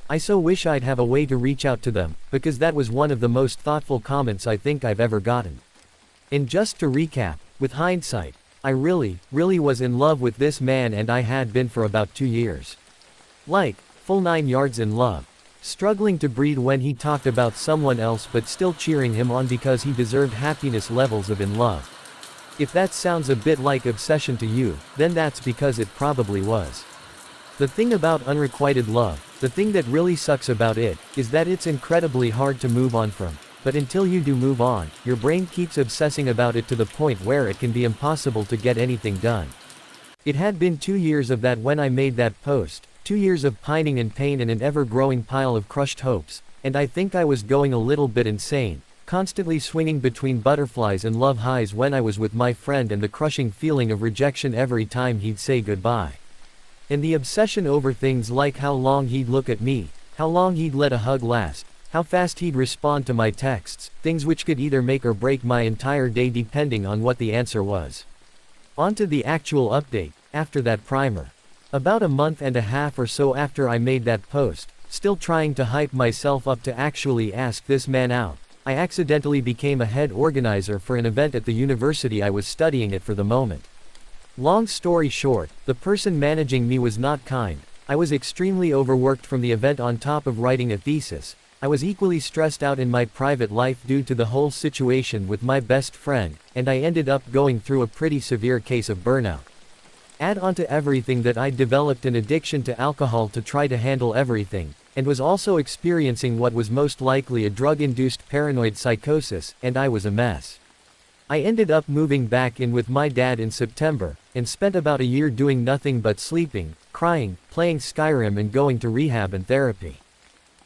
I so wish I'd have a way to reach out to them, because that was one of the most thoughtful comments I think I've ever gotten. And just to recap, with hindsight, I really was in love with this man, and I had been for about 2 years. Like, full 9 yards in love. Struggling to breathe when he talked about someone else, but still cheering him on because he deserved happiness levels of in love. If that sounds a bit like obsession to you, then that's because it probably was. The thing about unrequited love, the thing that really sucks about it, is that it's incredibly hard to move on from. But until you do move on, your brain keeps obsessing about it to the point where it can be impossible to get anything done. It had been 2 years of that when I made that post, 2 years of pining and pain and an ever-growing pile of crushed hopes, and I think I was going a little bit insane, constantly swinging between butterflies and love highs when I was with my friend, and the crushing feeling of rejection every time he'd say goodbye. And the obsession over things like how long he'd look at me, how long he'd let a hug last, how fast he'd respond to my texts, things which could either make or break my entire day depending on what the answer was. On to the actual update, after that primer. About a month and a half or so after I made that post, still trying to hype myself up to actually ask this man out, I accidentally became a head organizer for an event at the university I was studying at for the moment. Long story short, the person managing me was not kind. I was extremely overworked from the event on top of writing a thesis. I was equally stressed out in my private life due to the whole situation with my best friend, and I ended up going through a pretty severe case of burnout. Add on to everything that I'd developed an addiction to alcohol to try to handle everything, and was also experiencing what was most likely a drug-induced paranoid psychosis, and I was a mess. I ended up moving back in with my dad in September, and spent about a year doing nothing but sleeping, crying, playing Skyrim and going to rehab and therapy.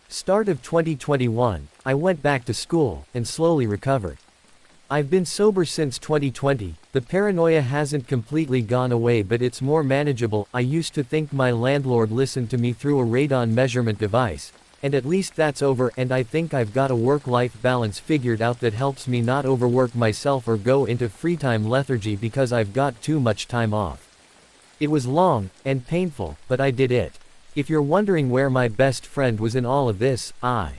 Start of 2021, I went back to school, and slowly recovered. I've been sober since 2020, the paranoia hasn't completely gone away but it's more manageable. I used to think my landlord listened to me through a radon measurement device, and at least that's over, and I think I've got a work-life balance figured out that helps me not overwork myself or go into free-time lethargy because I've got too much time off. It was long, and painful, but I did it. If you're wondering where my best friend was in all of this, I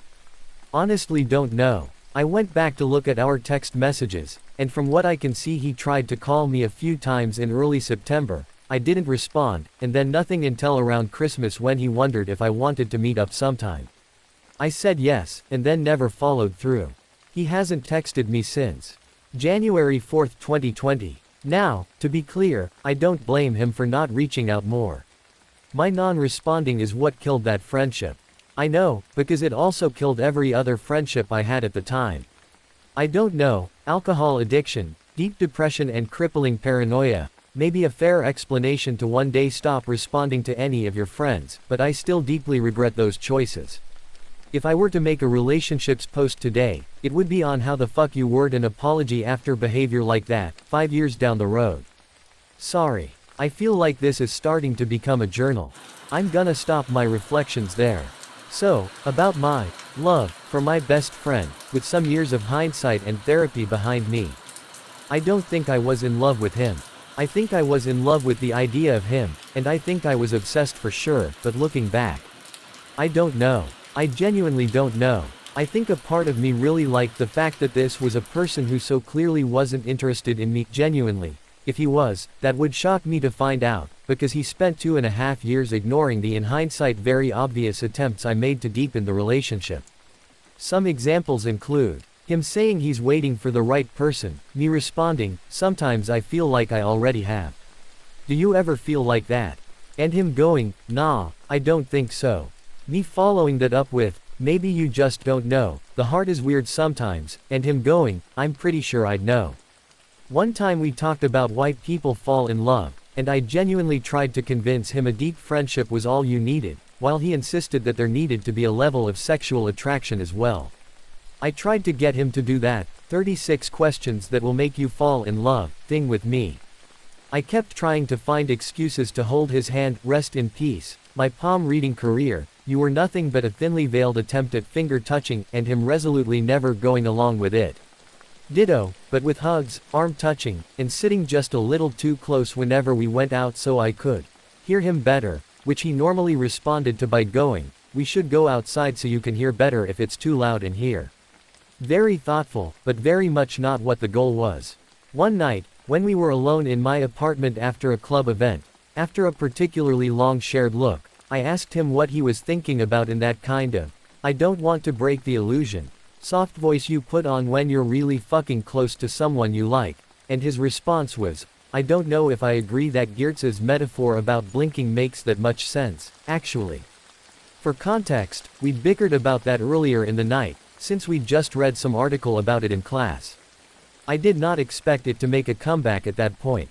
honestly don't know. I went back to look at our text messages, and from what I can see he tried to call me a few times in early September. I didn't respond, and then nothing until around Christmas when he wondered if I wanted to meet up sometime. I said yes, and then never followed through. He hasn't texted me since. January 4, 2020. Now, to be clear, I don't blame him for not reaching out more. My non-responding is what killed that friendship. I know, because it also killed every other friendship I had at the time. I don't know, alcohol addiction, deep depression and crippling paranoia, may be a fair explanation to one day stop responding to any of your friends, but I still deeply regret those choices. If I were to make a relationships post today, it would be on how the fuck you word an apology after behavior like that, 5 years down the road. Sorry. I feel like this is starting to become a journal. I'm gonna stop my reflections there. So, about my love for my best friend, with some years of hindsight and therapy behind me. I don't think I was in love with him. I think I was in love with the idea of him, and I think I was obsessed for sure, but looking back, I don't know. I genuinely don't know. I think a part of me really liked the fact that this was a person who so clearly wasn't interested in me, genuinely. If he was, that would shock me to find out, because he spent 2.5 years ignoring the in hindsight very obvious attempts I made to deepen the relationship. Some examples include him saying he's waiting for the right person, me responding, sometimes I feel like I already have. Do you ever feel like that? And him going, nah, I don't think so. Me following that up with, maybe you just don't know, the heart is weird sometimes, and him going, I'm pretty sure I'd know. One time we talked about why people fall in love, and I genuinely tried to convince him a deep friendship was all you needed, while he insisted that there needed to be a level of sexual attraction as well. I tried to get him to do that 36 questions that will make you fall in love thing with me. I kept trying to find excuses to hold his hand, rest in peace, my palm reading career, you were nothing but a thinly veiled attempt at finger touching, and him resolutely never going along with it. Ditto, but with hugs, arm touching, and sitting just a little too close whenever we went out so I could hear him better, which he normally responded to by going, we should go outside so you can hear better if it's too loud in here. Very thoughtful, but very much not what the goal was. One night, when we were alone in my apartment after a club event, after a particularly long shared look, I asked him what he was thinking about in that kind of, I don't want to break the illusion, soft voice you put on when you're really fucking close to someone you like, and his response was, I don't know if I agree that Geertz's metaphor about blinking makes that much sense, actually. For context, we bickered about that earlier in the night, since we'd just read some article about it in class. I did not expect it to make a comeback at that point.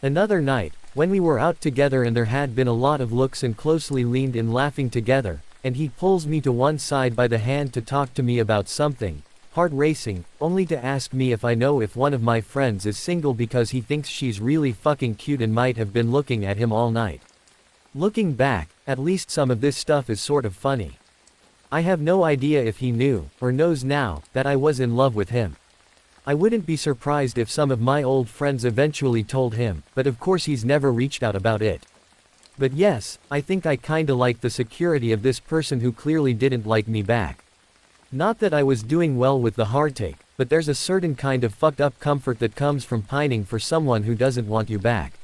Another night, when we were out together and there had been a lot of looks and closely leaned in laughing together, and he pulls me to one side by the hand to talk to me about something, heart racing, only to ask me if I know if one of my friends is single because he thinks she's really fucking cute and might have been looking at him all night. Looking back, at least some of this stuff is sort of funny. I have no idea if he knew, or knows now, that I was in love with him. I wouldn't be surprised if some of my old friends eventually told him, but of course he's never reached out about it. But yes, I think I kinda like the security of this person who clearly didn't like me back. Not that I was doing well with the heartache, but there's a certain kind of fucked up comfort that comes from pining for someone who doesn't want you back.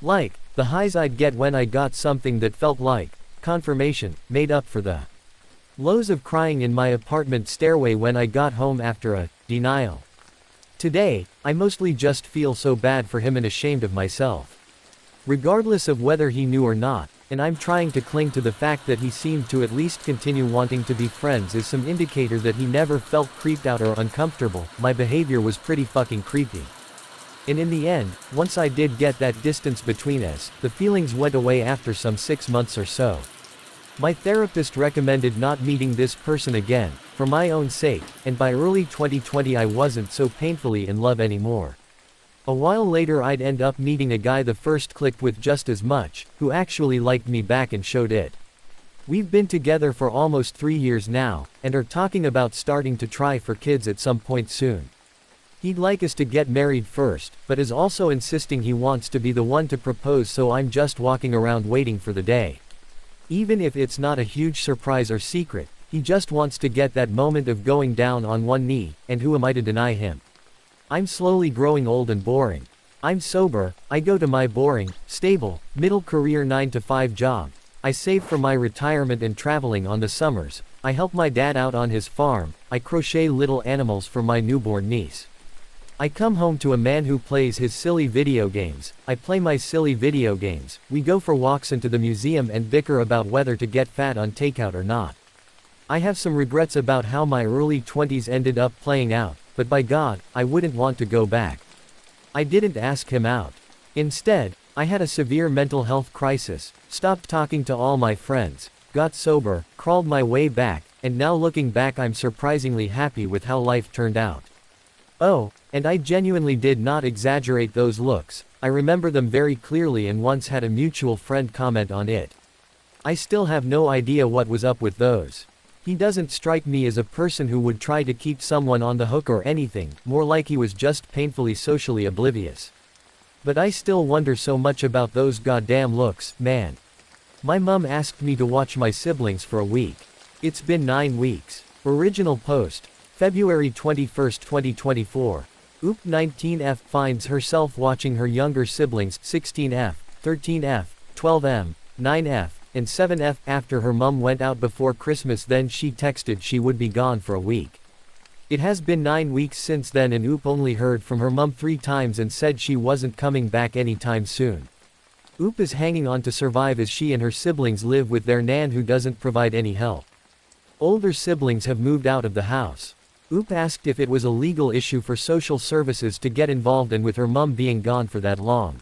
Like, the highs I'd get when I got something that felt like confirmation, made up for the lows of crying in my apartment stairway when I got home after a denial. Today, I mostly just feel so bad for him and ashamed of myself. Regardless of whether he knew or not, and I'm trying to cling to the fact that he seemed to at least continue wanting to be friends is some indicator that he never felt creeped out or uncomfortable, my behavior was pretty fucking creepy. And in the end, once I did get that distance between us, the feelings went away after some 6 months or so. My therapist recommended not meeting this person again, for my own sake, and by early 2020 I wasn't so painfully in love anymore. A while later I'd end up meeting a guy the first clicked with just as much, who actually liked me back and showed it. We've been together for almost 3 years now, and are talking about starting to try for kids at some point soon. He'd like us to get married first, but is also insisting he wants to be the one to propose, so I'm just walking around waiting for the day. Even if it's not a huge surprise or secret, he just wants to get that moment of going down on one knee, and who am I to deny him? I'm slowly growing old and boring. I'm sober, I go to my boring, stable, middle career 9-to-5 job. I save for my retirement and traveling on the summers. I help my dad out on his farm. I crochet little animals for my newborn niece. I come home to a man who plays his silly video games. I play my silly video games. We go for walks into the museum and bicker about whether to get fat on takeout or not. I have some regrets about how my early 20s ended up playing out, but by God, I wouldn't want to go back. I didn't ask him out. Instead, I had a severe mental health crisis, stopped talking to all my friends, got sober, crawled my way back, and now looking back I'm surprisingly happy with how life turned out. Oh, and I genuinely did not exaggerate those looks, I remember them very clearly and once had a mutual friend comment on it. I still have no idea what was up with those. He doesn't strike me as a person who would try to keep someone on the hook or anything, more like he was just painfully socially oblivious. But I still wonder so much about those goddamn looks, man. My mum asked me to watch my siblings for a week. It's been 9 weeks. Original post. February 21, 2024. Oop 19F finds herself watching her younger siblings 16F, 13F, 12M, 9F, and 7F after her mum went out before Christmas. Then she texted she would be gone for a week. It has been 9 weeks since then and Oop only heard from her mum 3 times and said she wasn't coming back anytime soon. Oop is hanging on to survive as she and her siblings live with their nan who doesn't provide any help. Older siblings have moved out of the house. Oop asked if it was a legal issue for social services to get involved, and with her mum being gone for that long.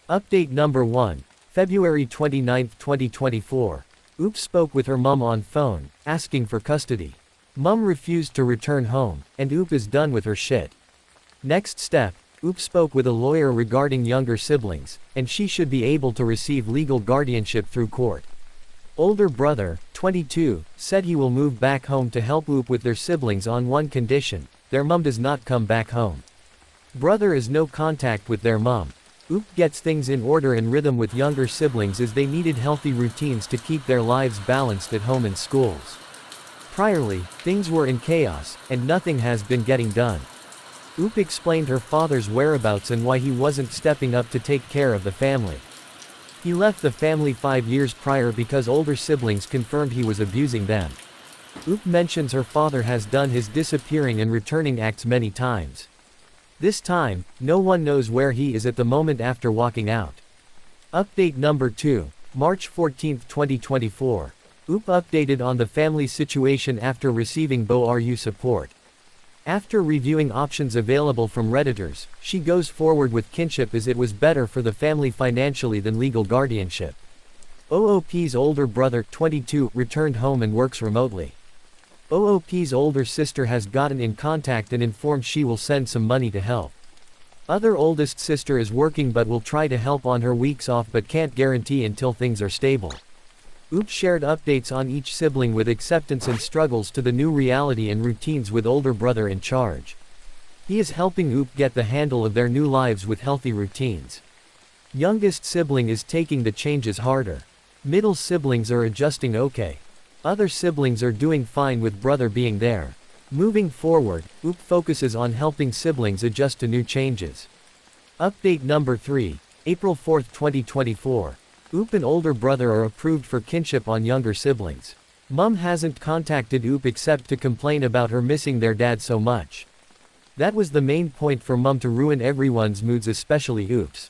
Update number 1. February 29, 2024. Oop spoke with her mum on phone, asking for custody. Mum refused to return home, and Oop is done with her shit. Next step, Oop spoke with a lawyer regarding younger siblings, and she should be able to receive legal guardianship through court. Older brother, 22, said he will move back home to help Oop with their siblings on one condition: their mum does not come back home. Brother is no contact with their mum. Oop gets things in order and rhythm with younger siblings as they needed healthy routines to keep their lives balanced at home and schools. Priorly, things were in chaos, and nothing has been getting done. Oop explained her father's whereabouts and why he wasn't stepping up to take care of the family. He left the family 5 years prior because older siblings confirmed he was abusing them. Oop mentions her father has done his disappearing and returning acts many times. This time, no one knows where he is at the moment after walking out. Update number 2, March 14, 2024. Oop updated on the family situation after receiving BORU support. After reviewing options available from Redditors, she goes forward with kinship as it was better for the family financially than legal guardianship. OOP's older brother, 22, returned home and works remotely. OOP's older sister has gotten in contact and informed she will send some money to help. Other oldest sister is working but will try to help on her weeks off but can't guarantee until things are stable. Oop shared updates on each sibling with acceptance and struggles to the new reality and routines with older brother in charge. He is helping Oop get the handle of their new lives with healthy routines. Youngest sibling is taking the changes harder. Middle siblings are adjusting okay. Other siblings are doing fine with brother being there. Moving forward, Oop focuses on helping siblings adjust to new changes. Update number 3, April 4, 2024. Oop and older brother are approved for kinship on younger siblings. Mum hasn't contacted Oop except to complain about her missing their dad so much. That was the main point for Mum to ruin everyone's moods, especially Oop's.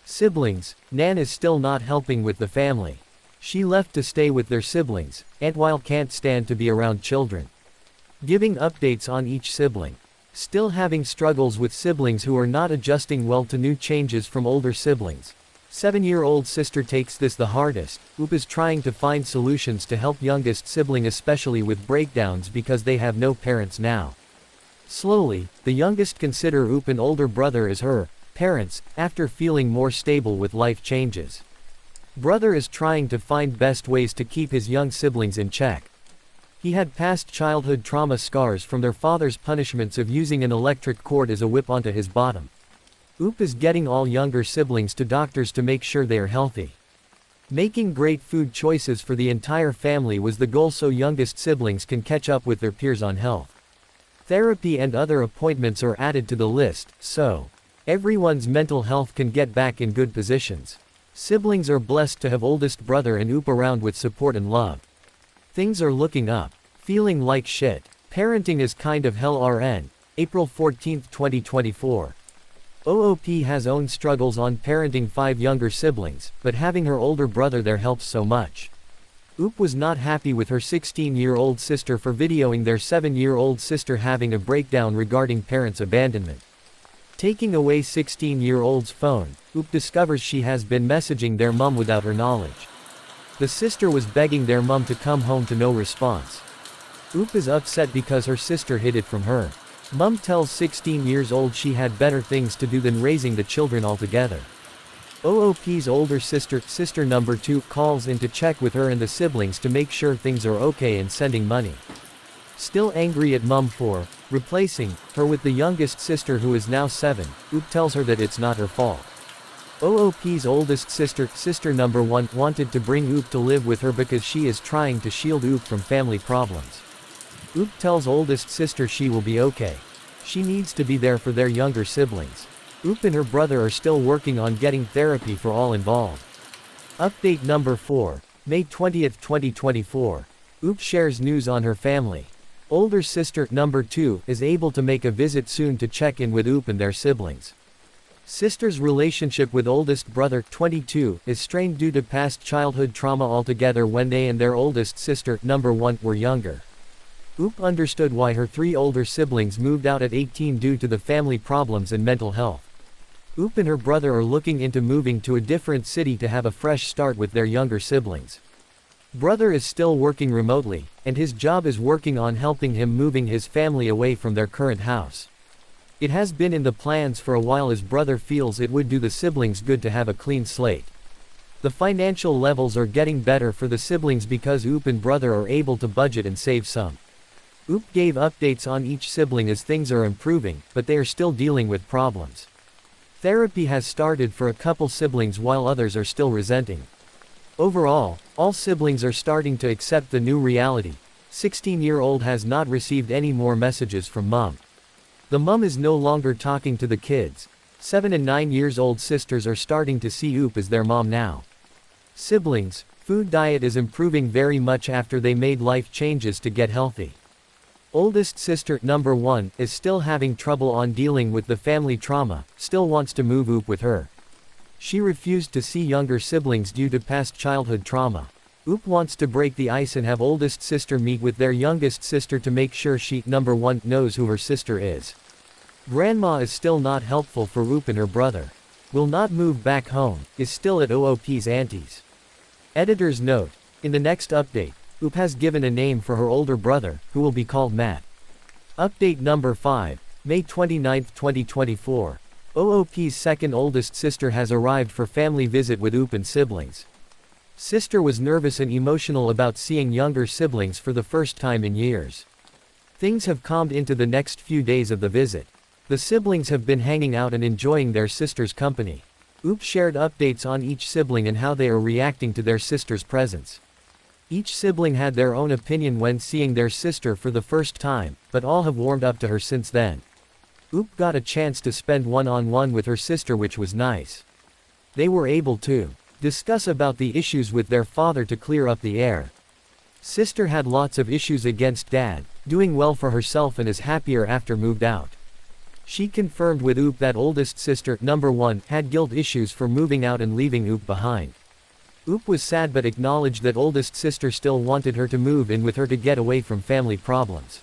Siblings, Nan is still not helping with the family. She left to stay with their siblings, and while can't stand to be around children. Giving updates on each sibling. Still having struggles with siblings who are not adjusting well to new changes from older siblings. 7-year-old sister takes this the hardest. Oop is trying to find solutions to help youngest sibling, especially with breakdowns because they have no parents now. Slowly, the youngest consider Oop and older brother as her parents, after feeling more stable with life changes. Brother is trying to find best ways to keep his young siblings in check. He had past childhood trauma scars from their father's punishments of using an electric cord as a whip onto his bottom. Oop is getting all younger siblings to doctors to make sure they are healthy. Making great food choices for the entire family was the goal so youngest siblings can catch up with their peers on health. Therapy and other appointments are added to the list, so everyone's mental health can get back in good positions. Siblings are blessed to have oldest brother and Oop around with support and love. Things are looking up. Feeling like shit. Parenting is kind of hell. RN. April 14, 2024. OOP has own struggles on parenting 5 younger siblings, but having her older brother there helps so much. Oop was not happy with her 16-year-old sister for videoing their 7-year-old sister having a breakdown regarding parents' abandonment. Taking away 16-year-old's phone, Oop discovers she has been messaging their mum without her knowledge. The sister was begging their mum to come home to no response. Oop is upset because her sister hid it from her. Mum tells 16 years old she had better things to do than raising the children altogether. OOP's older sister, sister number 2, calls in to check with her and the siblings to make sure things are okay and sending money. Still angry at mum for replacing her with the youngest sister who is now 7, Oop tells her that it's not her fault. OOP's oldest sister, sister number 1, wanted to bring Oop to live with her because she is trying to shield Oop from family problems. Oop tells oldest sister she will be okay. She needs to be there for their younger siblings. Oop and her brother are still working on getting therapy for all involved. Update number 4, May 20, 2024. Oop shares news on her family. Older sister, number 2, is able to make a visit soon to check in with Oop and their siblings. Sister's relationship with oldest brother, 22, is strained due to past childhood trauma altogether when they and their oldest sister, number 1, were younger. Oop understood why her 3 older siblings moved out at 18 due to the family problems and mental health. Oop and her brother are looking into moving to a different city to have a fresh start with their younger siblings. Brother is still working remotely, and his job is working on helping him moving his family away from their current house. It has been in the plans for a while as brother feels it would do the siblings good to have a clean slate. The financial levels are getting better for the siblings because Oop and brother are able to budget and save some. Oop gave updates on each sibling as things are improving, but they are still dealing with problems. Therapy has started for a couple siblings while others are still resenting. Overall, all siblings are starting to accept the new reality. 16-year-old has not received any more messages from mom. The mom is no longer talking to the kids. 7 and 9 years old sisters are starting to see Oop as their mom now. Siblings, food diet is improving very much after they made life changes to get healthy. Oldest sister, number 1, is still having trouble on dealing with the family trauma, still wants to move Oop with her. She refused to see younger siblings due to past childhood trauma. Oop wants to break the ice and have oldest sister meet with their youngest sister to make sure she, number 1, knows who her sister is. Grandma is still not helpful for Oop and her brother. Will not move back home, is still at OOP's auntie's. Editor's note: in the next update, Oop has given a name for her older brother, who will be called Matt. Update number 5, May 29, 2024. OOP's second oldest sister has arrived for family visit with Oop and siblings. Sister was nervous and emotional about seeing younger siblings for the first time in years. Things have calmed into the next few days of the visit. The siblings have been hanging out and enjoying their sister's company. Oop shared updates on each sibling and how they are reacting to their sister's presence. Each sibling had their own opinion when seeing their sister for the first time, but all have warmed up to her since then. Oop got a chance to spend one-on-one with her sister, which was nice. They were able to discuss about the issues with their father to clear up the air. Sister had lots of issues against dad, doing well for herself and is happier after moved out. She confirmed with Oop that oldest sister, number 1, had guilt issues for moving out and leaving Oop behind. Oop was sad but acknowledged that oldest sister still wanted her to move in with her to get away from family problems.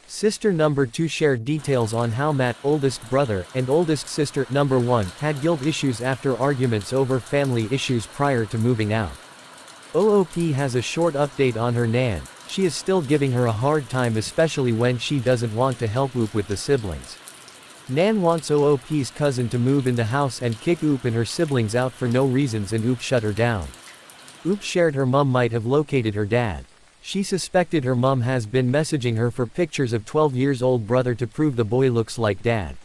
Sister number 2 shared details on how Matt, oldest brother, and oldest sister, number 1, had guilt issues after arguments over family issues prior to moving out. OOP has a short update on her Nan. She is still giving her a hard time, especially when she doesn't want to help Oop with the siblings. Nan wants OOP's cousin to move in the house and kick Oop and her siblings out for no reasons, and Oop shut her down. Oop shared her mum might have located her dad. She suspected her mum has been messaging her for pictures of 12 years old brother to prove the boy looks like dad.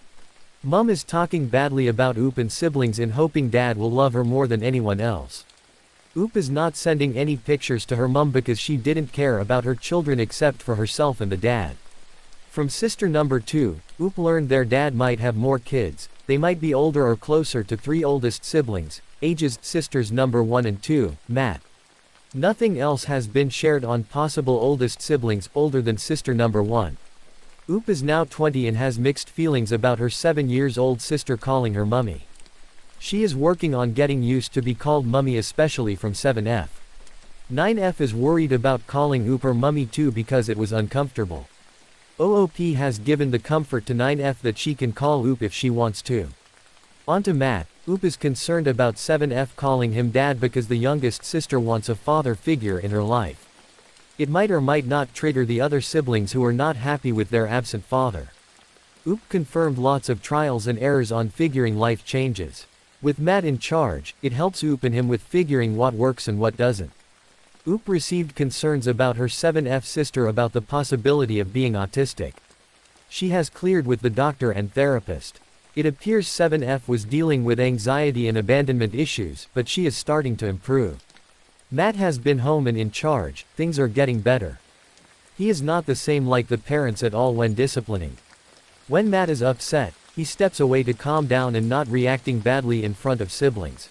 Mum is talking badly about Oop and siblings in hoping dad will love her more than anyone else. Oop is not sending any pictures to her mum because she didn't care about her children except for herself and the dad. From sister number 2, Oop learned their dad might have more kids. They might be older or closer to 3 oldest siblings, ages sisters number 1 and 2, Matt. Nothing else has been shared on possible oldest siblings older than sister number 1. Oop is now 20 and has mixed feelings about her 7 years old sister calling her mummy. She is working on getting used to be called mummy, especially from 7F. 9F is worried about calling Oop her mummy too because it was uncomfortable. OOP has given the comfort to 9F that she can call Oop if she wants to. On to Matt. Oop is concerned about 7F calling him dad because the youngest sister wants a father figure in her life. It might or might not trigger the other siblings who are not happy with their absent father. Oop confirmed lots of trials and errors on figuring life changes. With Matt in charge, it helps Oop and him with figuring what works and what doesn't. Oop received concerns about her 7F sister about the possibility of being autistic. She has cleared with the doctor and therapist. It appears 7F was dealing with anxiety and abandonment issues, but she is starting to improve. Matt has been home and in charge, things are getting better. He is not the same like the parents at all when disciplining. When Matt is upset, he steps away to calm down and not reacting badly in front of siblings.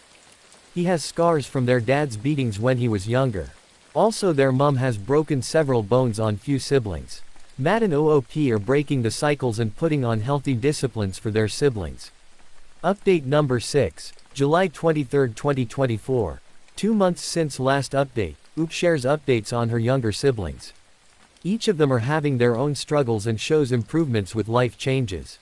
He has scars from their dad's beatings when he was younger. Also, their mum has broken several bones on few siblings. Matt and OOP are breaking the cycles and putting on healthy disciplines for their siblings. Update number 6, July 23, 2024. 2 months since last update, Oop shares updates on her younger siblings. Each of them are having their own struggles and shows improvements with life changes.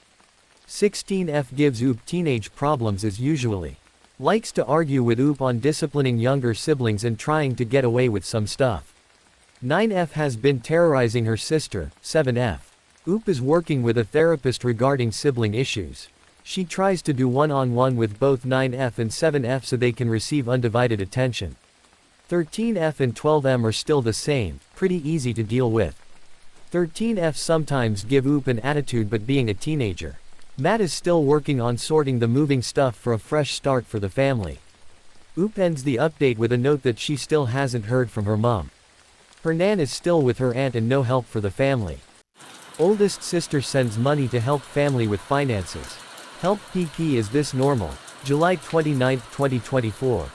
16F gives Oop teenage problems as usually. Likes to argue with Oop on disciplining younger siblings and trying to get away with some stuff. 9F has been terrorizing her sister, 7F. Oop is working with a therapist regarding sibling issues. She tries to do one-on-one with both 9F and 7F so they can receive undivided attention. 13F and 12M are still the same, pretty easy to deal with. 13F sometimes give Oop an attitude but being a teenager. Matt is still working on sorting the moving stuff for a fresh start for the family. Oop ends the update with a note that she still hasn't heard from her mom. Her nan is still with her aunt and no help for the family. Oldest sister sends money to help family with finances. Help PP, is this normal? July 29, 2024.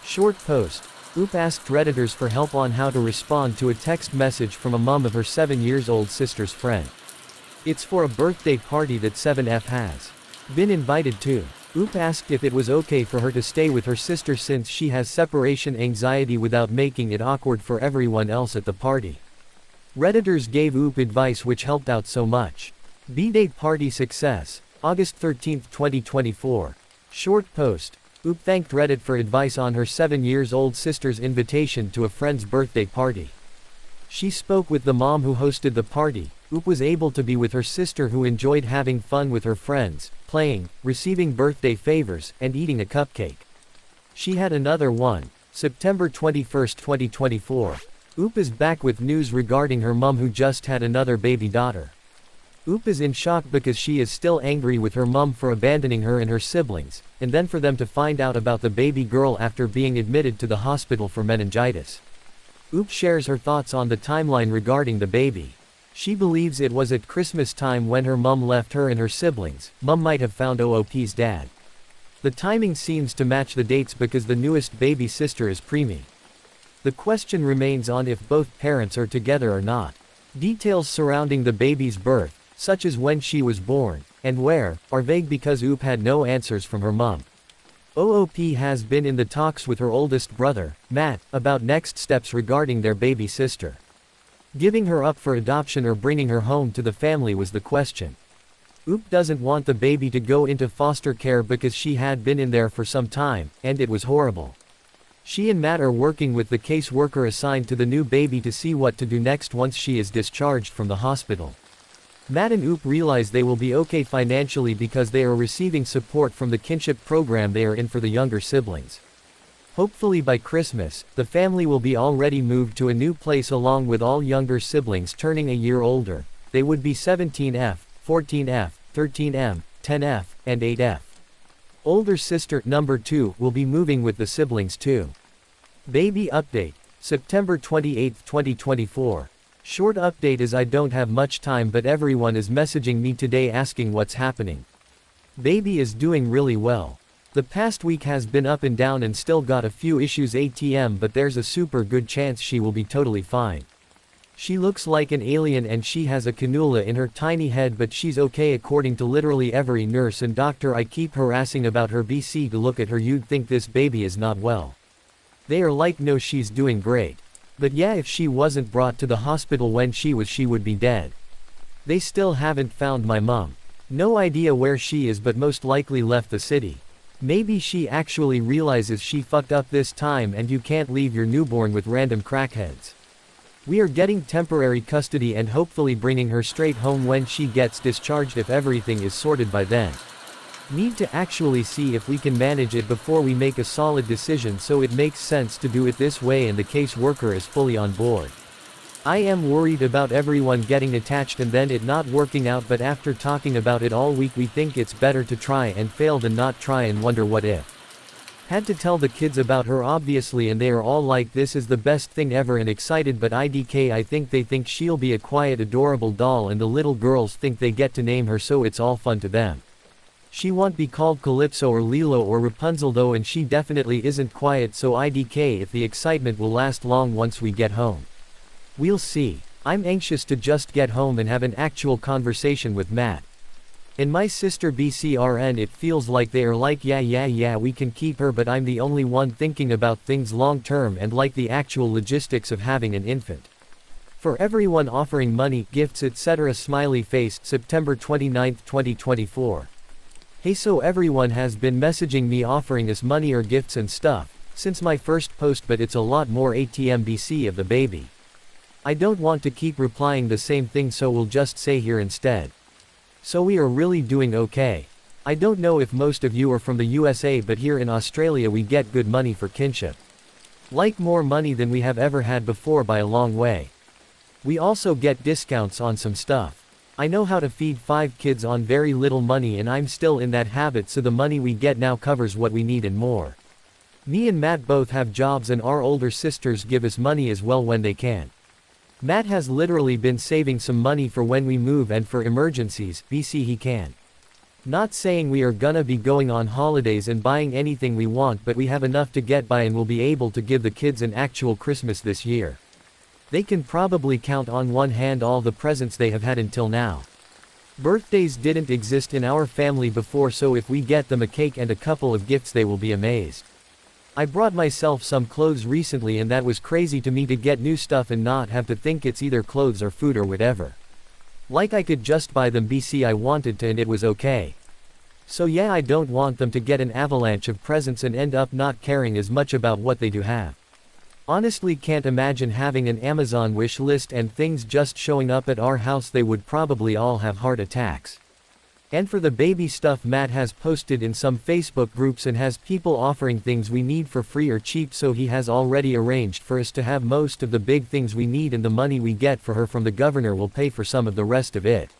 Short post. Oop asked Redditors for help on how to respond to a text message from a mom of her 7-year-old sister's friend. It's for a birthday party that 7F has been invited to. Oop asked if it was okay for her to stay with her sister since she has separation anxiety without making it awkward for everyone else at the party. Redditors gave Oop advice which helped out so much. B-date party success. August 13, 2024. Short post. Oop thanked Reddit for advice on her 7-year-old sister's invitation to a friend's birthday party. She spoke with the mom who hosted the party. Oop was able to be with her sister who enjoyed having fun with her friends, playing, receiving birthday favors, and eating a cupcake. She had another one. September 21, 2024. Oop is back with news regarding her mom who just had another baby daughter. Oop is in shock because she is still angry with her mom for abandoning her and her siblings, and then for them to find out about the baby girl after being admitted to the hospital for meningitis. Oop shares her thoughts on the timeline regarding the baby. She believes it was at Christmas time when her mom left her and her siblings. Mom might have found OOP's dad. The timing seems to match the dates because the newest baby sister is preemie. The question remains on if both parents are together or not. Details surrounding the baby's birth, such as when she was born, and where, are vague because Oop had no answers from her mom. OOP has been in the talks with her oldest brother, Matt, about next steps regarding their baby sister. Giving her up for adoption or bringing her home to the family was the question. Oop doesn't want the baby to go into foster care because she had been in there for some time, and it was horrible. She and Matt are working with the caseworker assigned to the new baby to see what to do next once she is discharged from the hospital. Matt and Oop realize they will be okay financially because they are receiving support from the kinship program they are in for the younger siblings. Hopefully by Christmas, the family will be already moved to a new place along with all younger siblings turning a year older. They would be 17F, 14F, 13M, 10F, and 8F. Older sister, number 2, will be moving with the siblings too. Baby update. September 28, 2024. Short update is I don't have much time but everyone is messaging me today asking what's happening. Baby is doing really well. The past week has been up and down and still got a few issues ATM but there's a super good chance she will be totally fine. She looks like an alien and she has a cannula in her tiny head but she's okay according to literally every nurse and doctor I keep harassing about her BC to look at her you'd think this baby is not well. They are like no she's doing great. But yeah if she wasn't brought to the hospital when she would be dead. They still haven't found my mom. No idea where she is but most likely left the city. Maybe she actually realizes she fucked up this time and you can't leave your newborn with random crackheads. We are getting temporary custody and hopefully bringing her straight home when she gets discharged if everything is sorted by then. Need to actually see if we can manage it before we make a solid decision so it makes sense to do it this way and the caseworker is fully on board. I am worried about everyone getting attached and then it not working out but after talking about it all week we think it's better to try and fail than not try and wonder what if. Had to tell the kids about her obviously and they are all like this is the best thing ever and excited but IDK I think they think she'll be a quiet adorable doll and the little girls think they get to name her so it's all fun to them. She won't be called Calypso or Lilo or Rapunzel though and she definitely isn't quiet so IDK if the excitement will last long once we get home. We'll see. I'm anxious to just get home and have an actual conversation with Matt. And my sister BCRN it feels like they are like yeah we can keep her but I'm the only one thinking about things long term and like the actual logistics of having an infant. For everyone offering money, gifts etc. Smiley face, September 29, 2024. Hey, so everyone has been messaging me offering us money or gifts and stuff, since my first post, but it's a lot more ATMBC of the baby. I don't want to keep replying the same thing, so we'll just say here instead. So we are really doing okay. I don't know if most of you are from the USA, but here in Australia we get good money for kinship. Like more money than we have ever had before by a long way. We also get discounts on some stuff. I know how to feed 5 kids on very little money, and I'm still in that habit, so the money we get now covers what we need and more. Me and Matt both have jobs, and our older sisters give us money as well when they can. Matt has literally been saving some money for when we move and for emergencies, BC he can. Not saying we are gonna be going on holidays and buying anything we want, but we have enough to get by and will be able to give the kids an actual Christmas this year. They can probably count on one hand all the presents they have had until now. Birthdays didn't exist in our family before, so if we get them a cake and a couple of gifts they will be amazed. I brought myself some clothes recently, and that was crazy to me to get new stuff and not have to think it's either clothes or food or whatever. Like I could just buy them BC I wanted to and it was okay. So yeah, I don't want them to get an avalanche of presents and end up not caring as much about what they do have. Honestly can't imagine having an Amazon wish list and things just showing up at our house. They would probably all have heart attacks. And for the baby stuff, Matt has posted in some Facebook groups and has people offering things we need for free or cheap, so he has already arranged for us to have most of the big things we need, and the money we get for her from the governor will pay for some of the rest of it.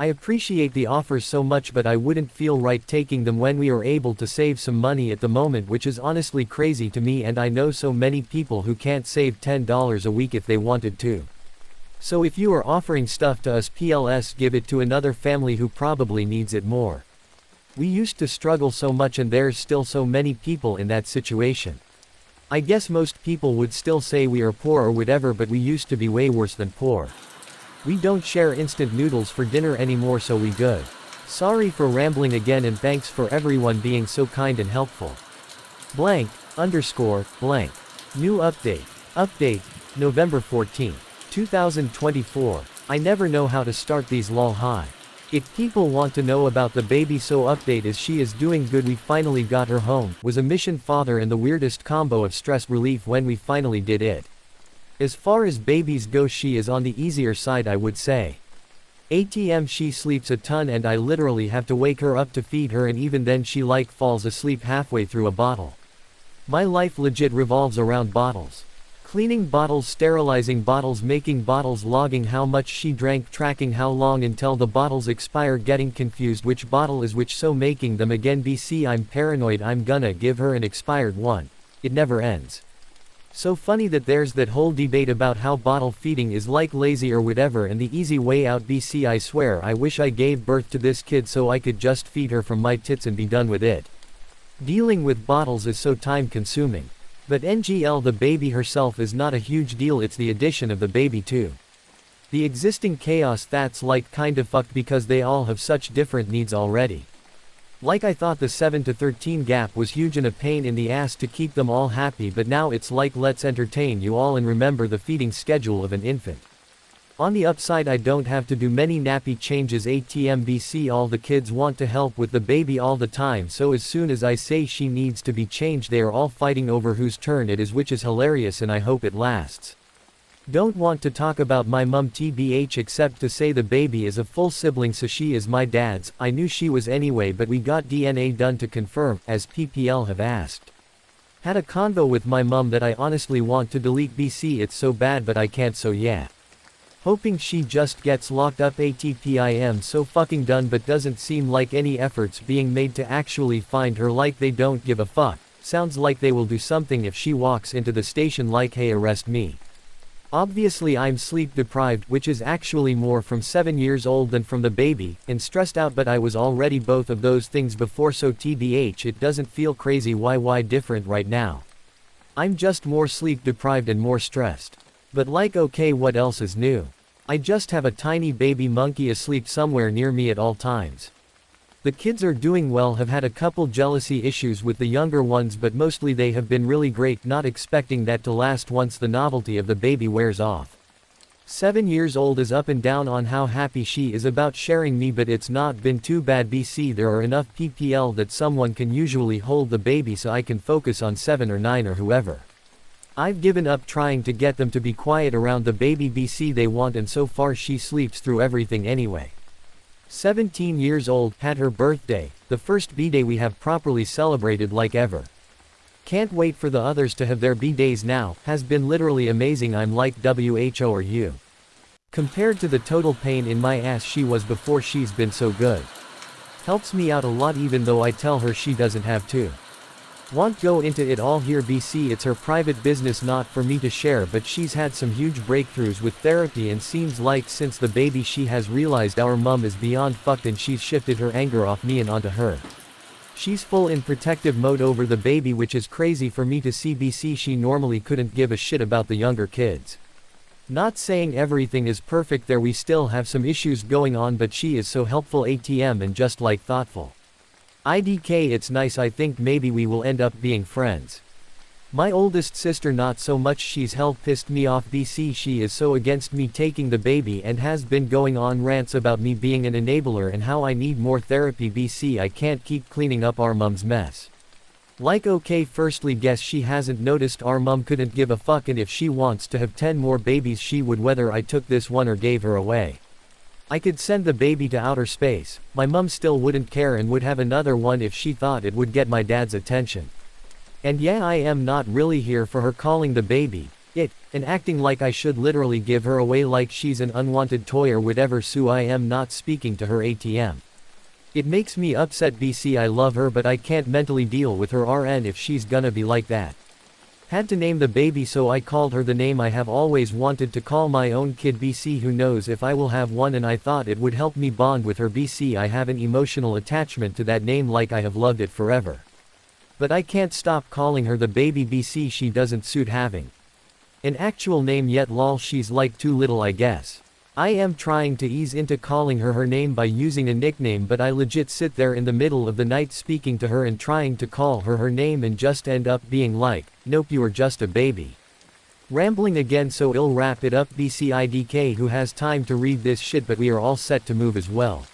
I appreciate the offers so much, but I wouldn't feel right taking them when we are able to save some money at the moment, which is honestly crazy to me, and I know so many people who can't save $10 a week if they wanted to. So if you are offering stuff to us, PLS, give it to another family who probably needs it more. We used to struggle so much, and there's still so many people in that situation. I guess most people would still say we are poor or whatever, but we used to be way worse than poor. We don't share instant noodles for dinner anymore, so we good. Sorry for rambling again, and thanks for everyone being so kind and helpful. Blank, _ blank. New update. Update, November 14, 2024. I never know how to start these, lol. Hi. If people want to know about the baby, so update is she is doing good. We finally got her home. Was a mission father and the weirdest combo of stress relief when we finally did it. As far as babies go, she is on the easier side, I would say. ATM, she sleeps a ton and I literally have to wake her up to feed her, and even then she like falls asleep halfway through a bottle. My life legit revolves around bottles. Cleaning bottles, sterilizing bottles, making bottles, logging how much she drank, tracking how long until the bottles expire, getting confused which bottle is which, so making them again. BC, I'm paranoid I'm gonna give her an expired one. It never ends. So funny that there's that whole debate about how bottle feeding is like lazy or whatever, and the easy way out. BC, I swear I wish I gave birth to this kid so I could just feed her from my tits and be done with it. Dealing with bottles is so time consuming. But NGL, the baby herself is not a huge deal, it's the addition of the baby too. The existing chaos that's like kind of fucked because they all have such different needs already. Like I thought the 7 to 13 gap was huge and a pain in the ass to keep them all happy, but now it's like let's entertain you all and remember the feeding schedule of an infant. On the upside, I don't have to do many nappy changes. ATM, BC, all the kids want to help with the baby all the time, so as soon as I say she needs to be changed they are all fighting over whose turn it is, which is hilarious and I hope it lasts. Don't want to talk about my mum TBH except to say the baby is a full sibling, so she is my dad's. I knew she was anyway, but we got DNA done to confirm, as PPL have asked. Had a convo with my mum that I honestly want to delete. BC, it's so bad but I can't, so yeah. Hoping she just gets locked up. ATP, I am so fucking done, but doesn't seem like any efforts being made to actually find her, like they don't give a fuck. Sounds like they will do something if she walks into the station like, hey, arrest me. Obviously I'm sleep deprived, which is actually more from 7 years old than from the baby, and stressed out, but I was already both of those things before, so TBH it doesn't feel crazy. Why different right now? I'm just more sleep deprived and more stressed. But like, okay, what else is new? I just have a tiny baby monkey asleep somewhere near me at all times. The kids are doing well, have had a couple jealousy issues with the younger ones, but mostly they have been really great, not expecting that to last once the novelty of the baby wears off. 7 years old is up and down on how happy she is about sharing me, but it's not been too bad. BC there are enough ppl that someone can usually hold the baby so I can focus on 7 or 9 or whoever. I've given up trying to get them to be quiet around the baby. BC they want, and so far she sleeps through everything anyway. 17 years old, had her birthday, the first b-day we have properly celebrated like ever. Can't wait for the others to have their b-days now, has been literally amazing. I'm like WHO or you. Compared to the total pain in my ass she was before, she's been so good. Helps me out a lot even though I tell her she doesn't have to. Won't go into it all here. BC it's her private business, not for me to share, but she's had some huge breakthroughs with therapy, and seems like since the baby she has realized our mum is beyond fucked and she's shifted her anger off me and onto her. She's full in protective mode over the baby, which is crazy for me to see. BC she normally couldn't give a shit about the younger kids. Not saying everything is perfect there, we still have some issues going on, but she is so helpful ATM and just like thoughtful. IDK it's nice, I think maybe we will end up being friends. My oldest sister not so much, she's hell pissed me off. BC she is so against me taking the baby and has been going on rants about me being an enabler and how I need more therapy. BC I can't keep cleaning up our mum's mess. Like okay, firstly guess she hasn't noticed our mum couldn't give a fuck, and if she wants to have 10 more babies she would, whether I took this one or gave her away. I could send the baby to outer space, my mum still wouldn't care and would have another one if she thought it would get my dad's attention. And yeah, I am not really here for her calling the baby it, and acting like I should literally give her away like she's an unwanted toy or whatever. So I am not speaking to her ATM. It makes me upset. BC I love her, but I can't mentally deal with her RN if she's gonna be like that. Had to name the baby, so I called her the name I have always wanted to call my own kid. BC who knows if I will have one, and I thought it would help me bond with her. BC I have an emotional attachment to that name, like I have loved it forever. But I can't stop calling her the baby. BC she doesn't suit having an actual name yet. Lol, she's like too little I guess. I am trying to ease into calling her her name by using a nickname, but I legit sit there in the middle of the night speaking to her and trying to call her her name and just end up being like, nope, you are just a baby. Rambling again, so I'll wrap it up. BC IDK who has time to read this shit, but we are all set to move as well.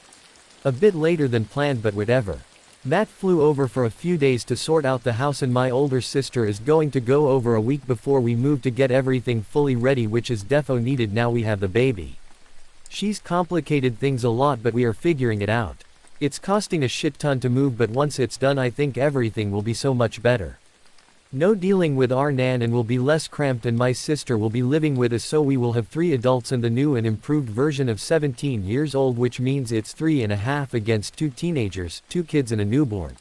A bit later than planned, but whatever. Matt flew over for a few days to sort out the house, and my older sister is going to go over a week before we move to get everything fully ready, which is defo needed now we have the baby. She's complicated things a lot, but we are figuring it out. It's costing a shit ton to move, but once it's done I think everything will be so much better. No dealing with our nan, and will be less cramped, and my sister will be living with us, so we will have 3 adults and the new and improved version of 17 years old, which means it's 3.5 against 2 teenagers, 2 kids and a newborn.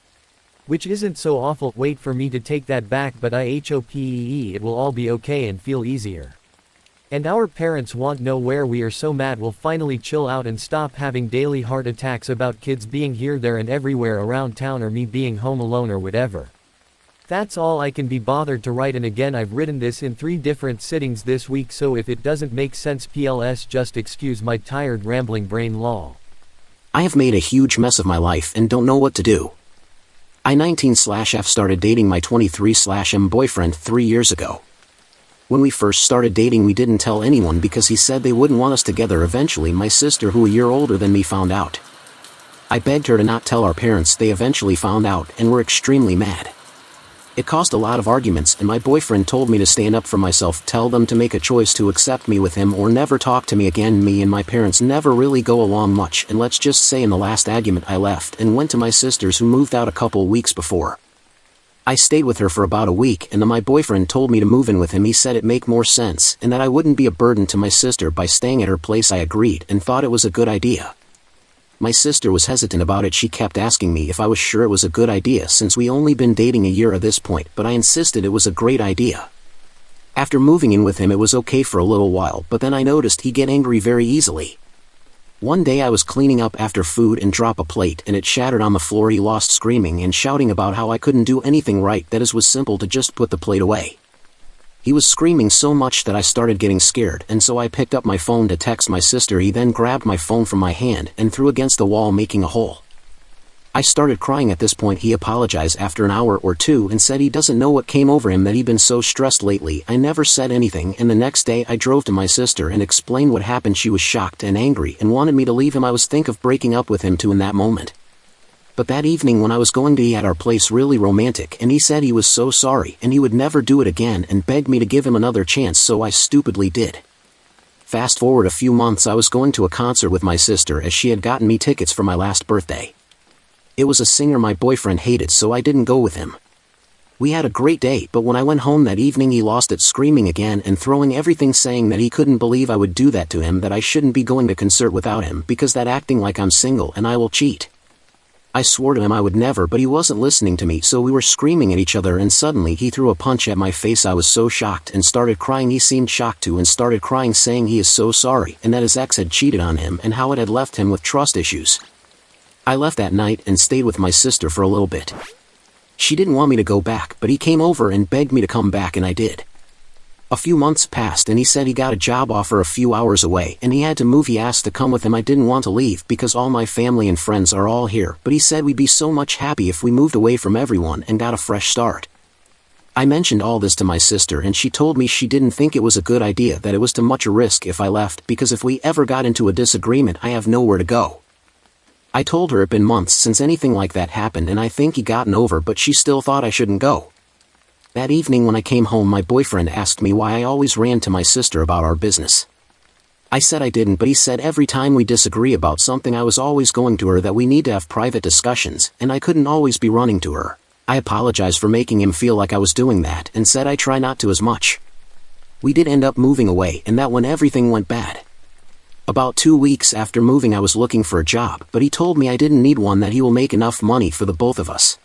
Which isn't so awful. Wait for me to take that back, but it will all be okay and feel easier. And our parents won't know where we are, so Matt will finally chill out and stop having daily heart attacks about kids being here, there and everywhere around town, or me being home alone or whatever. That's all I can be bothered to write, and again I've written this in 3 different sittings this week, so if it doesn't make sense PLS just excuse my tired rambling brain. Lol. I have made a huge mess of my life and don't know what to do. I 19/F started dating my 23/M boyfriend 3 years ago. When we first started dating we didn't tell anyone because he said they wouldn't want us together. Eventually my sister, who a year older than me, found out. I begged her to not tell our parents. They eventually found out and were extremely mad. It caused a lot of arguments, and my boyfriend told me to stand up for myself, tell them to make a choice to accept me with him or never talk to me again. Me and my parents never really go along much, and let's just say in the last argument I left and went to my sister's, who moved out a couple weeks before. I stayed with her for about a week, and then my boyfriend told me to move in with him. He said it'd make more sense and that I wouldn't be a burden to my sister by staying at her place. I agreed and thought it was a good idea. My sister was hesitant about it. She kept asking me if I was sure it was a good idea since we only been dating a year at this point, but I insisted it was a great idea. After moving in with him it was okay for a little while, but then I noticed he get angry very easily. One day I was cleaning up after food and drop a plate and it shattered on the floor. He lost screaming and shouting about how I couldn't do anything right, that it was simple to just put the plate away. He was screaming so much that I started getting scared, and so I picked up my phone to text my sister. He then grabbed my phone from my hand and threw against the wall, making a hole. I started crying at this point. He apologized after an hour or two and said he doesn't know what came over him, that he'd been so stressed lately. I never said anything, and the next day I drove to my sister and explained what happened. She was shocked and angry and wanted me to leave him. I was thinking of breaking up with him too in that moment. But that evening when I was going to eat at our place, really romantic, and he said he was so sorry and he would never do it again and begged me to give him another chance, so I stupidly did. Fast forward a few months, I was going to a concert with my sister as she had gotten me tickets for my last birthday. It was a singer my boyfriend hated, so I didn't go with him. We had a great day, but when I went home that evening he lost it, screaming again and throwing everything, saying that he couldn't believe I would do that to him, that I shouldn't be going to concert without him because that, acting like I'm single and I will cheat. I swore to him I would never, but he wasn't listening to me, so we were screaming at each other, and suddenly he threw a punch at my face. I was so shocked and started crying. He seemed shocked too and started crying, saying he is so sorry and that his ex had cheated on him and how it had left him with trust issues. I left that night and stayed with my sister for a little bit. She didn't want me to go back, but he came over and begged me to come back, and I did. A few months passed and he said he got a job offer a few hours away and he had to move. He asked to come with him. I didn't want to leave because all my family and friends are all here, but he said we'd be so much happy if we moved away from everyone and got a fresh start. I mentioned all this to my sister and she told me she didn't think it was a good idea, that it was too much a risk if I left, because if we ever got into a disagreement I have nowhere to go. I told her it'd been months since anything like that happened and I think he'd gotten over, but she still thought I shouldn't go. That evening when I came home, my boyfriend asked me why I always ran to my sister about our business. I said I didn't, but he said every time we disagree about something I was always going to her, that we need to have private discussions and I couldn't always be running to her. I apologized for making him feel like I was doing that and said I try not to as much. We did end up moving away, and that when everything went bad. About 2 weeks after moving I was looking for a job, but he told me I didn't need one, that he will make enough money for the both of us.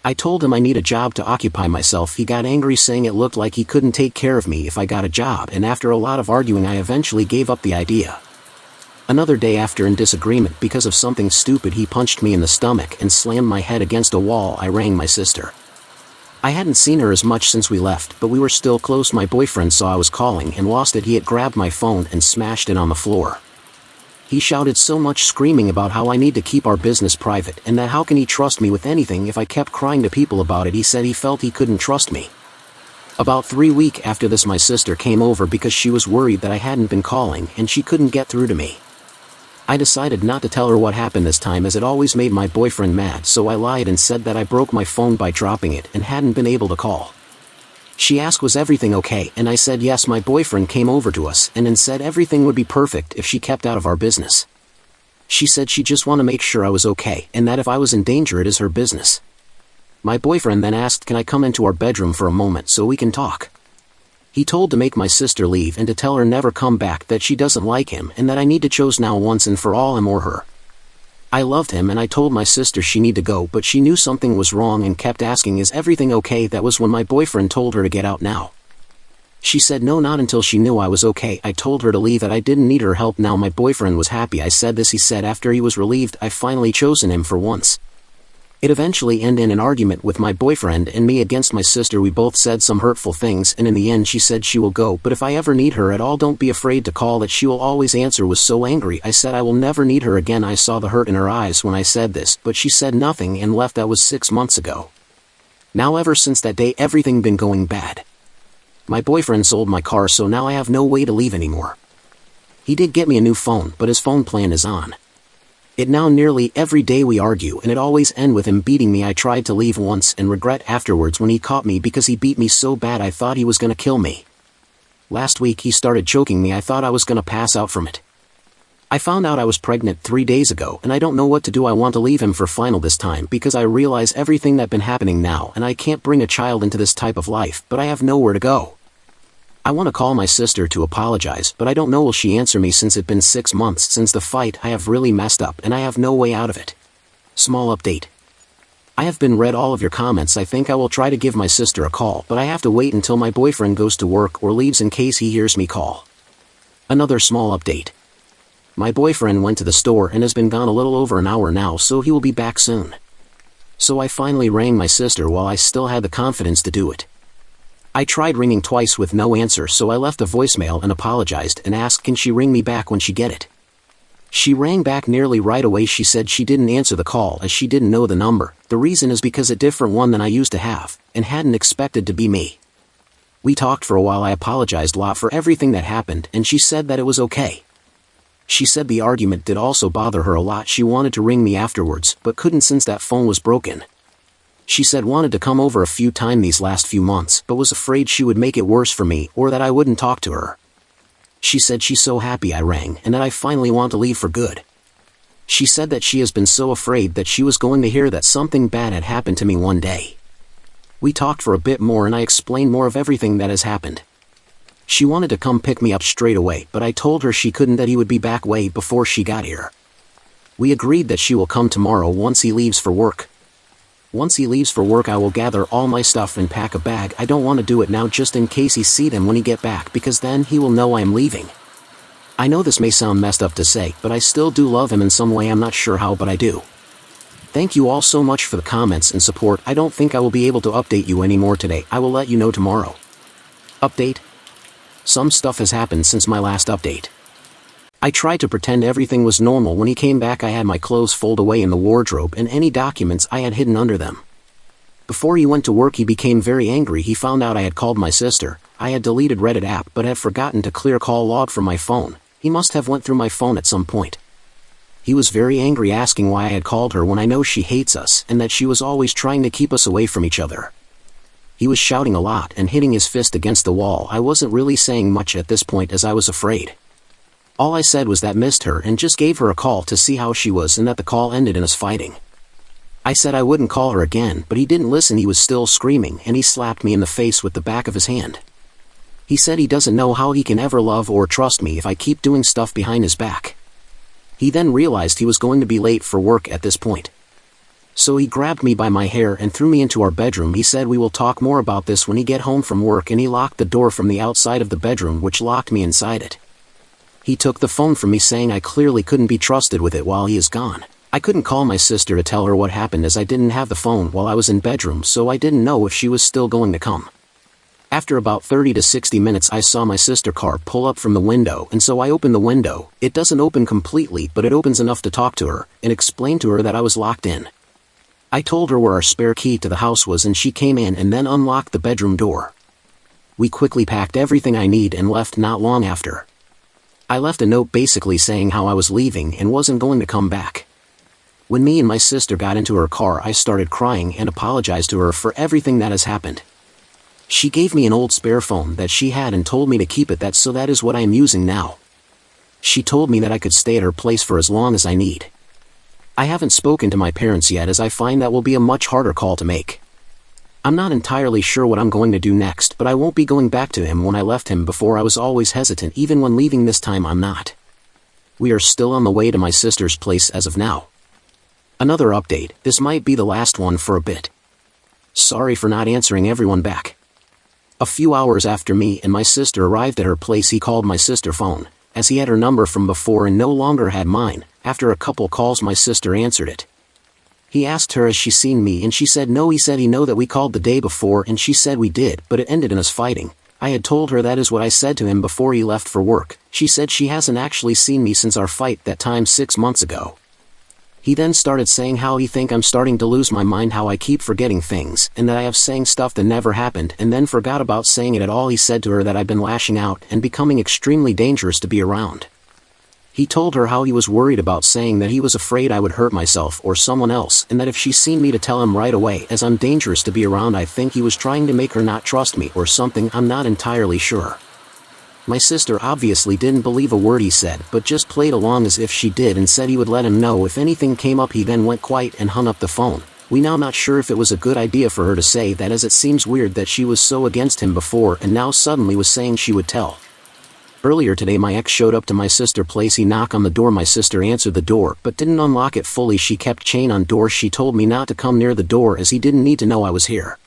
I told him I need a job to occupy myself. He got angry, saying it looked like he couldn't take care of me if I got a job, and after a lot of arguing I eventually gave up the idea. Another day after, in disagreement because of something stupid, he punched me in the stomach and slammed my head against a wall. I rang my sister. I hadn't seen her as much since we left, but we were still close. My boyfriend saw I was calling and lost it. He had grabbed my phone and smashed it on the floor. He shouted so much, screaming about how I need to keep our business private and that how can he trust me with anything if I kept crying to people about it. He said he felt he couldn't trust me. About 3 weeks after this my sister came over because she was worried that I hadn't been calling and she couldn't get through to me. I decided not to tell her what happened this time, as it always made my boyfriend mad, so I lied and said that I broke my phone by dropping it and hadn't been able to call. She asked was everything okay, and I said yes. My boyfriend came over to us and then said everything would be perfect if she kept out of our business. She said she just wanted to make sure I was okay and that if I was in danger it is her business. My boyfriend then asked, can I come into our bedroom for a moment so we can talk? He told to make my sister leave and to tell her never come back, that she doesn't like him and that I need to choose now once and for all, him or her. I loved him and I told my sister she need to go, but she knew something was wrong and kept asking is everything okay. That was when my boyfriend told her to get out now. She said no, not until she knew I was okay. I told her to leave, that I didn't need her help now. My boyfriend was happy I said this. He said after he was relieved I finally chosen him for once. It eventually ended in an argument with my boyfriend and me against my sister. We both said some hurtful things and in the end she said she will go, but if I ever need her at all don't be afraid to call, that she will always answer. Was so angry I said I will never need her again. I saw the hurt in her eyes when I said this, but she said nothing and left. That was 6 months ago. Now ever since that day everything been going bad. My boyfriend sold my car, so now I have no way to leave anymore. He did get me a new phone, but his phone plan is on it now. Nearly every day we argue and it always end with him beating me. I tried to leave once and regret afterwards when he caught me because he beat me so bad I thought he was gonna kill me. Last week he started choking me. I thought I was gonna pass out from it. I found out I was pregnant 3 days ago and I don't know what to do. I want to leave him for final this time because I realize everything that been happening now and I can't bring a child into this type of life, but I have nowhere to go. I want to call my sister to apologize, but I don't know will she answer me since it's been 6 months since the fight. I have really messed up and I have no way out of it. Small update. I have been read all of your comments. I think I will try to give my sister a call, but I have to wait until my boyfriend goes to work or leaves in case he hears me call. Another small update. My boyfriend went to the store and has been gone a little over an hour now, so he will be back soon. So I finally rang my sister while I still had the confidence to do it. I tried ringing twice with no answer, so I left a voicemail and apologized and asked can she ring me back when she get it. She rang back nearly right away. She said she didn't answer the call as she didn't know the number. The reason is because a different one than I used to have, and hadn't expected to be me. We talked for a while. I apologized a lot for everything that happened, and she said that it was okay. She said the argument did also bother her a lot. She wanted to ring me afterwards, but couldn't since that phone was broken. She said wanted to come over a few times these last few months, but was afraid she would make it worse for me or that I wouldn't talk to her. She said she's so happy I rang and that I finally want to leave for good. She said that she has been so afraid that she was going to hear that something bad had happened to me one day. We talked for a bit more and I explained more of everything that has happened. She wanted to come pick me up straight away, but I told her she couldn't, that he would be back way before she got here. We agreed that she will come tomorrow once he leaves for work. Once he leaves for work I will gather all my stuff and pack a bag. I don't want to do it now just in case he see them when he get back, because then he will know I am leaving. I know this may sound messed up to say, but I still do love him in some way. I'm not sure how, but I do. Thank you all so much for the comments and support. I don't think I will be able to update you anymore today. I will let you know tomorrow. Update? Some stuff has happened since my last update. I tried to pretend everything was normal. When he came back I had my clothes folded away in the wardrobe and any documents I had hidden under them. Before he went to work he became very angry. He found out I had called my sister. I had deleted Reddit app but had forgotten to clear call log from my phone. He must have went through my phone at some point. He was very angry, asking why I had called her when I know she hates us and that she was always trying to keep us away from each other. He was shouting a lot and hitting his fist against the wall. I wasn't really saying much at this point as I was afraid. All I said was that missed her and just gave her a call to see how she was, and that the call ended in us fighting. I said I wouldn't call her again, but he didn't listen. He was still screaming and he slapped me in the face with the back of his hand. He said he doesn't know how he can ever love or trust me if I keep doing stuff behind his back. He then realized he was going to be late for work at this point. So he grabbed me by my hair and threw me into our bedroom. He said we will talk more about this when he get home from work, and he locked the door from the outside of the bedroom, which locked me inside it. He took the phone from me, saying I clearly couldn't be trusted with it while he is gone. I couldn't call my sister to tell her what happened as I didn't have the phone while I was in bedroom, so I didn't know if she was still going to come. After about 30 to 60 minutes I saw my sister car pull up from the window, and so I opened the window. It doesn't open completely, but it opens enough to talk to her, and explain to her that I was locked in. I told her where our spare key to the house was and she came in and then unlocked the bedroom door. We quickly packed everything I need and left not long after. I left a note basically saying how I was leaving and wasn't going to come back. When me and my sister got into her car I started crying and apologized to her for everything that has happened. She gave me an old spare phone that she had and told me to keep it. So that is what I am using now. She told me that I could stay at her place for as long as I need. I haven't spoken to my parents yet as I find that will be a much harder call to make. I'm not entirely sure what I'm going to do next, but I won't be going back to him. When I left him before I was always hesitant, even when leaving. This time I'm not. We are still on the way to my sister's place as of now. Another update, this might be the last one for a bit. Sorry for not answering everyone back. A few hours after me and my sister arrived at her place he called my sister's phone, as he had her number from before and no longer had mine. After a couple calls my sister answered it. He asked her has she seen me and she said no. He said he know that we called the day before and she said we did, but it ended in us fighting. I had told her that is what I said to him before he left for work. She said she hasn't actually seen me since our fight that time 6 months ago. He then started saying how he think I'm starting to lose my mind, how I keep forgetting things, and that I have saying stuff that never happened and then forgot about saying it at all. He said to her that I've been lashing out and becoming extremely dangerous to be around. He told her how he was worried about saying that he was afraid I would hurt myself or someone else, and that if she seen me to tell him right away as I'm dangerous to be around. I think he was trying to make her not trust me or something, I'm not entirely sure. My sister obviously didn't believe a word he said, but just played along as if she did and said he would let him know if anything came up. He then went quiet and hung up the phone. We now not sure if it was a good idea for her to say that, as it seems weird that she was so against him before and now suddenly was saying she would tell. Earlier today my ex showed up to my sister's place. He knocked on the door. My sister answered the door but didn't unlock it fully. She kept chain on door. She told me not to come near the door as he didn't need to know I was here.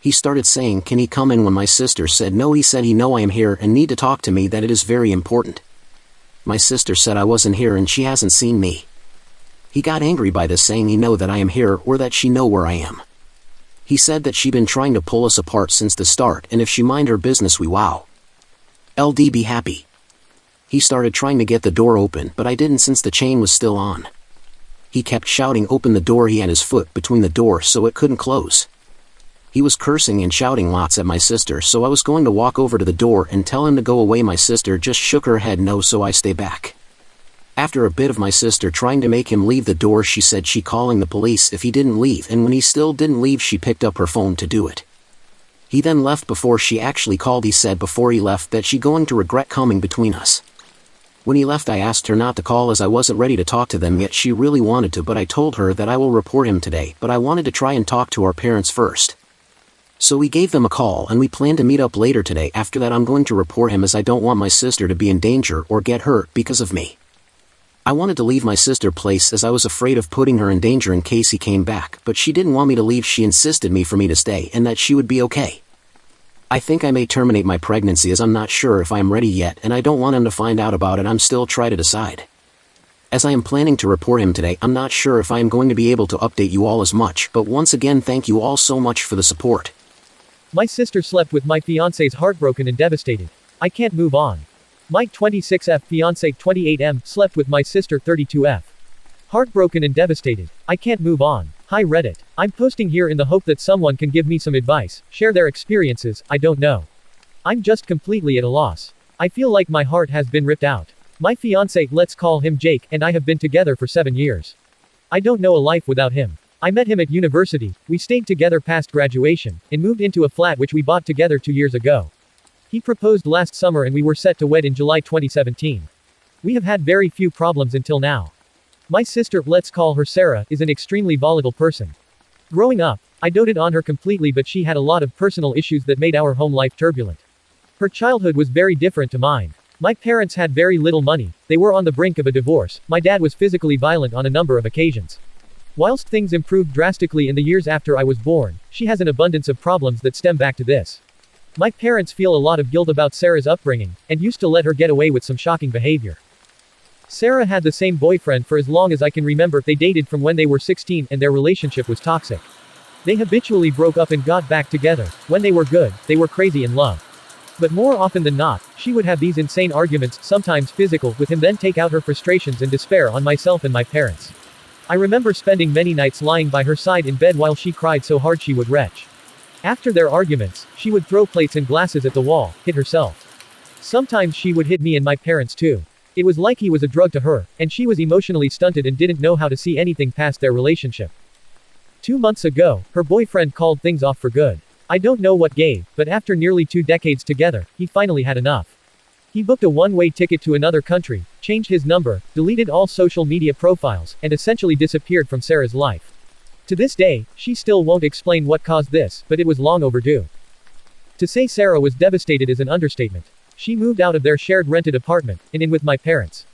He started saying can he come in when my sister said no. He said he know I am here and need to talk to me, that it is very important. My sister said I wasn't here and she hasn't seen me. He got angry by this, saying he know that I am here or that she know where I am. He said that she been trying to pull us apart since the start and if she mind her business we wow. LD be happy. he started trying to get the door open, but I didn't since the chain was still on. He kept shouting open the door. He had his foot between the door so it couldn't close. He was cursing and shouting lots at my sister, so I was going to walk over to the door and tell him to go away. My sister just shook her head no, so I stay back. After a bit of my sister trying to make him leave the door, she said she calling the police if he didn't leave, and when he still didn't leave she picked up her phone to do it. He then left before she actually called. He said before he left that she going to regret coming between us. When he left I asked her not to call as I wasn't ready to talk to them yet. She really wanted to, but I told her that I will report him today, but I wanted to try and talk to our parents first. So we gave them a call and we plan to meet up later today. After that I'm going to report him as I don't want my sister to be in danger or get hurt because of me. I wanted to leave my sister place as I was afraid of putting her in danger in case he came back, but she didn't want me to leave. She insisted me for me to stay and that she would be okay. I think I may terminate my pregnancy as I'm not sure if I am ready yet and I don't want him to find out about it. I'm still trying to decide. As I am planning to report him today, I'm not sure if I am going to be able to update you all as much, but once again thank you all so much for the support. My sister slept with my fiance's heartbroken and devastated. I can't move on. Mike 26F fiance 28M slept with my sister 32F. Heartbroken and devastated. I can't move on. Hi Reddit. I'm posting here in the hope that someone can give me some advice, share their experiences. I don't know. I'm just completely at a loss. I feel like my heart has been ripped out. My fiance, let's call him Jake, and I have been together for 7 years. I don't know a life without him. I met him at university, we stayed together past graduation, and moved into a flat which we bought together 2 years ago. He proposed last summer and we were set to wed in July 2017. We have had very few problems until now. My sister, let's call her Sarah, is an extremely volatile person. Growing up, I doted on her completely, but she had a lot of personal issues that made our home life turbulent. Her childhood was very different to mine. My parents had very little money, they were on the brink of a divorce, my dad was physically violent on a number of occasions. Whilst things improved drastically in the years after I was born, she has an abundance of problems that stem back to this. My parents feel a lot of guilt about Sarah's upbringing, and used to let her get away with some shocking behavior. Sarah had the same boyfriend for as long as I can remember. They dated from when they were 16 and their relationship was toxic. They habitually broke up and got back together. When they were good, they were crazy in love. But more often than not, she would have these insane arguments, sometimes physical, with him, then take out her frustrations and despair on myself and my parents. I remember spending many nights lying by her side in bed while she cried so hard she would retch. After their arguments, she would throw plates and glasses at the wall, hit herself. Sometimes she would hit me and my parents too. It was like he was a drug to her, and she was emotionally stunted and didn't know how to see anything past their relationship. 2 months ago, her boyfriend called things off for good. I don't know what gave, but after nearly 2 decades together, he finally had enough. He booked a one-way ticket to another country, changed his number, deleted all social media profiles, and essentially disappeared from Sarah's life. To this day, she still won't explain what caused this, but it was long overdue. To say Sarah was devastated is an understatement. She moved out of their shared rented apartment, and in with my parents.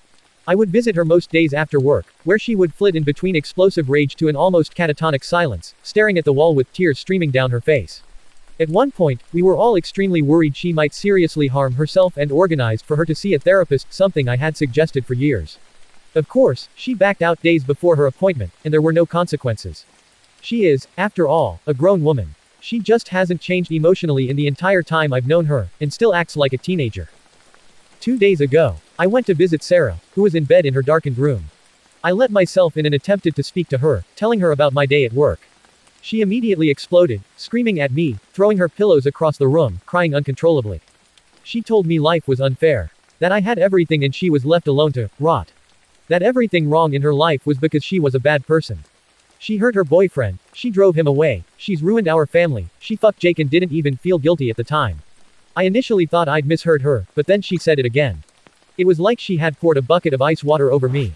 I would visit her most days after work, where she would flit in between explosive rage to an almost catatonic silence, staring at the wall with tears streaming down her face. At one point, we were all extremely worried she might seriously harm herself and organized for her to see a therapist, something I had suggested for years. Of course, she backed out days before her appointment, and there were no consequences. She is, after all, a grown woman. She just hasn't changed emotionally in the entire time I've known her, and still acts like a teenager. 2 days ago, I went to visit Sarah, who was in bed in her darkened room. I let myself in and attempted to speak to her, telling her about my day at work. She immediately exploded, screaming at me, throwing her pillows across the room, crying uncontrollably. She told me life was unfair. That I had everything and she was left alone to rot. That everything wrong in her life was because she was a bad person. She hurt her boyfriend, she drove him away, she's ruined our family, she fucked Jake and didn't even feel guilty at the time. I initially thought I'd misheard her, but then she said it again. It was like she had poured a bucket of ice water over me.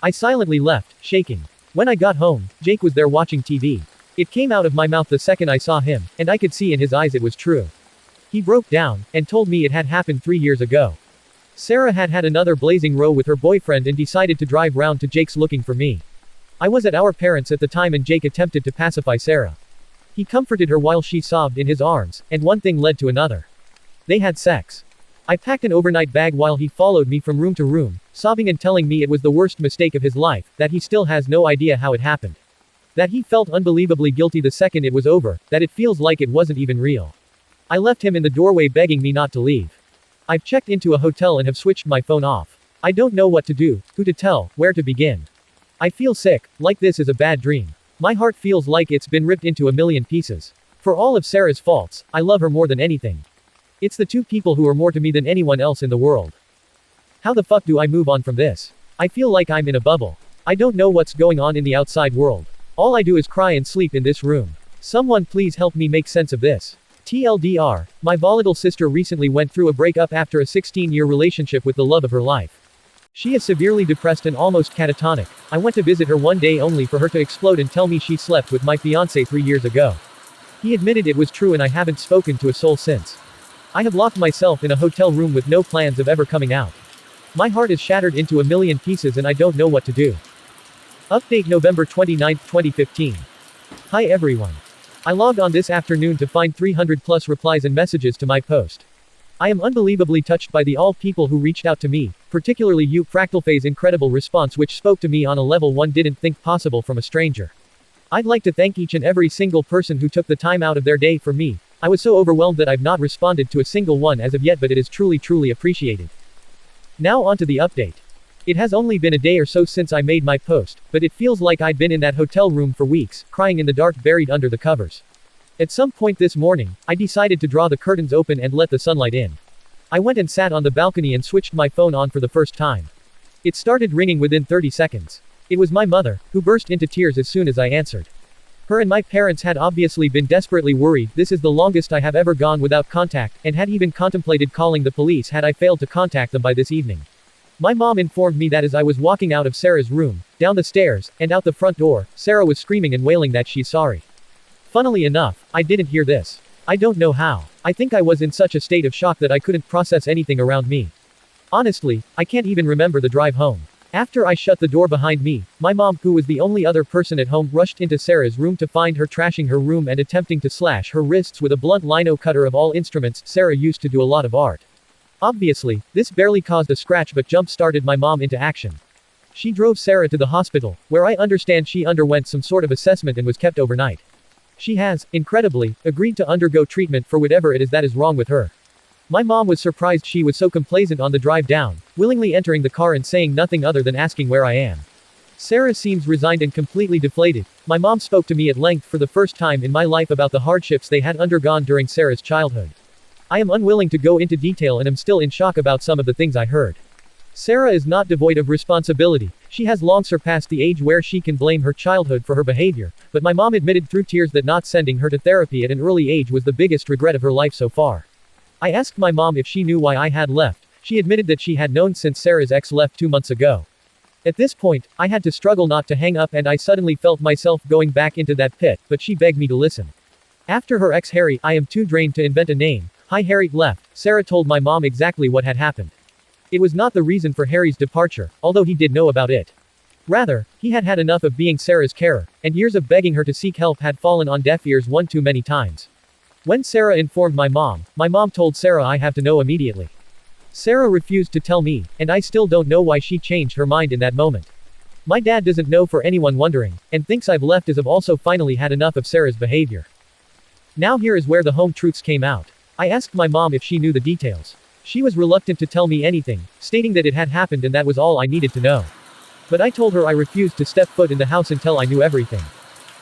I silently left, shaking. When I got home, Jake was there watching TV. It came out of my mouth the second I saw him, and I could see in his eyes it was true. He broke down, and told me it had happened 3 years ago. Sarah had had another blazing row with her boyfriend and decided to drive round to Jake's looking for me. I was at our parents' at the time and Jake attempted to pacify Sarah. He comforted her while she sobbed in his arms, and one thing led to another. They had sex. I packed an overnight bag while he followed me from room to room, sobbing and telling me it was the worst mistake of his life, that he still has no idea how it happened. That he felt unbelievably guilty the second it was over, that it feels like it wasn't even real. I left him in the doorway begging me not to leave. I've checked into a hotel and have switched my phone off. I don't know what to do, who to tell, where to begin. I feel sick, like this is a bad dream. My heart feels like it's been ripped into a million pieces. For all of Sarah's faults, I love her more than anything. It's the two people who are more to me than anyone else in the world. How the fuck do I move on from this? I feel like I'm in a bubble. I don't know what's going on in the outside world. All I do is cry and sleep in this room. Someone please help me make sense of this. TLDR, my volatile sister recently went through a breakup after a 16-year relationship with the love of her life. She is severely depressed and almost catatonic. I went to visit her one day only for her to explode and tell me she slept with my fiancé 3 years ago. He admitted it was true and I haven't spoken to a soul since. I have locked myself in a hotel room with no plans of ever coming out. My heart is shattered into a million pieces and I don't know what to do. Update November 29, 2015. Hi everyone. I logged on this afternoon to find 300 plus replies and messages to my post. I am unbelievably touched by the all people who reached out to me, particularly you, Fractalphase incredible response which spoke to me on a level one didn't think possible from a stranger. I'd like to thank each and every single person who took the time out of their day for me. I was so overwhelmed that I've not responded to a single one as of yet, but it is truly appreciated. Now on to the update. It has only been a day or so since I made my post, but it feels like I'd been in that hotel room for weeks, crying in the dark buried under the covers. At some point this morning, I decided to draw the curtains open and let the sunlight in. I went and sat on the balcony and switched my phone on for the first time. It started ringing within 30 seconds. It was my mother, who burst into tears as soon as I answered. Her and my parents had obviously been desperately worried. This is the longest I have ever gone without contact, and had even contemplated calling the police had I failed to contact them by this evening. My mom informed me that as I was walking out of Sarah's room, down the stairs, and out the front door, Sarah was screaming and wailing that she's sorry. Funnily enough, I didn't hear this. I don't know how. I think I was in such a state of shock that I couldn't process anything around me. Honestly, I can't even remember the drive home. After I shut the door behind me, my mom, who was the only other person at home, rushed into Sarah's room to find her trashing her room and attempting to slash her wrists with a blunt lino cutter of all instruments. Sarah used to do a lot of art. Obviously, this barely caused a scratch but jump-started my mom into action. She drove Sarah to the hospital, where I understand she underwent some sort of assessment and was kept overnight. She has, incredibly, agreed to undergo treatment for whatever it is that is wrong with her. My mom was surprised she was so complacent on the drive down, willingly entering the car and saying nothing other than asking where I am. Sarah seems resigned and completely deflated. My mom spoke to me at length for the first time in my life about the hardships they had undergone during Sarah's childhood. I am unwilling to go into detail and am still in shock about some of the things I heard. Sarah is not devoid of responsibility. She has long surpassed the age where she can blame her childhood for her behavior, but my mom admitted through tears that not sending her to therapy at an early age was the biggest regret of her life so far. I asked my mom if she knew why I had left. She admitted that she had known since Sarah's ex left 2 months ago. At this point, I had to struggle not to hang up and I suddenly felt myself going back into that pit, but she begged me to listen. After her ex Harry, I am too drained to invent a name. Hi Harry, left, Sarah told my mom exactly what had happened. It was not the reason for Harry's departure, although he did know about it. Rather, he had had enough of being Sarah's carer, and years of begging her to seek help had fallen on deaf ears one too many times. When Sarah informed my mom told Sarah I have to know immediately. Sarah refused to tell me, and I still don't know why she changed her mind in that moment. My dad doesn't know for anyone wondering, and thinks I've left as I've also finally had enough of Sarah's behavior. Now here is where the home truths came out. I asked my mom if she knew the details. She was reluctant to tell me anything, stating that it had happened and that was all I needed to know. But I told her I refused to step foot in the house until I knew everything.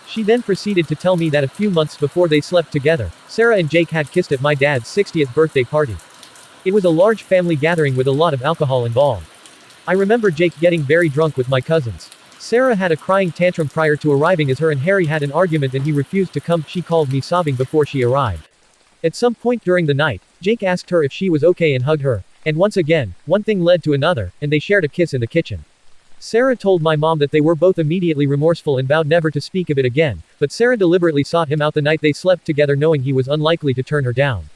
She then proceeded to tell me that a few months before they slept together, Sarah and Jake had kissed at my dad's 60th birthday party. It was a large family gathering with a lot of alcohol involved. I remember Jake getting very drunk with my cousins. Sarah had a crying tantrum prior to arriving as her and Harry had an argument and he refused to come. She called me sobbing before she arrived. At some point during the night, Jake asked her if she was okay and hugged her, and once again, one thing led to another, and they shared a kiss in the kitchen. Sarah told my mom that they were both immediately remorseful and vowed never to speak of it again, but Sarah deliberately sought him out the night they slept together knowing he was unlikely to turn her down.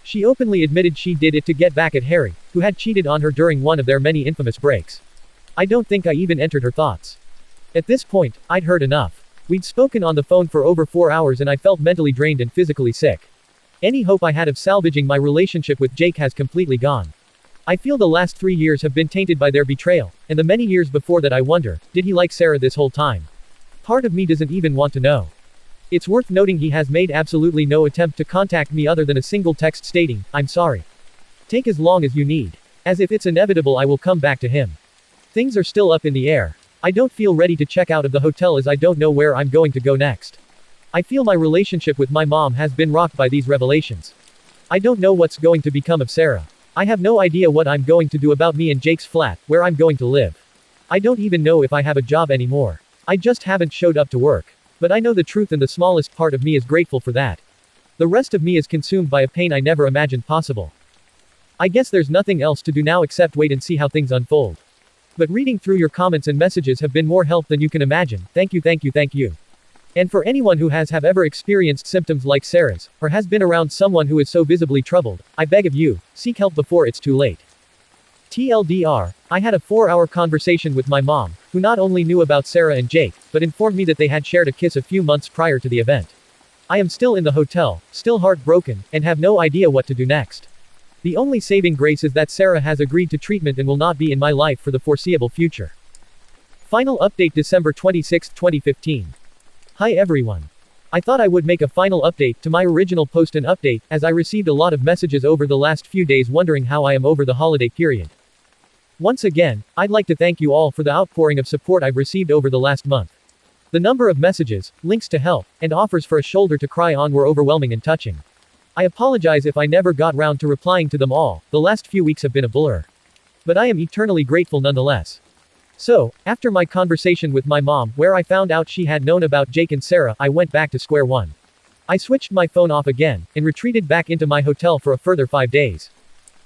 She openly admitted she did it to get back at Harry, who had cheated on her during one of their many infamous breaks. I don't think I even entered her thoughts. At this point, I'd heard enough. We'd spoken on the phone for over 4 hours and I felt mentally drained and physically sick. Any hope I had of salvaging my relationship with Jake has completely gone. I feel the last 3 years have been tainted by their betrayal, and the many years before that I wonder, did he like Sarah this whole time? Part of me doesn't even want to know. It's worth noting he has made absolutely no attempt to contact me other than a single text stating, "I'm sorry." Take as long as you need. As if it's inevitable I will come back to him. Things are still up in the air. I don't feel ready to check out of the hotel as I don't know where I'm going to go next. I feel my relationship with my mom has been rocked by these revelations. I don't know what's going to become of Sarah. I have no idea what I'm going to do about me and Jake's flat, where I'm going to live. I don't even know if I have a job anymore. I just haven't showed up to work. But I know the truth and the smallest part of me is grateful for that. The rest of me is consumed by a pain I never imagined possible. I guess there's nothing else to do now except wait and see how things unfold. But reading through your comments and messages have been more help than you can imagine. Thank you, thank you, thank you. And for anyone who have ever experienced symptoms like Sarah's, or has been around someone who is so visibly troubled, I beg of you, seek help before it's too late. TLDR, I had a 4-hour conversation with my mom, who not only knew about Sarah and Jake, but informed me that they had shared a kiss a few months prior to the event. I am still in the hotel, still heartbroken, and have no idea what to do next. The only saving grace is that Sarah has agreed to treatment and will not be in my life for the foreseeable future. Final update December 26, 2015. Hi everyone. I thought I would make a final update to my original post and update, as I received a lot of messages over the last few days wondering how I am over the holiday period. Once again, I'd like to thank you all for the outpouring of support I've received over the last month. The number of messages, links to help, and offers for a shoulder to cry on were overwhelming and touching. I apologize if I never got round to replying to them all, the last few weeks have been a blur. But I am eternally grateful nonetheless. So, after my conversation with my mom, where I found out she had known about Jake and Sarah, I went back to square one. I switched my phone off again, and retreated back into my hotel for a further 5 days.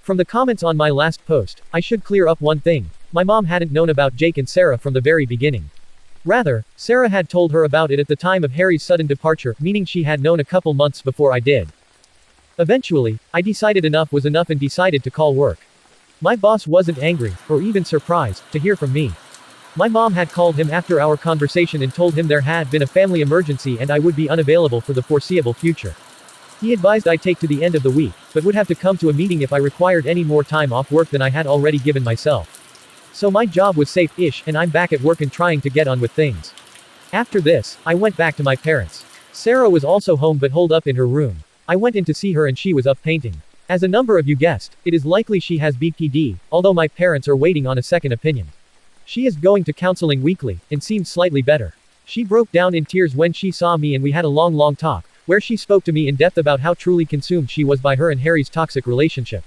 From the comments on my last post, I should clear up one thing. My mom hadn't known about Jake and Sarah from the very beginning. Rather, Sarah had told her about it at the time of Harry's sudden departure, meaning she had known a couple months before I did. Eventually, I decided enough was enough and decided to call work. My boss wasn't angry, or even surprised, to hear from me. My mom had called him after our conversation and told him there had been a family emergency and I would be unavailable for the foreseeable future. He advised I take to the end of the week, but would have to come to a meeting if I required any more time off work than I had already given myself. So my job was safe-ish, and I'm back at work and trying to get on with things. After this, I went back to my parents. Sarah was also home but holed up in her room. I went in to see her and she was up painting. As a number of you guessed, it is likely she has BPD, although my parents are waiting on a second opinion. She is going to counseling weekly, and seems slightly better. She broke down in tears when she saw me and we had a long talk, where she spoke to me in depth about how truly consumed she was by her and Harry's toxic relationship.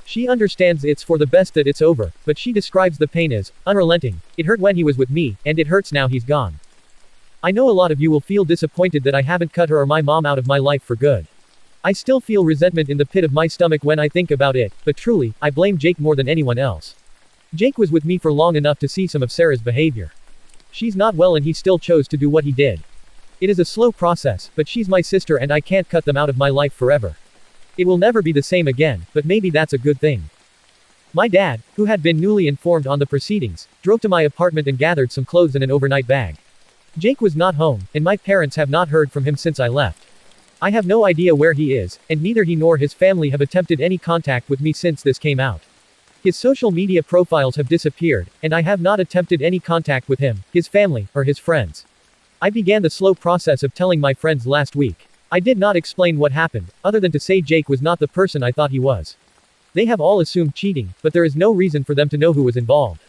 She understands it's for the best that it's over, but she describes the pain as unrelenting. It hurt when he was with me, and it hurts now he's gone. I know a lot of you will feel disappointed that I haven't cut her or my mom out of my life for good. I still feel resentment in the pit of my stomach when I think about it, but truly, I blame Jake more than anyone else. Jake was with me for long enough to see some of Sarah's behavior. She's not well and he still chose to do what he did. It is a slow process, but she's my sister and I can't cut them out of my life forever. It will never be the same again, but maybe that's a good thing. My dad, who had been newly informed on the proceedings, drove to my apartment and gathered some clothes and an overnight bag. Jake was not home, and my parents have not heard from him since I left. I have no idea where he is, and neither he nor his family have attempted any contact with me since this came out. His social media profiles have disappeared, and I have not attempted any contact with him, his family, or his friends. I began the slow process of telling my friends last week. I did not explain what happened, other than to say Jake was not the person I thought he was. They have all assumed cheating, but there is no reason for them to know who was involved.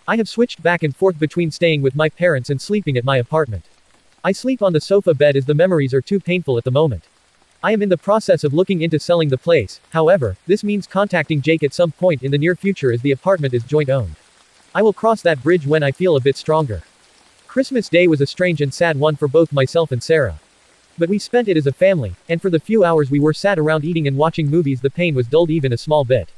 I have switched back and forth between staying with my parents and sleeping at my apartment. I sleep on the sofa bed as the memories are too painful at the moment. I am in the process of looking into selling the place, however, this means contacting Jake at some point in the near future as the apartment is joint owned. I will cross that bridge when I feel a bit stronger. Christmas Day was a strange and sad one for both myself and Sarah. But we spent it as a family, and for the few hours we were sat around eating and watching movies the pain was dulled even a small bit.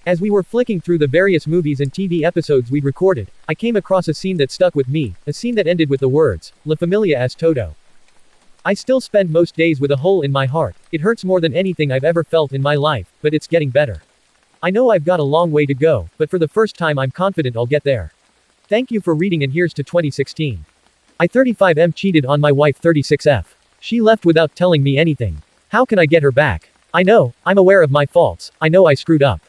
As we were flicking through the various movies and TV episodes we'd recorded, I came across a scene that stuck with me, a scene that ended with the words, La familia es todo. I still spend most days with a hole in my heart. It hurts more than anything I've ever felt in my life, but it's getting better. I know I've got a long way to go, but for the first time I'm confident I'll get there. Thank you for reading and here's to 2016. I 35M cheated on my wife 36F. She left without telling me anything. How can I get her back? I know, I'm aware of my faults, I know I screwed up.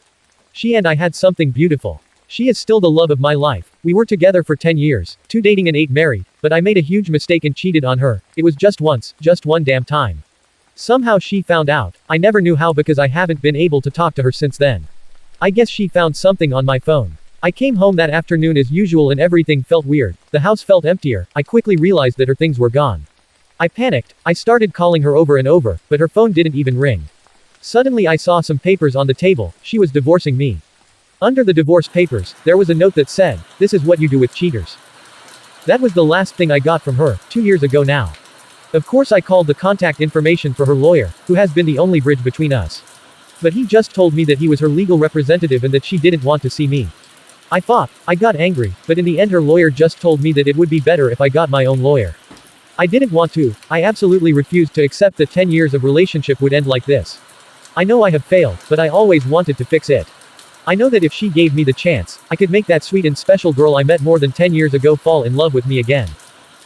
She and I had something beautiful. She is still the love of my life. We were together for 10 years, 2 dating and 8 married, but I made a huge mistake and cheated on her. It was just once, just one damn time. Somehow she found out. I never knew how because I haven't been able to talk to her since then. I guess she found something on my phone. I came home that afternoon as usual and everything felt weird. The house felt emptier. I quickly realized that her things were gone. I panicked. I started calling her over and over, but her phone didn't even ring. Suddenly I saw some papers on the table. She was divorcing me. Under the divorce papers, there was a note that said, "This is what you do with cheaters." That was the last thing I got from her, 2 years ago now. Of course I called the contact information for her lawyer, who has been the only bridge between us. But he just told me that he was her legal representative and that she didn't want to see me. I fought, I got angry, but in the end her lawyer just told me that it would be better if I got my own lawyer. I didn't want to, I absolutely refused to accept that 10 years of relationship would end like this. I know I have failed, but I always wanted to fix it. I know that if she gave me the chance, I could make that sweet and special girl I met more than 10 years ago fall in love with me again.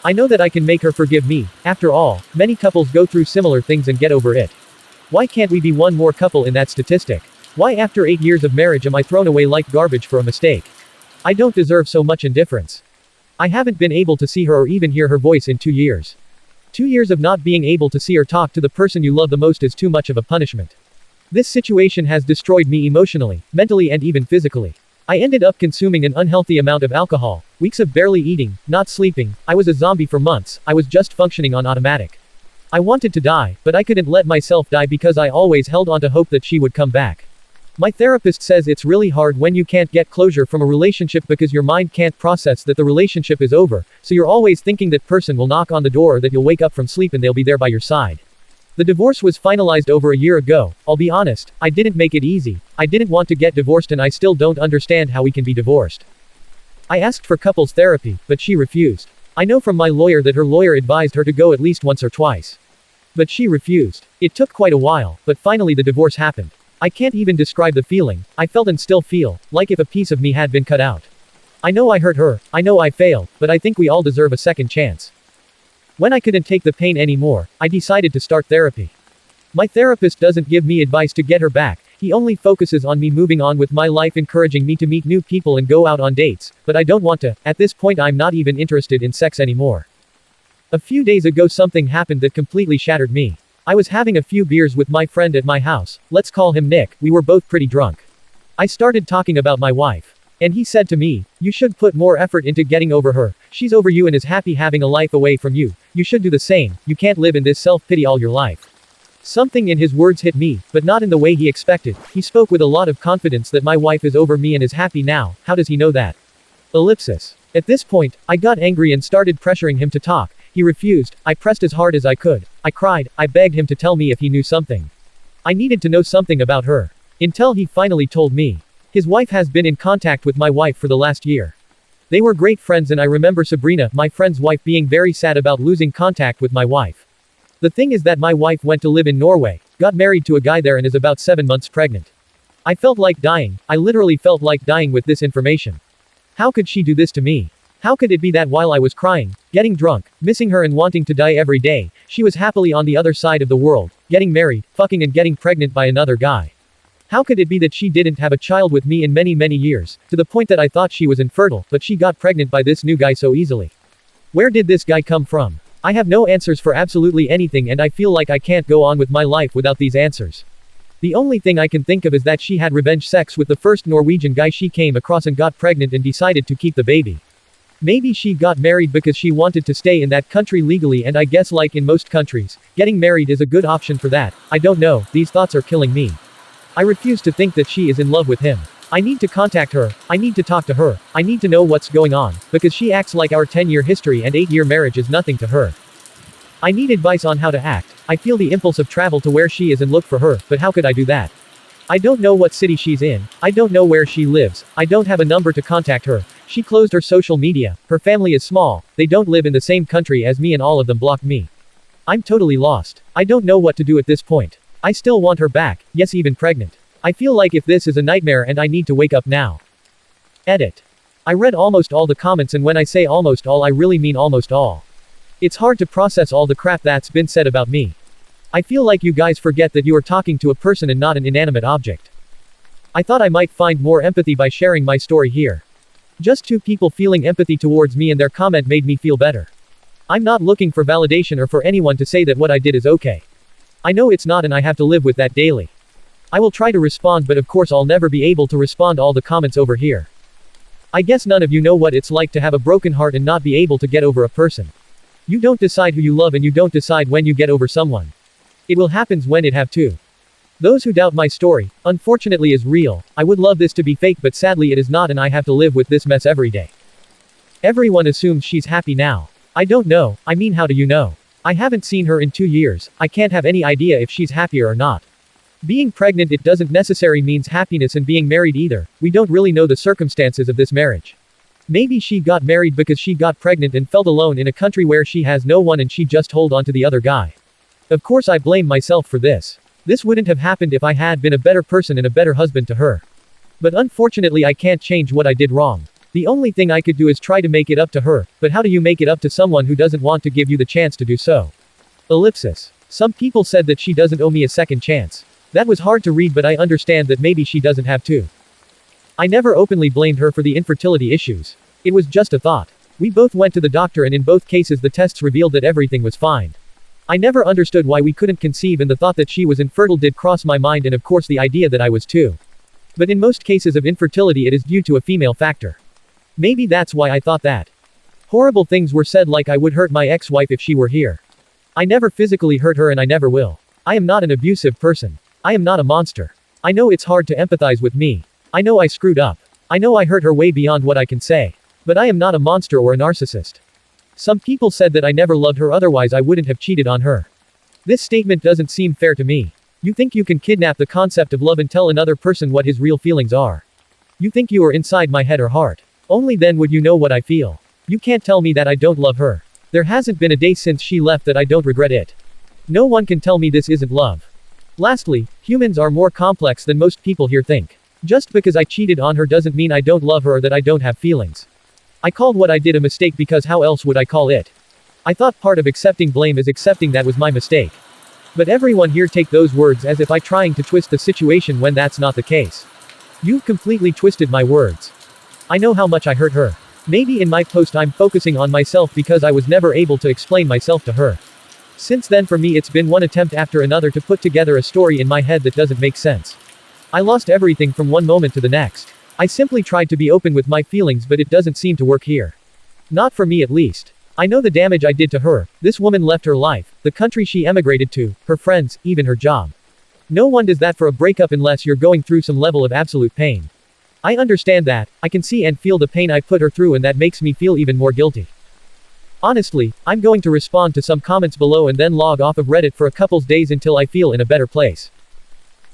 I know that I can make her forgive me. After all, many couples go through similar things and get over it. Why can't we be one more couple in that statistic? Why after 8 years of marriage am I thrown away like garbage for a mistake? I don't deserve so much indifference. I haven't been able to see her or even hear her voice in 2 years. 2 years of not being able to see or talk to the person you love the most is too much of a punishment. This situation has destroyed me emotionally, mentally and even physically. I ended up consuming an unhealthy amount of alcohol, weeks of barely eating, not sleeping, I was a zombie for months, I was just functioning on automatic. I wanted to die, but I couldn't let myself die because I always held on to hope that she would come back. My therapist says it's really hard when you can't get closure from a relationship because your mind can't process that the relationship is over, so you're always thinking that person will knock on the door or that you'll wake up from sleep and they'll be there by your side. The divorce was finalized over a year ago. I'll be honest, I didn't make it easy. I didn't want to get divorced and I still don't understand how we can be divorced. I asked for couples therapy, but she refused. I know from my lawyer that her lawyer advised her to go at least once or twice. But she refused. It took quite a while, but finally the divorce happened. I can't even describe the feeling. I felt and still feel, like if a piece of me had been cut out. I know I hurt her, I know I failed, but I think we all deserve a second chance. When I couldn't take the pain anymore, I decided to start therapy. My therapist doesn't give me advice to get her back, he only focuses on me moving on with my life, encouraging me to meet new people and go out on dates, but I don't want to. At this point I'm not even interested in sex anymore. A few days ago something happened that completely shattered me. I was having a few beers with my friend at my house, let's call him Nick, we were both pretty drunk. I started talking about my wife. And he said to me, "You should put more effort into getting over her, she's over you and is happy having a life away from you, you should do the same, you can't live in this self-pity all your life." Something in his words hit me, but not in the way he expected. He spoke with a lot of confidence that my wife is over me and is happy now. How does he know that? Ellipsis. At this point, I got angry and started pressuring him to talk. He refused. I pressed as hard as I could. I cried. I begged him to tell me if he knew something. I needed to know something about her. Until he finally told me. His wife has been in contact with my wife for the last year. They were great friends and I remember Sabrina, my friend's wife, being very sad about losing contact with my wife. The thing is that my wife went to live in Norway, got married to a guy there and is about 7 months pregnant. I felt like dying. I literally felt like dying with this information. How could she do this to me? How could it be that while I was crying, getting drunk, missing her and wanting to die every day, she was happily on the other side of the world, getting married, fucking and getting pregnant by another guy? How could it be that she didn't have a child with me in many years, to the point that I thought she was infertile, but she got pregnant by this new guy so easily? Where did this guy come from? I have no answers for absolutely anything and I feel like I can't go on with my life without these answers. The only thing I can think of is that she had revenge sex with the first Norwegian guy she came across and got pregnant and decided to keep the baby. Maybe she got married because she wanted to stay in that country legally, and I guess like in most countries, getting married is a good option for that. I don't know, these thoughts are killing me. I refuse to think that she is in love with him. I need to contact her, I need to talk to her, I need to know what's going on, because she acts like our 10-year history and 8-year marriage is nothing to her. I need advice on how to act. I feel the impulse of travel to where she is and look for her, but how could I do that? I don't know what city she's in, I don't know where she lives, I don't have a number to contact her. She closed her social media, her family is small, they don't live in the same country as me and all of them blocked me. I'm totally lost. I don't know what to do at this point. I still want her back, yes, even pregnant. I feel like if this is a nightmare and I need to wake up now. Edit. I read almost all the comments, and when I say almost all I really mean almost all. It's hard to process all the crap that's been said about me. I feel like you guys forget that you are talking to a person and not an inanimate object. I thought I might find more empathy by sharing my story here. Just 2 people feeling empathy towards me and their comment made me feel better. I'm not looking for validation or for anyone to say that what I did is okay. I know it's not and I have to live with that daily. I will try to respond but of course I'll never be able to respond all the comments over here. I guess none of you know what it's like to have a broken heart and not be able to get over a person. You don't decide who you love and you don't decide when you get over someone. It will happens when it have to. Those who doubt my story, unfortunately is real. I would love this to be fake but sadly it is not and I have to live with this mess every day. Everyone assumes she's happy now. I don't know, I mean how do you know? I haven't seen her in 2 years, I can't have any idea if she's happier or not. Being pregnant it doesn't necessarily means happiness and being married either, we don't really know the circumstances of this marriage. Maybe she got married because she got pregnant and felt alone in a country where she has no one and she just hold on to the other guy. Of course I blame myself for this. This wouldn't have happened if I had been a better person and a better husband to her. But unfortunately I can't change what I did wrong. The only thing I could do is try to make it up to her, but how do you make it up to someone who doesn't want to give you the chance to do so? Ellipsis. Some people said that she doesn't owe me a second chance. That was hard to read but I understand that maybe she doesn't have to. I never openly blamed her for the infertility issues. It was just a thought. We both went to the doctor and in both cases the tests revealed that everything was fine. I never understood why we couldn't conceive and the thought that she was infertile did cross my mind and of course the idea that I was too. But in most cases of infertility it is due to a female factor. Maybe that's why I thought that. Horrible things were said like I would hurt my ex-wife if she were here. I never physically hurt her and I never will. I am not an abusive person. I am not a monster. I know it's hard to empathize with me. I know I screwed up. I know I hurt her way beyond what I can say. But I am not a monster or a narcissist. Some people said that I never loved her otherwise I wouldn't have cheated on her. This statement doesn't seem fair to me. You think you can kidnap the concept of love and tell another person what his real feelings are. You think you are inside my head or heart. Only then would you know what I feel. You can't tell me that I don't love her. There hasn't been a day since she left that I don't regret it. No one can tell me this isn't love. Lastly, humans are more complex than most people here think. Just because I cheated on her doesn't mean I don't love her or that I don't have feelings. I called what I did a mistake because how else would I call it? I thought part of accepting blame is accepting that was my mistake. But everyone here take those words as if I trying to twist the situation when that's not the case. You've completely twisted my words. I know how much I hurt her. Maybe in my post I'm focusing on myself because I was never able to explain myself to her. Since then for me it's been one attempt after another to put together a story in my head that doesn't make sense. I lost everything from one moment to the next. I simply tried to be open with my feelings but it doesn't seem to work here. Not for me at least. I know the damage I did to her. This woman left her life, the country she emigrated to, her friends, even her job. No one does that for a breakup unless you're going through some level of absolute pain. I understand that, I can see and feel the pain I put her through and that makes me feel even more guilty. Honestly, I'm going to respond to some comments below and then log off of Reddit for a couple days until I feel in a better place.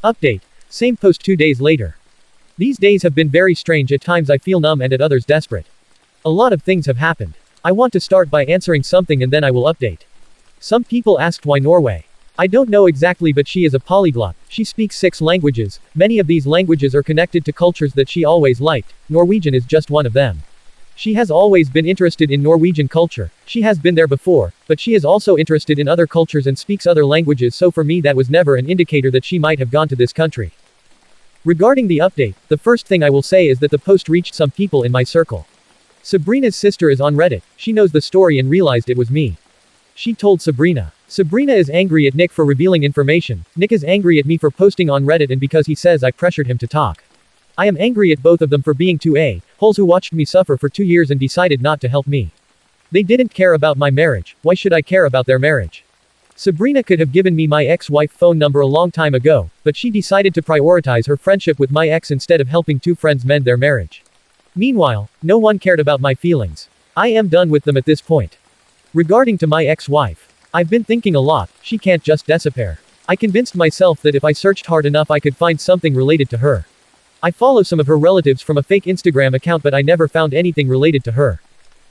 Update. Same post 2 days later. These days have been very strange, at times I feel numb and at others desperate. A lot of things have happened. I want to start by answering something and then I will update. Some people asked why Norway. I don't know exactly but she is a polyglot, she speaks 6 languages, many of these languages are connected to cultures that she always liked, Norwegian is just one of them. She has always been interested in Norwegian culture, she has been there before, but she is also interested in other cultures and speaks other languages so for me that was never an indicator that she might have gone to this country. Regarding the update, the first thing I will say is that the post reached some people in my circle. Sabrina's sister is on Reddit, she knows the story and realized it was me. She told Sabrina. Sabrina is angry at Nick for revealing information, Nick is angry at me for posting on Reddit and because he says I pressured him to talk. I am angry at both of them for being 2 a-holes who watched me suffer for 2 years and decided not to help me. They didn't care about my marriage, why should I care about their marriage? Sabrina could have given me my ex-wife phone number a long time ago, but she decided to prioritize her friendship with my ex instead of helping 2 friends mend their marriage. Meanwhile, no one cared about my feelings. I am done with them at this point. Regarding to my ex-wife, I've been thinking a lot, she can't just disappear. I convinced myself that if I searched hard enough I could find something related to her. I follow some of her relatives from a fake Instagram account but I never found anything related to her.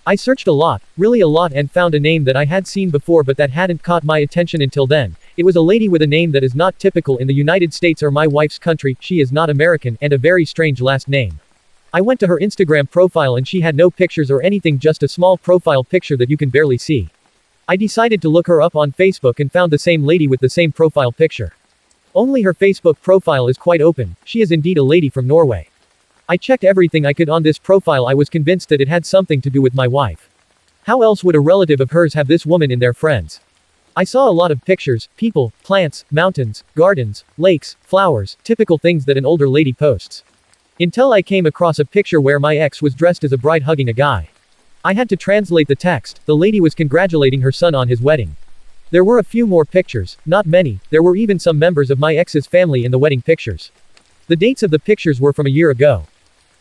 I searched a lot, really a lot and found a name that I had seen before but that hadn't caught my attention until then. It was a lady with a name that is not typical in the United States or my wife's country, she is not American, and a very strange last name. I went to her Instagram profile and she had no pictures or anything, just a small profile picture that you can barely see. I decided to look her up on Facebook and found the same lady with the same profile picture. Only her Facebook profile is quite open, she is indeed a lady from Norway. I checked everything I could on this profile, I was convinced that it had something to do with my wife. How else would a relative of hers have this woman in their friends? I saw a lot of pictures, people, plants, mountains, gardens, lakes, flowers, typical things that an older lady posts. Until I came across a picture where my ex was dressed as a bride hugging a guy. I had to translate the text. The lady was congratulating her son on his wedding. There were a few more pictures, not many. There were even some members of my ex's family in the wedding pictures. The dates of the pictures were from a year ago.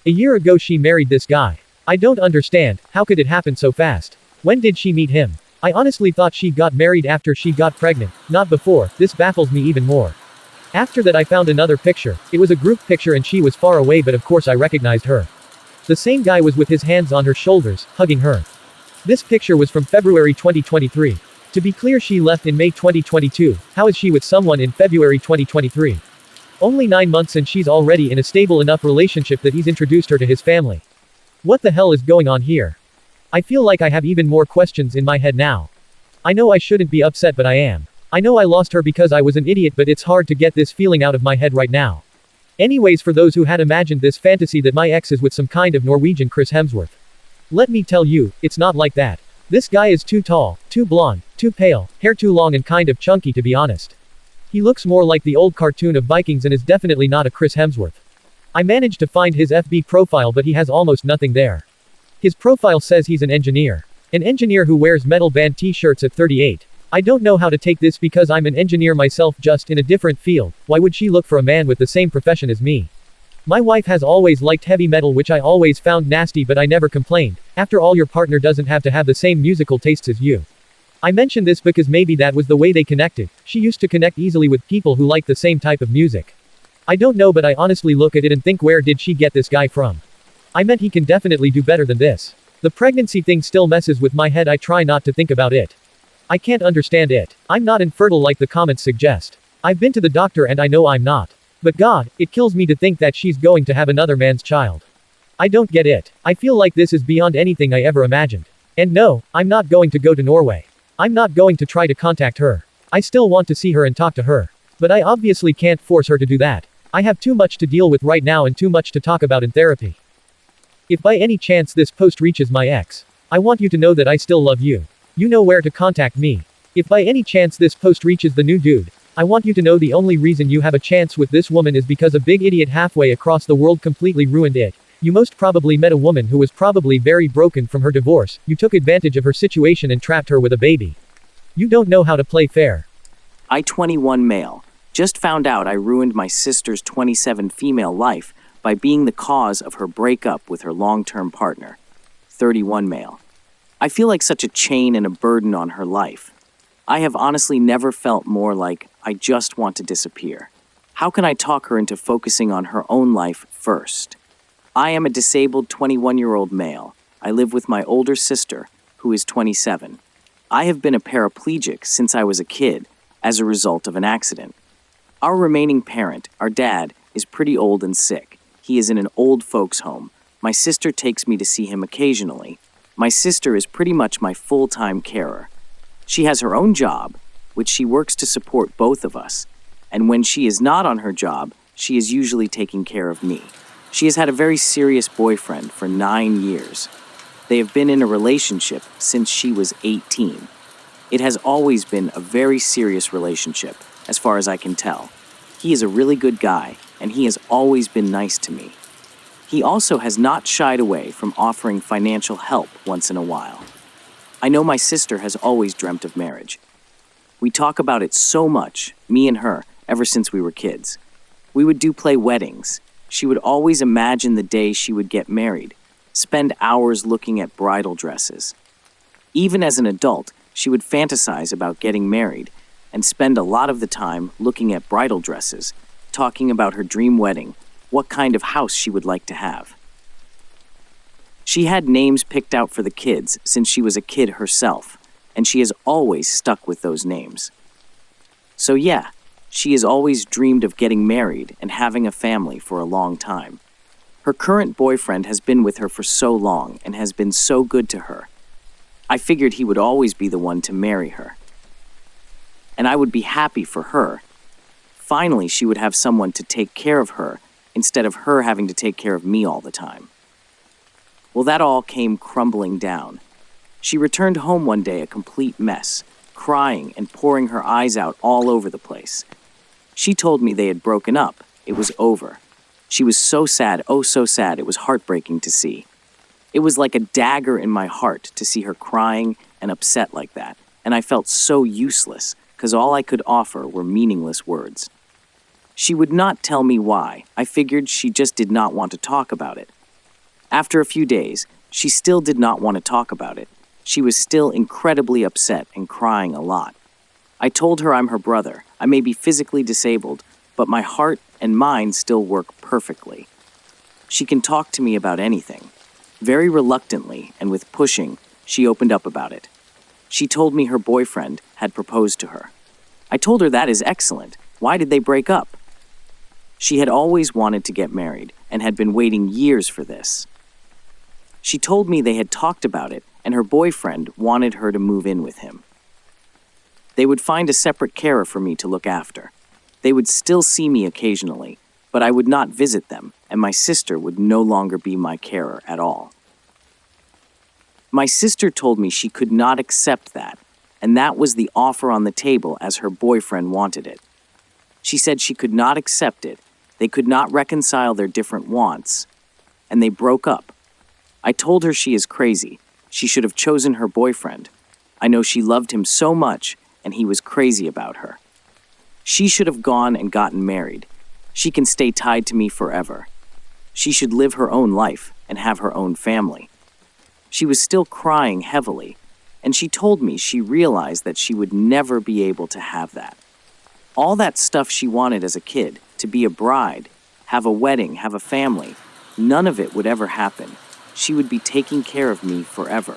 A year ago she married this guy. I don't understand, how could it happen so fast? When did she meet him? I honestly thought she got married after she got pregnant, not before. This baffles me even more. After that I found another picture. It was a group picture and she was far away, but of course I recognized her. The same guy was with his hands on her shoulders, hugging her. This picture was from February 2023. To be clear, she left in May 2022. How is she with someone in February 2023? Only 9 months and she's already in a stable enough relationship that he's introduced her to his family. What the hell is going on here? I feel like I have even more questions in my head now. I know I shouldn't be upset, but I am. I know I lost her because I was an idiot, but it's hard to get this feeling out of my head right now. Anyways, for those who had imagined this fantasy that my ex is with some kind of Norwegian Chris Hemsworth, let me tell you, it's not like that. This guy is too tall, too blonde, too pale, hair too long and kind of chunky, to be honest. He looks more like the old cartoon of Vikings and is definitely not a Chris Hemsworth. I managed to find his FB profile, but he has almost nothing there. His profile says he's an engineer. An engineer who wears metal band t-shirts at 38. I don't know how to take this because I'm an engineer myself, just in a different field. Why would she look for a man with the same profession as me? My wife has always liked heavy metal, which I always found nasty, but I never complained. After all, your partner doesn't have to have the same musical tastes as you. I mention this because maybe that was the way they connected. She used to connect easily with people who like the same type of music. I don't know, but I honestly look at it and think, where did she get this guy from? I meant he can definitely do better than this. The pregnancy thing still messes with my head. I try not to think about it. I can't understand it. I'm not infertile like the comments suggest. I've been to the doctor and I know I'm not. But God, it kills me to think that she's going to have another man's child. I don't get it. I feel like this is beyond anything I ever imagined. And no, I'm not going to go to Norway. I'm not going to try to contact her. I still want to see her and talk to her. But I obviously can't force her to do that. I have too much to deal with right now and too much to talk about in therapy. If by any chance this post reaches my ex, I want you to know that I still love you. You know where to contact me. If by any chance this post reaches the new dude, I want you to know the only reason you have a chance with this woman is because a big idiot halfway across the world completely ruined it. You most probably met a woman who was probably very broken from her divorce. You took advantage of her situation and trapped her with a baby. You don't know how to play fair. I 21 male. Just found out I ruined my sister's 27 female life by being the cause of her breakup with her long-term partner. 31 male. I feel like such a chain and a burden on her life. I have honestly never felt more like I just want to disappear. How can I talk her into focusing on her own life first? I am a disabled 21-year-old male. I live with my older sister, who is 27. I have been a paraplegic since I was a kid as a result of an accident. Our remaining parent, our dad, is pretty old and sick. He is in an old folks' home. My sister takes me to see him occasionally. My sister is pretty much my full-time carer. She has her own job, which she works to support both of us. And when she is not on her job, she is usually taking care of me. She has had a very serious boyfriend for 9 years. They have been in a relationship since she was 18. It has always been a very serious relationship, as far as I can tell. He is a really good guy, and he has always been nice to me. He also has not shied away from offering financial help once in a while. I know my sister has always dreamt of marriage. We talk about it so much, me and her, ever since we were kids. We would play weddings. She would always imagine the day she would get married, spend hours looking at bridal dresses. Even as an adult, she would fantasize about getting married and spend a lot of the time looking at bridal dresses, talking about her dream wedding, what kind of house she would like to have. She had names picked out for the kids since she was a kid herself, and she has always stuck with those names. So yeah, she has always dreamed of getting married and having a family for a long time. Her current boyfriend has been with her for so long and has been so good to her. I figured he would always be the one to marry her. And I would be happy for her. Finally, she would have someone to take care of her instead of her having to take care of me all the time. Well, that all came crumbling down. She returned home one day a complete mess, crying and pouring her eyes out all over the place. She told me they had broken up. It was over. She was so sad, oh so sad, it was heartbreaking to see. It was like a dagger in my heart to see her crying and upset like that, and I felt so useless, because all I could offer were meaningless words. She would not tell me why. I figured she just did not want to talk about it. After a few days, she still did not want to talk about it. She was still incredibly upset and crying a lot. I told her I'm her brother. I may be physically disabled, but my heart and mind still work perfectly. She can talk to me about anything. Very reluctantly and with pushing, she opened up about it. She told me her boyfriend had proposed to her. I told her that is excellent. Why did they break up? She had always wanted to get married and had been waiting years for this. She told me they had talked about it and her boyfriend wanted her to move in with him. They would find a separate carer for me to look after. They would still see me occasionally, but I would not visit them, and my sister would no longer be my carer at all. My sister told me she could not accept that, and that was the offer on the table as her boyfriend wanted it. She said she could not accept it, they could not reconcile their different wants, and they broke up. I told her she is crazy, she should have chosen her boyfriend. I know she loved him so much, and he was crazy about her. She should have gone and gotten married. She can stay tied to me forever. She should live her own life and have her own family. She was still crying heavily, and she told me she realized that she would never be able to have that. All that stuff she wanted as a kid, to be a bride, have a wedding, have a family, none of it would ever happen. She would be taking care of me forever.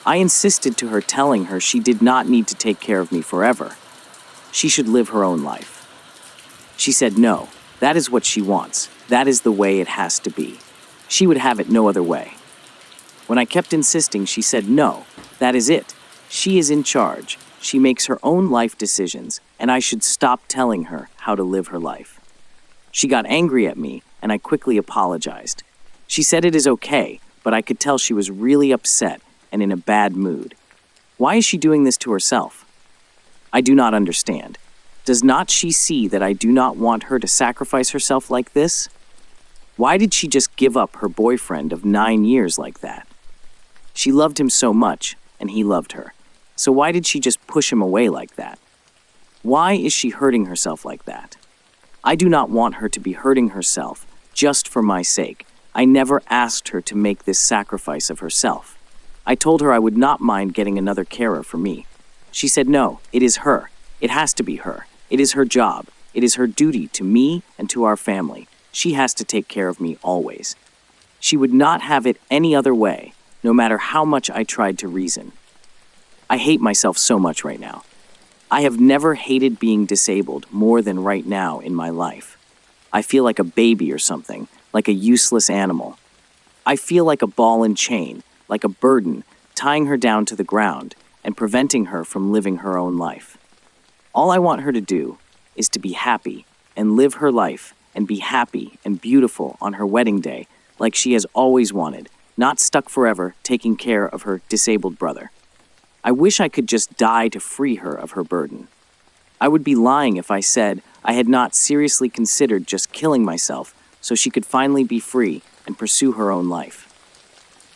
I insisted to her, telling her she did not need to take care of me forever. She should live her own life. She said no, that is what she wants. That is the way it has to be. She would have it no other way. When I kept insisting, she said no, that is it. She is in charge. She makes her own life decisions, and I should stop telling her how to live her life. She got angry at me, and I quickly apologized. She said it is okay, but I could tell she was really upset and in a bad mood. Why is she doing this to herself? I do not understand. Does not she see that I do not want her to sacrifice herself like this? Why did she just give up her boyfriend of 9 years like that? She loved him so much, and he loved her. So why did she just push him away like that? Why is she hurting herself like that? I do not want her to be hurting herself just for my sake. I never asked her to make this sacrifice of herself. I told her I would not mind getting another carer for me. She said no, it is her. It has to be her. It is her job. It is her duty to me and to our family. She has to take care of me always. She would not have it any other way, no matter how much I tried to reason. I hate myself so much right now. I have never hated being disabled more than right now in my life. I feel like a baby or something, like a useless animal. I feel like a ball and chain, like a burden, tying her down to the ground and preventing her from living her own life. All I want her to do is to be happy and live her life and be happy and beautiful on her wedding day like she has always wanted, not stuck forever taking care of her disabled brother. I wish I could just die to free her of her burden. I would be lying if I said I had not seriously considered just killing myself so she could finally be free and pursue her own life.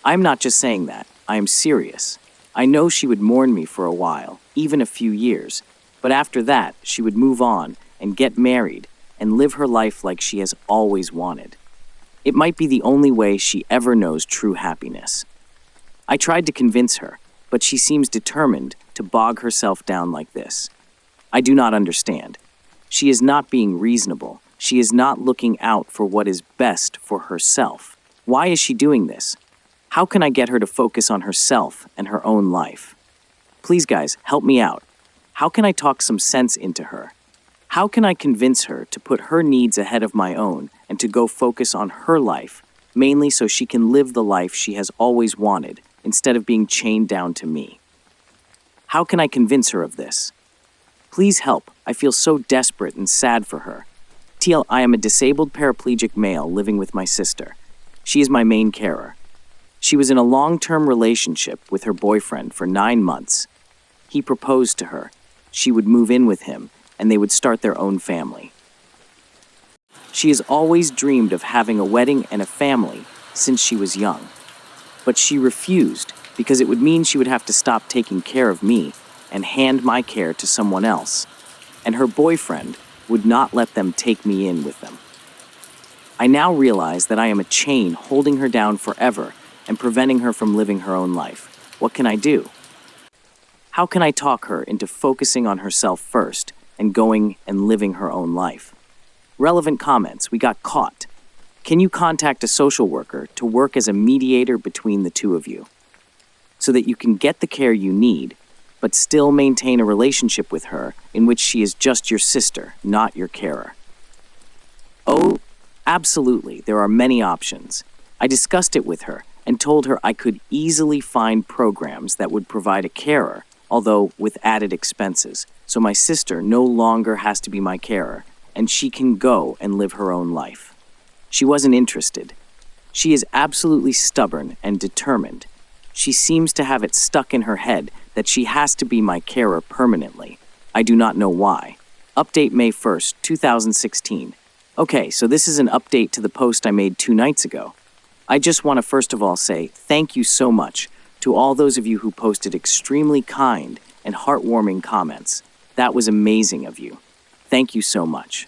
I am not just saying that, I am serious. I know she would mourn me for a while, even a few years, but after that she would move on and get married and live her life like she has always wanted. It might be the only way she ever knows true happiness. I tried to convince her, but she seems determined to bog herself down like this. I do not understand. She is not being reasonable. She is not looking out for what is best for herself. Why is she doing this? How can I get her to focus on herself and her own life? Please, guys, help me out. How can I talk some sense into her? How can I convince her to put her needs ahead of my own and to go focus on her life, mainly so she can live the life she has always wanted, instead of being chained down to me? How can I convince her of this? Please help. I feel so desperate and sad for her. TL, I am a disabled paraplegic male living with my sister. She is my main carer. She was in a long-term relationship with her boyfriend for 9 months. He proposed to her. She would move in with him, and they would start their own family. She has always dreamed of having a wedding and a family since she was young. But she refused because it would mean she would have to stop taking care of me and hand my care to someone else. And her boyfriend would not let them take me in with them. I now realize that I am a chain holding her down forever and preventing her from living her own life. What can I do? How can I talk her into focusing on herself first and going and living her own life? Relevant comments. We got caught. Can you contact a social worker to work as a mediator between the two of you so that you can get the care you need, but still maintain a relationship with her in which she is just your sister, not your carer? Oh, absolutely. There are many options. I discussed it with her and told her I could easily find programs that would provide a carer, although with added expenses, so my sister no longer has to be my carer, and she can go and live her own life. She wasn't interested. She is absolutely stubborn and determined. She seems to have it stuck in her head that she has to be my carer permanently. I do not know why. Update May 1st, 2016. Okay, so this is an update to the post I made 2 nights ago. I just want to first of all say thank you so much to all those of you who posted extremely kind and heartwarming comments. That was amazing of you. Thank you so much.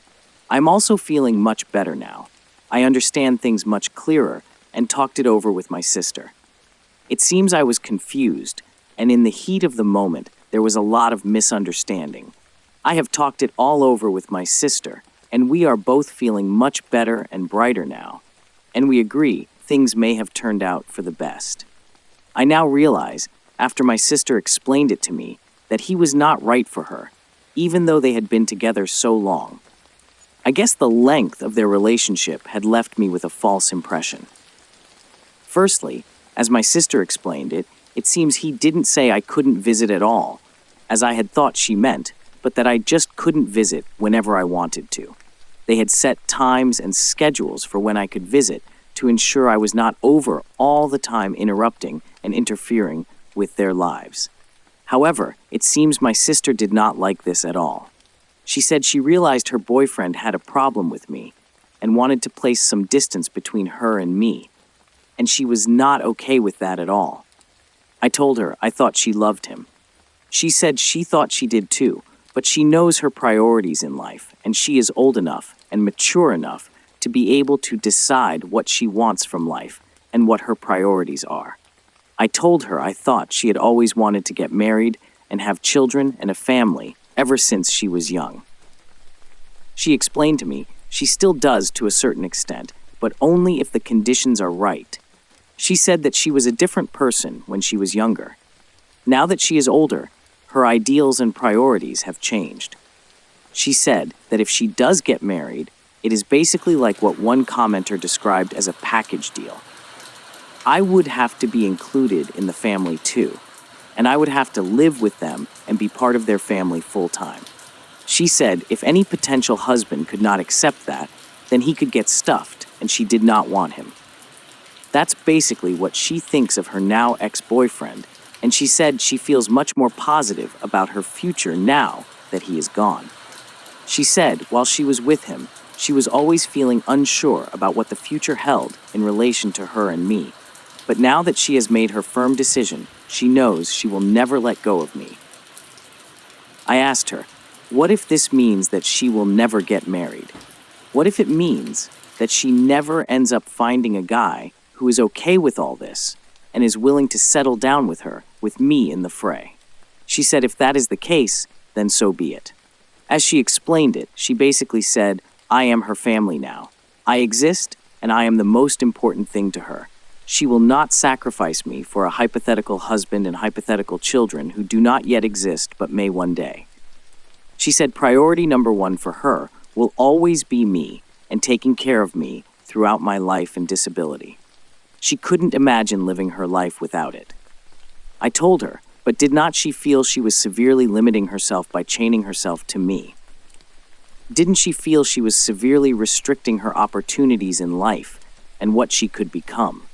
I'm also feeling much better now. I understand things much clearer and talked it over with my sister. It seems I was confused, and in the heat of the moment, there was a lot of misunderstanding. I have talked it all over with my sister, and we are both feeling much better and brighter now. And we agree things may have turned out for the best. I now realize, after my sister explained it to me, that he was not right for her, even though they had been together so long. I guess the length of their relationship had left me with a false impression. Firstly, as my sister explained it, it seems he didn't say I couldn't visit at all, as I had thought she meant, but that I just couldn't visit whenever I wanted to. They had set times and schedules for when I could visit to ensure I was not over all the time interrupting and interfering with their lives. However, it seems my sister did not like this at all. She said she realized her boyfriend had a problem with me and wanted to place some distance between her and me, and she was not okay with that at all. I told her I thought she loved him. She said she thought she did too, but she knows her priorities in life, and she is old enough and mature enough to be able to decide what she wants from life and what her priorities are. I told her I thought she had always wanted to get married and have children and a family ever since she was young. She explained to me she still does to a certain extent, but only if the conditions are right. She said that she was a different person when she was younger. Now that she is older, her ideals and priorities have changed. She said that if she does get married, it is basically like what one commenter described as a package deal. I would have to be included in the family too, and I would have to live with them and be part of their family full-time. She said if any potential husband could not accept that, then he could get stuffed, and she did not want him. That's basically what she thinks of her now ex-boyfriend, and she said she feels much more positive about her future now that he is gone. She said while she was with him, she was always feeling unsure about what the future held in relation to her and me. But now that she has made her firm decision, she knows she will never let go of me. I asked her, what if this means that she will never get married? What if it means that she never ends up finding a guy who is okay with all this and is willing to settle down with her, with me in the fray? She said if that is the case, then so be it. As she explained it, she basically said, I am her family now. I exist, and I am the most important thing to her. She will not sacrifice me for a hypothetical husband and hypothetical children who do not yet exist but may one day. She said priority number 1 for her will always be me and taking care of me throughout my life and disability. She couldn't imagine living her life without it. I told her, but did not she feel she was severely limiting herself by chaining herself to me? Didn't she feel she was severely restricting her opportunities in life and what she could become?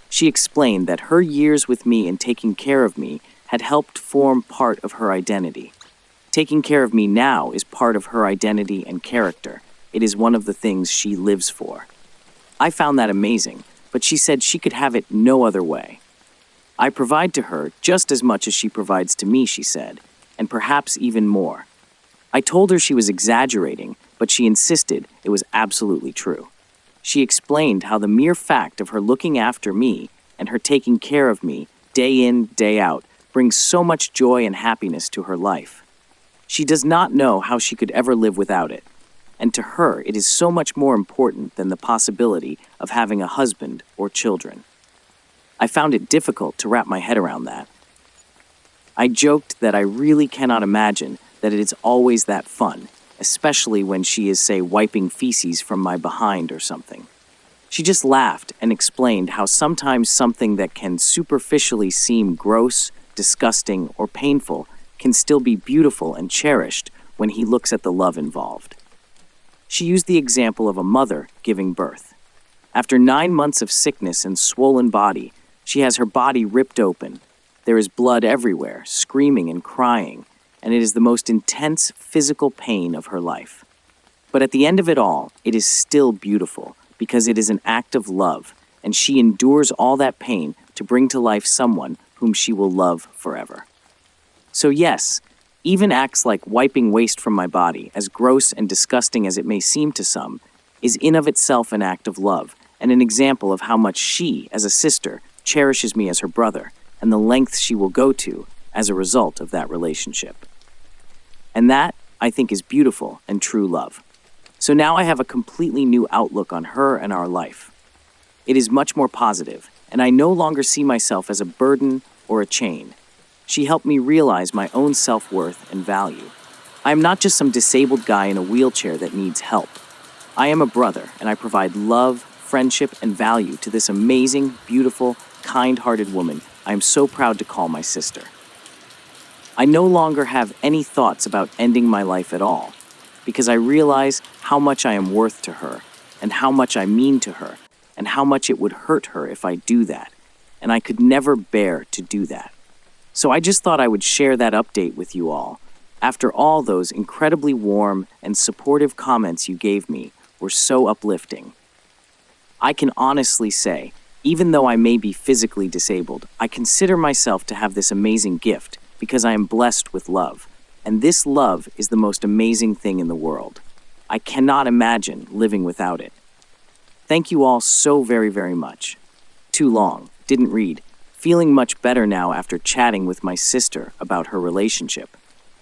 She explained that her years with me and taking care of me had helped form part of her identity. Taking care of me now is part of her identity and character. It is one of the things she lives for. I found that amazing, but she said she could have it no other way. I provide to her just as much as she provides to me, she said, and perhaps even more. I told her she was exaggerating, but she insisted it was absolutely true. She explained how the mere fact of her looking after me and her taking care of me day in, day out brings so much joy and happiness to her life. She does not know how she could ever live without it, and to her it is so much more important than the possibility of having a husband or children. I found it difficult to wrap my head around that. I joked that I really cannot imagine that it is always that fun, especially when she is, say, wiping feces from my behind or something. She just laughed and explained how sometimes something that can superficially seem gross, disgusting, or painful can still be beautiful and cherished when he looks at the love involved. She used the example of a mother giving birth. After 9 months of sickness and swollen body, she has her body ripped open. There is blood everywhere, screaming and crying, and it is the most intense physical pain of her life. But at the end of it all, it is still beautiful because it is an act of love, and she endures all that pain to bring to life someone whom she will love forever. So yes, even acts like wiping waste from my body, as gross and disgusting as it may seem to some, is in of itself an act of love and an example of how much she, as a sister, cherishes me as her brother, and the lengths she will go to as a result of that relationship. And that, I think, is beautiful and true love. So now I have a completely new outlook on her and our life. It is much more positive, and I no longer see myself as a burden or a chain. She helped me realize my own self-worth and value. I am not just some disabled guy in a wheelchair that needs help. I am a brother, and I provide love, friendship, and value to this amazing, beautiful, kind-hearted woman I am so proud to call my sister. I no longer have any thoughts about ending my life at all, because I realize how much I am worth to her, and how much I mean to her, and how much it would hurt her if I do that, and I could never bear to do that. So I just thought I would share that update with you all. After all those incredibly warm and supportive comments you gave me were so uplifting. I can honestly say, even though I may be physically disabled, I consider myself to have this amazing gift because I am blessed with love. And this love is the most amazing thing in the world. I cannot imagine living without it. Thank you all so very, very much. Too long, didn't read. Feeling much better now after chatting with my sister about her relationship.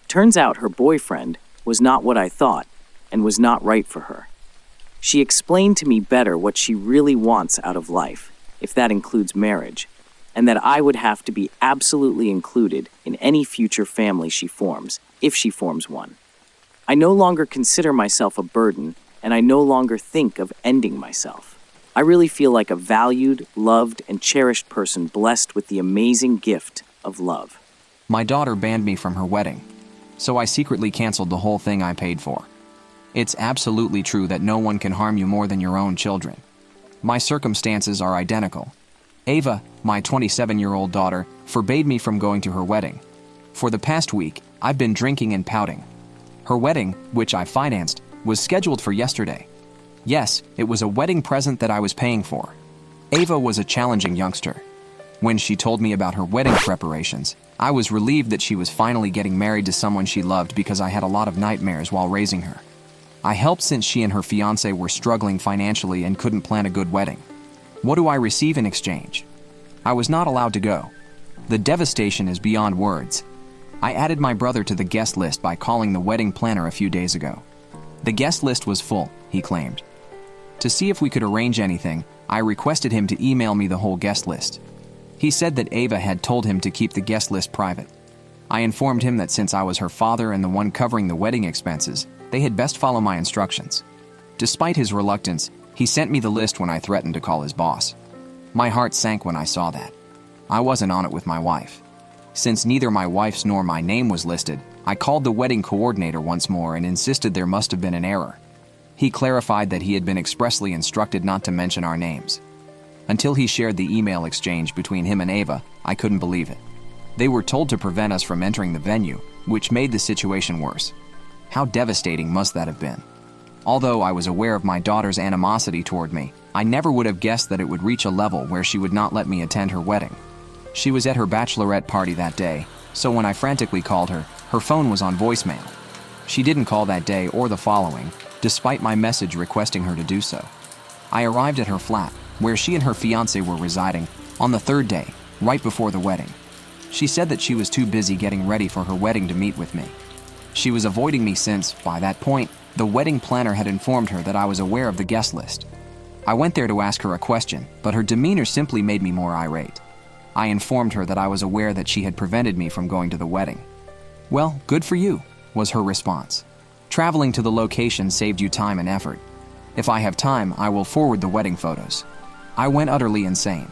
Turns out her boyfriend was not what I thought and was not right for her. She explained to me better what she really wants out of life, if that includes marriage, and that I would have to be absolutely included in any future family she forms, if she forms one. I no longer consider myself a burden, and I no longer think of ending myself. I really feel like a valued, loved, and cherished person blessed with the amazing gift of love. My daughter banned me from her wedding, so I secretly canceled the whole thing I paid for. It's absolutely true that no one can harm you more than your own children. My circumstances are identical. Ava, my 27-year-old daughter, forbade me from going to her wedding. For the past week, I've been drinking and pouting. Her wedding, which I financed, was scheduled for yesterday. Yes, it was a wedding present that I was paying for. Ava was a challenging youngster. When she told me about her wedding preparations, I was relieved that she was finally getting married to someone she loved because I had a lot of nightmares while raising her. I helped since she and her fiancé were struggling financially and couldn't plan a good wedding. What do I receive in exchange? I was not allowed to go. The devastation is beyond words. I added my brother to the guest list by calling the wedding planner a few days ago. The guest list was full, he claimed. To see if we could arrange anything, I requested him to email me the whole guest list. He said that Ava had told him to keep the guest list private. I informed him that since I was her father and the one covering the wedding expenses, they had best follow my instructions. Despite his reluctance, he sent me the list when I threatened to call his boss. My heart sank when I saw that. I wasn't on it with my wife. Since neither my wife's nor my name was listed, I called the wedding coordinator once more and insisted there must have been an error. He clarified that he had been expressly instructed not to mention our names. Until he shared the email exchange between him and Ava, I couldn't believe it. They were told to prevent us from entering the venue, which made the situation worse. How devastating must that have been? Although I was aware of my daughter's animosity toward me, I never would have guessed that it would reach a level where she would not let me attend her wedding. She was at her bachelorette party that day, so when I frantically called her, her phone was on voicemail. She didn't call that day or the following, despite my message requesting her to do so. I arrived at her flat, where she and her fiancé were residing, on the third day, right before the wedding. She said that she was too busy getting ready for her wedding to meet with me. She was avoiding me since, by that point, the wedding planner had informed her that I was aware of the guest list. I went there to ask her a question, but her demeanor simply made me more irate. I informed her that I was aware that she had prevented me from going to the wedding. "Well, good for you," was her response. "Traveling to the location saved you time and effort. If I have time, I will forward the wedding photos." I went utterly insane.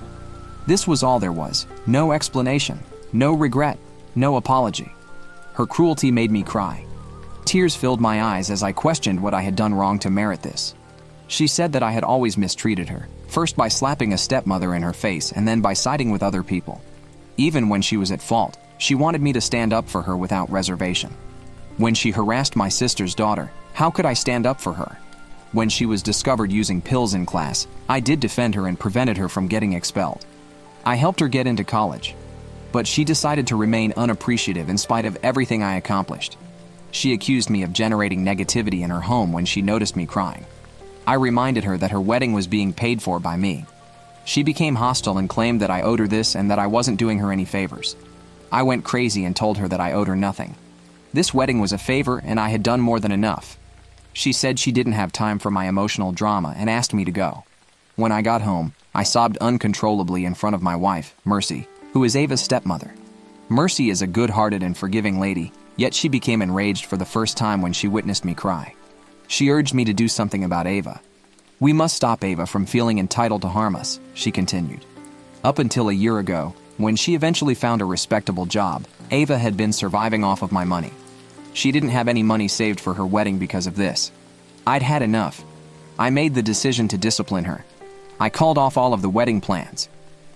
This was all there was. No explanation, no regret, no apology. Her cruelty made me cry. Tears filled my eyes as I questioned what I had done wrong to merit this. She said that I had always mistreated her, first by slapping a stepmother in her face and then by siding with other people. Even when she was at fault, she wanted me to stand up for her without reservation. When she harassed my sister's daughter, how could I stand up for her? When she was discovered using pills in class, I did defend her and prevented her from getting expelled. I helped her get into college. But she decided to remain unappreciative in spite of everything I accomplished. She accused me of generating negativity in her home when she noticed me crying. I reminded her that her wedding was being paid for by me. She became hostile and claimed that I owed her this and that I wasn't doing her any favors. I went crazy and told her that I owed her nothing. This wedding was a favor and I had done more than enough. She said she didn't have time for my emotional drama and asked me to go. When I got home, I sobbed uncontrollably in front of my wife, Mercy, who is Ava's stepmother. Mercy is a good-hearted and forgiving lady, yet she became enraged for the first time when she witnessed me cry. She urged me to do something about Ava. "We must stop Ava from feeling entitled to harm us," she continued. Up until a year ago, when she eventually found a respectable job, Ava had been surviving off of my money. She didn't have any money saved for her wedding because of this. I'd had enough. I made the decision to discipline her. I called off all of the wedding plans.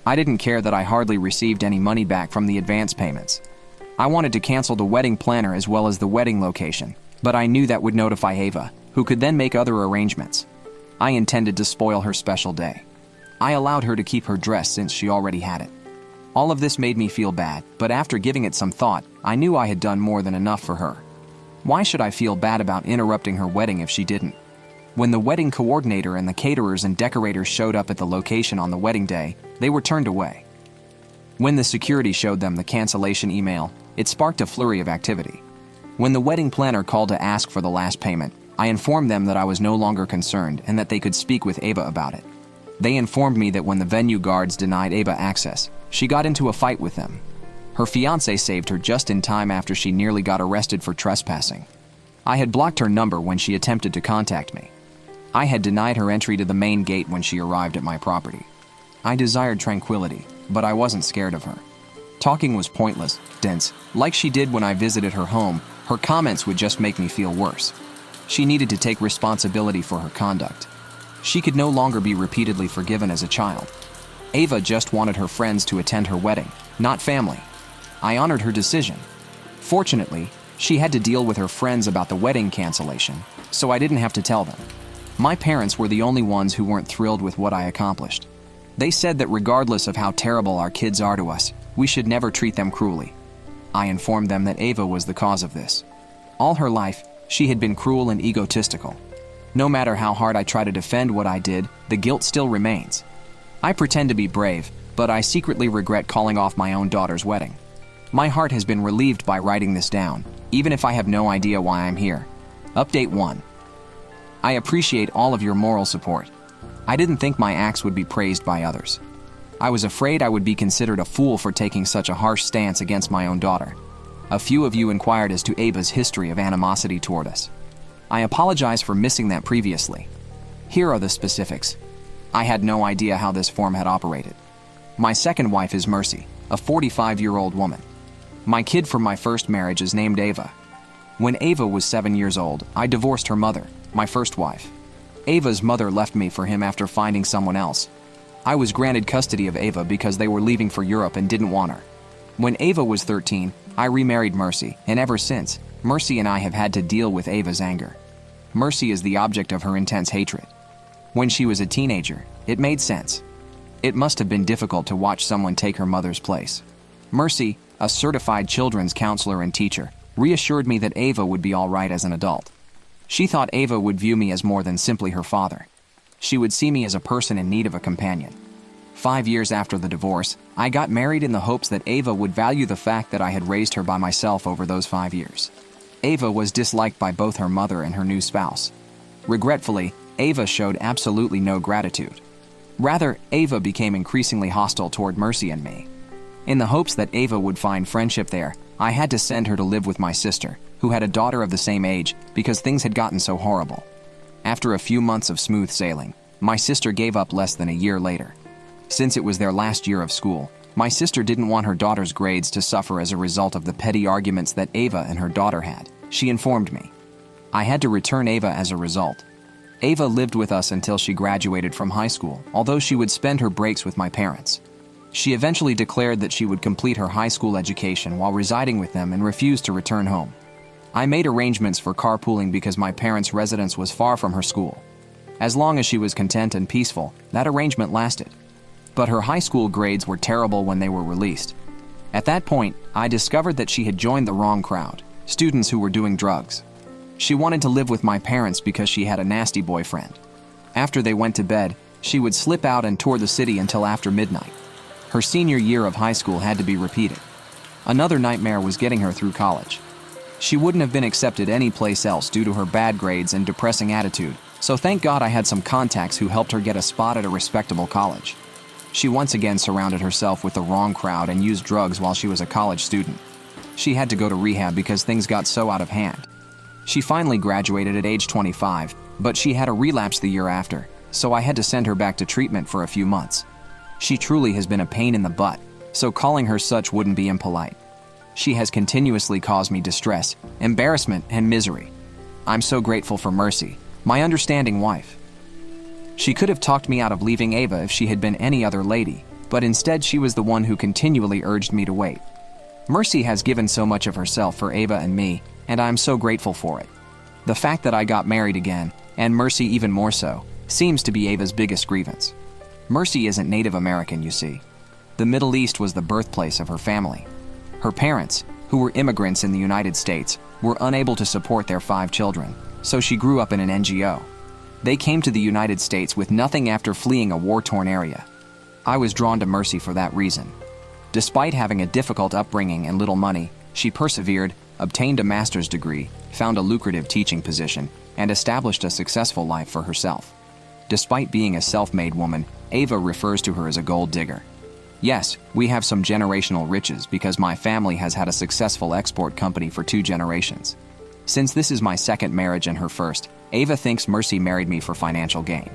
I didn't care that I hardly received any money back from the advance payments. I wanted to cancel the wedding planner as well as the wedding location, but I knew that would notify Ava, who could then make other arrangements. I intended to spoil her special day. I allowed her to keep her dress since she already had it. All of this made me feel bad, but after giving it some thought, I knew I had done more than enough for her. Why should I feel bad about interrupting her wedding if she didn't? When the wedding coordinator and the caterers and decorators showed up at the location on the wedding day, they were turned away. When the security showed them the cancellation email, it sparked a flurry of activity. When the wedding planner called to ask for the last payment, I informed them that I was no longer concerned and that they could speak with Ava about it. They informed me that when the venue guards denied Ava access, she got into a fight with them. Her fiancé saved her just in time after she nearly got arrested for trespassing. I had blocked her number when she attempted to contact me. I had denied her entry to the main gate when she arrived at my property. I desired tranquility, but I wasn't scared of her. Talking was pointless, dense. Like she did when I visited her home, her comments would just make me feel worse. She needed to take responsibility for her conduct. She could no longer be repeatedly forgiven as a child. Ava just wanted her friends to attend her wedding, not family. I honored her decision. Fortunately, she had to deal with her friends about the wedding cancellation, so I didn't have to tell them. My parents were the only ones who weren't thrilled with what I accomplished. They said that regardless of how terrible our kids are to us, we should never treat them cruelly. I informed them that Ava was the cause of this. All her life, she had been cruel and egotistical. No matter how hard I try to defend what I did, the guilt still remains. I pretend to be brave, but I secretly regret calling off my own daughter's wedding. My heart has been relieved by writing this down, even if I have no idea why I'm here. Update 1. I appreciate all of your moral support. I didn't think my acts would be praised by others. I was afraid I would be considered a fool for taking such a harsh stance against my own daughter. A few of you inquired as to Ava's history of animosity toward us. I apologize for missing that previously. Here are the specifics. I had no idea how this form had operated. My second wife is Mercy, a 45-year-old woman. My kid from my first marriage is named Ava. When Ava was 7 years old, I divorced her mother, my first wife. Ava's mother left me for him after finding someone else. I was granted custody of Ava because they were leaving for Europe and didn't want her. When Ava was 13, I remarried Mercy, and ever since, Mercy and I have had to deal with Ava's anger. Mercy is the object of her intense hatred. When she was a teenager, it made sense. It must have been difficult to watch someone take her mother's place. Mercy, a certified children's counselor and teacher, reassured me that Ava would be all right as an adult. She thought Ava would view me as more than simply her father. She would see me as a person in need of a companion. 5 years after the divorce, I got married in the hopes that Ava would value the fact that I had raised her by myself over those 5 years. Ava was disliked by both her mother and her new spouse. Regretfully, Ava showed absolutely no gratitude. Rather, Ava became increasingly hostile toward Mercy and me. In the hopes that Ava would find friendship there, I had to send her to live with my sister, who had a daughter of the same age, because things had gotten so horrible. After a few months of smooth sailing, my sister gave up less than a year later. Since it was their last year of school, my sister didn't want her daughter's grades to suffer as a result of the petty arguments that Ava and her daughter had. She informed me. I had to return Ava as a result. Ava lived with us until she graduated from high school, although she would spend her breaks with my parents. She eventually declared that she would complete her high school education while residing with them and refused to return home. I made arrangements for carpooling because my parents' residence was far from her school. As long as she was content and peaceful, that arrangement lasted. But her high school grades were terrible when they were released. At that point, I discovered that she had joined the wrong crowd, students who were doing drugs. She wanted to live with my parents because she had a nasty boyfriend. After they went to bed, she would slip out and tour the city until after midnight. Her senior year of high school had to be repeated. Another nightmare was getting her through college. She wouldn't have been accepted any place else due to her bad grades and depressing attitude, so thank God I had some contacts who helped her get a spot at a respectable college. She once again surrounded herself with the wrong crowd and used drugs while she was a college student. She had to go to rehab because things got so out of hand. She finally graduated at age 25, but she had a relapse the year after, so I had to send her back to treatment for a few months. She truly has been a pain in the butt, so calling her such wouldn't be impolite. She has continuously caused me distress, embarrassment, and misery. I'm so grateful for Mercy, my understanding wife. She could have talked me out of leaving Ava if she had been any other lady, but instead she was the one who continually urged me to wait. Mercy has given so much of herself for Ava and me, and I'm so grateful for it. The fact that I got married again, and Mercy even more so, seems to be Ava's biggest grievance. Mercy isn't Native American, you see. The Middle East was the birthplace of her family. Her parents, who were immigrants in the United States, were unable to support their 5 children, so she grew up in an NGO. They came to the United States with nothing after fleeing a war-torn area. I was drawn to Mercy for that reason. Despite having a difficult upbringing and little money, she persevered, obtained a master's degree, found a lucrative teaching position, and established a successful life for herself. Despite being a self-made woman, Ava refers to her as a gold digger. Yes, we have some generational riches because my family has had a successful export company for 2 generations. Since this is my second marriage and her first, Ava thinks Mercy married me for financial gain.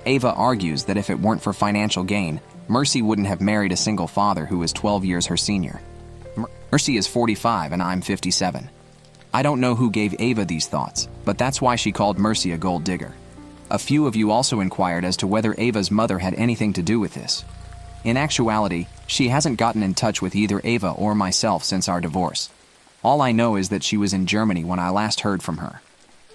Ava argues that if it weren't for financial gain, Mercy wouldn't have married a single father who was 12 years her senior. Mercy is 45 and I'm 57. I don't know who gave Ava these thoughts, but that's why she called Mercy a gold digger. A few of you also inquired as to whether Ava's mother had anything to do with this. In actuality, she hasn't gotten in touch with either Ava or myself since our divorce. All I know is that she was in Germany when I last heard from her.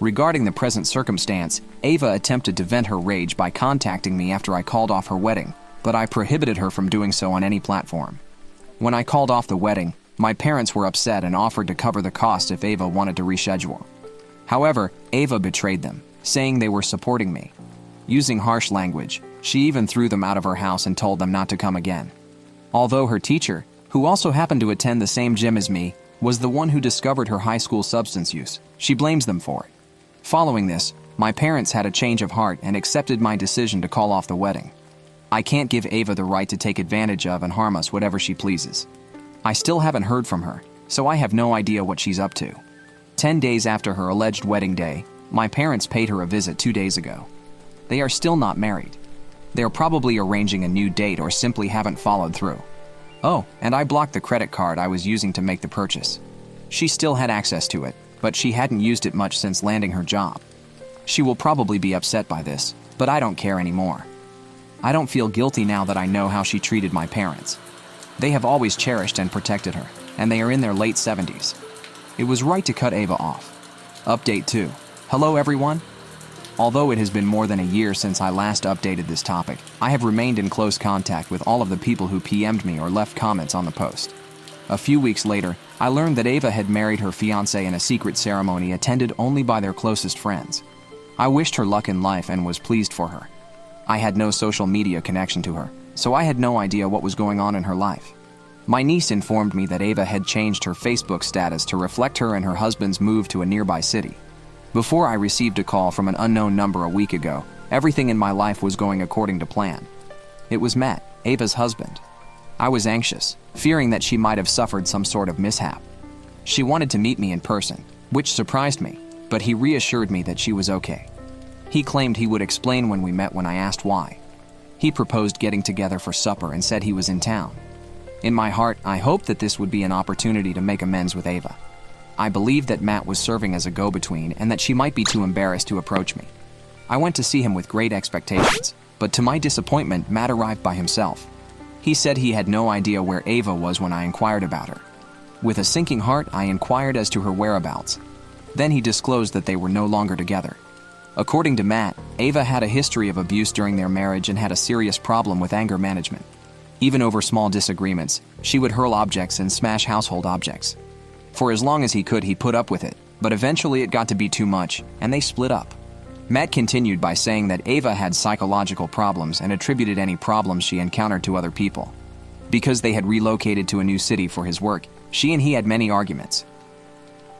Regarding the present circumstance, Ava attempted to vent her rage by contacting me after I called off her wedding, but I prohibited her from doing so on any platform. When I called off the wedding, my parents were upset and offered to cover the cost if Ava wanted to reschedule. However, Ava betrayed them, saying they were supporting me. Using harsh language, she even threw them out of her house and told them not to come again. Although her teacher, who also happened to attend the same gym as me, was the one who discovered her high school substance use, she blames them for it. Following this, my parents had a change of heart and accepted my decision to call off the wedding. I can't give Ava the right to take advantage of and harm us whatever she pleases. I still haven't heard from her, so I have no idea what she's up to. 10 days after her alleged wedding day, my parents paid her a visit 2 days ago. They are still not married. They are probably arranging a new date or simply haven't followed through. Oh, and I blocked the credit card I was using to make the purchase. She still had access to it, but she hadn't used it much since landing her job. She will probably be upset by this, but I don't care anymore. I don't feel guilty now that I know how she treated my parents. They have always cherished and protected her, and they are in their late 70s. It was right to cut Ava off. Update 2. Hello everyone. Although it has been more than a year since I last updated this topic, I have remained in close contact with all of the people who PM'd me or left comments on the post. A few weeks later, I learned that Ava had married her fiancé in a secret ceremony attended only by their closest friends. I wished her luck in life and was pleased for her. I had no social media connection to her, so I had no idea what was going on in her life. My niece informed me that Ava had changed her Facebook status to reflect her and her husband's move to a nearby city. Before I received a call from an unknown number a week ago, everything in my life was going according to plan. It was Matt, Ava's husband. I was anxious, fearing that she might have suffered some sort of mishap. She wanted to meet me in person, which surprised me, but he reassured me that she was okay. He claimed he would explain when we met when I asked why. He proposed getting together for supper and said he was in town. In my heart, I hoped that this would be an opportunity to make amends with Ava. I believed that Matt was serving as a go-between and that she might be too embarrassed to approach me. I went to see him with great expectations, but to my disappointment, Matt arrived by himself. He said he had no idea where Ava was when I inquired about her. With a sinking heart, I inquired as to her whereabouts. Then he disclosed that they were no longer together. According to Matt, Ava had a history of abuse during their marriage and had a serious problem with anger management. Even over small disagreements, she would hurl objects and smash household objects. For as long as he could, he put up with it, but eventually it got to be too much, and they split up. Matt continued by saying that Ava had psychological problems and attributed any problems she encountered to other people. Because they had relocated to a new city for his work, she and he had many arguments.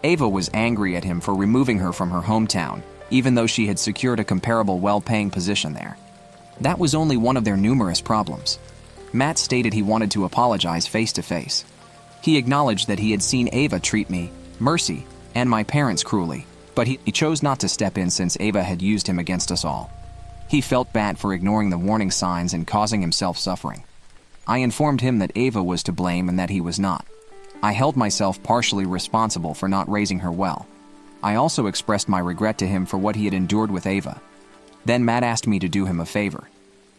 Ava was angry at him for removing her from her hometown, even though she had secured a comparable well-paying position there. That was only one of their numerous problems. Matt stated he wanted to apologize face-to-face. He acknowledged that he had seen Ava treat me, Mercy, and my parents cruelly, but he chose not to step in since Ava had used him against us all. He felt bad for ignoring the warning signs and causing himself suffering. I informed him that Ava was to blame and that he was not. I held myself partially responsible for not raising her well. I also expressed my regret to him for what he had endured with Ava. Then Matt asked me to do him a favor.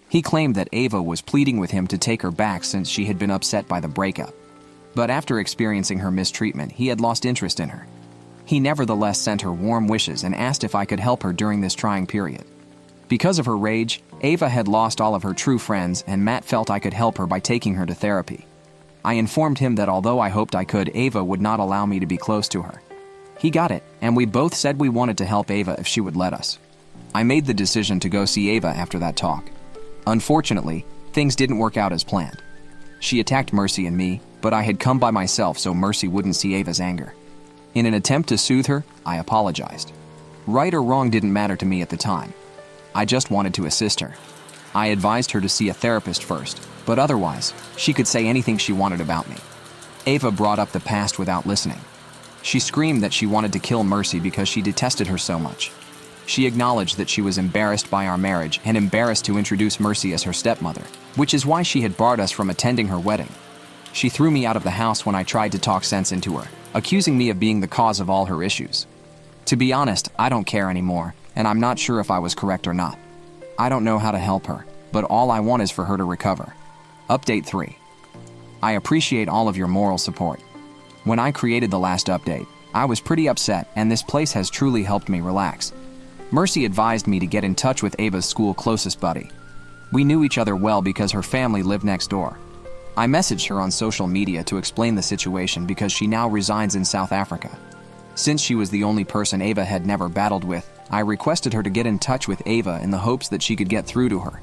He claimed that Ava was pleading with him to take her back since she had been upset by the breakup. But after experiencing her mistreatment, he had lost interest in her. He nevertheless sent her warm wishes and asked if I could help her during this trying period. Because of her rage, Ava had lost all of her true friends, and Matt felt I could help her by taking her to therapy. I informed him that although I hoped I could, Ava would not allow me to be close to her. He got it, and we both said we wanted to help Ava if she would let us. I made the decision to go see Ava after that talk. Unfortunately, things didn't work out as planned. She attacked Mercy and me, but I had come by myself so Mercy wouldn't see Ava's anger. In an attempt to soothe her, I apologized. Right or wrong didn't matter to me at the time. I just wanted to assist her. I advised her to see a therapist first, but otherwise, she could say anything she wanted about me. Ava brought up the past without listening. She screamed that she wanted to kill Mercy because she detested her so much. She acknowledged that she was embarrassed by our marriage and embarrassed to introduce Mercy as her stepmother, which is why she had barred us from attending her wedding. She threw me out of the house when I tried to talk sense into her, accusing me of being the cause of all her issues. To be honest, I don't care anymore, and I'm not sure if I was correct or not. I don't know how to help her, but all I want is for her to recover. Update 3. I appreciate all of your moral support. When I created the last update, I was pretty upset, and this place has truly helped me relax. Mercy advised me to get in touch with Ava's school closest buddy. We knew each other well because her family lived next door. I messaged her on social media to explain the situation because she now resides in South Africa. Since she was the only person Ava had never battled with, I requested her to get in touch with Ava in the hopes that she could get through to her.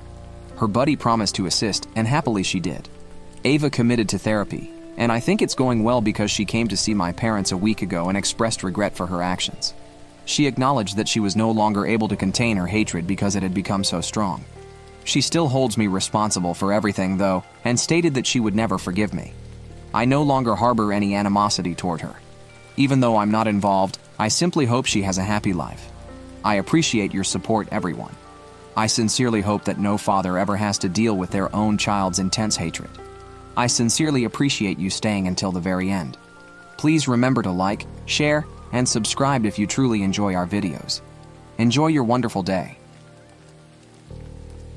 Her buddy promised to assist, and happily she did. Ava committed to therapy, and I think it's going well because she came to see my parents a week ago and expressed regret for her actions. She acknowledged that she was no longer able to contain her hatred because it had become so strong. She still holds me responsible for everything, though, and stated that she would never forgive me. I no longer harbor any animosity toward her. Even though I'm not involved, I simply hope she has a happy life. I appreciate your support, everyone. I sincerely hope that no father ever has to deal with their own child's intense hatred. I sincerely appreciate you staying until the very end. Please remember to like, share, and subscribe if you truly enjoy our videos. Enjoy your wonderful day.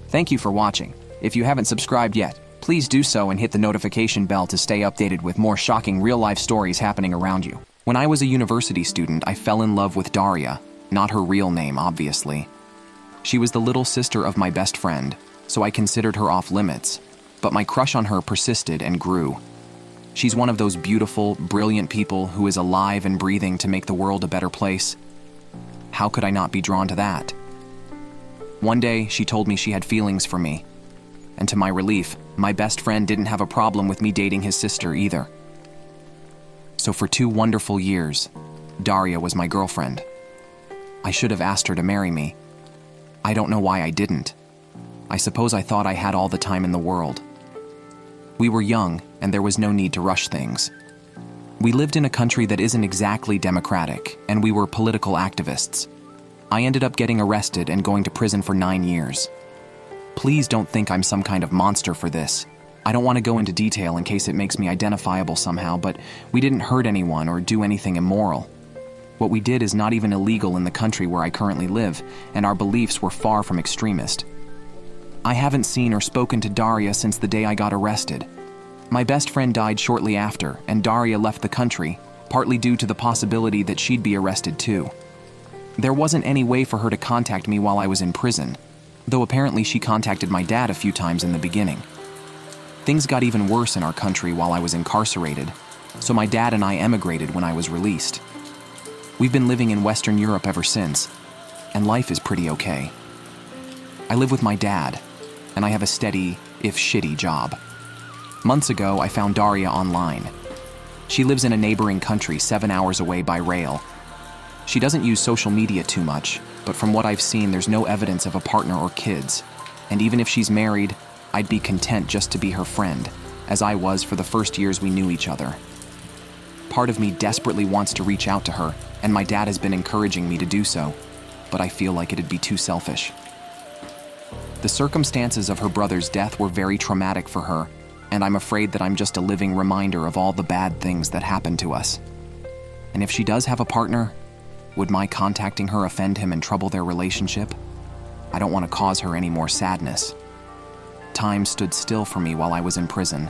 Thank you for watching. If you haven't subscribed yet, please Please do so and hit the notification bell to stay updated with more shocking real-life stories happening around you. When I was a university student, I fell in love with Daria, not her real name, obviously. She was the little sister of my best friend, so I considered her off limits, but my crush on her persisted and grew. She's one of those beautiful, brilliant people who is alive and breathing to make the world a better place. How could I not be drawn to that? One day, she told me she had feelings for me. And to my relief, my best friend didn't have a problem with me dating his sister either. So for 2 wonderful years, Daria was my girlfriend. I should have asked her to marry me. I don't know why I didn't. I suppose I thought I had all the time in the world. We were young, and there was no need to rush things. We lived in a country that isn't exactly democratic, and we were political activists. I ended up getting arrested and going to prison for 9 years. Please don't think I'm some kind of monster for this. I don't want to go into detail in case it makes me identifiable somehow, but we didn't hurt anyone or do anything immoral. What we did is not even illegal in the country where I currently live, and our beliefs were far from extremist. I haven't seen or spoken to Daria since the day I got arrested. My best friend died shortly after, and Daria left the country, partly due to the possibility that she'd be arrested too. There wasn't any way for her to contact me while I was in prison, though apparently she contacted my dad a few times in the beginning. Things got even worse in our country while I was incarcerated, so my dad and I emigrated when I was released. We've been living in Western Europe ever since, and life is pretty okay. I live with my dad, and I have a steady, if shitty, job. Months ago, I found Daria online. She lives in a neighboring country 7 hours away by rail. She doesn't use social media too much, but from what I've seen, there's no evidence of a partner or kids. And even if she's married, I'd be content just to be her friend, as I was for the first years we knew each other. Part of me desperately wants to reach out to her, and my dad has been encouraging me to do so, but I feel like it'd be too selfish. The circumstances of her brother's death were very traumatic for her, and I'm afraid that I'm just a living reminder of all the bad things that happened to us. And if she does have a partner, would my contacting her offend him and trouble their relationship? I don't want to cause her any more sadness. Time stood still for me while I was in prison,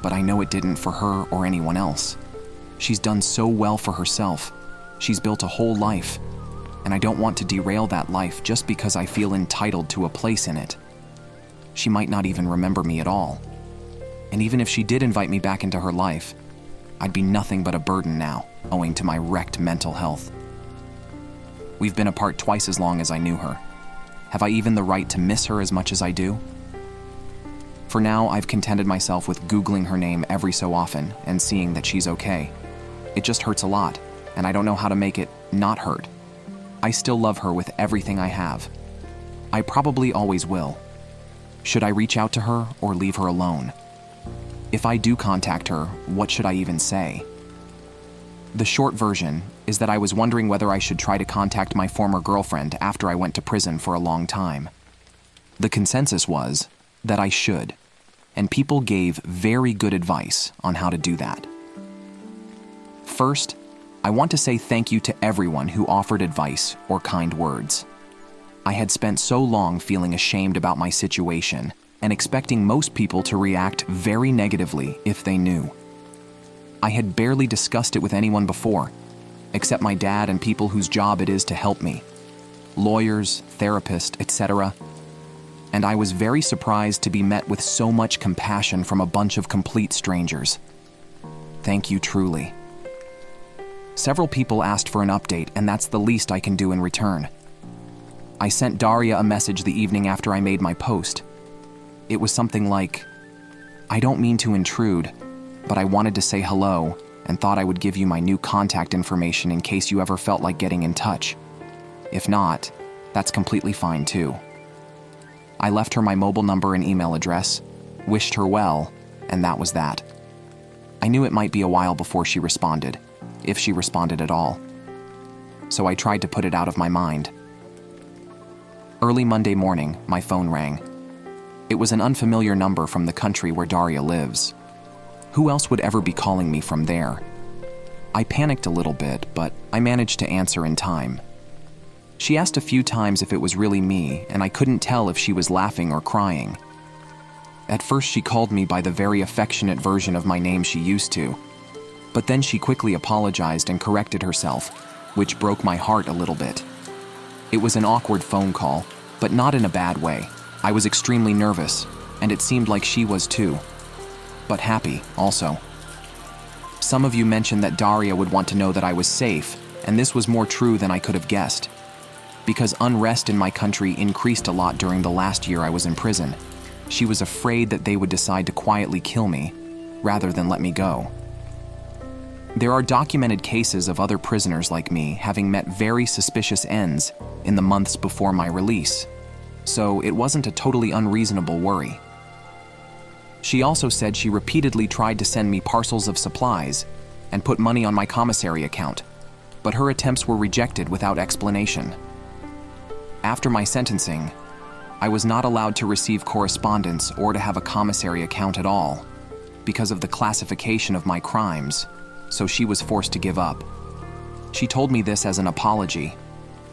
but I know it didn't for her or anyone else. She's done so well for herself. She's built a whole life, and I don't want to derail that life just because I feel entitled to a place in it. She might not even remember me at all. And even if she did invite me back into her life, I'd be nothing but a burden now, owing to my wrecked mental health. We've been apart twice as long as I knew her. Have I even the right to miss her as much as I do? For now, I've contented myself with Googling her name every so often and seeing that she's okay. It just hurts a lot, and I don't know how to make it not hurt. I still love her with everything I have. I probably always will. Should I reach out to her or leave her alone? If I do contact her, what should I even say? The short version is that I was wondering whether I should try to contact my former girlfriend after I went to prison for a long time. The consensus was that I should, and people gave very good advice on how to do that. First, I want to say thank you to everyone who offered advice or kind words. I had spent so long feeling ashamed about my situation and expecting most people to react very negatively if they knew. I had barely discussed it with anyone before, except my dad and people whose job it is to help me, lawyers, therapists, etc. And I was very surprised to be met with so much compassion from a bunch of complete strangers. Thank you truly. Several people asked for an update, and that's the least I can do in return. I sent Daria a message the evening after I made my post. It was something like, "I don't mean to intrude, but I wanted to say hello and thought I would give you my new contact information in case you ever felt like getting in touch. If not, that's completely fine too." I left her my mobile number and email address, wished her well, and that was that. I knew it might be a while before she responded, if she responded at all. So I tried to put it out of my mind. Early Monday morning, my phone rang. It was an unfamiliar number from the country where Daria lives. Who else would ever be calling me from there? I panicked a little bit, but I managed to answer in time. She asked a few times if it was really me, and I couldn't tell if she was laughing or crying. At first she called me by the very affectionate version of my name she used to, but then she quickly apologized and corrected herself, which broke my heart a little bit. It was an awkward phone call, but not in a bad way. I was extremely nervous, and it seemed like she was too, but happy also. Some of you mentioned that Daria would want to know that I was safe, and this was more true than I could have guessed. Because unrest in my country increased a lot during the last year I was in prison, she was afraid that they would decide to quietly kill me, rather than let me go. There are documented cases of other prisoners like me having met very suspicious ends in the months before my release, so it wasn't a totally unreasonable worry. She also said she repeatedly tried to send me parcels of supplies and put money on my commissary account, but her attempts were rejected without explanation. After my sentencing, I was not allowed to receive correspondence or to have a commissary account at all because of the classification of my crimes, so she was forced to give up. She told me this as an apology,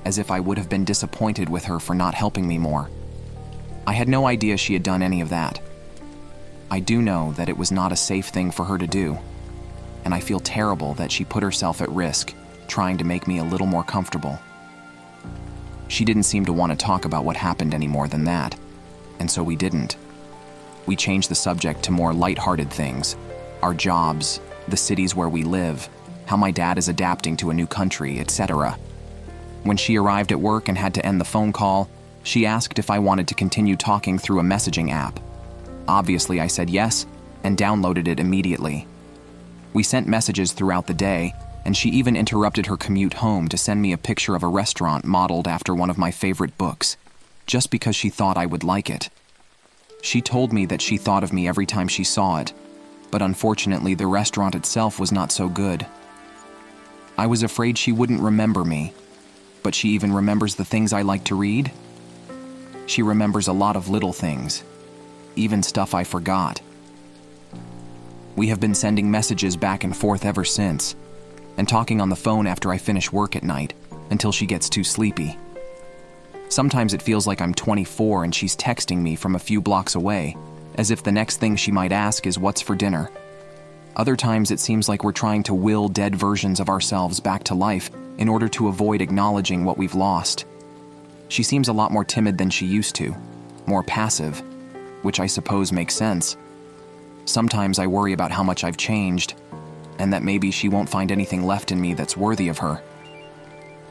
as if I would have been disappointed with her for not helping me more. I had no idea she had done any of that. I do know that it was not a safe thing for her to do, and I feel terrible that she put herself at risk trying to make me a little more comfortable. She didn't seem to want to talk about what happened any more than that, and so we didn't. We changed the subject to more lighthearted things, our jobs, the cities where we live, how my dad is adapting to a new country, etc. When she arrived at work and had to end the phone call, she asked if I wanted to continue talking through a messaging app. Obviously, I said yes and downloaded it immediately. We sent messages throughout the day, and she even interrupted her commute home to send me a picture of a restaurant modeled after one of my favorite books, just because she thought I would like it. She told me that she thought of me every time she saw it, but unfortunately the restaurant itself was not so good. I was afraid she wouldn't remember me, but she even remembers the things I like to read. She remembers a lot of little things, even stuff I forgot. We have been sending messages back and forth ever since, and talking on the phone after I finish work at night, until she gets too sleepy. Sometimes it feels like I'm 24 and she's texting me from a few blocks away, as if the next thing she might ask is what's for dinner. Other times it seems like we're trying to will dead versions of ourselves back to life in order to avoid acknowledging what we've lost. She seems a lot more timid than she used to, more passive, which I suppose makes sense. Sometimes I worry about how much I've changed, and that maybe she won't find anything left in me that's worthy of her.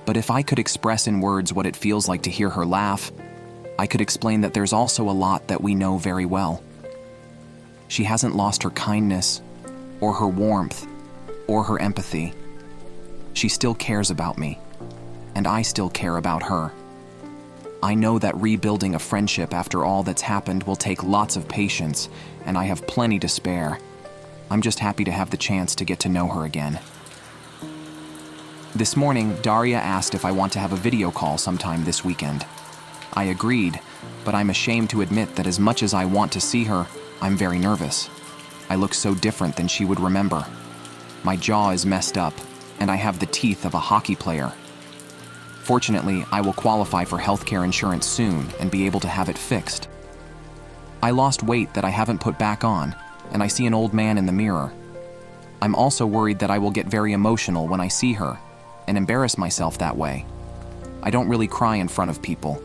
But if I could express in words what it feels like to hear her laugh, I could explain that there's also a lot that we know very well. She hasn't lost her kindness, or her warmth, or her empathy. She still cares about me, and I still care about her. I know that rebuilding a friendship after all that's happened will take lots of patience, and I have plenty to spare. I'm just happy to have the chance to get to know her again. This morning, Daria asked if I want to have a video call sometime this weekend. I agreed, but I'm ashamed to admit that as much as I want to see her, I'm very nervous. I look so different than she would remember. My jaw is messed up, and I have the teeth of a hockey player. Fortunately, I will qualify for healthcare insurance soon and be able to have it fixed. I lost weight that I haven't put back on, and I see an old man in the mirror. I'm also worried that I will get very emotional when I see her, and embarrass myself that way. I don't really cry in front of people.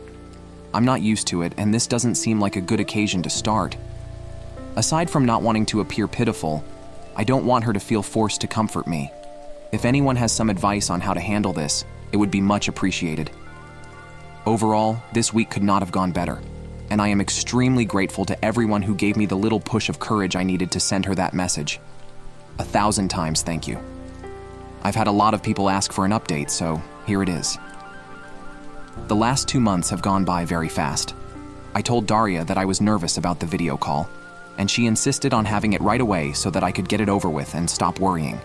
I'm not used to it, and this doesn't seem like a good occasion to start. Aside from not wanting to appear pitiful, I don't want her to feel forced to comfort me. If anyone has some advice on how to handle this, it would be much appreciated. Overall, this week could not have gone better, and I am extremely grateful to everyone who gave me the little push of courage I needed to send her that message. 1,000 times thank you. I've had a lot of people ask for an update, so here it is. The last 2 months have gone by very fast. I told Daria that I was nervous about the video call, and she insisted on having it right away so that I could get it over with and stop worrying.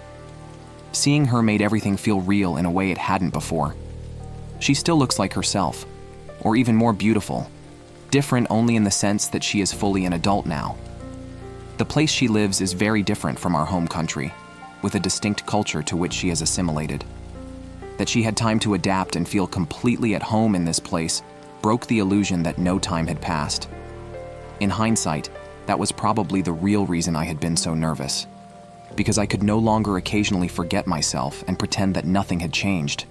Seeing her made everything feel real in a way it hadn't before. She still looks like herself, or even more beautiful, different only in the sense that she is fully an adult now. The place she lives is very different from our home country, with a distinct culture to which she has assimilated. That she had time to adapt and feel completely at home in this place broke the illusion that no time had passed. In hindsight, that was probably the real reason I had been so nervous. Because I could no longer occasionally forget myself and pretend that nothing had changed.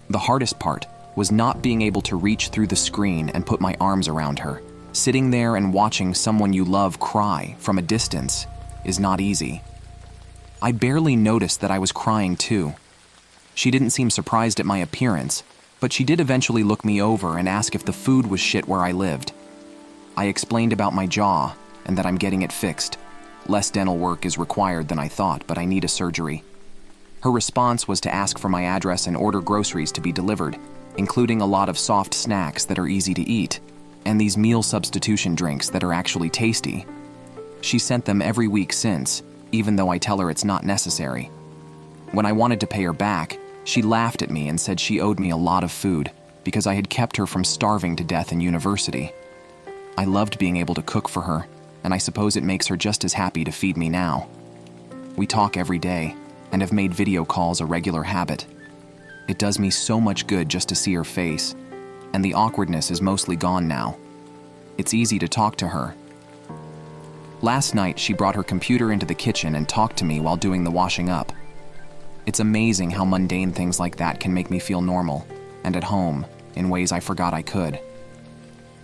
The hardest part was not being able to reach through the screen and put my arms around her. Sitting there and watching someone you love cry from a distance is not easy. I barely noticed that I was crying too. She didn't seem surprised at my appearance, but she did eventually look me over and ask if the food was shit where I lived. I explained about my jaw and that I'm getting it fixed. Less dental work is required than I thought, but I need a surgery. Her response was to ask for my address and order groceries to be delivered, including a lot of soft snacks that are easy to eat, and these meal substitution drinks that are actually tasty. She sent them every week since, even though I tell her it's not necessary. When I wanted to pay her back, she laughed at me and said she owed me a lot of food because I had kept her from starving to death in university. I loved being able to cook for her, and I suppose it makes her just as happy to feed me now. We talk every day and have made video calls a regular habit. It does me so much good just to see her face, and the awkwardness is mostly gone now. It's easy to talk to her. Last night, she brought her computer into the kitchen and talked to me while doing the washing up. It's amazing how mundane things like that can make me feel normal and at home in ways I forgot I could.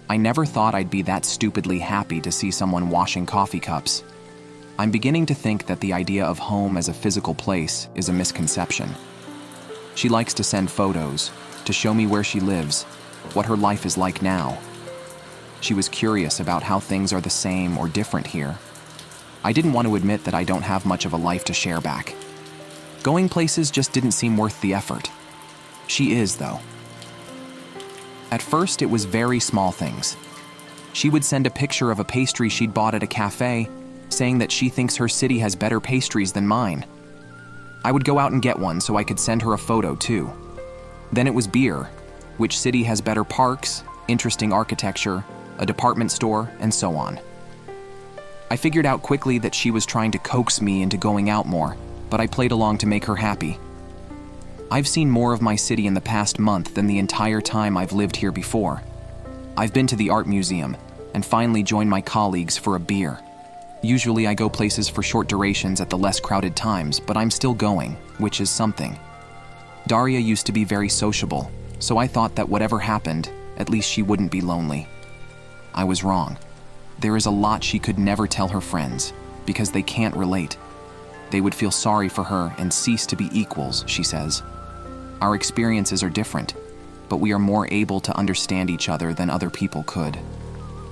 I never thought I'd be that stupidly happy to see someone washing coffee cups. I'm beginning to think that the idea of home as a physical place is a misconception. She likes to send photos, to show me where she lives, what her life is like now. She was curious about how things are the same or different here. I didn't want to admit that I don't have much of a life to share back. Going places just didn't seem worth the effort. She is, though. At first, it was very small things. She would send a picture of a pastry she'd bought at a cafe, saying that she thinks her city has better pastries than mine. I would go out and get one so I could send her a photo, too. Then it was beer. Which city has better parks, interesting architecture, a department store, and so on. I figured out quickly that she was trying to coax me into going out more, but I played along to make her happy. I've seen more of my city in the past month than the entire time I've lived here before. I've been to the art museum and finally joined my colleagues for a beer. Usually I go places for short durations at the less crowded times, but I'm still going, which is something. Daria used to be very sociable, so I thought that whatever happened, at least she wouldn't be lonely. I was wrong. There is a lot she could never tell her friends, because they can't relate. They would feel sorry for her and cease to be equals, she says. Our experiences are different, but we are more able to understand each other than other people could.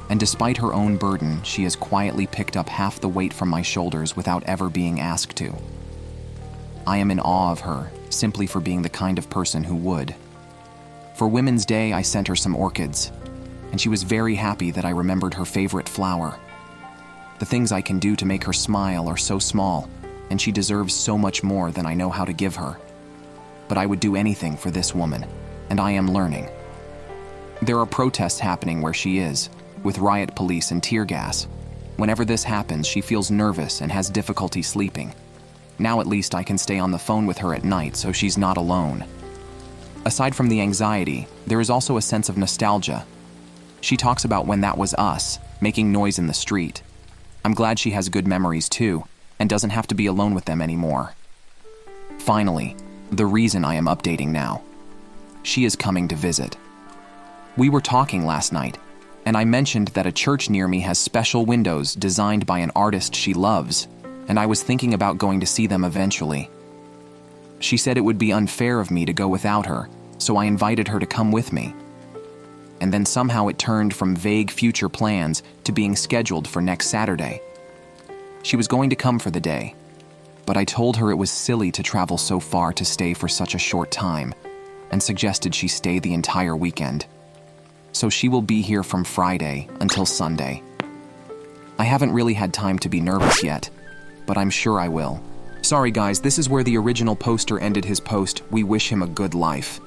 And despite her own burden, she has quietly picked up half the weight from my shoulders without ever being asked to. I am in awe of her, simply for being the kind of person who would. For Women's Day, I sent her some orchids, and she was very happy that I remembered her favorite flower. The things I can do to make her smile are so small, and she deserves so much more than I know how to give her. But I would do anything for this woman, and I am learning. There are protests happening where she is, with riot police and tear gas. Whenever this happens, she feels nervous and has difficulty sleeping. Now at least I can stay on the phone with her at night so she's not alone. Aside from the anxiety, there is also a sense of nostalgia. She talks about when that was us, making noise in the street. I'm glad she has good memories too, and doesn't have to be alone with them anymore. Finally, the reason I am updating now. She is coming to visit. We were talking last night, and I mentioned that a church near me has special windows designed by an artist she loves, and I was thinking about going to see them eventually. She said it would be unfair of me to go without her, so I invited her to come with me. And then somehow it turned from vague future plans to being scheduled for next Saturday. She was going to come for the day, but I told her it was silly to travel so far to stay for such a short time, and suggested she stay the entire weekend. So she will be here from Friday until Sunday. I haven't really had time to be nervous yet, but I'm sure I will. Sorry guys, this is where the original poster ended his post. We wish him a good life.